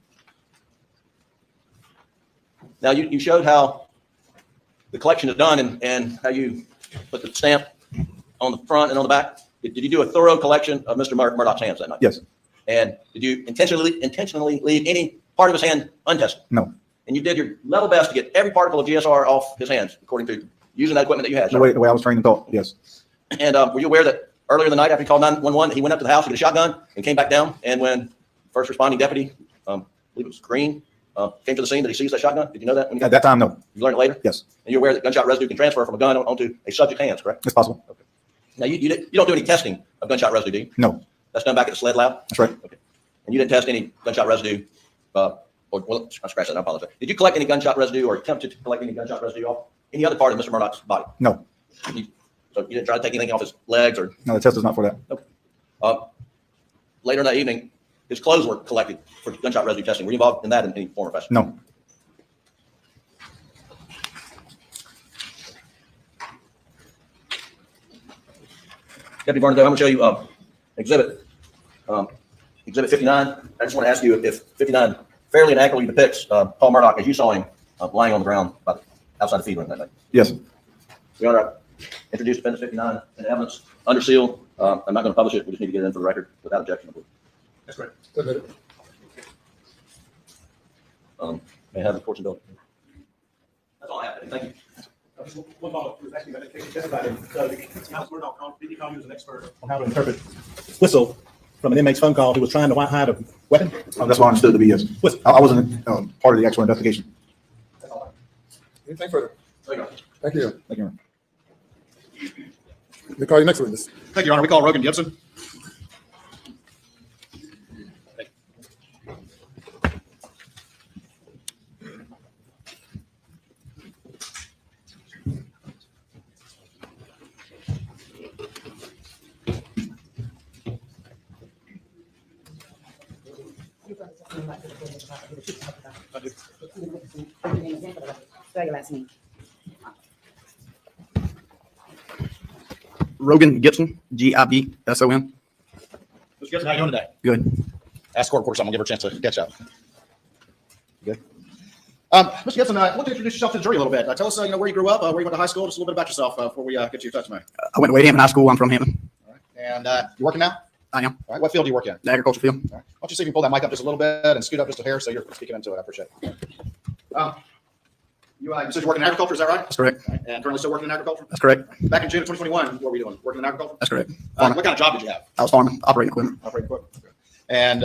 [SPEAKER 8] Now, you showed how the collection is done and how you put the stamp on the front and on the back. Did you do a thorough collection of Mr. Murdaugh's hands that night?
[SPEAKER 18] Yes.
[SPEAKER 8] And did you intentionally leave any part of his hand untested?
[SPEAKER 18] No.
[SPEAKER 8] And you did your level best to get every particle of GSR off his hands, according to using that equipment that you had.
[SPEAKER 18] The way I was trained and taught, yes.
[SPEAKER 8] And were you aware that earlier in the night after he called 911, he went up to the house to get a shotgun and came back down? And when first responding deputy, I believe it was Green, came to the scene, that he seized that shotgun? Did you know that? When you
[SPEAKER 18] At that time, no.
[SPEAKER 8] You learned it later?
[SPEAKER 18] Yes.
[SPEAKER 8] And you're aware that gunshot residue can transfer from a gun onto a subject's hands, correct?
[SPEAKER 18] It's possible.
[SPEAKER 8] Okay. Now, you don't do any testing of gunshot residue, do you?
[SPEAKER 18] No.
[SPEAKER 8] That's done back at the SLED lab?
[SPEAKER 18] That's right.
[SPEAKER 8] Okay. And you didn't test any gunshot residue, well, I scratched that, I apologize. Did you collect any gunshot residue or attempt to collect any gunshot residue off any other part of Mr. Murdaugh's body?
[SPEAKER 18] No.
[SPEAKER 8] So you didn't try to take anything off his legs or?
[SPEAKER 18] No, the test is not for that.
[SPEAKER 8] Okay. Later in that evening, his clothes were collected for gunshot residue testing. Were you involved in that in any form or fashion?
[SPEAKER 18] No.
[SPEAKER 8] Deputy Barnett, I'm going to show you exhibit 59. I just want to ask you if 59 fairly and accurately depicts Paul Murdaugh as you saw him lying on the ground outside the feed room that night.
[SPEAKER 18] Yes.
[SPEAKER 8] We want to introduce defendant 59 in evidence under seal. I'm not going to publish it. We just need to get it in for the record without objection.
[SPEAKER 2] That's great.
[SPEAKER 8] May I have the court's indulgence? That's all I have. Thank you.
[SPEAKER 2] One follow-up. Was asking about the case about it. So, Alex Murdaugh, did he call you as an expert on how to interpret whistle from an inmate's phone call who was trying to hide a weapon?
[SPEAKER 18] Oh, that's what I understood to be, yes. I wasn't part of the actual investigation.
[SPEAKER 3] Anything further?
[SPEAKER 8] Thank you.
[SPEAKER 3] Thank you.
[SPEAKER 18] Thank you.
[SPEAKER 3] We call you next witness.
[SPEAKER 10] Thank you, Your Honor. We call Rogan Gibson.
[SPEAKER 18] Rogan Gibson, Gibson.
[SPEAKER 10] Mr. Gibson, how you doing today?
[SPEAKER 18] Good.
[SPEAKER 10] Ask court reporter something. I'll give her a chance to catch up. Good. Mr. Gibson, I want to introduce yourself to the jury a little bit. Tell us, where you grew up, where you went to high school, just a little bit about yourself before we get to your testimony.
[SPEAKER 18] I went to Wade Hampton High School. I'm from Hampton.
[SPEAKER 10] All right. And you're working now?
[SPEAKER 18] I am.
[SPEAKER 10] All right. What field do you work in?
[SPEAKER 18] The agriculture field.
[SPEAKER 10] All right. Why don't you see if you can pull that mic up just a little bit and scoot up just a hair so you're speaking into it. I appreciate it. You said you're working in agriculture, is that right?
[SPEAKER 18] That's correct.
[SPEAKER 10] All right. And currently still working in agriculture?
[SPEAKER 18] That's correct.
[SPEAKER 10] Back in June of 2021, what were you doing? Working in agriculture?
[SPEAKER 18] That's correct.
[SPEAKER 10] What kind of job did you have?
[SPEAKER 18] I was farming, operating equipment.
[SPEAKER 10] Operating equipment. Okay. And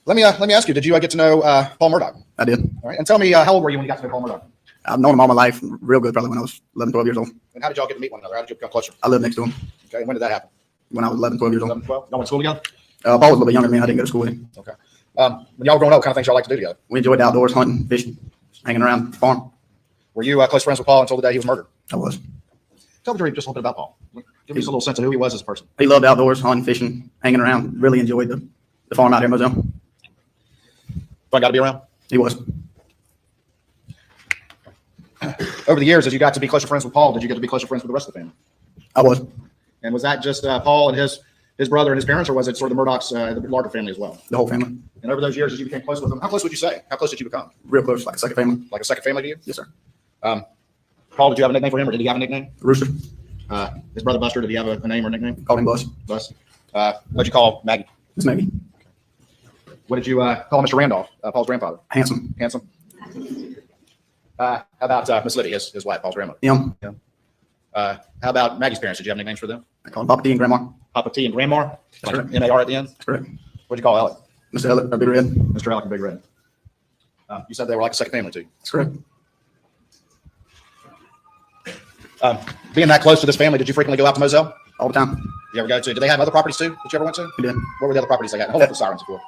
[SPEAKER 10] let me ask you, did you get to know Paul Murdaugh?
[SPEAKER 18] I did.
[SPEAKER 10] All right. And tell me, how old were you when you got to know Paul Murdaugh?
[SPEAKER 18] I've known him all my life, real good, probably when I was 11, 12 years old.
[SPEAKER 10] And how did y'all get to meet one another? How did you become closer?
[SPEAKER 18] I lived next to him.
[SPEAKER 10] Okay. And when did that happen?
[SPEAKER 18] When I was 11, 12 years old.
[SPEAKER 10] 11, 12? Y'all went to school together?
[SPEAKER 18] Paul was a little bit younger than me. I didn't go to school with him.
[SPEAKER 10] Okay. When y'all were growing up, what kind of things y'all like to do together?
[SPEAKER 18] We enjoyed the outdoors, hunting, fishing, hanging around the farm.
[SPEAKER 10] Were you close friends with Paul until the day he was murdered?
[SPEAKER 18] I was.
[SPEAKER 10] Tell the jury just a little bit about Paul. Give me just a little sense of who he was as a person.
[SPEAKER 18] He loved outdoors, hunting, fishing, hanging around. Really enjoyed the farm out here in Moselle.
[SPEAKER 10] Fun guy to be around?
[SPEAKER 18] He was.
[SPEAKER 10] Over the years, as you got to be closer friends with Paul, did you get to be closer friends with the rest of the family?
[SPEAKER 18] I was.
[SPEAKER 10] And was that just Paul and his brother and his parents, or was it sort of the Murdaughs, the larger family as well?
[SPEAKER 18] The whole family.
[SPEAKER 10] And over those years, as you became close with them, how close would you say? How close did you become?
[SPEAKER 18] Real close, like a second family.
[SPEAKER 10] Like a second family to you?
[SPEAKER 18] Yes, sir.
[SPEAKER 10] Paul, did you have a nickname for him, or did he have a nickname?
[SPEAKER 18] Rooster.
[SPEAKER 10] His brother Buster, did he have a name or a nickname?
[SPEAKER 18] Called him Bus.
[SPEAKER 10] Bus. What'd you call Maggie?
[SPEAKER 18] It's Maggie.
[SPEAKER 10] What did you call Mr. Randolph, Paul's grandfather?
[SPEAKER 18] Handsome.
[SPEAKER 10] Handsome. How about Miss Libby, his wife, Paul's grandmother?
[SPEAKER 18] Yum.
[SPEAKER 10] How about Maggie's parents? Did you have nicknames for them?
[SPEAKER 18] I call him Papa T and Grandma.
[SPEAKER 10] Papa T and Grandma?
[SPEAKER 18] That's correct.
[SPEAKER 10] M-A-R at the end?
[SPEAKER 18] That's correct.
[SPEAKER 10] What'd you call Alec?
[SPEAKER 18] Mr. Alec, Big Red.
[SPEAKER 10] Mr. Alec and Big Red. You said they were like a second family to you.
[SPEAKER 18] That's correct.
[SPEAKER 10] Being that close to this family, did you frequently go out to Moselle?
[SPEAKER 18] All the time.
[SPEAKER 10] You ever go to? Did they have other properties too that you ever went to?
[SPEAKER 18] We did.
[SPEAKER 10] What were the other properties they had? Hold up the sirens, if you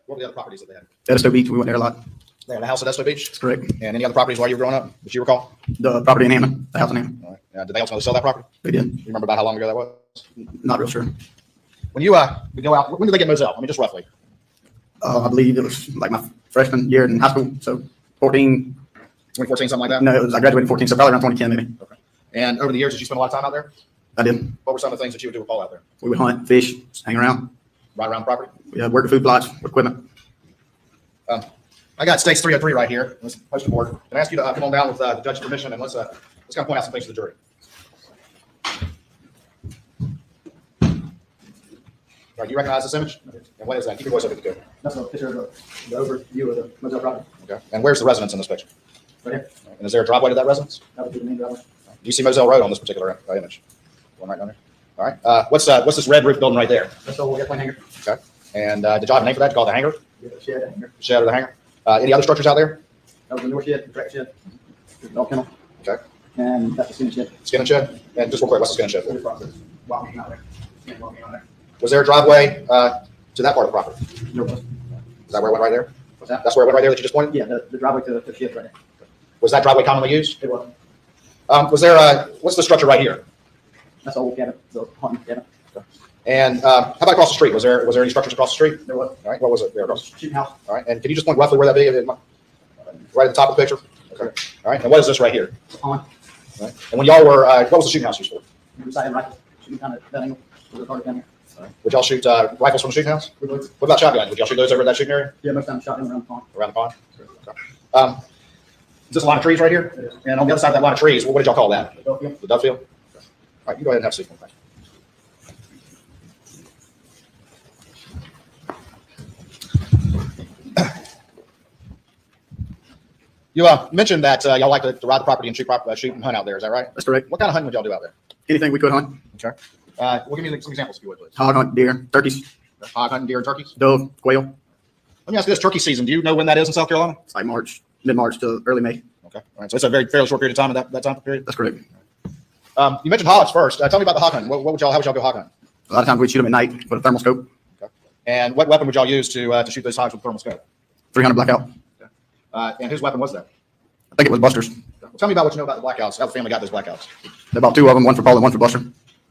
[SPEAKER 10] What were the other properties that they had?
[SPEAKER 18] Edisto Beach, we went there a lot.
[SPEAKER 10] They had a house at Edisto Beach?
[SPEAKER 18] That's correct.
[SPEAKER 10] And any other properties while you were growing up that you recall?
[SPEAKER 18] The property in Hammond, the house in Hammond.
[SPEAKER 10] All right. Did they ultimately sell that property?
[SPEAKER 18] They did.
[SPEAKER 10] You remember about how long ago that was?
[SPEAKER 18] Not real sure.
[SPEAKER 10] When you would go out, when did they get Moselle? I mean, just roughly.
[SPEAKER 18] I believe it was like my freshman year in high school, so 14.
[SPEAKER 10] 2014, something like that?
[SPEAKER 18] No, I graduated in 14, so probably around 2010 maybe.
[SPEAKER 10] Okay. And over the years, did you spend a lot of time out there?
[SPEAKER 18] I did.
[SPEAKER 10] What were some of the things that you would do with Paul out there?
[SPEAKER 18] We would hunt, fish, hang around.
[SPEAKER 10] Ride around the property?
[SPEAKER 18] We work at food plots, equipment.
[SPEAKER 10] I got States 303 right here. Let's post the board. Can I ask you to come on down with the judge's permission and let's kind of point out some things to the jury. All right, do you recognize this image? And what is that? Keep your voice up if you could.
[SPEAKER 18] That's a picture of the overview of the Murdaugh property.
[SPEAKER 10] Okay. And where's the residence in this picture?
[SPEAKER 18] Right here.
[SPEAKER 10] And is there a driveway to that residence?
[SPEAKER 18] That would be the main driveway.
[SPEAKER 10] Do you see Moselle Road on this particular image? One right down there. All right. What's this red roof building right there?
[SPEAKER 18] That's the old airplane hangar.
[SPEAKER 10] Okay. And did you have a name for that? Did you call it the hangar?
[SPEAKER 18] Yeah, the shed, hangar.
[SPEAKER 10] Shed or the hangar? Any other structures out there?
[SPEAKER 18] That was the north shed, the track shed, the dog kennel.
[SPEAKER 10] Okay.
[SPEAKER 18] And that's the skin shed.
[SPEAKER 10] Skin and shed? And just real quick, what's the skin and shed for?
[SPEAKER 18] Walking out there. Yeah, walking out there.
[SPEAKER 10] Was there a driveway to that part of the property?
[SPEAKER 18] There was.
[SPEAKER 10] Is that where it went right there?
[SPEAKER 18] What's that?
[SPEAKER 10] That's where it went right there that you just pointed?
[SPEAKER 18] Yeah, the driveway to the shed right there.
[SPEAKER 10] Was that driveway commonly used?
[SPEAKER 18] It was.
[SPEAKER 10] Was there what's the structure right here?
[SPEAKER 18] That's the old cabin, the hunting cabin.
[SPEAKER 10] And how about across the street? Was there any structures across the street?
[SPEAKER 18] There was.
[SPEAKER 10] All right. What was it there across?
[SPEAKER 18] Shooting house.
[SPEAKER 10] All right. And can you just point roughly where that be? Right at the top of the picture? Okay. All right. And what is this right here?
[SPEAKER 18] On.
[SPEAKER 10] All right. And when y'all were, what was the shooting house used for?
[SPEAKER 18] We decided rifle. Shooting kind of that angle. Was a target down here.
[SPEAKER 10] Would y'all shoot rifles from the shooting house?
[SPEAKER 18] We would.
[SPEAKER 10] What about shotguns? Would y'all shoot those over at that shooting area?
[SPEAKER 18] Yeah, most times shot them around the pond.
[SPEAKER 10] Around the pond? Okay. Is this a line of trees right here? And on the other side of that line of trees, what did y'all call that?
[SPEAKER 18] The dove field.
[SPEAKER 10] The dove field? All right. You go ahead and have a seat. You mentioned that y'all like to ride the property and shoot and hunt out there. Is that right?
[SPEAKER 18] That's correct.
[SPEAKER 10] What kind of hunting would y'all do out there?
[SPEAKER 18] Anything we could hunt.
[SPEAKER 10] Okay. Well, give me some examples if you would, please.
[SPEAKER 18] Hog hunt, deer, turkeys,
[SPEAKER 10] Hog hunting, deer, and turkeys.
[SPEAKER 18] dove, quail.
[SPEAKER 10] Let me ask you this: turkey season. Do you know when that is in South Carolina?
[SPEAKER 18] It's like March, mid-March to early May.
[SPEAKER 10] Okay. All right. So it's a fairly short period of time. That time period.
[SPEAKER 18] That's correct.
[SPEAKER 10] You mentioned hogs first. Tell me about the hog hunting. How would y'all go hog hunting?
[SPEAKER 18] A lot of times we'd shoot them at night with a thermal scope.
[SPEAKER 10] Okay. And what weapon would y'all use to shoot those hogs with thermal scope?
[SPEAKER 18] 300 blackout.
[SPEAKER 10] And whose weapon was that?
[SPEAKER 18] I think it was Buster's.
[SPEAKER 10] Tell me about what you know about the blackouts. How the family got those blackouts.
[SPEAKER 18] About two of them, one for Paul and one for Buster.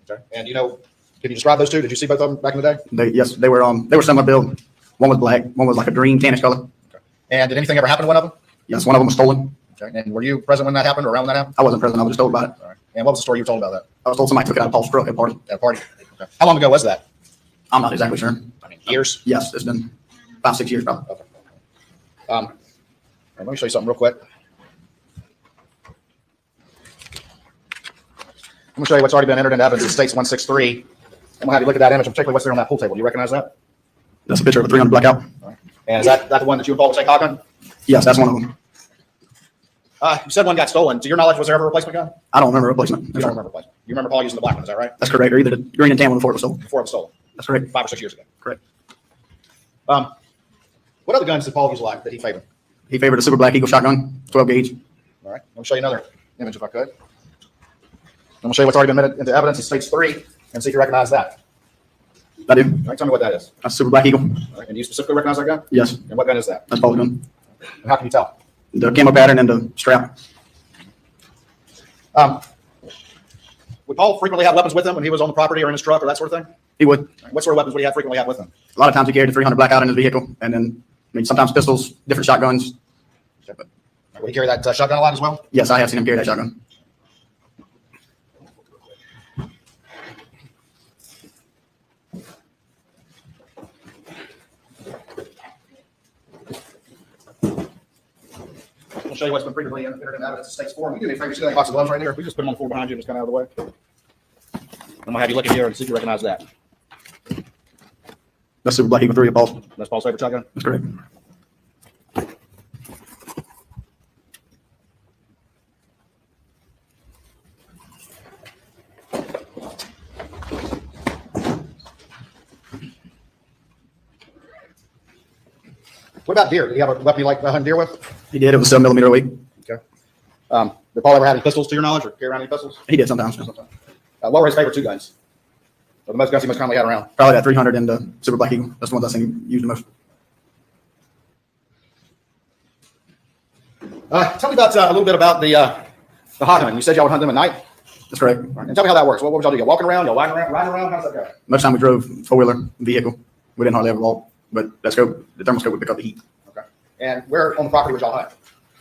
[SPEAKER 10] Okay. And can you describe those two? Did you see both of them back in the day?
[SPEAKER 18] Yes, they were similar build. One was black, one was like a green tannish color.
[SPEAKER 10] Okay. And did anything ever happen to one of them?
[SPEAKER 18] Yes, one of them was stolen.
[SPEAKER 10] Okay. And were you present when that happened or around when that happened?
[SPEAKER 18] I wasn't present. I was just told about it.
[SPEAKER 10] All right. And what was the story you were told about that?
[SPEAKER 18] I was told somebody took it out of Paul's truck at a party.
[SPEAKER 10] At a party. Okay. How long ago was that?
[SPEAKER 18] I'm not exactly sure.
[SPEAKER 10] I mean, years?
[SPEAKER 18] Yes, it's been 5-6 years probably.
[SPEAKER 10] Okay. Let me show you something real quick. I'm going to show you what's already been entered into evidence in States 163. I'm going to have you look at that image, and particularly what's there on that pool table. Do you recognize that?
[SPEAKER 18] That's a picture of a 300 blackout.
[SPEAKER 10] And is that the one that you and Paul would take hog hunting?
[SPEAKER 18] Yes, that's one of them.
[SPEAKER 10] You said one got stolen. To your knowledge, was there ever a replacement gun?
[SPEAKER 18] I don't remember replacement.
[SPEAKER 10] You don't remember replacement. You remember Paul using the black one, is that right?
[SPEAKER 18] That's correct. Or either the green and tan one before it was sold.
[SPEAKER 10] Before it was stolen.
[SPEAKER 18] That's correct.
[SPEAKER 10] 5 or 6 years ago.
[SPEAKER 18] Correct.
[SPEAKER 10] What other guns did Paul use like that he favored?
[SPEAKER 18] He favored a super black Eagle shotgun, 12 gauge.
[SPEAKER 10] All right. Let me show you another image if I could. I'm going to show you what's already been entered into evidence in States 3 and see if you recognize that.
[SPEAKER 18] I do.
[SPEAKER 10] All right, tell me what that is.
[SPEAKER 18] That's a super black Eagle.
[SPEAKER 10] All right, and do you specifically recognize that gun?
[SPEAKER 18] Yes.
[SPEAKER 10] And what gun is that?
[SPEAKER 18] That's Paul's gun.
[SPEAKER 10] And how can you tell?
[SPEAKER 18] The camo pattern and the strap.
[SPEAKER 10] Would Paul frequently have weapons with him when he was on the property or in his truck or that sort of thing?
[SPEAKER 18] He would.
[SPEAKER 10] What sort of weapons would he frequently have with him?
[SPEAKER 18] A lot of times he carried the 300 blackout in his vehicle, and then sometimes pistols, different shotguns.
[SPEAKER 10] Would he carry that shotgun a lot as well?
[SPEAKER 18] Yes, I have seen him carry that shotgun.
[SPEAKER 10] I'll show you what's been previously entered into evidence in States 4. We do me a favor, see that box of gloves right there? If we just put them on the floor behind you, just kind of out of the way. I'm going to have you look in here and see if you recognize that.
[SPEAKER 18] That's super black Eagle 3 of Paul's.
[SPEAKER 10] That's Paul's favorite shotgun?
[SPEAKER 18] That's correct.
[SPEAKER 10] What about deer? Did he have a weapon you like to hunt deer with?
[SPEAKER 18] He did. It was 7mm weight.
[SPEAKER 10] Okay. Did Paul ever have any pistols to your knowledge or carry around any pistols?
[SPEAKER 18] He did sometimes.
[SPEAKER 10] What were his favorite two guns? Or the most guns he most commonly had around?
[SPEAKER 18] Probably that 300 and the super black Eagle. That's the ones I've seen him use the most.
[SPEAKER 10] Tell me about a little bit about the hog hunting. You said y'all would hunt them at night.
[SPEAKER 18] That's correct.
[SPEAKER 10] Right. And tell me how that works. What would y'all do? Y'all walking around? Y'all riding around? How's that go?
[SPEAKER 18] Most of the time we drove four-wheeler vehicle. We didn't hardly ever walk, but let's go. The thermoscope would pick up the heat.
[SPEAKER 10] Okay. And where on the property would y'all hunt?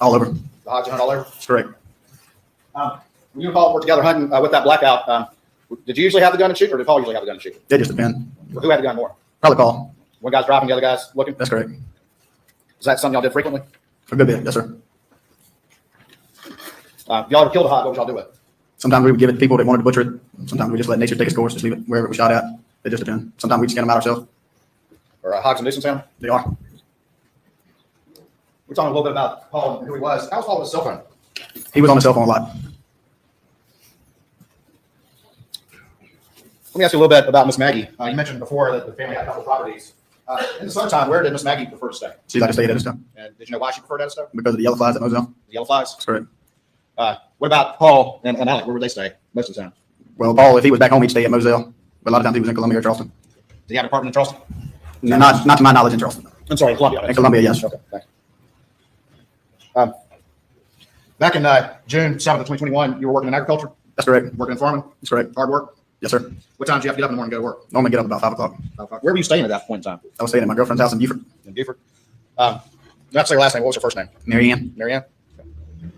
[SPEAKER 18] All over.
[SPEAKER 10] The hogs you hunt all over?
[SPEAKER 18] That's correct.
[SPEAKER 10] When you and Paul were together hunting with that blackout, did you usually have the gun and shoot, or did Paul usually have the gun and shoot?
[SPEAKER 18] It just depends.
[SPEAKER 10] Who had the gun more?
[SPEAKER 18] Probably Paul.
[SPEAKER 10] One guy's driving, the other guy's looking?
[SPEAKER 18] That's correct.
[SPEAKER 10] Is that something y'all did frequently?
[SPEAKER 18] For a good bit, yes, sir.
[SPEAKER 10] If y'all ever killed a hog, what would y'all do with it?
[SPEAKER 18] Sometimes we would give it to people that wanted to butcher it. Sometimes we just let nature take its course, just leave it wherever it was shot at. It just depends. Sometimes we skin them out ourselves.
[SPEAKER 10] Or hogs and nuisance animal?
[SPEAKER 18] They are.
[SPEAKER 10] We're talking a little bit about Paul and who he was. How was Paul with his cell phone?
[SPEAKER 18] He was on his cell phone a lot.
[SPEAKER 10] Let me ask you a little bit about Miss Maggie. You mentioned before that the family had a couple of properties. In the summertime, where did Miss Maggie prefer to stay?
[SPEAKER 18] She liked to stay at Edisto.
[SPEAKER 10] And did you know why she preferred Edisto?
[SPEAKER 18] Because of the yellow flies at Moselle.
[SPEAKER 10] The yellow flies?
[SPEAKER 18] That's correct.
[SPEAKER 10] What about Paul and Alec? Where would they stay most of the time?
[SPEAKER 18] Well, Paul, if he was back home, he'd stay at Moselle. But a lot of times he was in Columbia or Charleston.
[SPEAKER 10] Did he have an apartment in Charleston?
[SPEAKER 18] No, not to my knowledge in Charleston.
[SPEAKER 10] I'm sorry, in Columbia.
[SPEAKER 18] In Columbia, yes.
[SPEAKER 10] Okay, thanks. Back in June 7th of 2021, you were working in agriculture?
[SPEAKER 18] That's correct.
[SPEAKER 10] Working in farming?
[SPEAKER 18] That's correct.
[SPEAKER 10] Hard work?
[SPEAKER 18] Yes, sir.
[SPEAKER 10] What time did you have to get up in the morning to go to work?
[SPEAKER 18] Normally get up about 5 o'clock.
[SPEAKER 10] 5 o'clock. Where were you staying at that point in time?
[SPEAKER 18] I was staying at my girlfriend's house in Beaufort.
[SPEAKER 10] In Beaufort. You have to say your last name. What was your first name?
[SPEAKER 18] Mary Ann.
[SPEAKER 10] Mary Ann. Okay.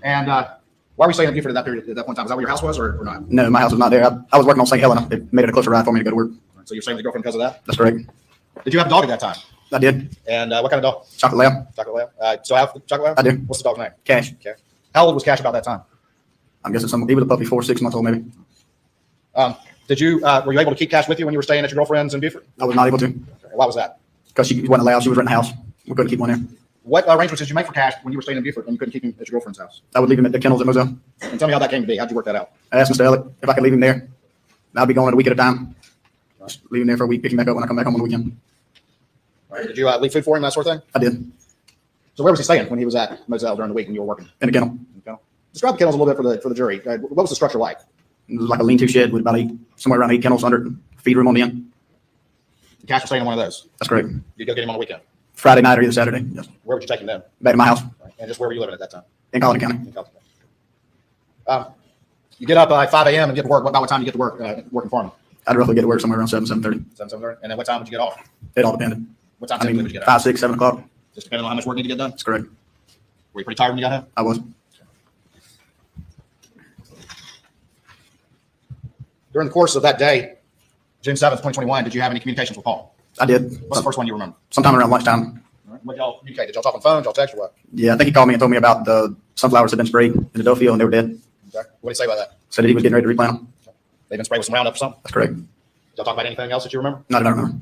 [SPEAKER 10] And why were you staying in Beaufort at that period, at that point in time? Is that where your house was or not?
[SPEAKER 18] No, my house was not there. I was working on St. Helena. It made it a closer ride for me to go to work.
[SPEAKER 10] So you're staying with your girlfriend because of that?
[SPEAKER 18] That's correct.
[SPEAKER 10] Did you have a dog at that time?
[SPEAKER 18] I did.
[SPEAKER 10] And what kind of dog?
[SPEAKER 18] Chocolate Lab.
[SPEAKER 10] Chocolate Lab. So I have the Chocolate Lab?
[SPEAKER 18] I do.
[SPEAKER 10] What's the dog's name?
[SPEAKER 18] Cash.
[SPEAKER 10] Okay. How old was Cash about that time?
[SPEAKER 18] I'm guessing he was a puppy, 4 or 6 months old, maybe.
[SPEAKER 10] Were you able to keep Cash with you when you were staying at your girlfriend's in Beaufort?
[SPEAKER 18] I was not able to.
[SPEAKER 10] Why was that?
[SPEAKER 18] Because she wasn't allowed. She was renting a house. We couldn't keep one there.
[SPEAKER 10] What arrangements did you make for Cash when you were staying in Beaufort and you couldn't keep him at your girlfriend's house?
[SPEAKER 18] I would leave him at the kennels at Moselle.
[SPEAKER 10] And tell me how that came to be. How'd you work that out?
[SPEAKER 18] I asked Mr. Elliott if I could leave him there. I'd be going a week at a time. Just leave him there for a week, pick him back up when I come back home on the weekend.
[SPEAKER 10] Right. Did you leave food for him, that sort of thing?
[SPEAKER 18] I did.
[SPEAKER 10] So where was he staying when he was at Moselle during the week when you were working?
[SPEAKER 18] In a kennel.
[SPEAKER 10] Describe the kennels a little bit for the jury. What was the structure like?
[SPEAKER 18] It was like a lean-to shed with about somewhere around 8 kennels under it, feed room on the end.
[SPEAKER 10] Cash was staying in one of those?
[SPEAKER 18] That's correct.
[SPEAKER 10] You go get him on the weekend?
[SPEAKER 18] Friday night or either Saturday. Yes.
[SPEAKER 10] Where would you take him then?
[SPEAKER 18] Back to my house.
[SPEAKER 10] Right. And just where were you living at that time?
[SPEAKER 18] In Colleton County.
[SPEAKER 10] In Colleton County. You get up at 5 a.m. and get to work. About what time do you get to work working farming?
[SPEAKER 18] I'd roughly get to work somewhere around 7:30.
[SPEAKER 10] 7:30. And then what time would you get off?
[SPEAKER 18] It all depended.
[SPEAKER 10] What time
[SPEAKER 18] I mean,
[SPEAKER 10] would you get
[SPEAKER 18] 5, 6, 7 o'clock.
[SPEAKER 10] Just depending on how much work you need to get done?
[SPEAKER 18] That's correct.
[SPEAKER 10] Were you pretty tired when you got home?
[SPEAKER 18] I was.
[SPEAKER 10] During the course of that day, June 7th, 2021, did you have any communications with Paul?
[SPEAKER 18] I did.
[SPEAKER 10] What's the first one you remember?
[SPEAKER 18] Sometime around lunchtime.
[SPEAKER 10] All right. What y'all communicate? Did y'all talk on the phone? Did y'all text or what?
[SPEAKER 18] Yeah, I think he called me and told me about the sunflowers had been sprayed in the dough field and they were dead.
[SPEAKER 10] Okay. What did he say about that?
[SPEAKER 18] Said that he was getting ready to replant them.
[SPEAKER 10] They've been sprayed with some Roundup or something?
[SPEAKER 18] That's correct.
[SPEAKER 10] Did y'all talk about anything else that you remember?
[SPEAKER 18] Not that I remember.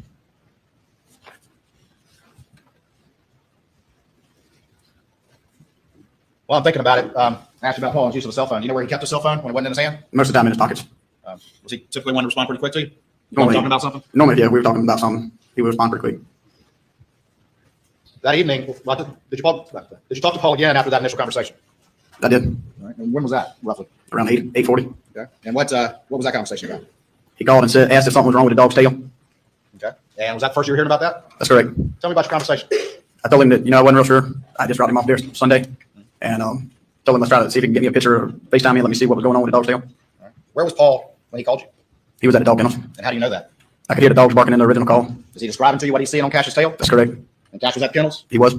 [SPEAKER 10] Well, I'm thinking about it. I asked you about Paul's use of a cell phone. You know where he kept his cell phone when it wasn't in his hand?
[SPEAKER 18] Most of the time in his pockets.
[SPEAKER 10] Was he typically one to respond pretty quick to you? You
[SPEAKER 18] Normally,
[SPEAKER 10] talking about something?
[SPEAKER 18] Normally, yeah, we were talking about something. He would respond pretty quick.
[SPEAKER 10] That evening, did you talk to Paul again after that initial conversation?
[SPEAKER 18] I did.
[SPEAKER 10] All right. And when was that, roughly?
[SPEAKER 18] Around 8:40.
[SPEAKER 10] Okay. And what was that conversation about?
[SPEAKER 18] He called and asked if something was wrong with the dog's tail.
[SPEAKER 10] Okay. And was that the first you were hearing about that?
[SPEAKER 18] That's correct.
[SPEAKER 10] Tell me about your conversation.
[SPEAKER 18] I told him that, I wasn't real sure. I just dropped him off there Sunday and told him let's try to see if he can get me a picture or FaceTime me and let me see what was going on with the dog's tail.
[SPEAKER 10] All right. Where was Paul when he called you?
[SPEAKER 18] He was at the dog kennels.
[SPEAKER 10] And how do you know that?
[SPEAKER 18] I could hear the dogs barking in the original call.
[SPEAKER 10] Is he describing to you what he's seeing on Cash's tail?
[SPEAKER 18] That's correct.
[SPEAKER 10] And Cash was at the kennels?
[SPEAKER 18] He was.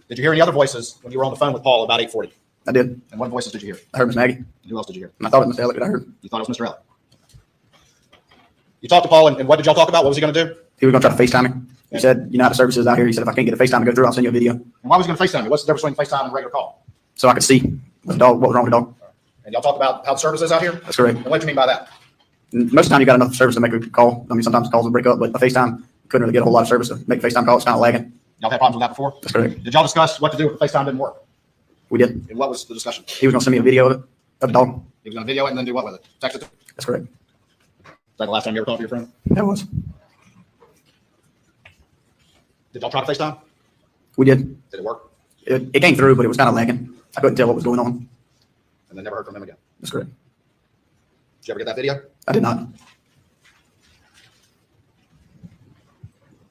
[SPEAKER 10] Did you hear any other voices when you were on the phone with Paul about 8:40?
[SPEAKER 18] I did.
[SPEAKER 10] And what voices did you hear?
[SPEAKER 18] I heard Miss Maggie.
[SPEAKER 10] And who else did you hear?
[SPEAKER 18] And I thought it was Mr. Elliott that I heard.
[SPEAKER 10] You thought it was Mr. Elliott. You talked to Paul, and what did y'all talk about? What was he going to do?
[SPEAKER 18] He was going to try to FaceTime me. He said, how the service is out here. He said, if I can't get a FaceTime to go through, I'll send you a video.
[SPEAKER 10] And why was he going to FaceTime you? What's the difference between FaceTime and a regular call?
[SPEAKER 18] So I could see what was wrong with the dog.
[SPEAKER 10] And y'all talked about how the service is out here?
[SPEAKER 18] That's correct.
[SPEAKER 10] And what do you mean by that?
[SPEAKER 18] Most of the time, you got enough service to make a call. I mean, sometimes calls will break up, but a FaceTime, couldn't really get a whole lot of service to make a FaceTime call. It's kind of lagging.
[SPEAKER 10] Y'all had problems with that before?
[SPEAKER 18] That's correct.
[SPEAKER 10] Did y'all discuss what to do if the FaceTime didn't work?
[SPEAKER 18] We did.
[SPEAKER 10] And what was the discussion?
[SPEAKER 18] He was going to send me a video of the dog.
[SPEAKER 10] He was going to video it and then do what with it? Text it?
[SPEAKER 18] That's correct.
[SPEAKER 10] Is that the last time you ever talked to your friend?
[SPEAKER 18] That was.
[SPEAKER 10] Did y'all try to FaceTime?
[SPEAKER 18] We did.
[SPEAKER 10] Did it work?
[SPEAKER 18] It came through, but it was kind of lagging. I couldn't tell what was going on.
[SPEAKER 10] And then never heard from him again?
[SPEAKER 18] That's correct.
[SPEAKER 10] Did you ever get that video?
[SPEAKER 18] I did not.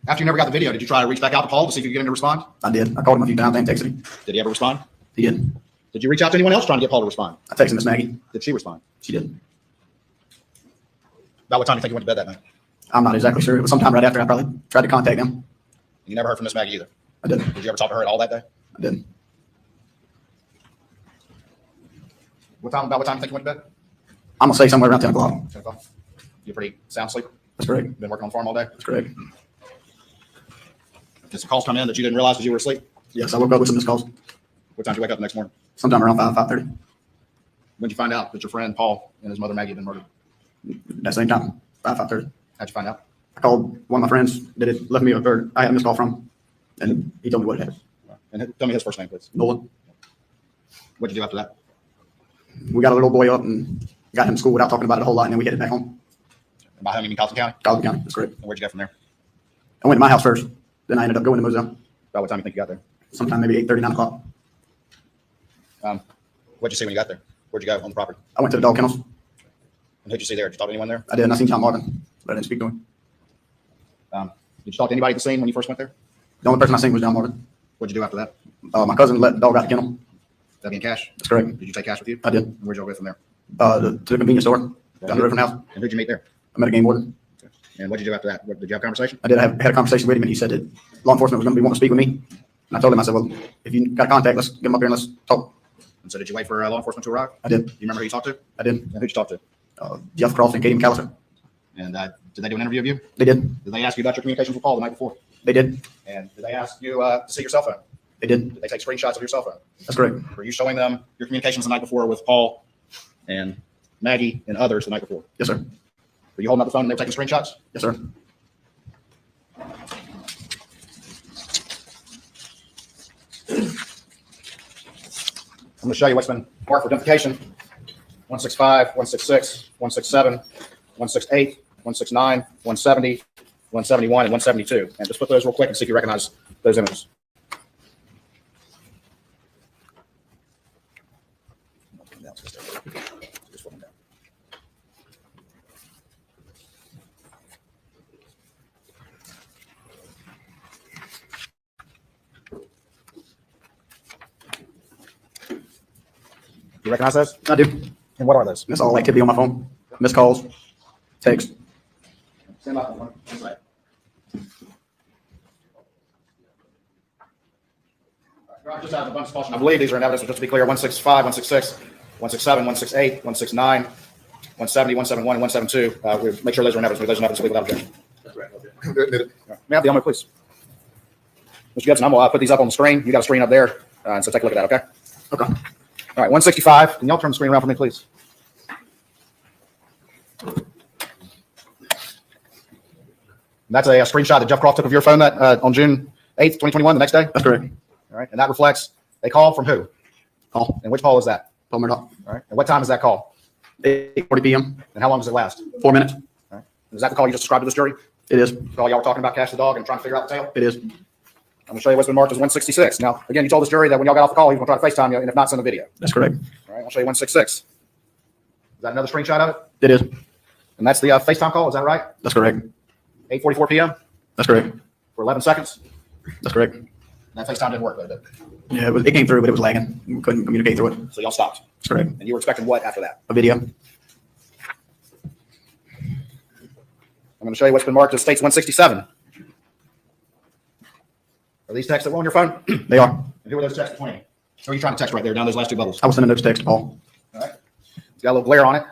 [SPEAKER 10] After you never got the video, did you try to reach back out to Paul to see if you could get him to respond?
[SPEAKER 18] I did. I called him a few times and texted him.
[SPEAKER 10] Did he ever respond?
[SPEAKER 18] He did.
[SPEAKER 10] Did you reach out to anyone else trying to get Paul to respond?
[SPEAKER 18] I texted Miss Maggie.
[SPEAKER 10] Did she respond?
[SPEAKER 18] She did.
[SPEAKER 10] About what time do you think you went to bed that night?
[SPEAKER 18] I'm not exactly sure. It was sometime right after I probably tried to contact them.
[SPEAKER 10] You never heard from Miss Maggie either?
[SPEAKER 18] I didn't.
[SPEAKER 10] Did you ever talk to her at all that day?
[SPEAKER 18] I didn't.
[SPEAKER 10] About what time do you think you went to bed?
[SPEAKER 18] I'm going to say somewhere around 10 o'clock.
[SPEAKER 10] 10 o'clock. You're pretty sound asleep?
[SPEAKER 18] That's correct.
[SPEAKER 10] Been working on the farm all day?
[SPEAKER 18] That's correct.
[SPEAKER 10] Did some calls come in that you didn't realize because you were asleep?
[SPEAKER 18] Yes, I woke up with some missed calls.
[SPEAKER 10] What time did you wake up the next morning?
[SPEAKER 18] Sometime around 5:30.
[SPEAKER 10] When did you find out that your friend Paul and his mother Maggie had been murdered?
[SPEAKER 18] That same time, 5:30.
[SPEAKER 10] How'd you find out?
[SPEAKER 18] I called one of my friends that had left me a bird. I had a missed call from, and he told me what had happened.
[SPEAKER 10] And tell me his first name, please.
[SPEAKER 18] Nolan.
[SPEAKER 10] What'd you do after that?
[SPEAKER 18] We got a little boy up and got him to school without talking about it a whole lot, and then we headed back home.
[SPEAKER 10] And by home you mean Carlton County?
[SPEAKER 18] Carlton County, that's correct.
[SPEAKER 10] And where'd you go from there?
[SPEAKER 18] I went to my house first, then I ended up going to Moselle.
[SPEAKER 10] About what time do you think you got there?
[SPEAKER 18] Sometime maybe 8:30, 9 o'clock.
[SPEAKER 10] What'd you see when you got there? Where'd you go on the property?
[SPEAKER 18] I went to the dog kennels.
[SPEAKER 10] And who'd you see there? Did you talk to anyone there?
[SPEAKER 18] I did, and I seen John Marvin, but I didn't speak to him.
[SPEAKER 10] Did you talk to anybody at the scene when you first went there?
[SPEAKER 18] The only person I seen was John Marvin.
[SPEAKER 10] What'd you do after that?
[SPEAKER 18] My cousin let the dog out the kennel.
[SPEAKER 10] That being cash?
[SPEAKER 18] That's correct.
[SPEAKER 10] Did you take cash with you?
[SPEAKER 18] I did.
[SPEAKER 10] And where'd you all go from there?
[SPEAKER 18] To the convenience store down the road from the house.
[SPEAKER 10] And who'd you meet there?
[SPEAKER 18] I met a game warden.
[SPEAKER 10] And what'd you do after that? Did you have a conversation?
[SPEAKER 18] I did had a conversation with him, and he said that law enforcement was going to be wanting to speak with me. And I told him, I said, well, if you got contact, let's get him up here and let's talk.
[SPEAKER 10] And so did you wait for law enforcement to arrive?
[SPEAKER 18] I did.
[SPEAKER 10] You remember who you talked to?
[SPEAKER 18] I did.
[SPEAKER 10] And who'd you talk to?
[SPEAKER 18] Jeff Cross and Katie McAllister.
[SPEAKER 10] And did they do an interview of you?
[SPEAKER 18] They did.
[SPEAKER 10] Did they ask you about your communications with Paul the night before?
[SPEAKER 18] They did.
[SPEAKER 10] And did they ask you to see your cell phone?
[SPEAKER 18] They did.
[SPEAKER 10] Did they take screenshots of your cell phone?
[SPEAKER 18] That's correct.
[SPEAKER 10] Were you showing them your communications the night before with Paul and Maggie and others the night before?
[SPEAKER 18] Yes, sir.
[SPEAKER 10] Were you holding up the phone and they were taking screenshots?
[SPEAKER 18] Yes, sir.
[SPEAKER 10] I'm going to show you what's been marked for identification. 165, 166, 167, 168, 169, 170, 171, and 172. And just put those real quick and see if you recognize those images. You recognize those?
[SPEAKER 18] I do.
[SPEAKER 10] And what are those?
[SPEAKER 18] That's all activity on my phone. Missed calls, text.
[SPEAKER 10] Stand up. One side. Just out of a bunch of caution. I believe these are in evidence, but just to be clear, 165, 166, 167, 168, 169, 170, 171, and 172. We'll make sure those are in evidence. Those are in evidence without objection. May I have the honor, please? Mr. Gibson, I'm going to put these up on the screen. You got a screen up there, and so take a look at that, okay?
[SPEAKER 18] Okay.
[SPEAKER 10] All right, 165. Can y'all turn the screen around for me, please? That's a screenshot that Jeff Croft took of your phone that on June 8th, 2021, the next day?
[SPEAKER 18] That's correct.
[SPEAKER 10] All right, and that reflects a call from who?
[SPEAKER 18] Paul.
[SPEAKER 10] And which Paul is that?
[SPEAKER 18] Paul Murdaugh.
[SPEAKER 10] All right, and what time is that call?
[SPEAKER 18] 8:40 p.m.
[SPEAKER 10] And how long does it last?
[SPEAKER 18] 4 minutes.
[SPEAKER 10] All right. Is that the call you just described to this jury?
[SPEAKER 18] It is.
[SPEAKER 10] The call y'all were talking about Cash the dog and trying to figure out the tale?
[SPEAKER 18] It is.
[SPEAKER 10] I'm going to show you what's been marked as 166. Now, again, you told this jury that when y'all got off the call, he was going to try to FaceTime you, and if not, send a video.
[SPEAKER 18] That's correct.
[SPEAKER 10] All right, I'll show you 166. Is that another screenshot of it?
[SPEAKER 18] It is.
[SPEAKER 10] And that's the FaceTime call, is that right?
[SPEAKER 18] That's correct.
[SPEAKER 10] 8:44 p.m.
[SPEAKER 18] That's correct.
[SPEAKER 10] For 11 seconds?
[SPEAKER 18] That's correct.
[SPEAKER 10] That FaceTime didn't work, did it?
[SPEAKER 18] Yeah, it came through, but it was lagging. We couldn't communicate through it.
[SPEAKER 10] So y'all stopped?
[SPEAKER 18] That's correct.
[SPEAKER 10] And you were expecting what after that?
[SPEAKER 18] A video.
[SPEAKER 10] I'm going to show you what's been marked as states 167. Are these texts that were on your phone?
[SPEAKER 18] They are.
[SPEAKER 10] And who are those texts between? Who are you trying to text right there down those last two bubbles?
[SPEAKER 18] I was sending those texts to Paul.
[SPEAKER 10] All right. It's got a little glare on it.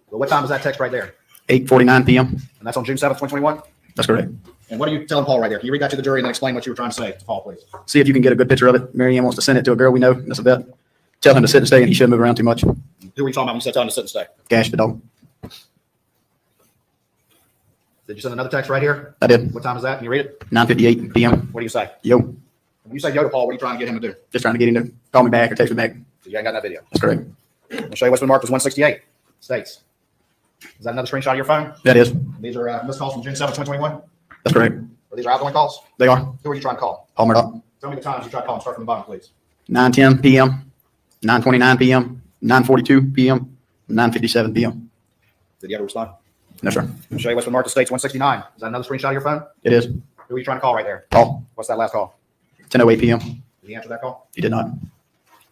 [SPEAKER 10] Well, what time is that text right there?
[SPEAKER 18] 8:49 p.m.
[SPEAKER 10] And that's on June 7th, 2021?
[SPEAKER 18] That's correct.
[SPEAKER 10] And what are you telling Paul right there? Can you read that to the jury and then explain what you were trying to say to Paul, please?
[SPEAKER 18] See if you can get a good picture of it. Mary Ann wants to send it to a girl we know. That's a bet. Tell him to sit and stay, and he shouldn't move around too much.
[SPEAKER 10] Who were you talking about when you said tell him to sit and stay?
[SPEAKER 18] Cash the dog.
[SPEAKER 10] Did you send another text right here?
[SPEAKER 18] I did.
[SPEAKER 10] What time is that? Can you read it?
[SPEAKER 18] 9:58 p.m.
[SPEAKER 10] What do you say?
[SPEAKER 18] Yo.
[SPEAKER 10] When you say yo to Paul, what are you trying to get him to do?
[SPEAKER 18] Just trying to get him to call me back or text me back.
[SPEAKER 10] So you ain't got that video.
[SPEAKER 18] That's correct.
[SPEAKER 10] I'll show you what's been marked as 168 states. Is that another screenshot of your phone?
[SPEAKER 18] That is.
[SPEAKER 10] These are missed calls from June 7th, 2021?
[SPEAKER 18] That's correct.
[SPEAKER 10] Are these outgoing calls?
[SPEAKER 18] They are.
[SPEAKER 10] Who are you trying to call?
[SPEAKER 18] Paul Murdaugh.
[SPEAKER 10] Tell me the times you tried calling. Start from the bottom, please.
[SPEAKER 18] 9:10 p.m., 9:29 p.m., 9:42 p.m., 9:57 p.m.
[SPEAKER 10] Did you ever respond?
[SPEAKER 18] No, sir.
[SPEAKER 10] I'll show you what's been marked as states 169. Is that another screenshot of your phone?
[SPEAKER 18] It is.
[SPEAKER 10] Who are you trying to call right there?
[SPEAKER 18] Paul.
[SPEAKER 10] What's that last call?
[SPEAKER 18] 10:08 p.m.
[SPEAKER 10] Did he answer that call?
[SPEAKER 18] He did not.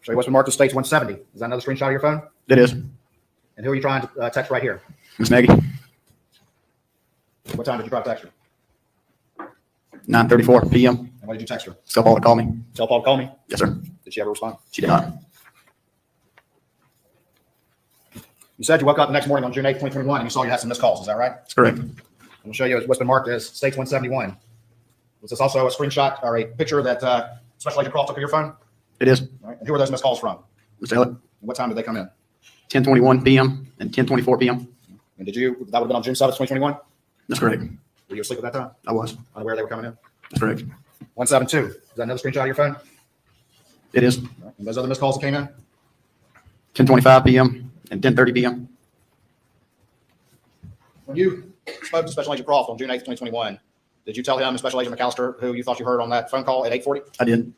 [SPEAKER 10] Show you what's been marked as states 170. Is that another screenshot of your phone?
[SPEAKER 18] It is.
[SPEAKER 10] And who are you trying to text right here?
[SPEAKER 18] Miss Maggie,
[SPEAKER 10] What time did you try to text her?
[SPEAKER 18] 9:34 p.m.
[SPEAKER 10] And what did you text her?
[SPEAKER 18] Tell Paul to call me.
[SPEAKER 10] Tell Paul to call me?
[SPEAKER 18] Yes, sir.
[SPEAKER 10] Did she ever respond?
[SPEAKER 18] She did not.
[SPEAKER 10] You said you woke up the next morning on June 8th, 2021, and you saw you had some missed calls. Is that right?
[SPEAKER 18] That's correct.
[SPEAKER 10] I'm going to show you what's been marked as states 171. Was this also a screenshot or a picture that Special Agent Croft took of your phone?
[SPEAKER 18] It is.
[SPEAKER 10] All right. And who are those missed calls from?
[SPEAKER 18] Mr. Elliott,
[SPEAKER 10] And what time did they come in?
[SPEAKER 18] 10:21 p.m. and 10:24 p.m.
[SPEAKER 10] And that would have been on June 7th, 2021?
[SPEAKER 18] That's correct.
[SPEAKER 10] Were you asleep at that time?
[SPEAKER 18] I was.
[SPEAKER 10] Unaware they were coming in?
[SPEAKER 18] That's correct.
[SPEAKER 10] 172. Is that another screenshot of your phone?
[SPEAKER 18] It is.
[SPEAKER 10] All right. And those other missed calls that came in?
[SPEAKER 18] 10:25 p.m. and 10:30 p.m.
[SPEAKER 10] When you spoke to Special Agent Croft on June 8th, 2021, did you tell him and Special Agent McAllister who you thought you heard on that phone call at 8:40?
[SPEAKER 18] I did.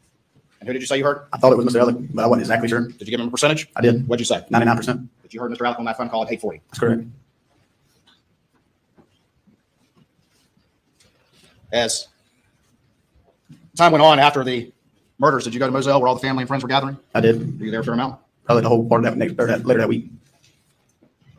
[SPEAKER 10] And who did you say you heard?
[SPEAKER 18] I thought it was Mr. Elliott, but I wasn't exactly sure.
[SPEAKER 10] Did you give him a percentage?
[SPEAKER 18] I did.
[SPEAKER 10] What'd you say?
[SPEAKER 18] 99%.
[SPEAKER 10] That you heard Mr. Alec on that phone call at 8:40?
[SPEAKER 18] That's correct.
[SPEAKER 10] As time went on after the murders, did you go to Moselle where all the family and friends were gathering?
[SPEAKER 18] I did.
[SPEAKER 10] Were you there for a amount?
[SPEAKER 18] Probably the whole part of that later that week.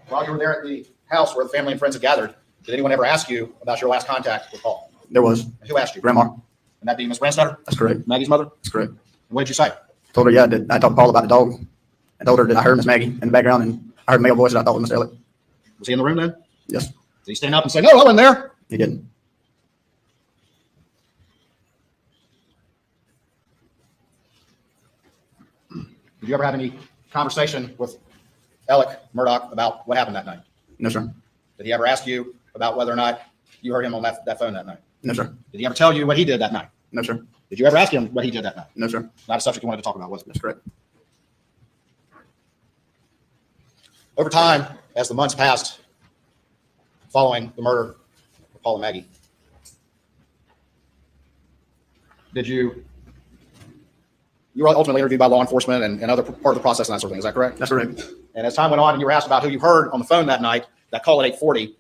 [SPEAKER 10] While you were there at the house where the family and friends had gathered, did anyone ever ask you about your last contact with Paul?
[SPEAKER 18] There was.
[SPEAKER 10] And who asked you?
[SPEAKER 18] Grandma.
[SPEAKER 10] And that being Miss Brandstetter?
[SPEAKER 18] That's correct.
[SPEAKER 10] Maggie's mother?
[SPEAKER 18] That's correct.
[SPEAKER 10] And what did you say?
[SPEAKER 18] Told her, yeah, that I talked to Paul about the dog. I told her that I heard Miss Maggie in the background and I heard a male voice that I thought was Mr. Elliott.
[SPEAKER 10] Was he in the room then?
[SPEAKER 18] Yes.
[SPEAKER 10] Did he stand up and say, no, I wasn't there?
[SPEAKER 18] He didn't.
[SPEAKER 10] Did you ever have any conversation with Alec Murdaugh about what happened that night?
[SPEAKER 18] No, sir.
[SPEAKER 10] Did he ever ask you about whether or not you heard him on that phone that night?
[SPEAKER 18] No, sir.
[SPEAKER 10] Did he ever tell you what he did that night?
[SPEAKER 18] No, sir.
[SPEAKER 10] Did you ever ask him what he did that night?
[SPEAKER 18] No, sir.
[SPEAKER 10] Not a subject you wanted to talk about, was it?
[SPEAKER 18] That's correct.
[SPEAKER 10] Over time, as the months passed following the murder of Paul and Maggie, you were ultimately interviewed by law enforcement and other part of the process and that sort of thing. Is that correct?
[SPEAKER 18] That's correct.
[SPEAKER 10] And as time went on and you were asked about who you heard on the phone that night, that call at 8:40,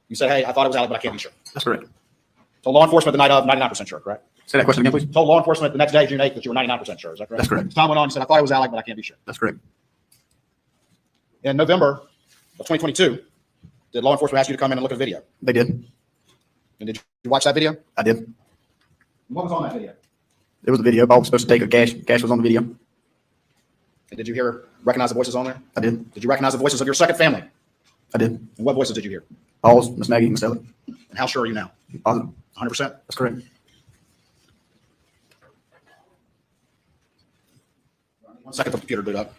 [SPEAKER 10] you said, hey, I thought it was Alec, but I can't be sure.
[SPEAKER 18] That's correct.
[SPEAKER 10] Told law enforcement the night of, 99% sure, correct?
[SPEAKER 18] Say that question again, please.
[SPEAKER 10] Told law enforcement the next day, June 8th, that you were 99% sure. Is that correct?
[SPEAKER 18] That's correct.
[SPEAKER 10] As time went on, you said, I thought it was Alec, but I can't be sure.
[SPEAKER 18] That's correct.
[SPEAKER 10] In November of 2022, did law enforcement ask you to come in and look at a video?
[SPEAKER 18] They did.
[SPEAKER 10] And did you watch that video?
[SPEAKER 18] I did.
[SPEAKER 10] What was on that video?
[SPEAKER 18] It was a video. Paul was supposed to take a cash. Cash was on the video.
[SPEAKER 10] And did you recognize the voices on there?
[SPEAKER 18] I did.
[SPEAKER 10] Did you recognize the voices of your second family?
[SPEAKER 18] I did.
[SPEAKER 10] And what voices did you hear?
[SPEAKER 18] Paul's, Miss Maggie, Miss Elliott.
[SPEAKER 10] And how sure are you now?
[SPEAKER 18] Positive.
[SPEAKER 10] 100%?
[SPEAKER 18] That's correct.
[SPEAKER 10] One second, the computer boot up.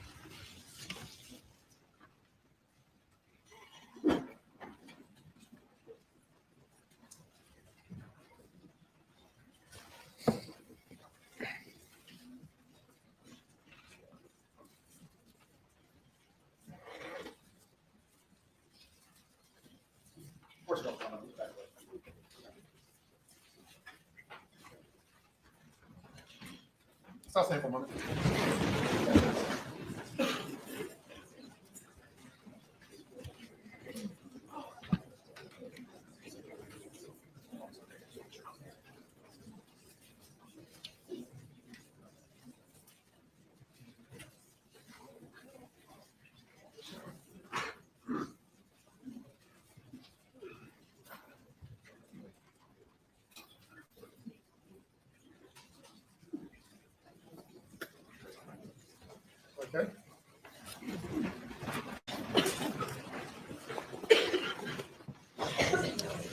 [SPEAKER 3] Stop staying for a moment. Okay.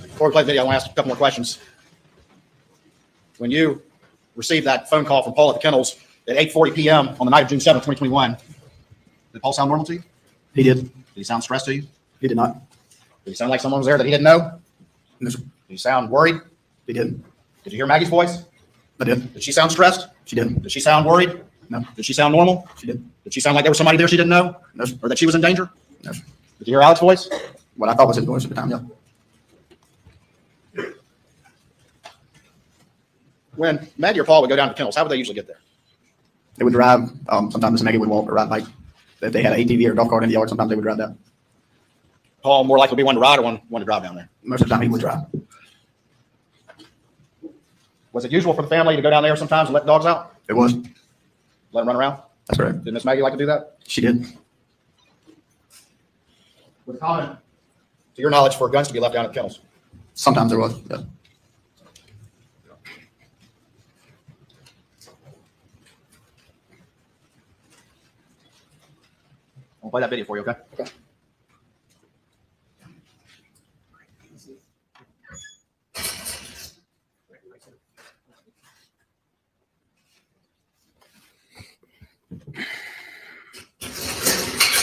[SPEAKER 10] Before we play the video, I want to ask a couple more questions. When you received that phone call from Paul at the kennels at 8:40 p.m. on the night of June 7th, 2021, did Paul sound normal to you?
[SPEAKER 18] He did.
[SPEAKER 10] Did he sound stressed to you?
[SPEAKER 18] He did not.
[SPEAKER 10] Did he sound like someone was there that he didn't know?
[SPEAKER 18] No, sir.
[SPEAKER 10] Did he sound worried?
[SPEAKER 18] He did.
[SPEAKER 10] Did you hear Maggie's voice?
[SPEAKER 18] I did.
[SPEAKER 10] Did she sound stressed?
[SPEAKER 18] She did.
[SPEAKER 10] Did she sound worried?
[SPEAKER 18] No.
[SPEAKER 10] Did she sound normal?
[SPEAKER 18] She did.
[SPEAKER 10] Did she sound like there was somebody there she didn't know?
[SPEAKER 18] No, sir.
[SPEAKER 10] Or that she was in danger?
[SPEAKER 18] No, sir.
[SPEAKER 10] Did you hear Alec's voice?
[SPEAKER 18] What I thought was his voice at the time, yeah.
[SPEAKER 10] When Maggie or Paul would go down to the kennels, how would they usually get there?
[SPEAKER 18] They would drive. Sometimes Miss Maggie would walk or ride bike. If they had an ATV or golf cart in the yard, sometimes they would drive down.
[SPEAKER 10] Paul more likely to be one to ride or one to drive down there?
[SPEAKER 18] Most of the time he would drive.
[SPEAKER 10] Was it usual for the family to go down there sometimes and let the dogs out?
[SPEAKER 18] It was.
[SPEAKER 10] Let them run around?
[SPEAKER 18] That's correct.
[SPEAKER 10] Did Miss Maggie like to do that?
[SPEAKER 18] She did.
[SPEAKER 10] With common, to your knowledge, for guns to be left down at kennels.
[SPEAKER 18] Sometimes there was. Yeah.
[SPEAKER 10] I'll play that video for you, okay? Okay.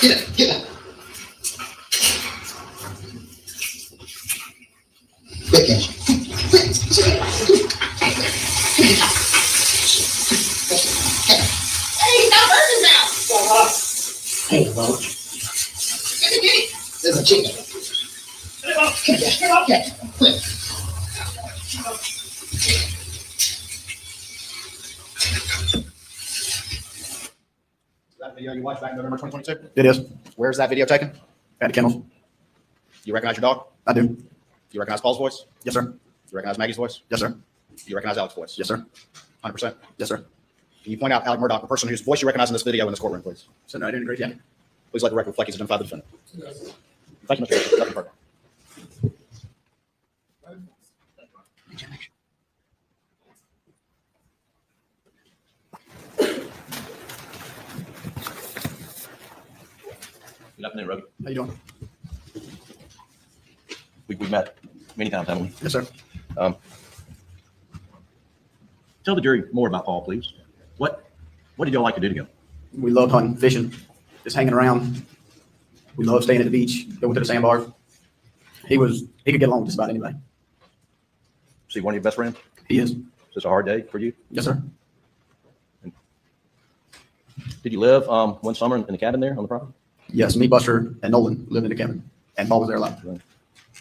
[SPEAKER 12] Get it, get it. Hey, stop burning now. Hey, Bo. There's a kitty. There's a chicken. Come here, quick.
[SPEAKER 10] That video you watched back in November 2022?
[SPEAKER 18] It is.
[SPEAKER 10] Where's that video taken?
[SPEAKER 18] At the kennels.
[SPEAKER 10] You recognize your dog?
[SPEAKER 18] I do.
[SPEAKER 10] You recognize Paul's voice?
[SPEAKER 18] Yes, sir.
[SPEAKER 10] You recognize Maggie's voice?
[SPEAKER 18] Yes, sir.
[SPEAKER 10] You recognize Alex's voice?
[SPEAKER 18] Yes, sir.
[SPEAKER 10] 100%?
[SPEAKER 18] Yes, sir.
[SPEAKER 10] Can you point out Alec Murdaugh, the person whose voice you recognize in this video in this courtroom, please?
[SPEAKER 18] So no, I didn't agree. Yeah.
[SPEAKER 10] Please let the record reflect he's identified the defendant. Thank you, Mr. Richard. Nothing further.
[SPEAKER 8] Good afternoon, Roby.
[SPEAKER 18] How you doing?
[SPEAKER 8] We've met many times, haven't we?
[SPEAKER 18] Yes, sir.
[SPEAKER 8] Tell the jury more about Paul, please. What did y'all like to do together?
[SPEAKER 18] We loved hunting, fishing, just hanging around. We loved staying at the beach, going to the sandbar. He could get along with just about anybody.
[SPEAKER 8] See, one of your best friends?
[SPEAKER 18] He is.
[SPEAKER 8] Is this a hard day for you?
[SPEAKER 18] Yes, sir.
[SPEAKER 8] Did you live one summer in the cabin there on the property?
[SPEAKER 18] Yes, me, Buster, and Nolan lived in the cabin, and Paul was there a lot.
[SPEAKER 8] Right.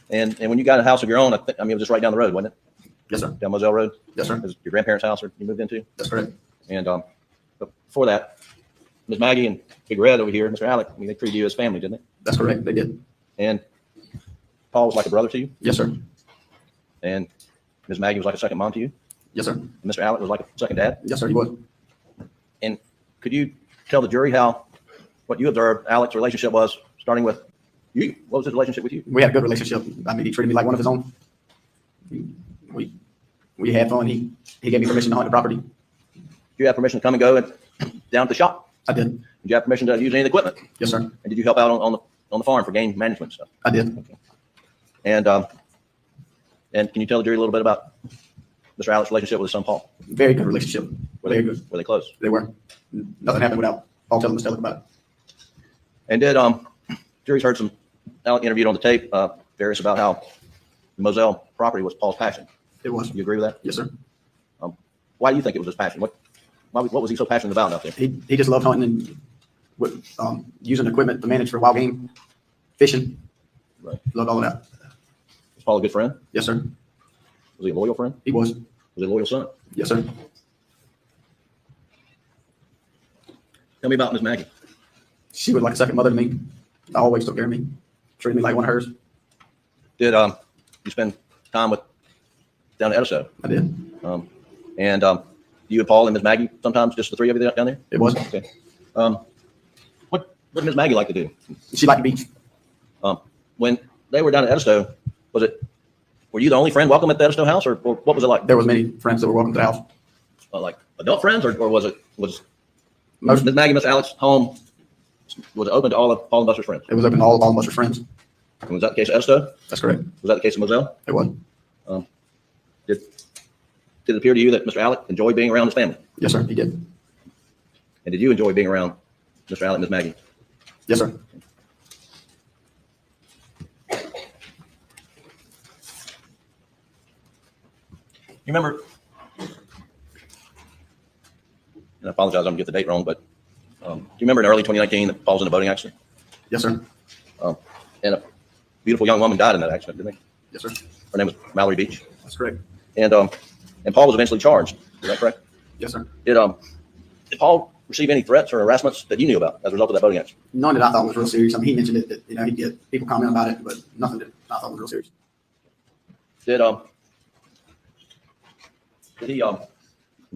[SPEAKER 8] And when you got a house of your own, it was just right down the road, wasn't it?
[SPEAKER 18] Yes, sir.
[SPEAKER 8] Down Moselle Road?
[SPEAKER 18] Yes, sir.
[SPEAKER 8] It was your grandparents' house or you moved into?
[SPEAKER 18] That's correct.
[SPEAKER 8] And but before that, Ms. Maggie and Big Red over here, Mr. Alec, they treated you as family, didn't they?
[SPEAKER 18] That's correct. They did.
[SPEAKER 8] And Paul was like a brother to you?
[SPEAKER 18] Yes, sir.
[SPEAKER 8] And Ms. Maggie was like a second mom to you?
[SPEAKER 18] Yes, sir.
[SPEAKER 8] And Mr. Alec was like a second dad?
[SPEAKER 18] Yes, sir. He was.
[SPEAKER 8] And could you tell the jury what you observed Alec's relationship was, starting with you? What was his relationship with you?
[SPEAKER 18] We had a good relationship. I mean, he treated me like one of his own. We had fun. He gave me permission to hunt the property.
[SPEAKER 8] Did you have permission to come and go down to the shop?
[SPEAKER 18] I did.
[SPEAKER 8] Did you have permission to use any of the equipment?
[SPEAKER 18] Yes, sir.
[SPEAKER 8] And did you help out on the farm for game management stuff?
[SPEAKER 18] I did.
[SPEAKER 8] Okay. And can you tell the jury a little bit about Mr. Alec's relationship with his son Paul?
[SPEAKER 18] Very good relationship. Very good.
[SPEAKER 8] Were they close?
[SPEAKER 18] They were. Nothing happened without Paul telling us about it.
[SPEAKER 8] And did jury's heard some Alec interviewed on the tape, various about how the Moselle property was Paul's passion.
[SPEAKER 18] It was.
[SPEAKER 8] You agree with that?
[SPEAKER 18] Yes, sir.
[SPEAKER 8] Why do you think it was his passion? What was he so passionate about out there?
[SPEAKER 18] He just loved hunting and using equipment to manage for wild game, fishing.
[SPEAKER 8] Right.
[SPEAKER 18] Loved all of that.
[SPEAKER 8] Was Paul a good friend?
[SPEAKER 18] Yes, sir.
[SPEAKER 8] Was he a loyal friend?
[SPEAKER 18] He was.
[SPEAKER 8] Was he a loyal son?
[SPEAKER 18] Yes, sir.
[SPEAKER 8] Tell me about Miss Maggie.
[SPEAKER 18] She was like a second mother to me. I always took care of me. Treated me like one of hers.
[SPEAKER 8] Did you spend time down at Edisto?
[SPEAKER 18] I did.
[SPEAKER 8] And you and Paul and Miss Maggie sometimes, just the three of you down there?
[SPEAKER 18] It was.
[SPEAKER 8] Okay. What did Miss Maggie like to do?
[SPEAKER 18] She liked the beach.
[SPEAKER 8] When they were down at Edisto, were you the only friend welcome at the Edisto house, or what was it like?
[SPEAKER 18] There was many friends that were welcome to the house.
[SPEAKER 8] Like adult friends, or was Miss Maggie, Miss Alec's home, was it open to all of Paul and Buster's friends?
[SPEAKER 18] It was open to all of Buster's friends.
[SPEAKER 8] And was that the case of Edisto?
[SPEAKER 18] That's correct.
[SPEAKER 8] Was that the case of Moselle?
[SPEAKER 18] It was.
[SPEAKER 8] Did it appear to you that Mr. Alec enjoyed being around his family?
[SPEAKER 18] Yes, sir. He did.
[SPEAKER 8] And did you enjoy being around Mr. Alec and Miss Maggie?
[SPEAKER 18] Yes, sir.
[SPEAKER 8] You remember, and I apologize, I'm going to get the date wrong, but do you remember in early 2019 that Paul was in a boating accident?
[SPEAKER 18] Yes, sir.
[SPEAKER 8] And a beautiful young woman died in that accident, didn't they?
[SPEAKER 18] Yes, sir.
[SPEAKER 8] Her name was Mallory Beach.
[SPEAKER 18] That's correct.
[SPEAKER 8] And Paul was eventually charged. Is that correct?
[SPEAKER 18] Yes, sir.
[SPEAKER 8] Did Paul receive any threats or harassments that you knew about as a result of that boating accident?
[SPEAKER 18] None that I thought was real serious. I mean, he mentioned it that he'd get people comment about it, but nothing that I thought was real serious.
[SPEAKER 8] Did he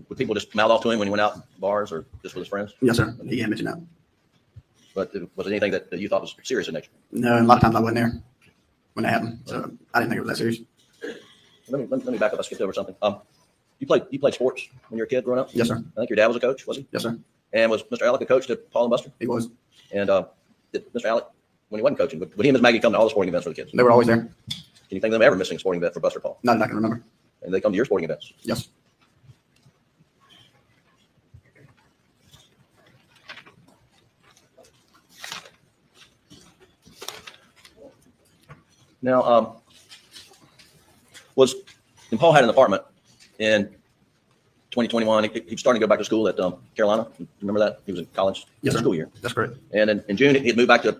[SPEAKER 8] Would people just mouth off to him when he went out in bars or just with his friends?
[SPEAKER 18] Yes, sir. He had mentioned that.
[SPEAKER 8] But was it anything that you thought was serious in nature?
[SPEAKER 18] No, a lot of times I wasn't there when that happened, so I didn't think it was that serious.
[SPEAKER 8] Let me back up. I skipped over something. You played sports when you were a kid growing up?
[SPEAKER 18] Yes, sir.
[SPEAKER 8] I think your dad was a coach, was he?
[SPEAKER 18] Yes, sir.
[SPEAKER 8] And was Mr. Alec a coach to Paul and Buster?
[SPEAKER 18] He was.
[SPEAKER 8] And did Mr. Alec, when he wasn't coaching, would he and Ms. Maggie come to all the sporting events for the kids?
[SPEAKER 18] They were always there.
[SPEAKER 8] Can you think of them ever missing a sporting event for Buster Paul?
[SPEAKER 18] Not that I can remember.
[SPEAKER 8] And they come to your sporting events?
[SPEAKER 18] Yes.
[SPEAKER 8] Now, and Paul had an apartment in 2021. He was starting to go back to school at Carolina. Remember that? He was in college
[SPEAKER 18] Yes, sir.
[SPEAKER 8] school year.
[SPEAKER 18] That's correct.
[SPEAKER 8] And in June, he'd moved back home.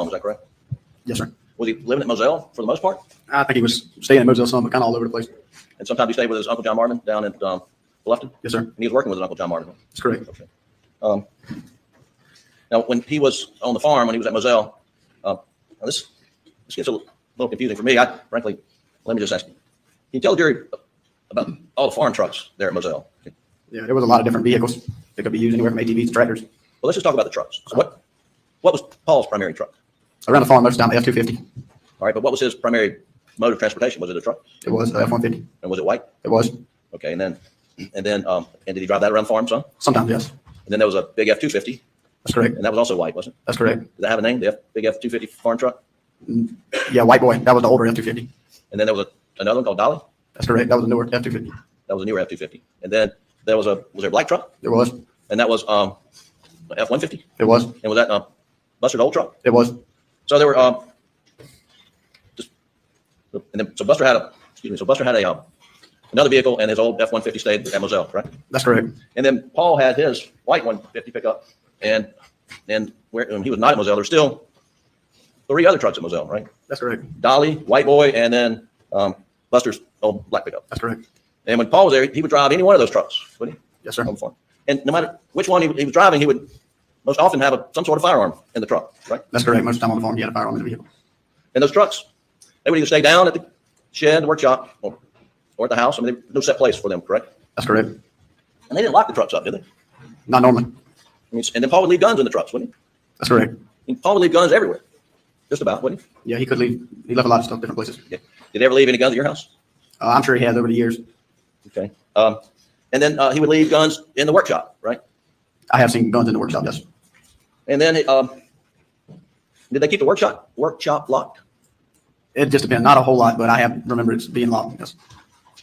[SPEAKER 8] Is that correct?
[SPEAKER 18] Yes, sir.
[SPEAKER 8] Was he living at Moselle for the most part?
[SPEAKER 18] I think he was staying in Moselle some, but kind of all over the place.
[SPEAKER 8] And sometimes he stayed with his Uncle John Martin down at Bluffton?
[SPEAKER 18] Yes, sir.
[SPEAKER 8] And he was working with his Uncle John Martin.
[SPEAKER 18] That's correct.
[SPEAKER 8] Okay. Now, when he was on the farm, when he was at Moselle, this gets a little confusing for me. Frankly, let me just ask you. Can you tell the jury about all the farm trucks there at Moselle?
[SPEAKER 18] Yeah, there was a lot of different vehicles that could be used anywhere from ATVs to tractors.
[SPEAKER 8] Well, let's just talk about the trucks. So what was Paul's primary truck?
[SPEAKER 18] Around the farm, most of the time, F-250.
[SPEAKER 8] All right, but what was his primary mode of transportation? Was it a truck?
[SPEAKER 18] It was F-150.
[SPEAKER 8] And was it white?
[SPEAKER 18] It was.
[SPEAKER 8] Okay, and did he drive that around the farm some?
[SPEAKER 18] Sometimes, yes.
[SPEAKER 8] And then there was a big F-250.
[SPEAKER 18] That's correct.
[SPEAKER 8] And that was also white, wasn't it?
[SPEAKER 18] That's correct.
[SPEAKER 8] Did that have a name? The big F-250 farm truck?
[SPEAKER 18] Yeah, White Boy. That was the older F-250.
[SPEAKER 8] And then there was another one called Dolly?
[SPEAKER 18] That's correct. That was a newer F-250.
[SPEAKER 8] That was a newer F-250. And then there was there a black truck?
[SPEAKER 18] There was.
[SPEAKER 8] And that was F-150?
[SPEAKER 18] It was.
[SPEAKER 8] And was that Buster's old truck?
[SPEAKER 18] It was.
[SPEAKER 8] So there were so Buster had another vehicle, and his old F-150 stayed at Moselle, right?
[SPEAKER 18] That's correct.
[SPEAKER 8] And then Paul had his white 150 pickup, and when he was not at Moselle, there's still 3 other trucks at Moselle, right?
[SPEAKER 18] That's correct.
[SPEAKER 8] Dolly, White Boy, and then Buster's old black pickup.
[SPEAKER 18] That's correct.
[SPEAKER 8] And when Paul was there, he would drive any one of those trucks, wouldn't he?
[SPEAKER 18] Yes, sir.
[SPEAKER 8] And no matter which one he was driving, he would most often have some sort of firearm in the truck, right?
[SPEAKER 18] That's correct. Most of the time on the farm, he had a firearm in the vehicle.
[SPEAKER 8] And those trucks, they would either stay down at the shed, the workshop, or at the house. I mean, there was no set place for them, correct?
[SPEAKER 18] That's correct.
[SPEAKER 8] And they didn't lock the trucks up, did they?
[SPEAKER 18] Not normally.
[SPEAKER 8] I mean, and then Paul would leave guns in the trucks, wouldn't he?
[SPEAKER 18] That's correct.
[SPEAKER 8] And Paul would leave guns everywhere, just about, wouldn't he?
[SPEAKER 18] Yeah, he could leave. He left a lot of stuff different places.
[SPEAKER 8] Yeah. Did he ever leave any guns at your house?
[SPEAKER 18] I'm sure he has over the years.
[SPEAKER 8] Okay. And then he would leave guns in the workshop, right?
[SPEAKER 18] I have seen guns in the workshop, yes.
[SPEAKER 8] And then did they keep the workshop locked?
[SPEAKER 18] It just depends. Not a whole lot, but I have remember it being locked. Yes.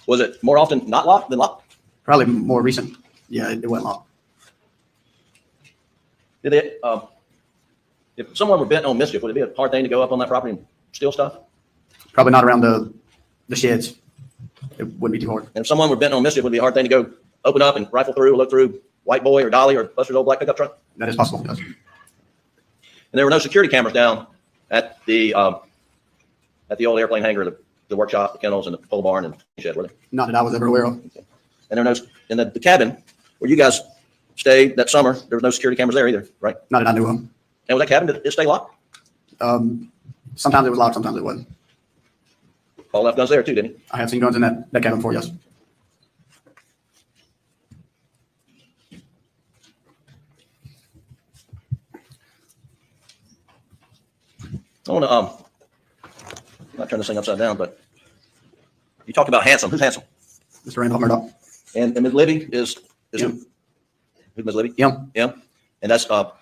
[SPEAKER 8] Was it more often not locked than locked?
[SPEAKER 18] Probably more recent. Yeah, it wasn't locked.
[SPEAKER 8] Did it? If someone were bent on mischief, would it be a hard thing to go up on that property and steal stuff?
[SPEAKER 18] Probably not around the sheds. It wouldn't be too hard.
[SPEAKER 8] And if someone were bent on mischief, would it be a hard thing to go open up and rifle through, look through White Boy or Dolly or Buster's old black pickup truck?
[SPEAKER 18] That is possible. Yes.
[SPEAKER 8] And there were no security cameras down at the old airplane hangar, the workshop, the kennels, and the pole barn and shed, were there?
[SPEAKER 18] Not that I was ever aware of.
[SPEAKER 8] And there were no in the cabin where you guys stayed that summer. There was no security cameras there either, right?
[SPEAKER 18] Not that I knew of.
[SPEAKER 8] And was that cabin, did it stay locked?
[SPEAKER 18] Sometimes it was locked, sometimes it wasn't.
[SPEAKER 8] Paul left guns there too, didn't he?
[SPEAKER 18] I have seen guns in that cabin before, yes.
[SPEAKER 8] I want to not turn this thing upside down, but you talked about handsome. Who's handsome?
[SPEAKER 18] Mr. Randolph Murdaugh.
[SPEAKER 8] And Ms. Libby is
[SPEAKER 18] Yeah.
[SPEAKER 8] who? Who's Ms. Libby?
[SPEAKER 18] Yeah.
[SPEAKER 8] Yeah. And that's Paul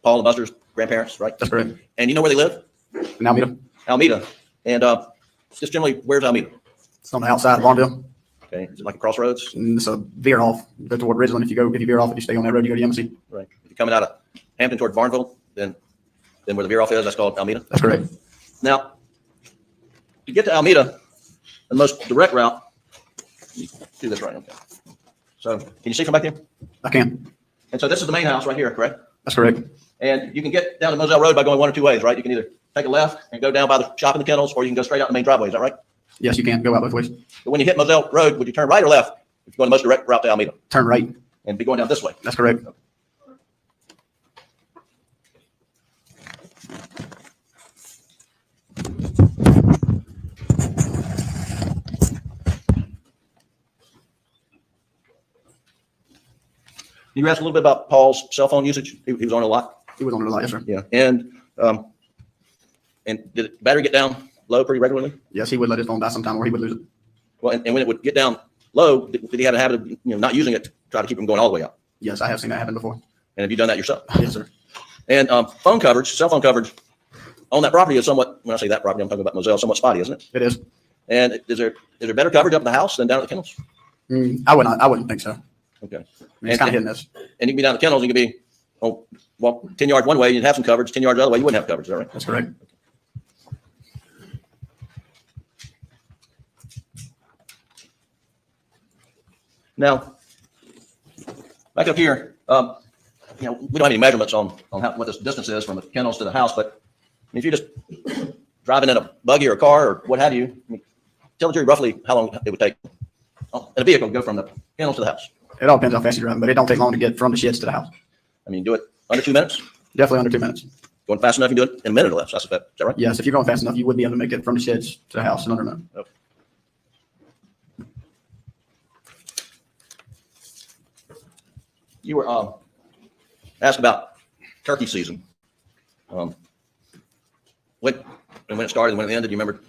[SPEAKER 8] and Buster's grandparents, right?
[SPEAKER 18] That's correct.
[SPEAKER 8] And you know where they live?
[SPEAKER 18] In Alameda.
[SPEAKER 8] Alameda. And just generally, where's Alameda?
[SPEAKER 18] It's on the outside of Longdale.
[SPEAKER 8] Okay. Is it like a crossroads?
[SPEAKER 18] And it's a veer off. Go toward Ridgeland. If you veer off and you stay on that road, you go to Embassy.
[SPEAKER 8] Right. If you're coming out of Hampton toward Barnville, then where the veer off is, that's called Alameda.
[SPEAKER 18] That's correct.
[SPEAKER 8] Now, to get to Alameda, the most direct route, do this right. Okay. So can you see from back there?
[SPEAKER 18] I can.
[SPEAKER 8] And so this is the main house right here, correct?
[SPEAKER 18] That's correct.
[SPEAKER 8] And you can get down to Moselle Road by going one or two ways, right? You can either take a left and go down by the shop and the kennels, or you can go straight out the main driveway. Is that right?
[SPEAKER 18] Yes, you can go out both ways.
[SPEAKER 8] But when you hit Moselle Road, would you turn right or left if you're going the most direct route to Alameda?
[SPEAKER 18] Turn right.
[SPEAKER 8] And be going down this way.
[SPEAKER 18] That's correct.
[SPEAKER 8] You asked a little bit about Paul's cell phone usage. He was on it a lot.
[SPEAKER 18] He was on it a lot, yes, sir.
[SPEAKER 8] Yeah. And did the battery get down low pretty regularly?
[SPEAKER 18] Yes, he would let his phone die sometime or he would lose it.
[SPEAKER 8] Well, and when it would get down low, did he have a habit of not using it to try to keep him going all the way out?
[SPEAKER 18] Yes, I have seen that happen before.
[SPEAKER 8] And have you done that yourself?
[SPEAKER 18] Yes, sir.
[SPEAKER 8] And phone coverage, cell phone coverage on that property is somewhat, when I say that property, I'm talking about Moselle, somewhat spotty, isn't it?
[SPEAKER 18] It is.
[SPEAKER 8] And is there better coverage up in the house than down at the kennels?
[SPEAKER 18] I wouldn't think so.
[SPEAKER 8] Okay.
[SPEAKER 18] It's kind of hit and miss.
[SPEAKER 8] And you can be down at the kennels, you can be, well, 10 yards one way, you'd have some coverage, 10 yards the other way, you wouldn't have coverage, is that right?
[SPEAKER 18] That's correct.
[SPEAKER 8] Now, back up here, we don't have any measurements on what this distance is from the kennels to the house, but if you're just driving in a buggy or a car or what have you, tell the jury roughly how long it would take in a vehicle to go from the kennels to the house.
[SPEAKER 18] It all depends how fast you're driving, but it don't take long to get from the sheds to the house.
[SPEAKER 8] I mean, do it under 2 minutes?
[SPEAKER 18] Definitely under 2 minutes.
[SPEAKER 8] Going fast enough, you can do it in a minute or less. Is that right?
[SPEAKER 18] Yes, if you're going fast enough, you would be able to make it from the sheds to the house in under a minute.
[SPEAKER 8] Okay. You were asked about turkey season. When it started and when it ended, you remember?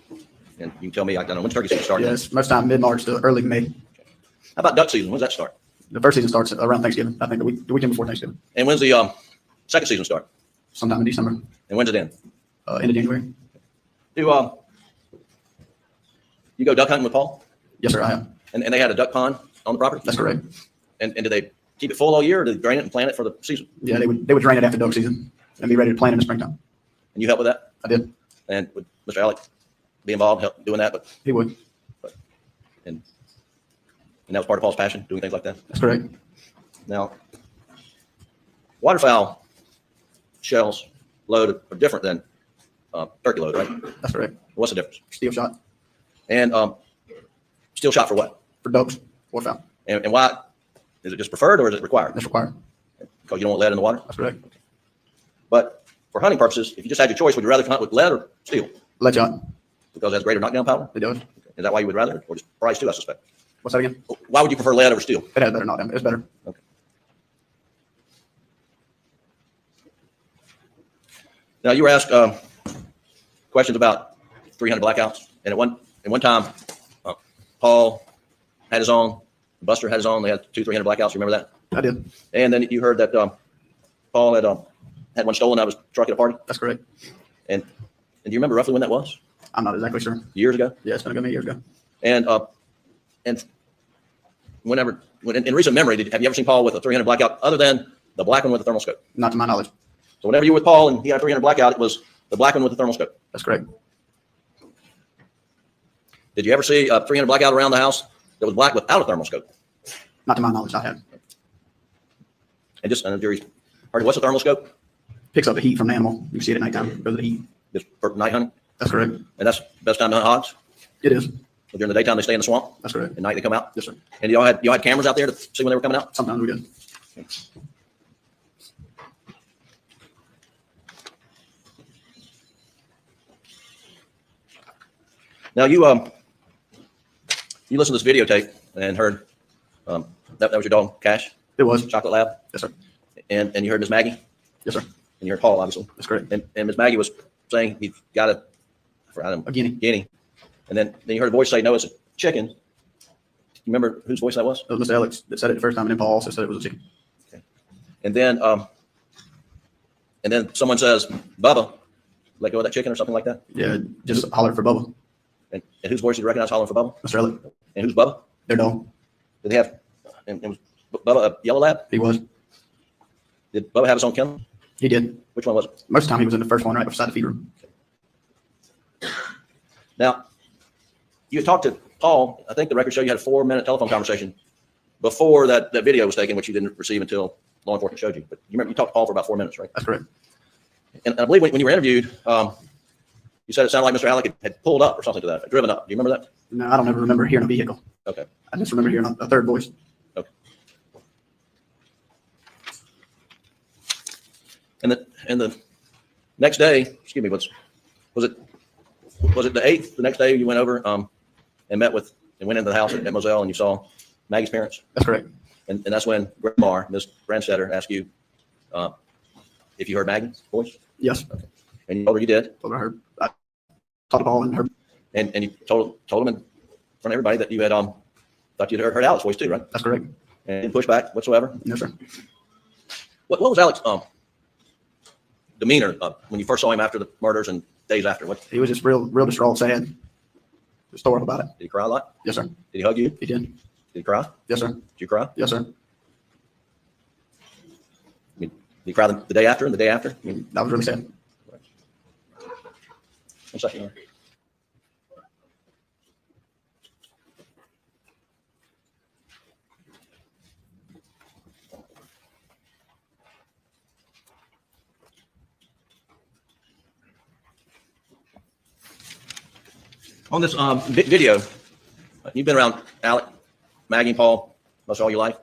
[SPEAKER 8] And you can tell me, I don't know, when's turkey season started?
[SPEAKER 18] Yes, most time mid-March to early May.
[SPEAKER 8] How about duck season? When does that start?
[SPEAKER 18] The first season starts around Thanksgiving. I think the weekend before Thanksgiving.
[SPEAKER 8] And when's the second season start?
[SPEAKER 18] Sometime in December.
[SPEAKER 8] And when's it end?
[SPEAKER 18] End of January.
[SPEAKER 8] Do you go duck hunting with Paul?
[SPEAKER 18] Yes, sir, I have.
[SPEAKER 8] And they had a duck pond on the property?
[SPEAKER 18] That's correct.
[SPEAKER 8] And do they keep it full all year, or do they drain it and plant it for the season?
[SPEAKER 18] Yeah, they would drain it after duck season and be ready to plant in the springtime.
[SPEAKER 8] And you help with that?
[SPEAKER 18] I did.
[SPEAKER 8] And would Mr. Alec be involved help doing that? But
[SPEAKER 18] he would.
[SPEAKER 8] And that was part of Paul's passion, doing things like that?
[SPEAKER 18] That's correct.
[SPEAKER 8] Now, waterfowl shells load are different than turkey load, right?
[SPEAKER 18] That's correct.
[SPEAKER 8] What's the difference?
[SPEAKER 18] Steel shot.
[SPEAKER 8] And steel shot for what?
[SPEAKER 18] For ducks, waterfowl.
[SPEAKER 8] And why? Is it just preferred or is it required?
[SPEAKER 18] It's required.
[SPEAKER 8] Because you don't want lead in the water?
[SPEAKER 18] That's correct.
[SPEAKER 8] But for hunting purposes, if you just had your choice, would you rather hunt with lead or steel?
[SPEAKER 18] Lead shot.
[SPEAKER 8] Because it has greater knockdown power?
[SPEAKER 18] It does.
[SPEAKER 8] Is that why you would rather? Or just price too, I suspect?
[SPEAKER 18] What's that again?
[SPEAKER 8] Why would you prefer lead over steel?
[SPEAKER 18] It has better knockdown. It's better.
[SPEAKER 8] Okay. Now, you were asked questions about 300 blackouts. And at one time, Paul had his own, Buster had his own. They had 300 blackouts. You remember that?
[SPEAKER 18] I did.
[SPEAKER 8] And then you heard that Paul had one stolen out of his truck at a party.
[SPEAKER 18] That's correct.
[SPEAKER 8] And do you remember roughly when that was?
[SPEAKER 18] I'm not exactly sure.
[SPEAKER 8] Years ago?
[SPEAKER 18] Yeah, it's been a good many years ago.
[SPEAKER 8] And whenever in recent memory, have you ever seen Paul with a 300 blackout other than the black one with the thermal scope?
[SPEAKER 18] Not to my knowledge.
[SPEAKER 8] So whenever you were with Paul and he had a 300 blackout, it was the black one with the thermal scope.
[SPEAKER 18] That's correct.
[SPEAKER 8] Did you ever see a 300 blackout around the house that was black without a thermal scope?
[SPEAKER 18] Not to my knowledge, I have.
[SPEAKER 8] And just, and the jury's heard, what's a thermal scope?
[SPEAKER 18] Picks up the heat from the animal. You can see it at nighttime because of the heat.
[SPEAKER 8] Just for night hunting?
[SPEAKER 18] That's correct.
[SPEAKER 8] And that's the best time to hunt hogs?
[SPEAKER 18] It is.
[SPEAKER 8] But during the daytime, they stay in the swamp?
[SPEAKER 18] That's correct.
[SPEAKER 8] At night, they come out?
[SPEAKER 18] Yes, sir.
[SPEAKER 8] And y'all had cameras out there to see when they were coming out?
[SPEAKER 18] Sometimes we did.
[SPEAKER 8] Now, you listened to this videotape and heard that was your dog, Cash?
[SPEAKER 18] It was.
[SPEAKER 8] Chocolate Lab?
[SPEAKER 18] Yes, sir.
[SPEAKER 8] And you heard Miss Maggie?
[SPEAKER 18] Yes, sir.
[SPEAKER 8] And you heard Paul, obviously?
[SPEAKER 18] That's correct.
[SPEAKER 8] And Miss Maggie was saying he got a
[SPEAKER 18] guinea.
[SPEAKER 8] Guinea. And then you heard a voice say, no, it's a chicken. You remember whose voice that was?
[SPEAKER 18] It was Mr. Alex that said it the first time, and then Paul also said it was a chicken.
[SPEAKER 8] Okay. And then someone says, Bubba, let go of that chicken or something like that?
[SPEAKER 18] Yeah, just hollered for Bubba.
[SPEAKER 8] And whose voice did you recognize hollering for Bubba?
[SPEAKER 18] Mr. Alex.
[SPEAKER 8] And who's Bubba?
[SPEAKER 18] Their dog.
[SPEAKER 8] Did they have, and was Bubba a yellow lab?
[SPEAKER 18] He was.
[SPEAKER 8] Did Bubba have his own kennel?
[SPEAKER 18] He did.
[SPEAKER 8] Which one was it?
[SPEAKER 18] Most of the time he was in the first one right beside the feed room.
[SPEAKER 8] Now, you talked to Paul. I think the record showed you had a 4-minute telephone conversation before that video was taken, which you didn't receive until law enforcement showed you. But you remember you talked to Paul for about 4 minutes, right?
[SPEAKER 18] That's correct.
[SPEAKER 8] And I believe when you were interviewed, you said it sounded like Mr. Alec had pulled up or something to that, driven up. Do you remember that?
[SPEAKER 18] No, I don't ever remember hearing a vehicle.
[SPEAKER 8] Okay.
[SPEAKER 18] I just remember hearing a third voice.
[SPEAKER 8] Okay. And the next day, excuse me, was it the 8th? The next day you went over and met with and went into the house at Moselle and you saw Maggie's parents?
[SPEAKER 18] That's correct.
[SPEAKER 8] And that's when Grandma, Ms. Brandstetter, asked you if you heard Maggie's voice?
[SPEAKER 18] Yes.
[SPEAKER 8] Okay. And you told her you did?
[SPEAKER 18] Told her I heard. I talked to Paul and heard.
[SPEAKER 8] And you told him in front of everybody that you had thought you'd heard Alex's voice too, right?
[SPEAKER 18] That's correct.
[SPEAKER 8] And didn't push back whatsoever?
[SPEAKER 18] No, sir.
[SPEAKER 8] What was Alex demeanor when you first saw him after the murders and days after? What
[SPEAKER 18] He was just real distraught, sad. Just tore up about it.
[SPEAKER 8] did he cry a lot?
[SPEAKER 18] Yes, sir.
[SPEAKER 8] Did he hug you?
[SPEAKER 18] He did.
[SPEAKER 8] Did he cry?
[SPEAKER 18] Yes, sir.
[SPEAKER 8] Did you cry?
[SPEAKER 18] Yes, sir.
[SPEAKER 8] I mean, did you cry the day after and the day after? I mean,
[SPEAKER 18] That was really sad.
[SPEAKER 8] 1 second. On this video, you've been around Alec, Maggie, and Paul most all your life.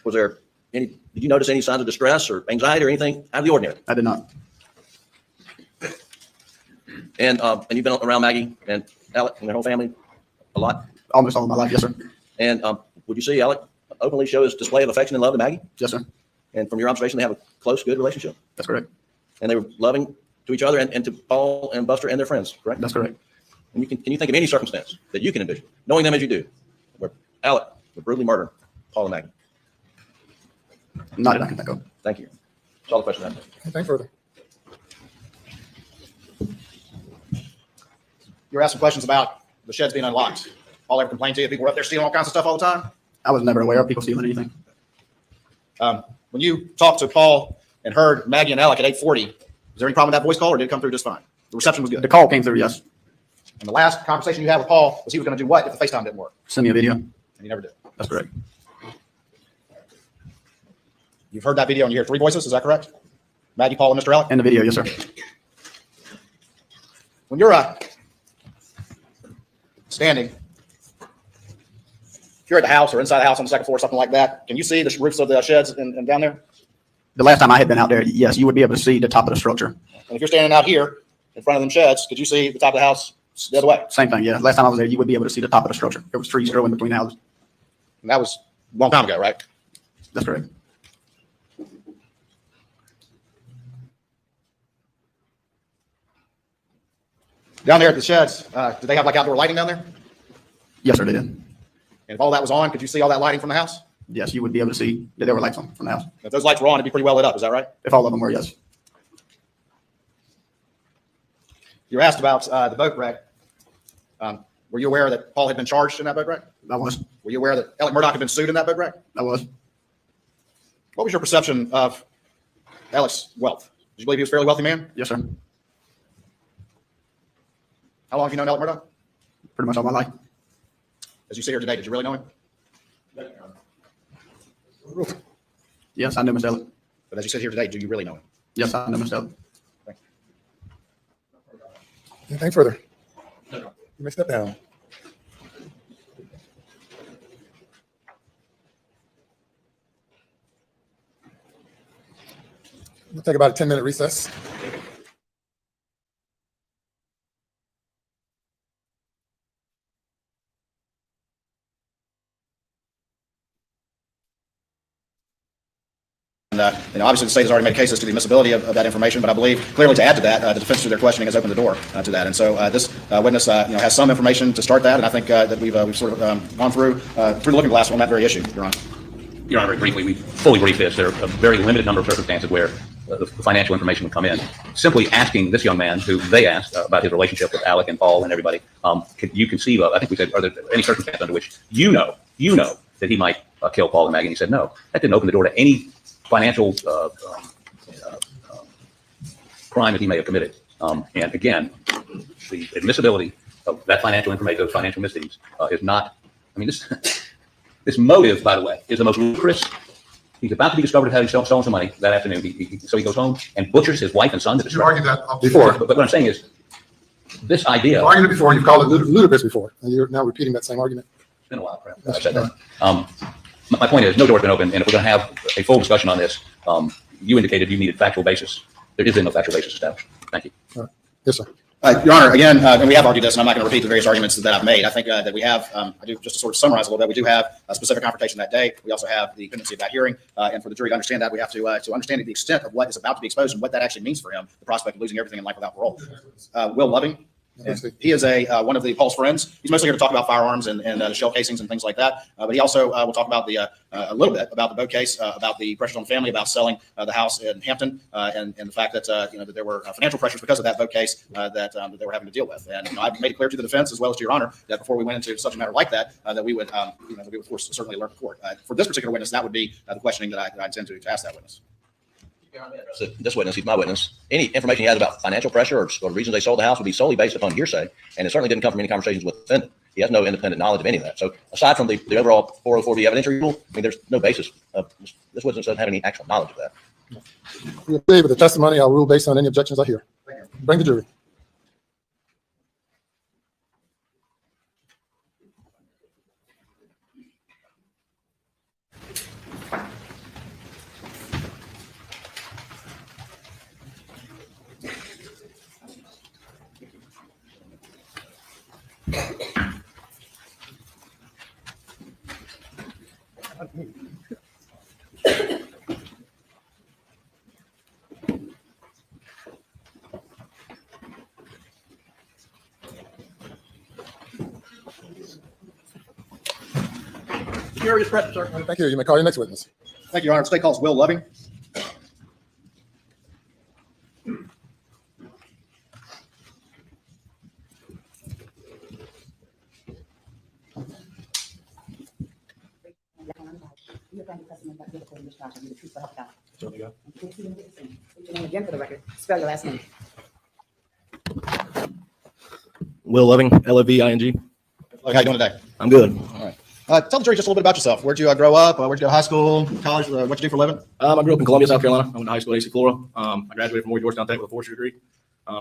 [SPEAKER 8] Was there any? Did you notice any signs of distress or anxiety or anything out of the ordinary?
[SPEAKER 18] I did not.
[SPEAKER 8] And you've been around Maggie and Alec and their whole family a lot?
[SPEAKER 18] Almost all of my life, yes, sir.
[SPEAKER 8] And would you see Alec openly show his display of affection and love to Maggie?
[SPEAKER 18] Yes, sir.
[SPEAKER 8] And from your observation, they have a close, good relationship?
[SPEAKER 18] That's correct.
[SPEAKER 8] And they were loving to each other and to Paul and Buster and their friends, correct?
[SPEAKER 18] That's correct.
[SPEAKER 8] And can you think of any circumstance that you can envision, knowing them as you do, where Alec would brutally murder Paul and Maggie?
[SPEAKER 18] Not that I can think of.
[SPEAKER 8] Thank you. That's all the questions I have.
[SPEAKER 3] Anything further?
[SPEAKER 10] You were asking questions about the sheds being unlocked. Paul ever complained to you? People were up there stealing all kinds of stuff all the time?
[SPEAKER 18] I was never aware of people stealing anything.
[SPEAKER 10] When you talked to Paul and heard Maggie and Alec at 8:40, was there any problem with that voice call, or did it come through just fine? The reception was good.
[SPEAKER 18] The call came through, yes.
[SPEAKER 10] And the last conversation you had with Paul was he was going to do what if the FaceTime didn't work?
[SPEAKER 18] Send me a video.
[SPEAKER 10] And he never did.
[SPEAKER 18] That's correct.
[SPEAKER 10] You've heard that video and you hear 3 voices, is that correct? Maggie, Paul, and Mr. Alec?
[SPEAKER 18] In the video, yes, sir.
[SPEAKER 10] When you're standing, if you're at the house or inside the house on the second floor, something like that, can you see the roofs of the sheds and down there?
[SPEAKER 18] The last time I had been out there, yes, you would be able to see the top of the structure.
[SPEAKER 10] And if you're standing out here in front of them sheds, could you see the top of the house the other way?
[SPEAKER 18] Same thing, yeah. Last time I was there, you would be able to see the top of the structure. There was trees growing between the houses.
[SPEAKER 10] And that was a long time ago, right?
[SPEAKER 18] That's correct.
[SPEAKER 10] Down there at the sheds, did they have like outdoor lighting down there?
[SPEAKER 18] Yes, sir, they did.
[SPEAKER 10] And if all that was on, could you see all that lighting from the house?
[SPEAKER 18] Yes, you would be able to see that there were lights on from the house.
[SPEAKER 10] If those lights were on, it'd be pretty well lit up, is that right?
[SPEAKER 18] If all of them were, yes.
[SPEAKER 10] You were asked about the boat wreck. Were you aware that Paul had been charged in that boat wreck?
[SPEAKER 18] I was.
[SPEAKER 10] Were you aware that Alec Murdaugh had been sued in that boat wreck?
[SPEAKER 18] I was.
[SPEAKER 10] What was your perception of Alec's wealth? Did you believe he was a fairly wealthy man?
[SPEAKER 18] Yes, sir.
[SPEAKER 10] How long have you known Alec Murdaugh?
[SPEAKER 18] Pretty much all my life.
[SPEAKER 10] As you sit here today, did you really know him?
[SPEAKER 18] Yes, I know Mr. Elliott.
[SPEAKER 10] But as you sit here today, do you really know him?
[SPEAKER 18] Yes, I know Mr. Elliott.
[SPEAKER 3] Anything further? You may step down. We'll take about a 10-minute recess.
[SPEAKER 10] And obviously, the state has already made cases to the admissibility of that information, but I believe clearly to add to that, the defense through their questioning has opened the door to that. And so this witness, has some information to start that, and I think that we've sort of gone through the looking glass on that very issue, Your Honor.
[SPEAKER 19] Your Honor, very briefly, we fully briefed this. There are a very limited number of circumstances where the financial information would come in. Simply asking this young man, who they asked about his relationship with Alec and Paul and everybody, could you conceive of, I think we said, are there any circumstances under which you know that he might kill Paul and Maggie? And he said no. That didn't open the door to any financial crime that he may have committed. And again, the admissibility of that financial information, those financial misdeeds, is not, I mean, this motive, by the way, is the most ludicrous. He's about to be discovered as having stolen some money that afternoon. So he goes home and butchers his wife and son to destroy.
[SPEAKER 3] You argued that before.
[SPEAKER 19] But what I'm saying is, this idea.
[SPEAKER 3] You argued it before. You've called it ludicrous before. And you're now repeating that same argument.
[SPEAKER 19] It's been a while, perhaps. I've said that. My point is, no door's been open, and if we're going to have a full discussion on this, you indicated you needed factual basis. There is no factual basis established. Thank you.
[SPEAKER 3] All right. Yes, sir.
[SPEAKER 10] Your Honor, again, and we have argued this, and I'm not going to repeat the various arguments that I've made. I think that we have, I do just to sort of summarize a little bit, we do have a specific confrontation that day. We also have the pendency of that hearing. And for the jury to understand that, we have to understand the extent of what is about to be exposed and what that actually means for him, the prospect of losing everything in life without parole. Will Loving. He is one of Paul's friends. He's mostly here to talk about firearms and the shell casings and things like that. But he also will talk about a little bit about the boat case, about the pressures on the family, about selling the house in Hampton, and the fact that that there were financial pressures because of that boat case that they were having to deal with. And I've made it clear to the defense as well as to Your Honor that before we went into such a matter like that, that we would that we would of course certainly alert the court. For this particular witness, that would be the questioning that I intend to ask that witness.
[SPEAKER 8] So this witness, he's my witness. Any information he has about financial pressure or reasons they sold the house would be solely based upon hearsay, and it certainly didn't come from any conversations with the defendant. He has no independent knowledge of any of that. So aside from the overall 404B evidentiary rule, I mean, there's no basis. This witness doesn't have any actual knowledge of that.
[SPEAKER 3] We agree with the testimony. I'll rule based on any objections I hear. Bring the jury.
[SPEAKER 10] Jury is present, sir.
[SPEAKER 3] Thank you. You may call your next witness.
[SPEAKER 10] Thank you, Your Honor. State calls Will Loving.
[SPEAKER 13] Again, for the record, spell your last name.
[SPEAKER 20] Will Loving, Loving.
[SPEAKER 10] How you doing today?
[SPEAKER 20] I'm good.
[SPEAKER 10] All right. Tell the jury just a little bit about yourself. Where'd you grow up? Where'd you go to high school, college? What'd you do for a living?
[SPEAKER 20] I grew up in Columbia, South Carolina. I went to high school at AC Flora. I graduated from Georgetown Tech with a forestry degree.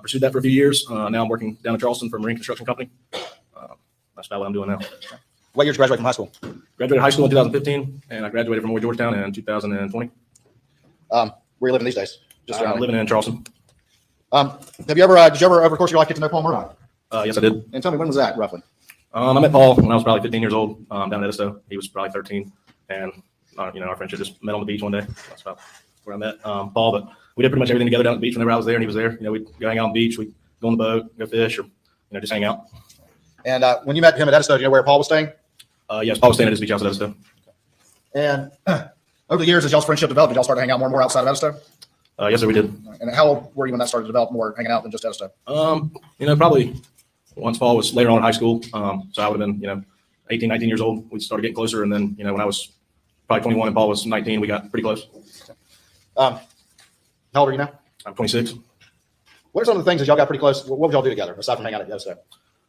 [SPEAKER 20] Pursued that for a few years. Now I'm working down in Charleston for a marine construction company. That's about what I'm doing now.
[SPEAKER 10] What year did you graduate from high school?
[SPEAKER 20] Graduated high school in 2015, and I graduated from Georgetown in 2020.
[SPEAKER 10] Where are you living these days? Just
[SPEAKER 20] living in Charleston.
[SPEAKER 10] Did you ever, over the course of your life, get to know Paul Murdaugh?
[SPEAKER 20] Yes, I did.
[SPEAKER 10] And tell me, when was that, roughly?
[SPEAKER 20] I met Paul when I was probably 15 years old down in Edisto. He was probably 13, and our friendship just met on the beach one day. That's about where I met Paul. But we did pretty much everything together down at the beach whenever I was there and he was there. We'd go hang out on the beach, we'd go on the boat, go fish, or just hang out.
[SPEAKER 10] And when you met him at Edisto, do you know where Paul was staying?
[SPEAKER 20] Yes, Paul was staying at his beach house at Edisto.
[SPEAKER 10] And over the years, as y'all's friendship developed, did y'all start to hang out more and more outside of Edisto?
[SPEAKER 20] Yes, sir, we did.
[SPEAKER 10] And how old were you when that started to develop more hanging out than just Edisto?
[SPEAKER 20] Probably once Paul was later on in high school. So I would have been, 18, 19 years old. We started getting closer. And then, when I was probably 21 and Paul was 19, we got pretty close.
[SPEAKER 10] How old are you now?
[SPEAKER 20] I'm 26.
[SPEAKER 10] What are some of the things that y'all got pretty close? What would y'all do together aside from hang out at Edisto?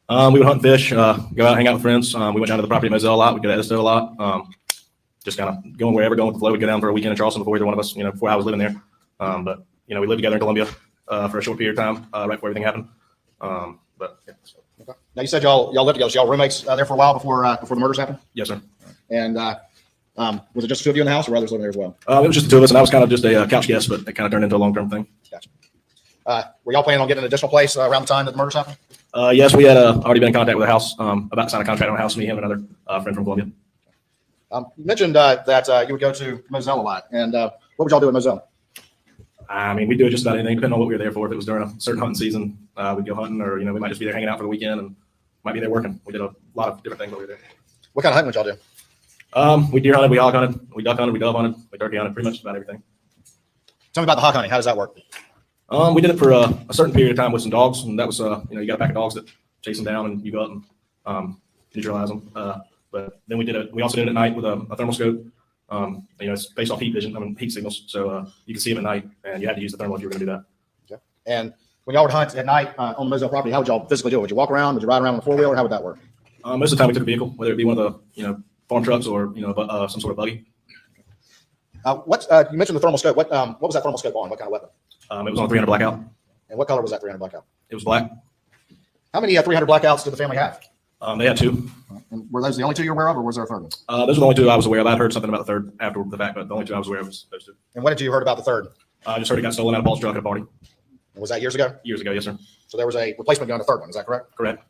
[SPEAKER 20] We would hunt and fish, go out, hang out with friends. We went down to the property at Moselle a lot. We'd go to Edisto a lot. Just kind of going wherever, going with the flow. We'd go down for a weekend in Charleston before either one of us, before I was living there. But we lived together in Columbia for a short period of time right before everything happened. But yeah.
[SPEAKER 10] Okay. Now you said y'all lived together. So y'all roommates there for a while before the murders happened?
[SPEAKER 20] Yes, sir.
[SPEAKER 10] And was it just the two of you in the house, or were others living there as well?
[SPEAKER 20] It was just the two of us, and I was kind of just a couch guest, but it kind of turned into a long-term thing.
[SPEAKER 10] Gotcha. Were y'all planning on getting an additional place around the time that the murders happened?
[SPEAKER 20] Yes, we had already been in contact with the house about to sign a contract on a house. Me, him, and another friend from Columbia.
[SPEAKER 10] You mentioned that you would go to Moselle a lot, and what would y'all do in Moselle?
[SPEAKER 20] We do just about anything, depending on what we were there for. If it was during a certain hunting season, we'd go hunting, or we might just be there hanging out for the weekend, and might be there working. We did a lot of different things while we were there.
[SPEAKER 10] What kind of hunting would y'all do?
[SPEAKER 20] We deer hunted, we hog hunted, we duck hunted, we dove hunted, we turkey hunted, pretty much about everything.
[SPEAKER 10] Tell me about the hog hunting. How does that work?
[SPEAKER 20] We did it for a certain period of time with some dogs, and that was you got a pack of dogs that chase them down, and you go out and neutralize them. But then we also did it at night with a thermal scope. It's based off heat vision, heat signals, so you can see them at night, and you had to use the thermal if you were going to do that.
[SPEAKER 10] Okay. And when y'all would hunt at night on the Moselle property, how would y'all physically do it? Would you walk around? Would you ride around on a four-wheeler? How would that work?
[SPEAKER 20] Most of the time we took a vehicle, whether it be one of the farm trucks or some sort of buggy.
[SPEAKER 10] You mentioned the thermal scope. What was that thermal scope on? What kind of weapon?
[SPEAKER 20] It was on a 300 blackout.
[SPEAKER 10] And what color was that 300 blackout?
[SPEAKER 20] It was black.
[SPEAKER 10] How many 300 blackouts did the family have?
[SPEAKER 20] They had two.
[SPEAKER 10] And were those the only two you're aware of, or was there a third one?
[SPEAKER 20] Those were the only two I was aware of. I'd heard something about the third after the fact, but the only two I was aware of was those two.
[SPEAKER 10] And what did you heard about the third?
[SPEAKER 20] I just heard it got stolen out of Paul's truck at a party.
[SPEAKER 10] Was that years ago?
[SPEAKER 20] Years ago, yes, sir.
[SPEAKER 10] So there was a replacement gun, a third one. Is that correct?
[SPEAKER 20] Correct.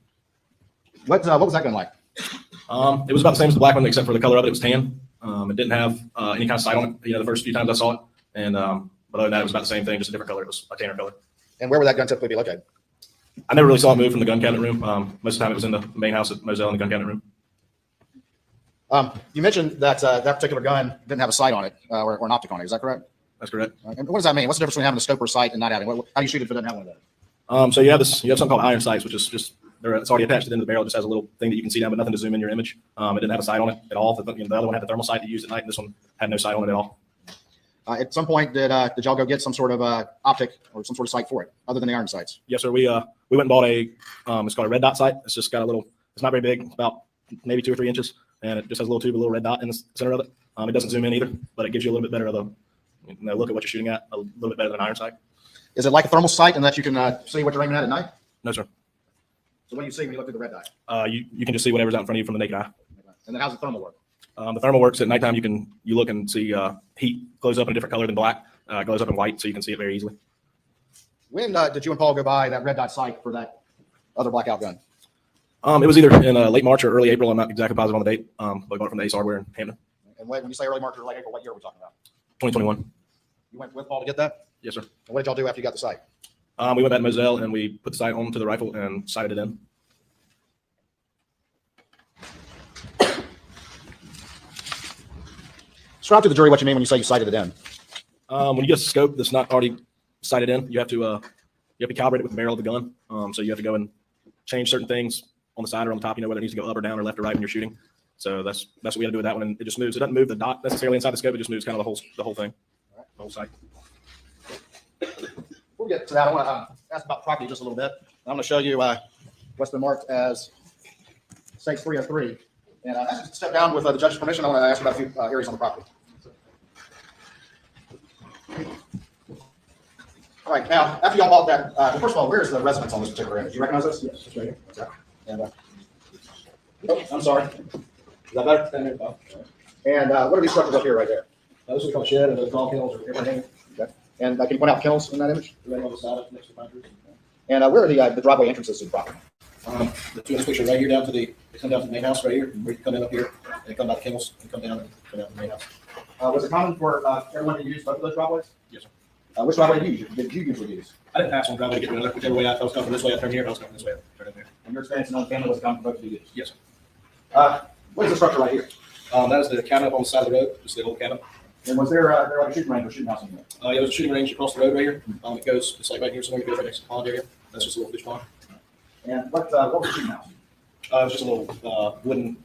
[SPEAKER 10] What was that gun like?
[SPEAKER 20] It was about the same as the black one, except for the color of it. It was tan. It didn't have any kind of sight on it. The first few times I saw it, and but other than that, it was about the same thing, just a different color. It was a tanner color.
[SPEAKER 10] And where would that gun typically be located?
[SPEAKER 20] I never really saw it move from the gun cabinet room. Most of the time, it was in the main house at Moselle in the gun cabinet room.
[SPEAKER 10] You mentioned that that particular gun didn't have a sight on it or an optic on it. Is that correct?
[SPEAKER 20] That's correct.
[SPEAKER 10] And what does that mean? What's the difference between having a scope or sight and not having? How do you shoot it if it doesn't have one of those?
[SPEAKER 20] So you have something called iron sights, which is just it's already attached to the end of the barrel. It just has a little thing that you can see down, but nothing to zoom in your image. It didn't have a sight on it at all. The other one had the thermal sight that you used at night, and this one had no sight on it at all.
[SPEAKER 10] At some point, did y'all go get some sort of optic or some sort of sight for it, other than the iron sights?
[SPEAKER 20] Yes, sir. We went and bought it's called a red dot sight. It's just got a little. It's not very big. It's about maybe 2 or 3 inches, and it just has a little tube, a little red dot in the center of it. It doesn't zoom in either, but it gives you a little bit better of a look at what you're shooting at, a little bit better than an iron sight.
[SPEAKER 10] Is it like a thermal sight in that you can see what you're aiming at night?
[SPEAKER 20] No, sir.
[SPEAKER 10] So what do you see when you look through the red dot?
[SPEAKER 20] You can just see whatever's out in front of you from the naked eye.
[SPEAKER 10] And then how's the thermal work?
[SPEAKER 20] The thermal works at nighttime. You look and see heat glows up in a different color than black. It glows up in white, so you can see it very easily.
[SPEAKER 10] When did you and Paul go buy that red dot sight for that other blackout gun?
[SPEAKER 20] It was either in late March or early April. I'm not exactly positive on the date. But I got it from the Ace Hardware in Hampton.
[SPEAKER 10] And when you say early March or late April, what year are we talking about?
[SPEAKER 20] 2021.
[SPEAKER 10] You went with Paul to get that?
[SPEAKER 20] Yes, sir.
[SPEAKER 10] And what did y'all do after you got the sight?
[SPEAKER 20] We went back to Moselle and we put the sight onto the rifle and sighted it in.
[SPEAKER 10] Describe to the jury what you mean when you say you sighted it in.
[SPEAKER 20] When you get a scope that's not already sighted in, you have to calibrate it with the barrel of the gun. So you have to go and change certain things on the side or on the top. Whether it needs to go up or down or left or right when you're shooting. So that's what we had to do with that one, and it just moves. It doesn't move the dot necessarily inside the scope. It just moves kind of the whole thing, the whole sight.
[SPEAKER 10] Before we get to that, I want to ask about property just a little bit. I'm going to show you what's been marked as State 303. And as you step down with the judge's permission, I want to ask about a few areas on the property. All right, now, after y'all bought that, first of all, where's the residence on this particular image? Do you recognize this? Yes, it's right here. Okay. And, oh, I'm sorry. Is that better? And what are these structures up here right there?
[SPEAKER 20] Those are called shed, and those dog kennels or everything.
[SPEAKER 10] Okay. And can you point out kennels in that image?
[SPEAKER 20] Right on the side next to the factory.
[SPEAKER 10] And where are the driveway entrances to the property?
[SPEAKER 20] The two in this picture right here down to they come down to the main house right here, where you come in up here, and come out the kennels, and come down to the main house.
[SPEAKER 10] Was it common for everyone to use both of those driveways?
[SPEAKER 20] Yes, sir.
[SPEAKER 10] Which driveway did you usually use?
[SPEAKER 20] I didn't pass on driveway to get rid of it. Whichever way I was coming this way, I turn here. If I was coming this way, I turn in there.
[SPEAKER 10] And your experience in the family was common for both of you?
[SPEAKER 20] Yes, sir.
[SPEAKER 10] What is the structure right here?
[SPEAKER 20] That is the cabin up on the side of the road, just the old cabin.
[SPEAKER 10] And was there like a shooting range or shooting house in here?
[SPEAKER 20] Yeah, there's a shooting range across the road right here. It goes, it's like right here somewhere. It goes right next to the pond area. That's just a little fish pond.
[SPEAKER 10] And what was the shooting house?
[SPEAKER 20] It was just a little wooden,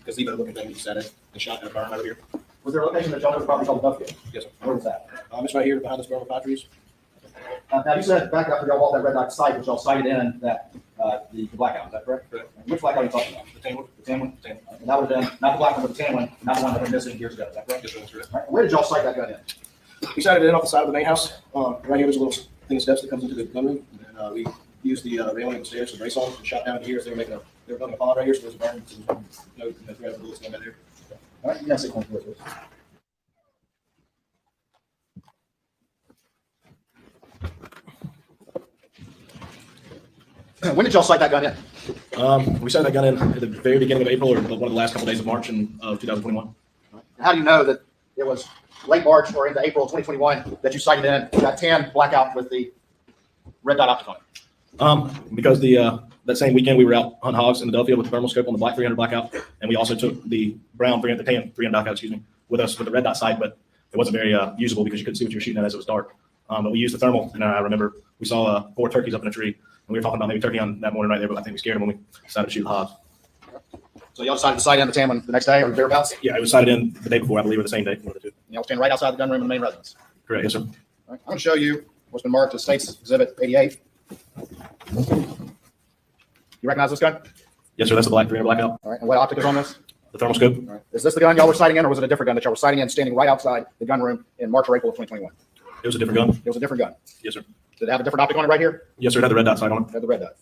[SPEAKER 20] gazebo looking thing that you sat in and shot in a barn over here.
[SPEAKER 10] Was there a location that y'all was probably called the Buffalo?
[SPEAKER 20] Yes, sir.
[SPEAKER 10] Where was that?
[SPEAKER 20] It's right here behind this barn with pine trees.
[SPEAKER 10] Now you said back after y'all bought that red dot sight, which y'all sighted in that the blackout. Is that correct?
[SPEAKER 20] Correct.
[SPEAKER 10] And which blackout are you talking about?
[SPEAKER 20] The tan one.
[SPEAKER 10] The tan one. The tan one. And that would have been not the black one, but the tan one, not the one that went missing years ago. Is that correct?
[SPEAKER 20] Yes, sir. That's correct.
[SPEAKER 10] All right. Where did y'all sight that gun in?
[SPEAKER 20] We sighted it in off the side of the main house. Right here, there's a little thing of steps that comes into the gun room, and we used the railing upstairs to brace on and shot down here as they were building a pond right here, so there's a barn, so no threat of bullets going back there.
[SPEAKER 10] All right. You guys say one please. When did y'all sight that gun in?
[SPEAKER 20] We sighted that gun in at the very beginning of April or one of the last couple of days of March in 2021.
[SPEAKER 10] How do you know that it was late March or into April 2021 that you sighted in that tan blackout with the red dot optic on it?
[SPEAKER 20] Because that same weekend we were out hunting hogs in Adelphia with the thermal scope on the black 300 blackout, and we also took the brown 300, the tan 300 blackout, with us with the red dot sight, but it wasn't very usable because you couldn't see what you were shooting at as it was dark. But we used the thermal, and I remember we saw 4 turkeys up in a tree, and we were talking about maybe turkey on that morning right there, but I think we scared them when we decided to shoot the hogs.
[SPEAKER 10] So y'all decided to sight in the tan one the next day or thereabouts?
[SPEAKER 20] Yeah, it was sighted in the day before, I believe, or the same day. One of the two.
[SPEAKER 10] Y'all stand right outside the gun room in the main residence.
[SPEAKER 20] Correct, yes, sir.
[SPEAKER 10] All right. I'm going to show you what's been marked as State's Exhibit 88. You recognize this gun?
[SPEAKER 20] Yes, sir. That's the black 300 blackout.
[SPEAKER 10] All right. And what optic is on this?
[SPEAKER 20] The thermal scope.
[SPEAKER 10] All right. Is this the gun y'all were sighting in, or was it a different gun that y'all were sighting in, standing right outside the gun room in March or April of 2021?
[SPEAKER 20] It was a different gun.
[SPEAKER 10] It was a different gun.
[SPEAKER 20] Yes, sir.
[SPEAKER 10] Did it have a different optic on it right here?
[SPEAKER 20] Yes, sir. It had the red dot sight on it.
[SPEAKER 10] It had the red dot.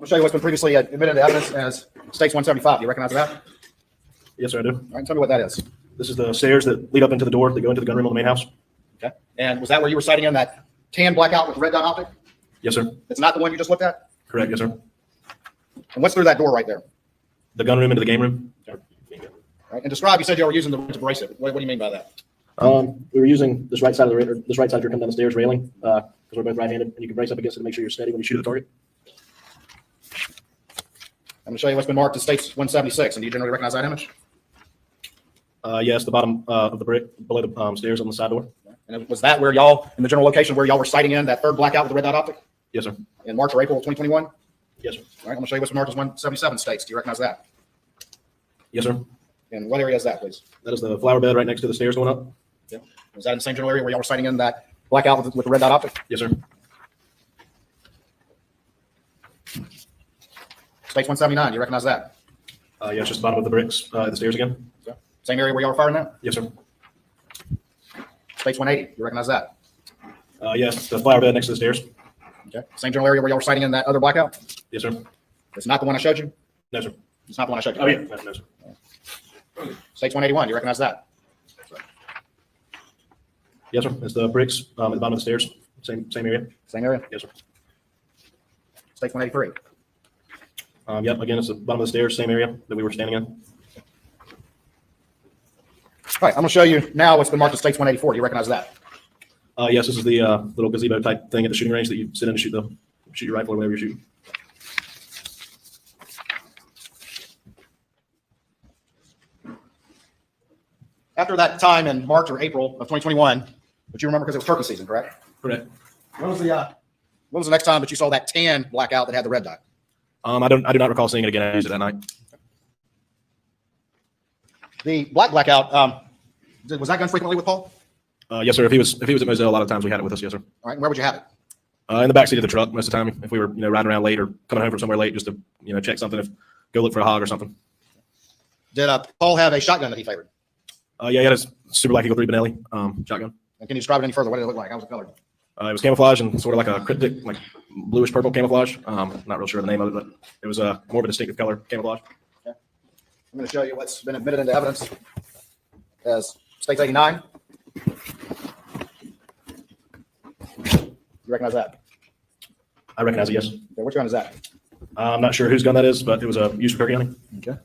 [SPEAKER 10] I'll show you what's been previously admitted to evidence as States 175. Do you recognize that?
[SPEAKER 2] Yes, sir, I do.
[SPEAKER 10] All right, tell me what that is.
[SPEAKER 2] This is the stairs that lead up into the door that go into the gunroom on the main house.
[SPEAKER 10] Okay. And was that where you were sighting in that tan blackout with red dot optic?
[SPEAKER 2] Yes, sir.
[SPEAKER 10] It's not the one you just looked at?
[SPEAKER 2] Correct, yes, sir.
[SPEAKER 10] And what's through that door right there?
[SPEAKER 2] The gunroom into the game room.
[SPEAKER 10] All right. And describe, you said you were using the to brace it. What do you mean by that?
[SPEAKER 2] We were using this right side of this right side you're coming down the stairs railing, because we're both right-handed, and you can brace up against it to make sure you're steady when you shoot at the target.
[SPEAKER 10] I'm going to show you what's been marked as States 176. And do you generally recognize that image?
[SPEAKER 2] Yes, the bottom of the brick below the stairs on the side door.
[SPEAKER 10] And was that where y'all, in the general location where y'all were sighting in that third blackout with the red dot optic?
[SPEAKER 2] Yes, sir.
[SPEAKER 10] In March or April of 2021?
[SPEAKER 2] Yes, sir.
[SPEAKER 10] All right, I'm going to show you what's marked as 177 States. Do you recognize that?
[SPEAKER 2] Yes, sir.
[SPEAKER 10] And what area is that, please?
[SPEAKER 2] That is the flower bed right next to the stairs going up.
[SPEAKER 10] Yeah. Was that in the same general area where y'all were sighting in that blackout with the red dot optic?
[SPEAKER 2] Yes, sir.
[SPEAKER 10] States 179, do you recognize that?
[SPEAKER 2] Yeah, it's just the bottom of the bricks at the stairs again.
[SPEAKER 10] Same area where y'all were firing that?
[SPEAKER 2] Yes, sir.
[SPEAKER 10] States 180, you recognize that?
[SPEAKER 2] Yes, the flower bed next to the stairs.
[SPEAKER 10] Okay. Same general area where y'all were sighting in that other blackout?
[SPEAKER 2] Yes, sir.
[SPEAKER 10] It's not the one I showed you?
[SPEAKER 2] No, sir.
[SPEAKER 10] It's not the one I showed you?
[SPEAKER 2] Oh, yeah. No, sir.
[SPEAKER 10] States 181, you recognize that?
[SPEAKER 2] Yes, sir. It's the bricks at the bottom of the stairs. Same area.
[SPEAKER 10] Same area?
[SPEAKER 2] Yes, sir.
[SPEAKER 10] States 183.
[SPEAKER 2] Yep. Again, it's the bottom of the stairs, same area that we were standing in.
[SPEAKER 10] All right, I'm going to show you now what's been marked as States 184. Do you recognize that?
[SPEAKER 2] Yes, this is the little gazebo type thing at the shooting range that you sit in to shoot your rifle or whatever you're shooting.
[SPEAKER 10] After that time in March or April of 2021, which you remember because it was turkey season, correct?
[SPEAKER 2] Correct.
[SPEAKER 10] When was the next time that you saw that tan blackout that had the red dot?
[SPEAKER 2] I do not recall seeing it again. I used it that night.
[SPEAKER 10] The black blackout, was that gun frequently with Paul?
[SPEAKER 2] Yes, sir. If he was at Moselle, a lot of times we had it with us. Yes, sir.
[SPEAKER 10] All right, and where would you have it?
[SPEAKER 2] In the back seat of the truck most of the time. If we were riding around late or coming home from somewhere late, just to check something, go look for a hog or something.
[SPEAKER 10] Did Paul have a shotgun that he favored?
[SPEAKER 2] Yeah, he had a Super Black Eagle 3 Benelli shotgun.
[SPEAKER 10] And can you describe it any further? What did it look like? How was it colored?
[SPEAKER 2] It was camouflage and sort of like a cryptic, like bluish purple camouflage. Not real sure the name of it, but it was more of a distinctive color camouflage.
[SPEAKER 10] Okay. I'm going to show you what's been admitted into evidence as States 89. You recognize that?
[SPEAKER 2] I recognize it, yes.
[SPEAKER 10] Okay, which gun is that?
[SPEAKER 2] I'm not sure whose gun that is, but it was used for turkey hunting.
[SPEAKER 10] Okay.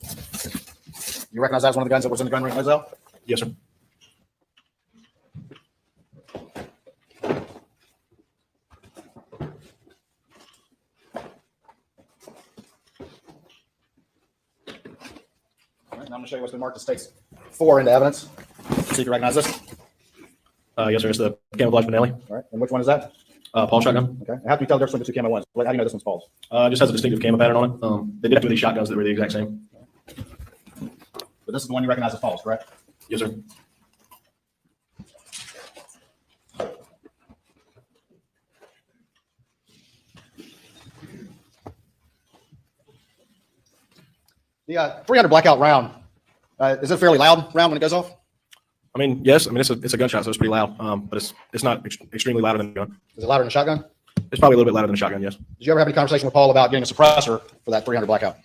[SPEAKER 10] You recognize that as one of the guns that was in the gun room at Moselle?
[SPEAKER 2] Yes, sir.
[SPEAKER 10] All right, now I'm going to show you what's been marked as States 4 into evidence. See if you recognize this.
[SPEAKER 2] Yes, sir. It's the camouflage Benelli.
[SPEAKER 10] All right, and which one is that?
[SPEAKER 2] Paul shotgun.
[SPEAKER 10] Okay. How can you tell the difference between the two camo ones? How do you know this one's Paul's?
[SPEAKER 2] Just has a distinctive camo pattern on it. They did have two of these shotguns that were the exact same.
[SPEAKER 10] But this is the one you recognize as Paul's, correct?
[SPEAKER 2] Yes, sir.
[SPEAKER 10] The 300 blackout round, is it a fairly loud round when it goes off?
[SPEAKER 2] I mean, yes. I mean, it's a gunshot, so it's pretty loud. But it's not extremely louder than the gun.
[SPEAKER 10] Is it louder than a shotgun?
[SPEAKER 2] It's probably a little bit louder than a shotgun. Yes.
[SPEAKER 10] Did you ever have any conversation with Paul about getting a suppressor for that 300 blackout?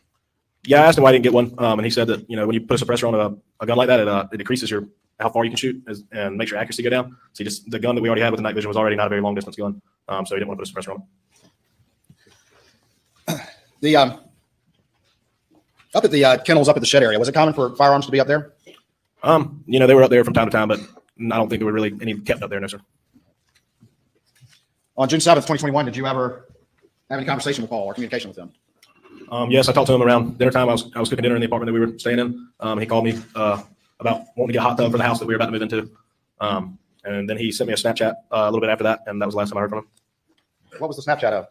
[SPEAKER 2] Yeah, I asked him why I didn't get one, and he said that when you put a suppressor on a gun like that, it decreases how far you can shoot and makes your accuracy go down. So the gun that we already had with the night vision was already not a very long distance gun, so he didn't want to put a suppressor on it.
[SPEAKER 10] The up at the kennels up at the shed area, was it common for firearms to be up there?
[SPEAKER 2] They were up there from time to time, but I don't think there were really any kept up there, no, sir.
[SPEAKER 10] On June 7th, 2021, did you ever have any conversation with Paul or communication with him?
[SPEAKER 2] Yes, I talked to him around dinner time. I was cooking dinner in the apartment that we were staying in. He called me about wanting to get a hot tub for the house that we were about to move into. And then he sent me a Snapchat a little bit after that, and that was the last time I heard from him.
[SPEAKER 10] What was the Snapchat of?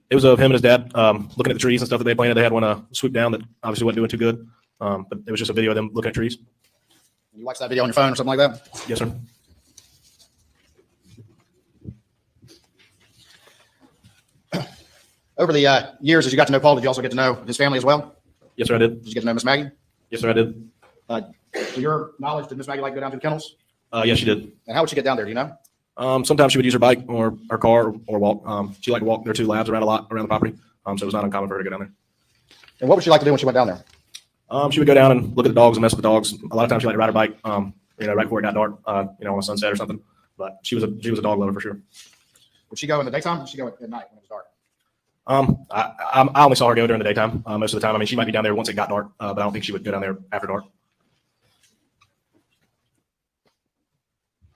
[SPEAKER 2] It was of him and his dad looking at the trees and stuff that they planted. They had one swoop down that obviously wasn't doing too good, but it was just a video of them looking at trees.
[SPEAKER 10] You watched that video on your phone or something like that?
[SPEAKER 2] Yes, sir.
[SPEAKER 10] Over the years, as you got to know Paul, did you also get to know his family as well?
[SPEAKER 2] Yes, sir, I did.
[SPEAKER 10] Did you get to know Miss Maggie?
[SPEAKER 2] Yes, sir, I did.
[SPEAKER 10] To your knowledge, did Miss Maggie like to go down to the kennels?
[SPEAKER 2] Yes, she did.
[SPEAKER 10] And how would she get down there? Do you know?
[SPEAKER 2] Sometimes she would use her bike or her car or walk. She liked to walk. There are two labs around the property.
[SPEAKER 20] So it was not uncommon for her to go down there.
[SPEAKER 10] And what would she like to do when she went down there?
[SPEAKER 20] She would go down and look at the dogs and mess with the dogs. A lot of times she liked to ride her bike, right before it got dark, on a sunset or something. But she was a dog lover for sure.
[SPEAKER 10] Would she go in the daytime or would she go at night when it was dark?
[SPEAKER 20] I only saw her go during the daytime most of the time. I mean, she might be down there once it got dark, but I don't think she would go down there after dark.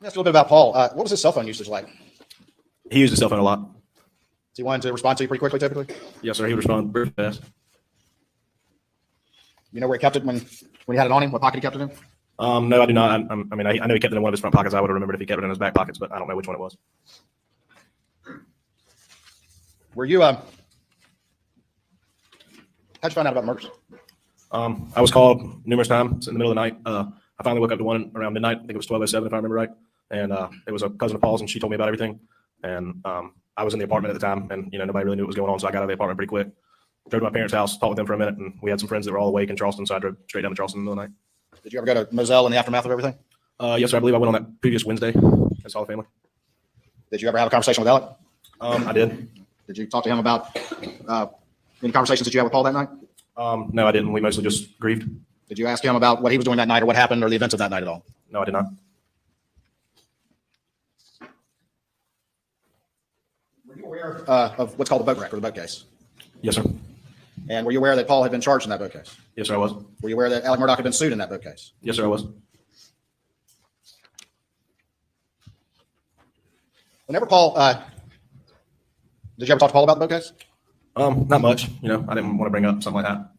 [SPEAKER 10] Let's ask a little bit about Paul. What was his cell phone usage like?
[SPEAKER 20] He used his cell phone a lot.
[SPEAKER 10] Is he wanted to respond to you pretty quickly, typically?
[SPEAKER 20] Yes, sir. He would respond very fast.
[SPEAKER 10] You know where he kept it when he had it on him? What pocket he kept it in?
[SPEAKER 20] No, I do not. I know he kept it in one of his front pockets. I would have remembered if he kept it in his back pockets, but I don't know which one it was.
[SPEAKER 10] Were you, how'd you find out about murders?
[SPEAKER 20] I was called numerous times in the middle of the night. I finally woke up to one around midnight. I think it was 12:07 if I remember right. And it was a cousin of Paul's, and she told me about everything. And I was in the apartment at the time, and nobody really knew what was going on, so I got out of the apartment pretty quick. Drove to my parents' house, talked with them for a minute, and we had some friends that were all awake in Charleston, so I drove straight down to Charleston in the middle of the night.
[SPEAKER 10] Did you ever go to Moselle in the aftermath of everything?
[SPEAKER 20] Yes, sir. I believe I went on that previous Wednesday and saw the family.
[SPEAKER 10] Did you ever have a conversation with Alec?
[SPEAKER 20] I did.
[SPEAKER 10] Did you talk to him about any conversations that you had with Paul that night?
[SPEAKER 20] No, I didn't. We mostly just grieved.
[SPEAKER 10] Did you ask him about what he was doing that night or what happened or the events of that night at all?
[SPEAKER 20] No, I did not.
[SPEAKER 10] Were you aware of what's called the boat wreck or the boat case?
[SPEAKER 20] Yes, sir.
[SPEAKER 10] And were you aware that Paul had been charged in that boat case?
[SPEAKER 20] Yes, sir, I was.
[SPEAKER 10] Were you aware that Alec Murdaugh had been sued in that boat case?
[SPEAKER 20] Yes, sir, I was.
[SPEAKER 10] Whenever Paul, did you ever talk to Paul about the boat case?
[SPEAKER 20] Not much. I didn't want to bring up something like that.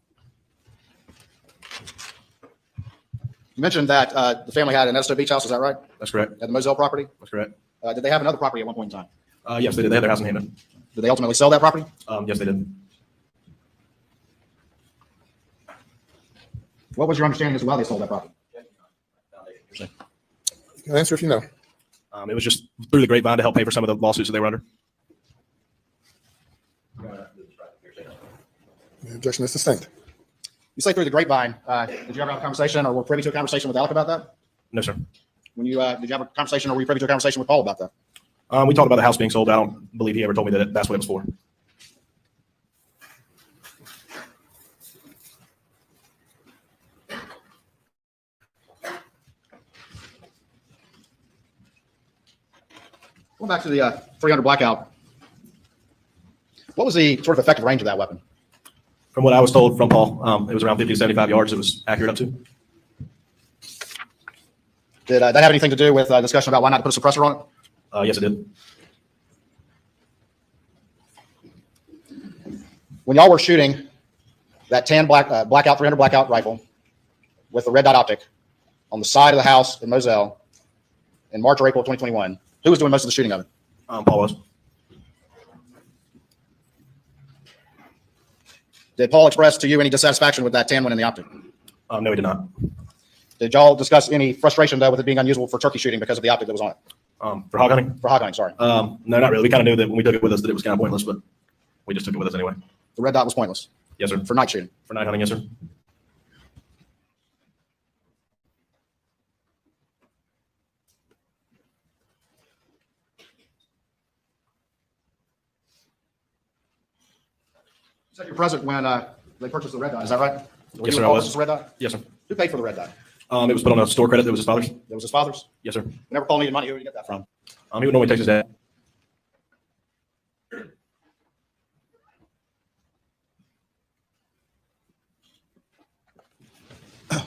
[SPEAKER 10] You mentioned that the family had an Edisto Beach house. Is that right?
[SPEAKER 20] That's correct.
[SPEAKER 10] At the Moselle property?
[SPEAKER 20] That's correct.
[SPEAKER 10] Did they have another property at one point in time?
[SPEAKER 20] Yes, they did. They had their house in Hammond.
[SPEAKER 10] Did they ultimately sell that property?
[SPEAKER 20] Yes, they did.
[SPEAKER 10] What was your understanding as to why they sold that property?
[SPEAKER 3] You can answer if you know.
[SPEAKER 20] It was just through the grapevine to help pay for some of the lawsuits that they were under.
[SPEAKER 3] The objection is sustained.
[SPEAKER 10] You say through the grapevine. Did you ever have a conversation or were privy to a conversation with Alec about that?
[SPEAKER 20] No, sir.
[SPEAKER 10] When you did you have a conversation or were you privy to a conversation with Paul about that?
[SPEAKER 20] We talked about the house being sold. I don't believe he ever told me that that's what it was for.
[SPEAKER 10] Going back to the 300 blackout, what was the sort of effective range of that weapon?
[SPEAKER 20] From what I was told from Paul, it was around 50 to 75 yards. It was accurate up to.
[SPEAKER 10] Did that have anything to do with discussion about why not to put a suppressor on it?
[SPEAKER 20] Yes, it did.
[SPEAKER 10] When y'all were shooting that tan blackout 300 blackout rifle with the red dot optic on the side of the house in Moselle in March or April of 2021, who was doing most of the shooting of it?
[SPEAKER 20] Paul was.
[SPEAKER 10] Did Paul express to you any dissatisfaction with that tan one in the optic?
[SPEAKER 20] No, he did not.
[SPEAKER 10] Did y'all discuss any frustration though with it being unusual for turkey shooting because of the optic that was on it?
[SPEAKER 20] For hog hunting?
[SPEAKER 10] For hog hunting, sorry.
[SPEAKER 20] No, not really. We kind of knew that when we took it with us that it was kind of pointless, but we just took it with us anyway.
[SPEAKER 10] The red dot was pointless?
[SPEAKER 20] Yes, sir.
[SPEAKER 10] For night shooting?
[SPEAKER 20] For night hunting, yes, sir.
[SPEAKER 10] You said you're present when they purchased the red dot, is that right? Were
[SPEAKER 20] Yes,
[SPEAKER 10] you
[SPEAKER 20] sir, I
[SPEAKER 10] involved
[SPEAKER 20] was.
[SPEAKER 10] with the red dot?
[SPEAKER 20] Yes, sir.
[SPEAKER 10] Who paid for the red dot?
[SPEAKER 20] It was put on a store credit that was his father's.
[SPEAKER 10] That was his father's?
[SPEAKER 20] Yes, sir.
[SPEAKER 10] Whenever Paul needed money, who would he get that from?
[SPEAKER 20] He would normally text his dad.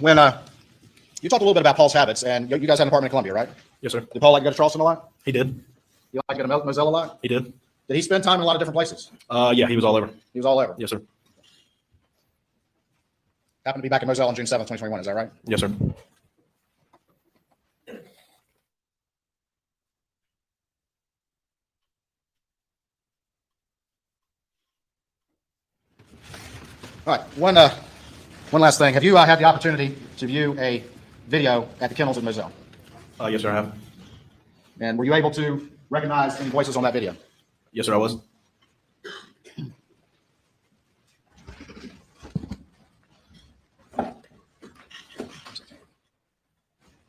[SPEAKER 10] When you talked a little bit about Paul's habits, and you guys had an apartment in Columbia, right?
[SPEAKER 20] Yes, sir.
[SPEAKER 10] Did Paul like to go to Charleston a lot?
[SPEAKER 20] He did.
[SPEAKER 10] You like to go to Moselle a lot?
[SPEAKER 20] He did.
[SPEAKER 10] Did he spend time in a lot of different places?
[SPEAKER 20] Yeah, he was all over.
[SPEAKER 10] He was all over.
[SPEAKER 20] Yes, sir.
[SPEAKER 10] Happened to be back in Moselle on June 7th, 2021, is that right?
[SPEAKER 20] Yes, sir.
[SPEAKER 10] All right, one last thing. Have you had the opportunity to view a video at the kennels in Moselle?
[SPEAKER 20] Yes, sir, I have.
[SPEAKER 10] And were you able to recognize any voices on that video?
[SPEAKER 20] Yes, sir, I was.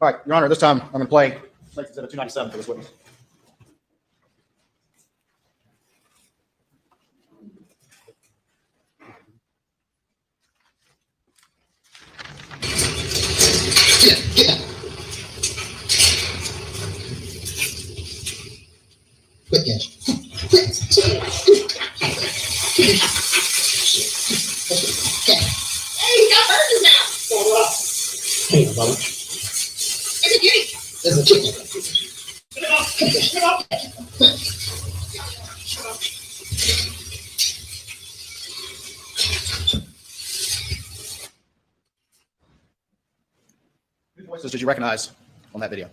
[SPEAKER 10] All right, Your Honor, this time I'm going to play State's Exhibit 297 for this witness.
[SPEAKER 12] Quit, yes. Hey, he's got burgers now. Hey, Bubba. It's a kitty. There's a chicken. Get it off. Get it off.
[SPEAKER 10] Whose voices did you recognize on that video?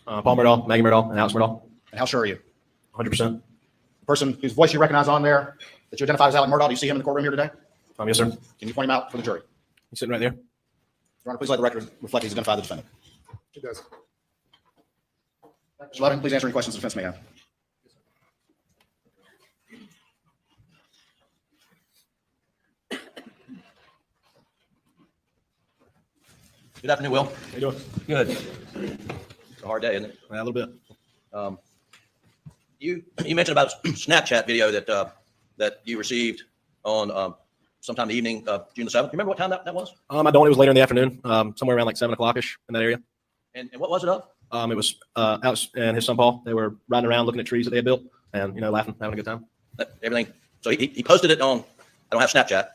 [SPEAKER 20] Paul Murdaugh, Maggie Murdaugh, and Alex Murdaugh.
[SPEAKER 10] And how sure are you?
[SPEAKER 20] 100%.
[SPEAKER 10] The person whose voice you recognize on there that you identified as Alec Murdaugh, do you see him in the courtroom here today?
[SPEAKER 20] Yes, sir.
[SPEAKER 10] Can you point him out for the jury?
[SPEAKER 20] He's sitting right there.
[SPEAKER 10] Your Honor, please let the record reflect he's identified the defendant.
[SPEAKER 3] She does.
[SPEAKER 10] Mr. Levin, please answer any questions the defense may have.
[SPEAKER 8] Good afternoon, Will.
[SPEAKER 20] How you doing?
[SPEAKER 8] Good. It's a hard day, isn't it?
[SPEAKER 20] A little bit.
[SPEAKER 8] You mentioned about a Snapchat video that you received on sometime the evening of June the 7th. You remember what time that was?
[SPEAKER 20] I don't. It was later in the afternoon, somewhere around like 7 o'clock-ish in that area.
[SPEAKER 8] And what was it of?
[SPEAKER 20] It was Alex and his son Paul. They were riding around looking at trees that they had built and, laughing, having a good time.
[SPEAKER 8] Everything. So he posted it on, I don't have Snapchat.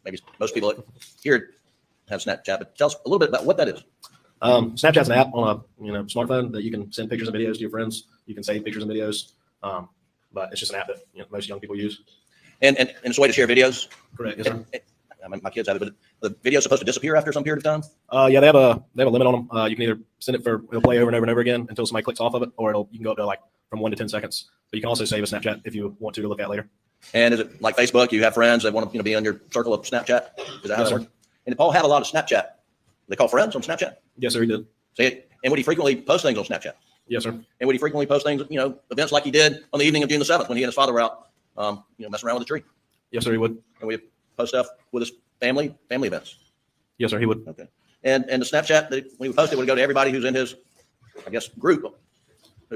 [SPEAKER 8] Maybe most people here have Snapchat, but tell us a little bit about what that is.
[SPEAKER 20] Snapchat's an app on a smartphone that you can send pictures and videos to your friends. You can save pictures and videos, but it's just an app that most young people use.
[SPEAKER 8] And it's a way to share videos.
[SPEAKER 20] Correct. Yes, sir.
[SPEAKER 8] I mean, my kids have it, but the video's supposed to disappear after some period of time.
[SPEAKER 20] Yeah, they have a limit on them. You can either send it it'll play over and over and over again until somebody clicks off of it, or you can go up to like from 1 to 10 seconds. But you can also save a Snapchat if you want to look at later.
[SPEAKER 8] And is it like Facebook? You have friends that want to be on your circle of Snapchat. Is that how it works? And Paul had a lot of Snapchat. They call friends on Snapchat.
[SPEAKER 20] Yes, sir, he did.
[SPEAKER 8] And would he frequently post things on Snapchat?
[SPEAKER 20] Yes, sir.
[SPEAKER 8] And would he frequently post things, events like he did on the evening of June the 7th when he and his father were out, messing around with a tree?
[SPEAKER 20] Yes, sir, he would.
[SPEAKER 8] And we post stuff with his family events.
[SPEAKER 20] Yes, sir, he would.
[SPEAKER 8] Okay. And the Snapchat, when he would post it, would go to everybody who's in his, I guess, group.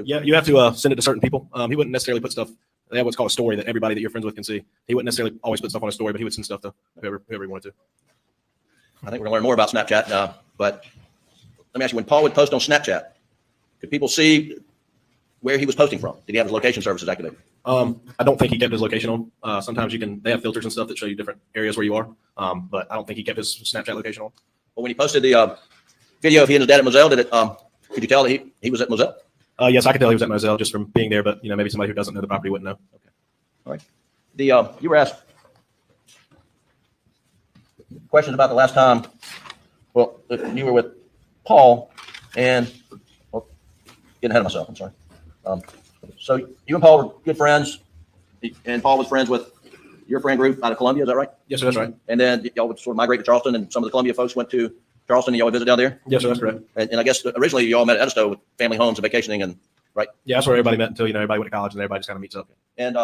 [SPEAKER 20] Yeah, you have to send it to certain people. He wouldn't necessarily put stuff. They have what's called a story that everybody that you're friends with can see. He wouldn't necessarily always put stuff on a story, but he would send stuff to whoever he wanted to.
[SPEAKER 8] I think we're gonna learn more about Snapchat, but let me ask you, when Paul would post on Snapchat, could people see where he was posting from? Did he have his location services activated?
[SPEAKER 20] I don't think he kept his location on. Sometimes they have filters and stuff that show you different areas where you are. But I don't think he kept his Snapchat location on.
[SPEAKER 8] Well, when he posted the video of he and his dad at Moselle, could you tell that he was at Moselle?
[SPEAKER 20] Yes, I could tell he was at Moselle just from being there, but maybe somebody who doesn't know the property wouldn't know.
[SPEAKER 8] Okay. All right. You were asked questions about the last time, well, you were with Paul and, well, getting ahead of myself, I'm sorry. So you and Paul were good friends, and Paul was friends with your friend group out of Columbia, is that right?
[SPEAKER 20] Yes, sir, that's right.
[SPEAKER 8] And then y'all would sort of migrate to Charleston, and some of the Columbia folks went to Charleston, and y'all would visit down there?
[SPEAKER 20] Yes, sir, that's correct.
[SPEAKER 8] And I guess originally you all met at Edisto with family homes and vacationing, and right?
[SPEAKER 20] Yeah, that's where everybody met until, everybody went to college and everybody just kind of meets up.
[SPEAKER 8] And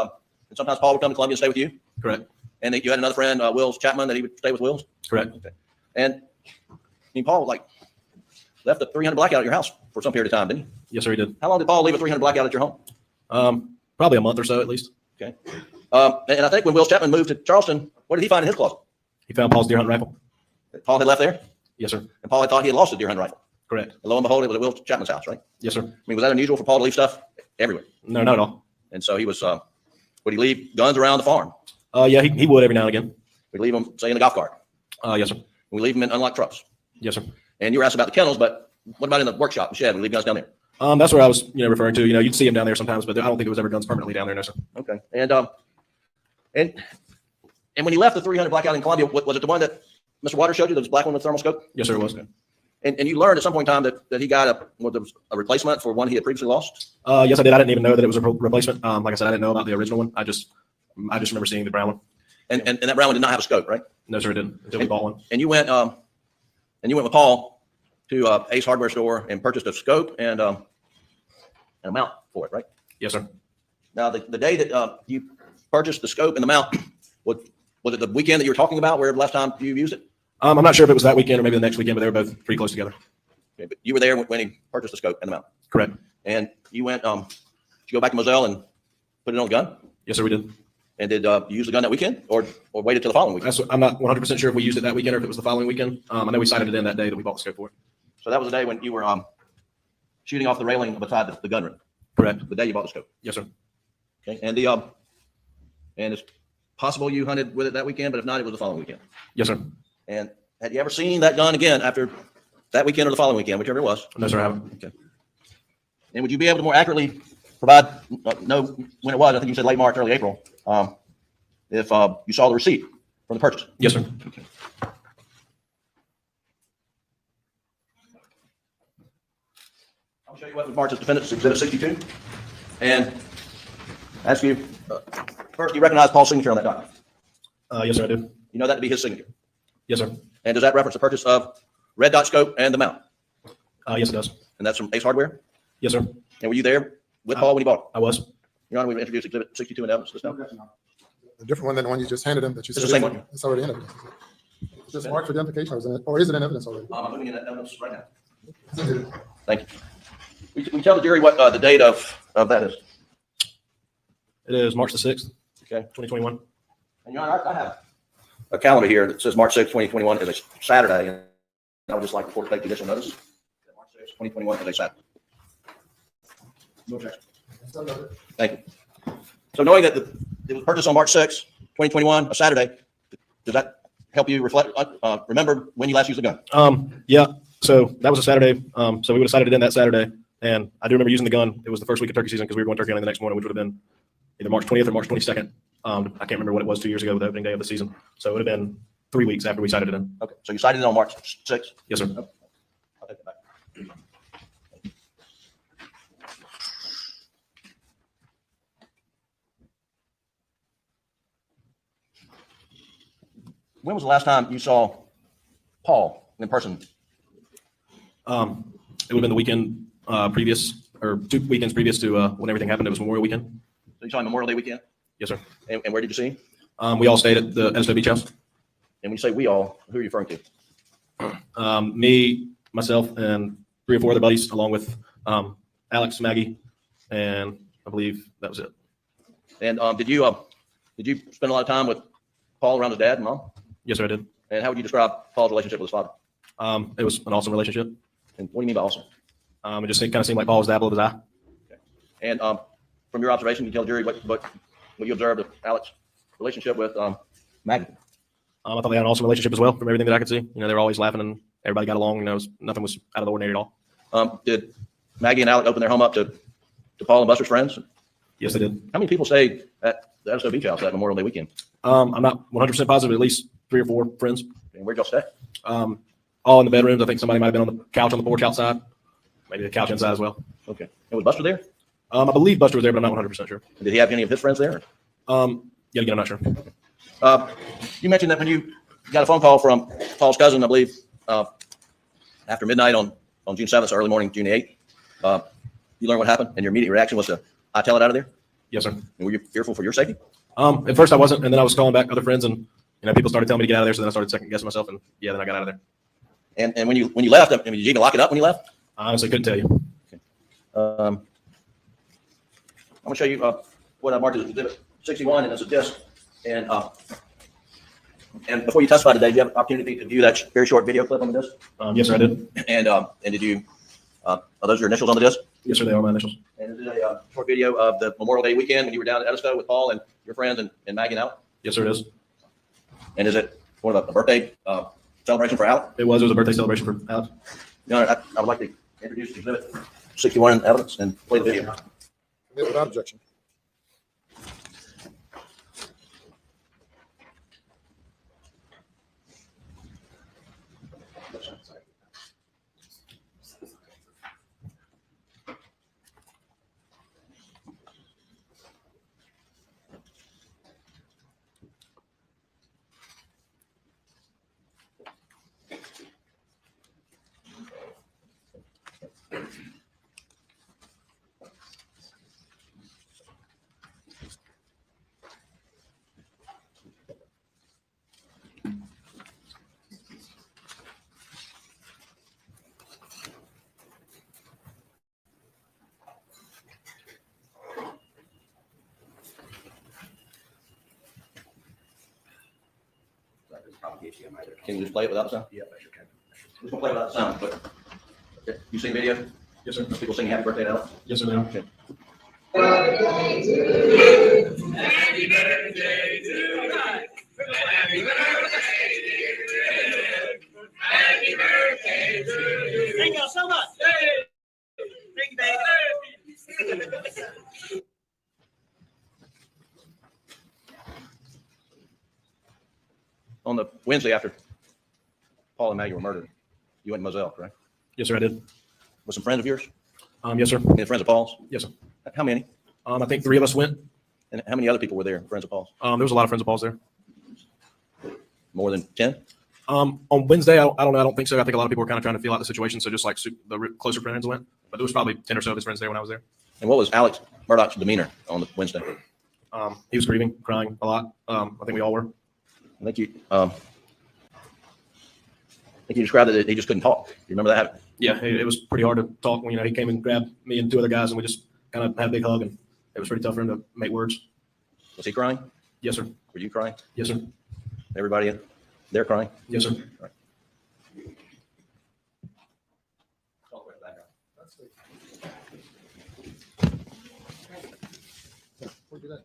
[SPEAKER 8] sometimes Paul would come to Columbia and stay with you?
[SPEAKER 20] Correct.
[SPEAKER 8] And you had another friend, Wills Chapman, that he would stay with Wills?
[SPEAKER 20] Correct.
[SPEAKER 8] Okay. And Paul, left a 300 blackout at your house for some period of time, didn't he?
[SPEAKER 20] Yes, sir, he did.
[SPEAKER 8] How long did Paul leave a 300 blackout at your home?
[SPEAKER 20] Probably a month or so at least.
[SPEAKER 8] Okay. And I think when Wills Chapman moved to Charleston, what did he find in his closet?
[SPEAKER 20] He found Paul's deer hunting rifle.
[SPEAKER 8] Paul had left there?
[SPEAKER 20] Yes, sir.
[SPEAKER 8] And Paul had thought he had lost his deer hunting rifle?
[SPEAKER 20] Correct.
[SPEAKER 8] And lo and behold, it was at Will Chapman's house, right?
[SPEAKER 20] Yes, sir.
[SPEAKER 8] I mean, was that unusual for Paul to leave stuff everywhere?
[SPEAKER 20] No, not at all.
[SPEAKER 8] And so he was, would he leave guns around the farm?
[SPEAKER 20] Yeah, he would every now and again.
[SPEAKER 8] We'd leave them, say, in the golf cart?
[SPEAKER 20] Yes, sir.
[SPEAKER 8] We leave them in unlocked trucks?
[SPEAKER 20] Yes, sir.
[SPEAKER 8] And you were asked about the kennels, but what about in the workshop, the shed? We leave guns down there?
[SPEAKER 20] That's where I was, referring to. You'd see him down there sometimes, but I don't think there was ever guns permanently down there, no, sir.
[SPEAKER 8] Okay. And when he left the 300 blackout in Columbia, was it the one that Mr. Waters showed you, the black one with thermal scope?
[SPEAKER 20] Yes, sir, it was.
[SPEAKER 8] And you learned at some point in time that he got a replacement for one he had previously lost?
[SPEAKER 20] Yes, I did. I didn't even know that it was a replacement. Like I said, I didn't know about the original one. I just remember seeing the brown one.
[SPEAKER 8] And that brown one did not have a scope, right?
[SPEAKER 20] No, sir, it didn't until we bought one.
[SPEAKER 8] And you went with Paul to Ace Hardware store and purchased a scope and a mount for it, right?
[SPEAKER 20] Yes, sir.
[SPEAKER 8] Now, the day that you purchased the scope and the mount, was it the weekend that you were talking about where the last time you used it?
[SPEAKER 20] I'm not sure if it was that weekend or maybe the next weekend, but they were both pretty close together.
[SPEAKER 8] Okay, but you were there when he purchased the scope and the mount?
[SPEAKER 20] Correct.
[SPEAKER 8] And you went, did you go back to Moselle and put it on the gun?
[SPEAKER 20] Yes, sir, we did.
[SPEAKER 8] And did you use the gun that weekend or waited till the following weekend?
[SPEAKER 20] I'm not 100% sure if we used it that weekend or if it was the following weekend. I know we sighted it in that day that we bought the scope for it.
[SPEAKER 8] So that was the day when you were shooting off the railing beside the gun room.
[SPEAKER 20] Correct.
[SPEAKER 8] The day you bought the scope.
[SPEAKER 20] Yes, sir.
[SPEAKER 8] Okay. And it's possible you hunted with it that weekend, but if not, it was the following weekend.
[SPEAKER 20] Yes, sir.
[SPEAKER 8] And had you ever seen that gun again after that weekend or the following weekend, whichever it was?
[SPEAKER 20] No, sir, I haven't.
[SPEAKER 8] Okay. And would you be able to more accurately provide, know when it was? I think you said late March, early April. If you saw the receipt from the purchase.
[SPEAKER 20] Yes, sir.
[SPEAKER 8] Okay. I'll show you what was marked as Defendant's Exhibit 62. And ask you, first, do you recognize Paul's signature on that document?
[SPEAKER 20] Yes, sir, I do.
[SPEAKER 8] You know that to be his signature?
[SPEAKER 20] Yes, sir.
[SPEAKER 8] And does that reference the purchase of red dot scope and the mount?
[SPEAKER 20] Yes, it does.
[SPEAKER 8] And that's from Ace Hardware?
[SPEAKER 20] Yes, sir.
[SPEAKER 8] And were you there with Paul when he bought it?
[SPEAKER 20] I was.
[SPEAKER 8] Your Honor, we've introduced Exhibit 62 in evidence this time.
[SPEAKER 3] A different one than the one you just handed him that you
[SPEAKER 8] It's
[SPEAKER 3] said
[SPEAKER 8] the same one.
[SPEAKER 3] it's already in evidence. Is this marked for identification or is it in evidence already?
[SPEAKER 8] I'm looking at evidence right now. Thank you. Will you tell the jury what the date of that is?
[SPEAKER 20] It is March the 6th,
[SPEAKER 8] Okay.
[SPEAKER 20] 2021.
[SPEAKER 8] And Your Honor, I have a calendar here that says March 6th, 2021 is a Saturday. And I would just like the court to take judicial notice that March 6th, 2021 is a Saturday. No objection. Thank you. So knowing that it was purchased on March 6th, 2021, a Saturday, does that help you reflect, remember when you last used the gun?
[SPEAKER 20] Yeah. So that was a Saturday. So we would have sighted it in that Saturday. And I do remember using the gun. It was the first week of turkey season because we were going turkey hunting the next morning, which would have been either March 20th or March 22nd. I can't remember what it was 2 years ago, the opening day of the season. So it would have been 3 weeks after we sighted it in.
[SPEAKER 8] Okay. So you sighted it on March 6th?
[SPEAKER 20] Yes, sir.
[SPEAKER 8] I'll take it back. When was the last time you saw Paul in person?
[SPEAKER 20] It would have been the weekend previous, or 2 weekends previous to when everything happened. It was Memorial Weekend.
[SPEAKER 8] So you saw him Memorial Day weekend?
[SPEAKER 20] Yes, sir.
[SPEAKER 8] And where did you see him?
[SPEAKER 20] We all stayed at the Edison Beach House.
[SPEAKER 8] And when you say we all, who are you referring to?
[SPEAKER 20] Me, myself, and 3 or 4 other buddies, along with Alex, Maggie, and I believe that was it.
[SPEAKER 8] And did you spend a lot of time with Paul around his dad and mom?
[SPEAKER 20] Yes, sir, I did.
[SPEAKER 8] And how would you describe Paul's relationship with his father?
[SPEAKER 20] It was an awesome relationship.
[SPEAKER 8] And what do you mean by awesome?
[SPEAKER 20] It just kind of seemed like Paul was the apple of his eye.
[SPEAKER 8] And from your observation, can you tell the jury what you observed of Alex's relationship with Maggie?
[SPEAKER 20] I thought they had an awesome relationship as well, from everything that I could see. You know, they were always laughing and everybody got along. You know, nothing was out of the ordinary at all.
[SPEAKER 8] Did Maggie and Alec open their home up to Paul and Buster's friends?
[SPEAKER 20] Yes, they did.
[SPEAKER 8] How many people stayed at the Edison Beach House that Memorial Day weekend?
[SPEAKER 20] I'm not 100% positive, at least 3 or 4 friends.
[SPEAKER 8] And where'd y'all stay?
[SPEAKER 20] All in the bedrooms. I think somebody might have been on the couch on the porch outside. Maybe the couch inside as well.
[SPEAKER 8] Okay. And was Buster there?
[SPEAKER 20] I believe Buster was there, but I'm not 100% sure.
[SPEAKER 8] Did he have any of his friends there?
[SPEAKER 20] Yeah, again, I'm not sure.
[SPEAKER 8] You mentioned that when you got a phone call from Paul's cousin, I believe, after midnight on June 7th, so early morning, June 8th, you learned what happened, and your immediate reaction was to, I tell it out of there?
[SPEAKER 20] Yes, sir.
[SPEAKER 8] And were you fearful for your safety?
[SPEAKER 20] At first I wasn't, and then I was calling back other friends, and people started telling me to get out of there, so then I started second guessing myself, and yeah, then I got out of there.
[SPEAKER 8] And when you left, I mean, did you even lock it up when you left?
[SPEAKER 20] I honestly couldn't tell you.
[SPEAKER 8] Okay. I'm going to show you what I marked as Exhibit 61, and it's a disc. And before you testify today, did you have an opportunity to view that very short video clip on the disc?
[SPEAKER 20] Yes, sir, I did.
[SPEAKER 8] And did you, are those your initials on the disc?
[SPEAKER 20] Yes, sir, they are my initials.
[SPEAKER 8] And is it a short video of the Memorial Day weekend when you were down at Edisto with Paul and your friends and Maggie and Alec?
[SPEAKER 20] Yes, sir, it is.
[SPEAKER 8] And is it one of a birthday celebration for Alec?
[SPEAKER 20] It was a birthday celebration for Alex.
[SPEAKER 8] I would like to introduce Exhibit 61 in evidence and play the video.
[SPEAKER 3] Without objection.
[SPEAKER 8] Can you just play it without the sound?
[SPEAKER 19] Yeah, I sure can.
[SPEAKER 8] We're going to play it without the sound, but You seen video?
[SPEAKER 20] Yes, sir.
[SPEAKER 8] People singing happy birthday to Alex?
[SPEAKER 20] Yes, sir. They are.
[SPEAKER 8] Okay.
[SPEAKER 12] Happy birthday to you. Happy birthday, dear. Happy birthday to you. Thank y'all so much. Thank you, baby.
[SPEAKER 8] On the Wednesday after Paul and Maggie were murdered, you went to Moselle, correct?
[SPEAKER 20] Yes, sir. I did.
[SPEAKER 8] With some friends of yours?
[SPEAKER 20] Yes, sir.
[SPEAKER 8] Any friends of Paul's?
[SPEAKER 20] Yes, sir.
[SPEAKER 8] How many?
[SPEAKER 20] I think 3 of us went.
[SPEAKER 8] And how many other people were there, friends of Paul's?
[SPEAKER 20] There was a lot of friends of Paul's there.
[SPEAKER 8] More than 10?
[SPEAKER 20] On Wednesday, I don't know. I don't think so. I think a lot of people were kind of trying to feel out the situation. So just like the closer friends went, but there was probably 10 or so of his friends there when I was there.
[SPEAKER 8] And what was Alex Murdaugh's demeanor on the Wednesday?
[SPEAKER 20] He was grieving, crying a lot. I think we all were.
[SPEAKER 8] I think you described that he just couldn't talk. You remember that?
[SPEAKER 20] Yeah, it was pretty hard to talk. You know, he came and grabbed me and 2 other guys, and we just kind of had a big hug, and it was pretty tough for him to make words.
[SPEAKER 8] Was he crying?
[SPEAKER 20] Yes, sir.
[SPEAKER 8] Were you crying?
[SPEAKER 20] Yes, sir.
[SPEAKER 8] Everybody there crying?
[SPEAKER 20] Yes, sir.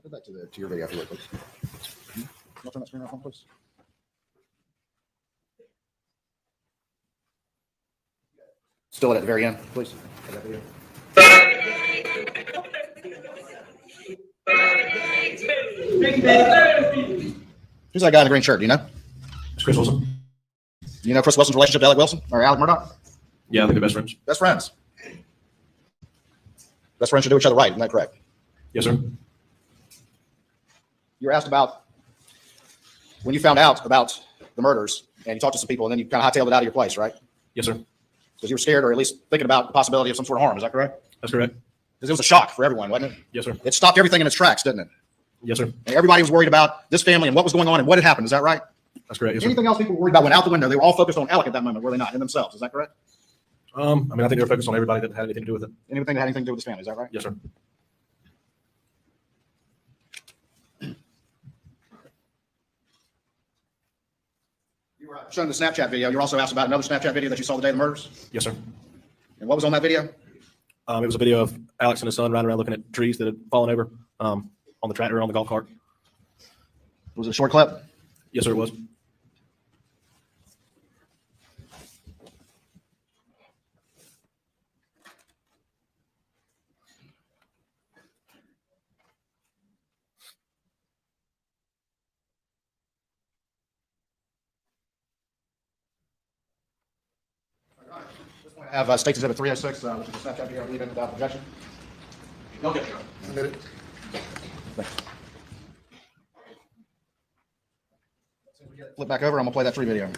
[SPEAKER 10] Go back to your video after, please. Can you turn that screen off, please? Still at the very end, please. Who's that guy in the green shirt? Do you know?
[SPEAKER 20] It's Chris Wilson.
[SPEAKER 10] Do you know Chris Wilson's relationship to Alec Wilson or Alec Murdaugh?
[SPEAKER 20] Yeah, I think they're best friends.
[SPEAKER 10] Best friends. Best friends should do each other right. Isn't that correct?
[SPEAKER 20] Yes, sir.
[SPEAKER 10] You were asked about when you found out about the murders and you talked to some people and then you kind of hightailed it out of your place, right?
[SPEAKER 20] Yes, sir.
[SPEAKER 10] Because you were scared or at least thinking about the possibility of some sort of harm. Is that correct?
[SPEAKER 20] That's correct.
[SPEAKER 10] Because it was a shock for everyone, wasn't it?
[SPEAKER 20] Yes, sir.
[SPEAKER 10] It stopped everything in its tracks, didn't it?
[SPEAKER 20] Yes, sir.
[SPEAKER 10] And everybody was worried about this family and what was going on and what had happened. Is that right?
[SPEAKER 20] That's correct. Yes, sir.
[SPEAKER 10] Anything else people were worried about went out the window. They were all focused on Alec at that moment, were they not? In themselves. Is that correct?
[SPEAKER 20] I mean, I think they were focused on everybody that had anything to do with it.
[SPEAKER 10] Anything that had anything to do with his family. Is that right?
[SPEAKER 20] Yes, sir.
[SPEAKER 10] You were showing the Snapchat video. You were also asked about another Snapchat video that you saw the day of the murders.
[SPEAKER 20] Yes, sir.
[SPEAKER 10] And what was on that video?
[SPEAKER 20] It was a video of Alex and his son riding around looking at trees that had fallen over on the tractor, on the golf cart.
[SPEAKER 10] Was it a short clip?
[SPEAKER 20] Yes, sir, it was.
[SPEAKER 10] I have State's Exhibit 306, which is a Snapchat video, I believe, without objection.
[SPEAKER 8] Okay.
[SPEAKER 10] Submitted. Flip back over. I'm gonna play that tree video.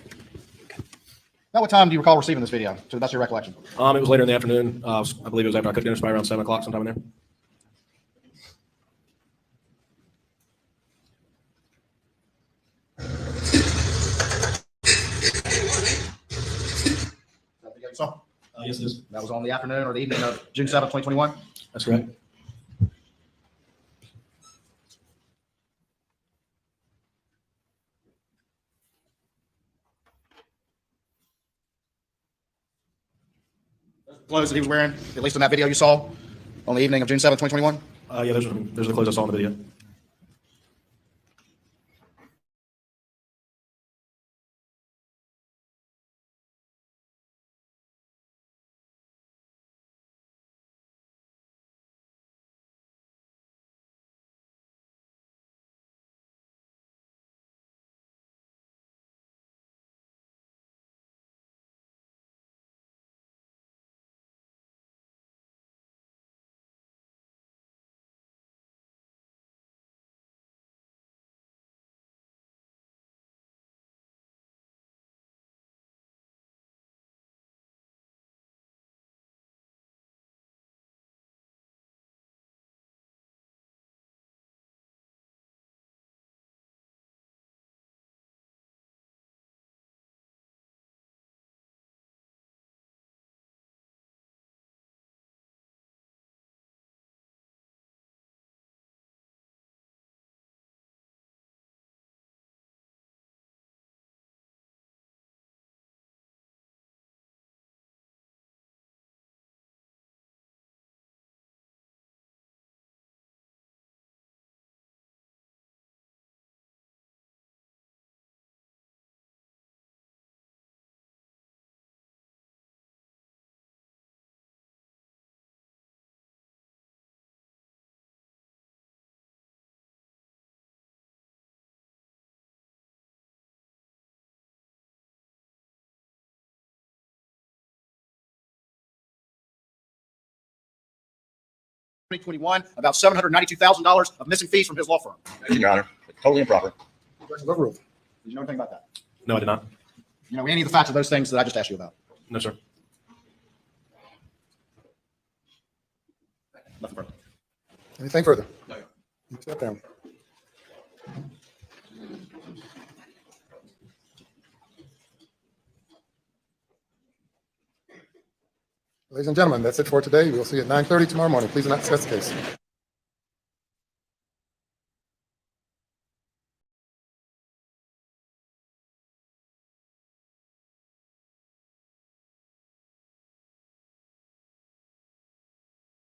[SPEAKER 10] Now, what time do you recall receiving this video? To the best of your recollection.
[SPEAKER 20] It was later in the afternoon. I believe it was after I cooked dinner, probably around 7 o'clock, sometime in there.
[SPEAKER 10] That video you saw?
[SPEAKER 20] Yes, it is.
[SPEAKER 10] That was on the afternoon or the evening of June 7th, 2021.
[SPEAKER 20] That's correct.
[SPEAKER 10] Clothes that he was wearing, at least in that video you saw on the evening of June 7th, 2021.
[SPEAKER 20] Yeah, those are the clothes I saw in the video.
[SPEAKER 10] 2021, about $792,000 of missing fees from his law firm.
[SPEAKER 9] Your Honor, totally improper.
[SPEAKER 10] Objection overruled. Did you know anything about that?
[SPEAKER 20] No, I did not.
[SPEAKER 10] You know any of the facts of those things that I just asked you about?
[SPEAKER 20] No, sir.
[SPEAKER 10] Nothing further.
[SPEAKER 3] Anything further?
[SPEAKER 10] No.
[SPEAKER 3] Step down. Ladies and gentlemen, that's it for today. We'll see you at 9:30 tomorrow morning. Please do not discuss the case.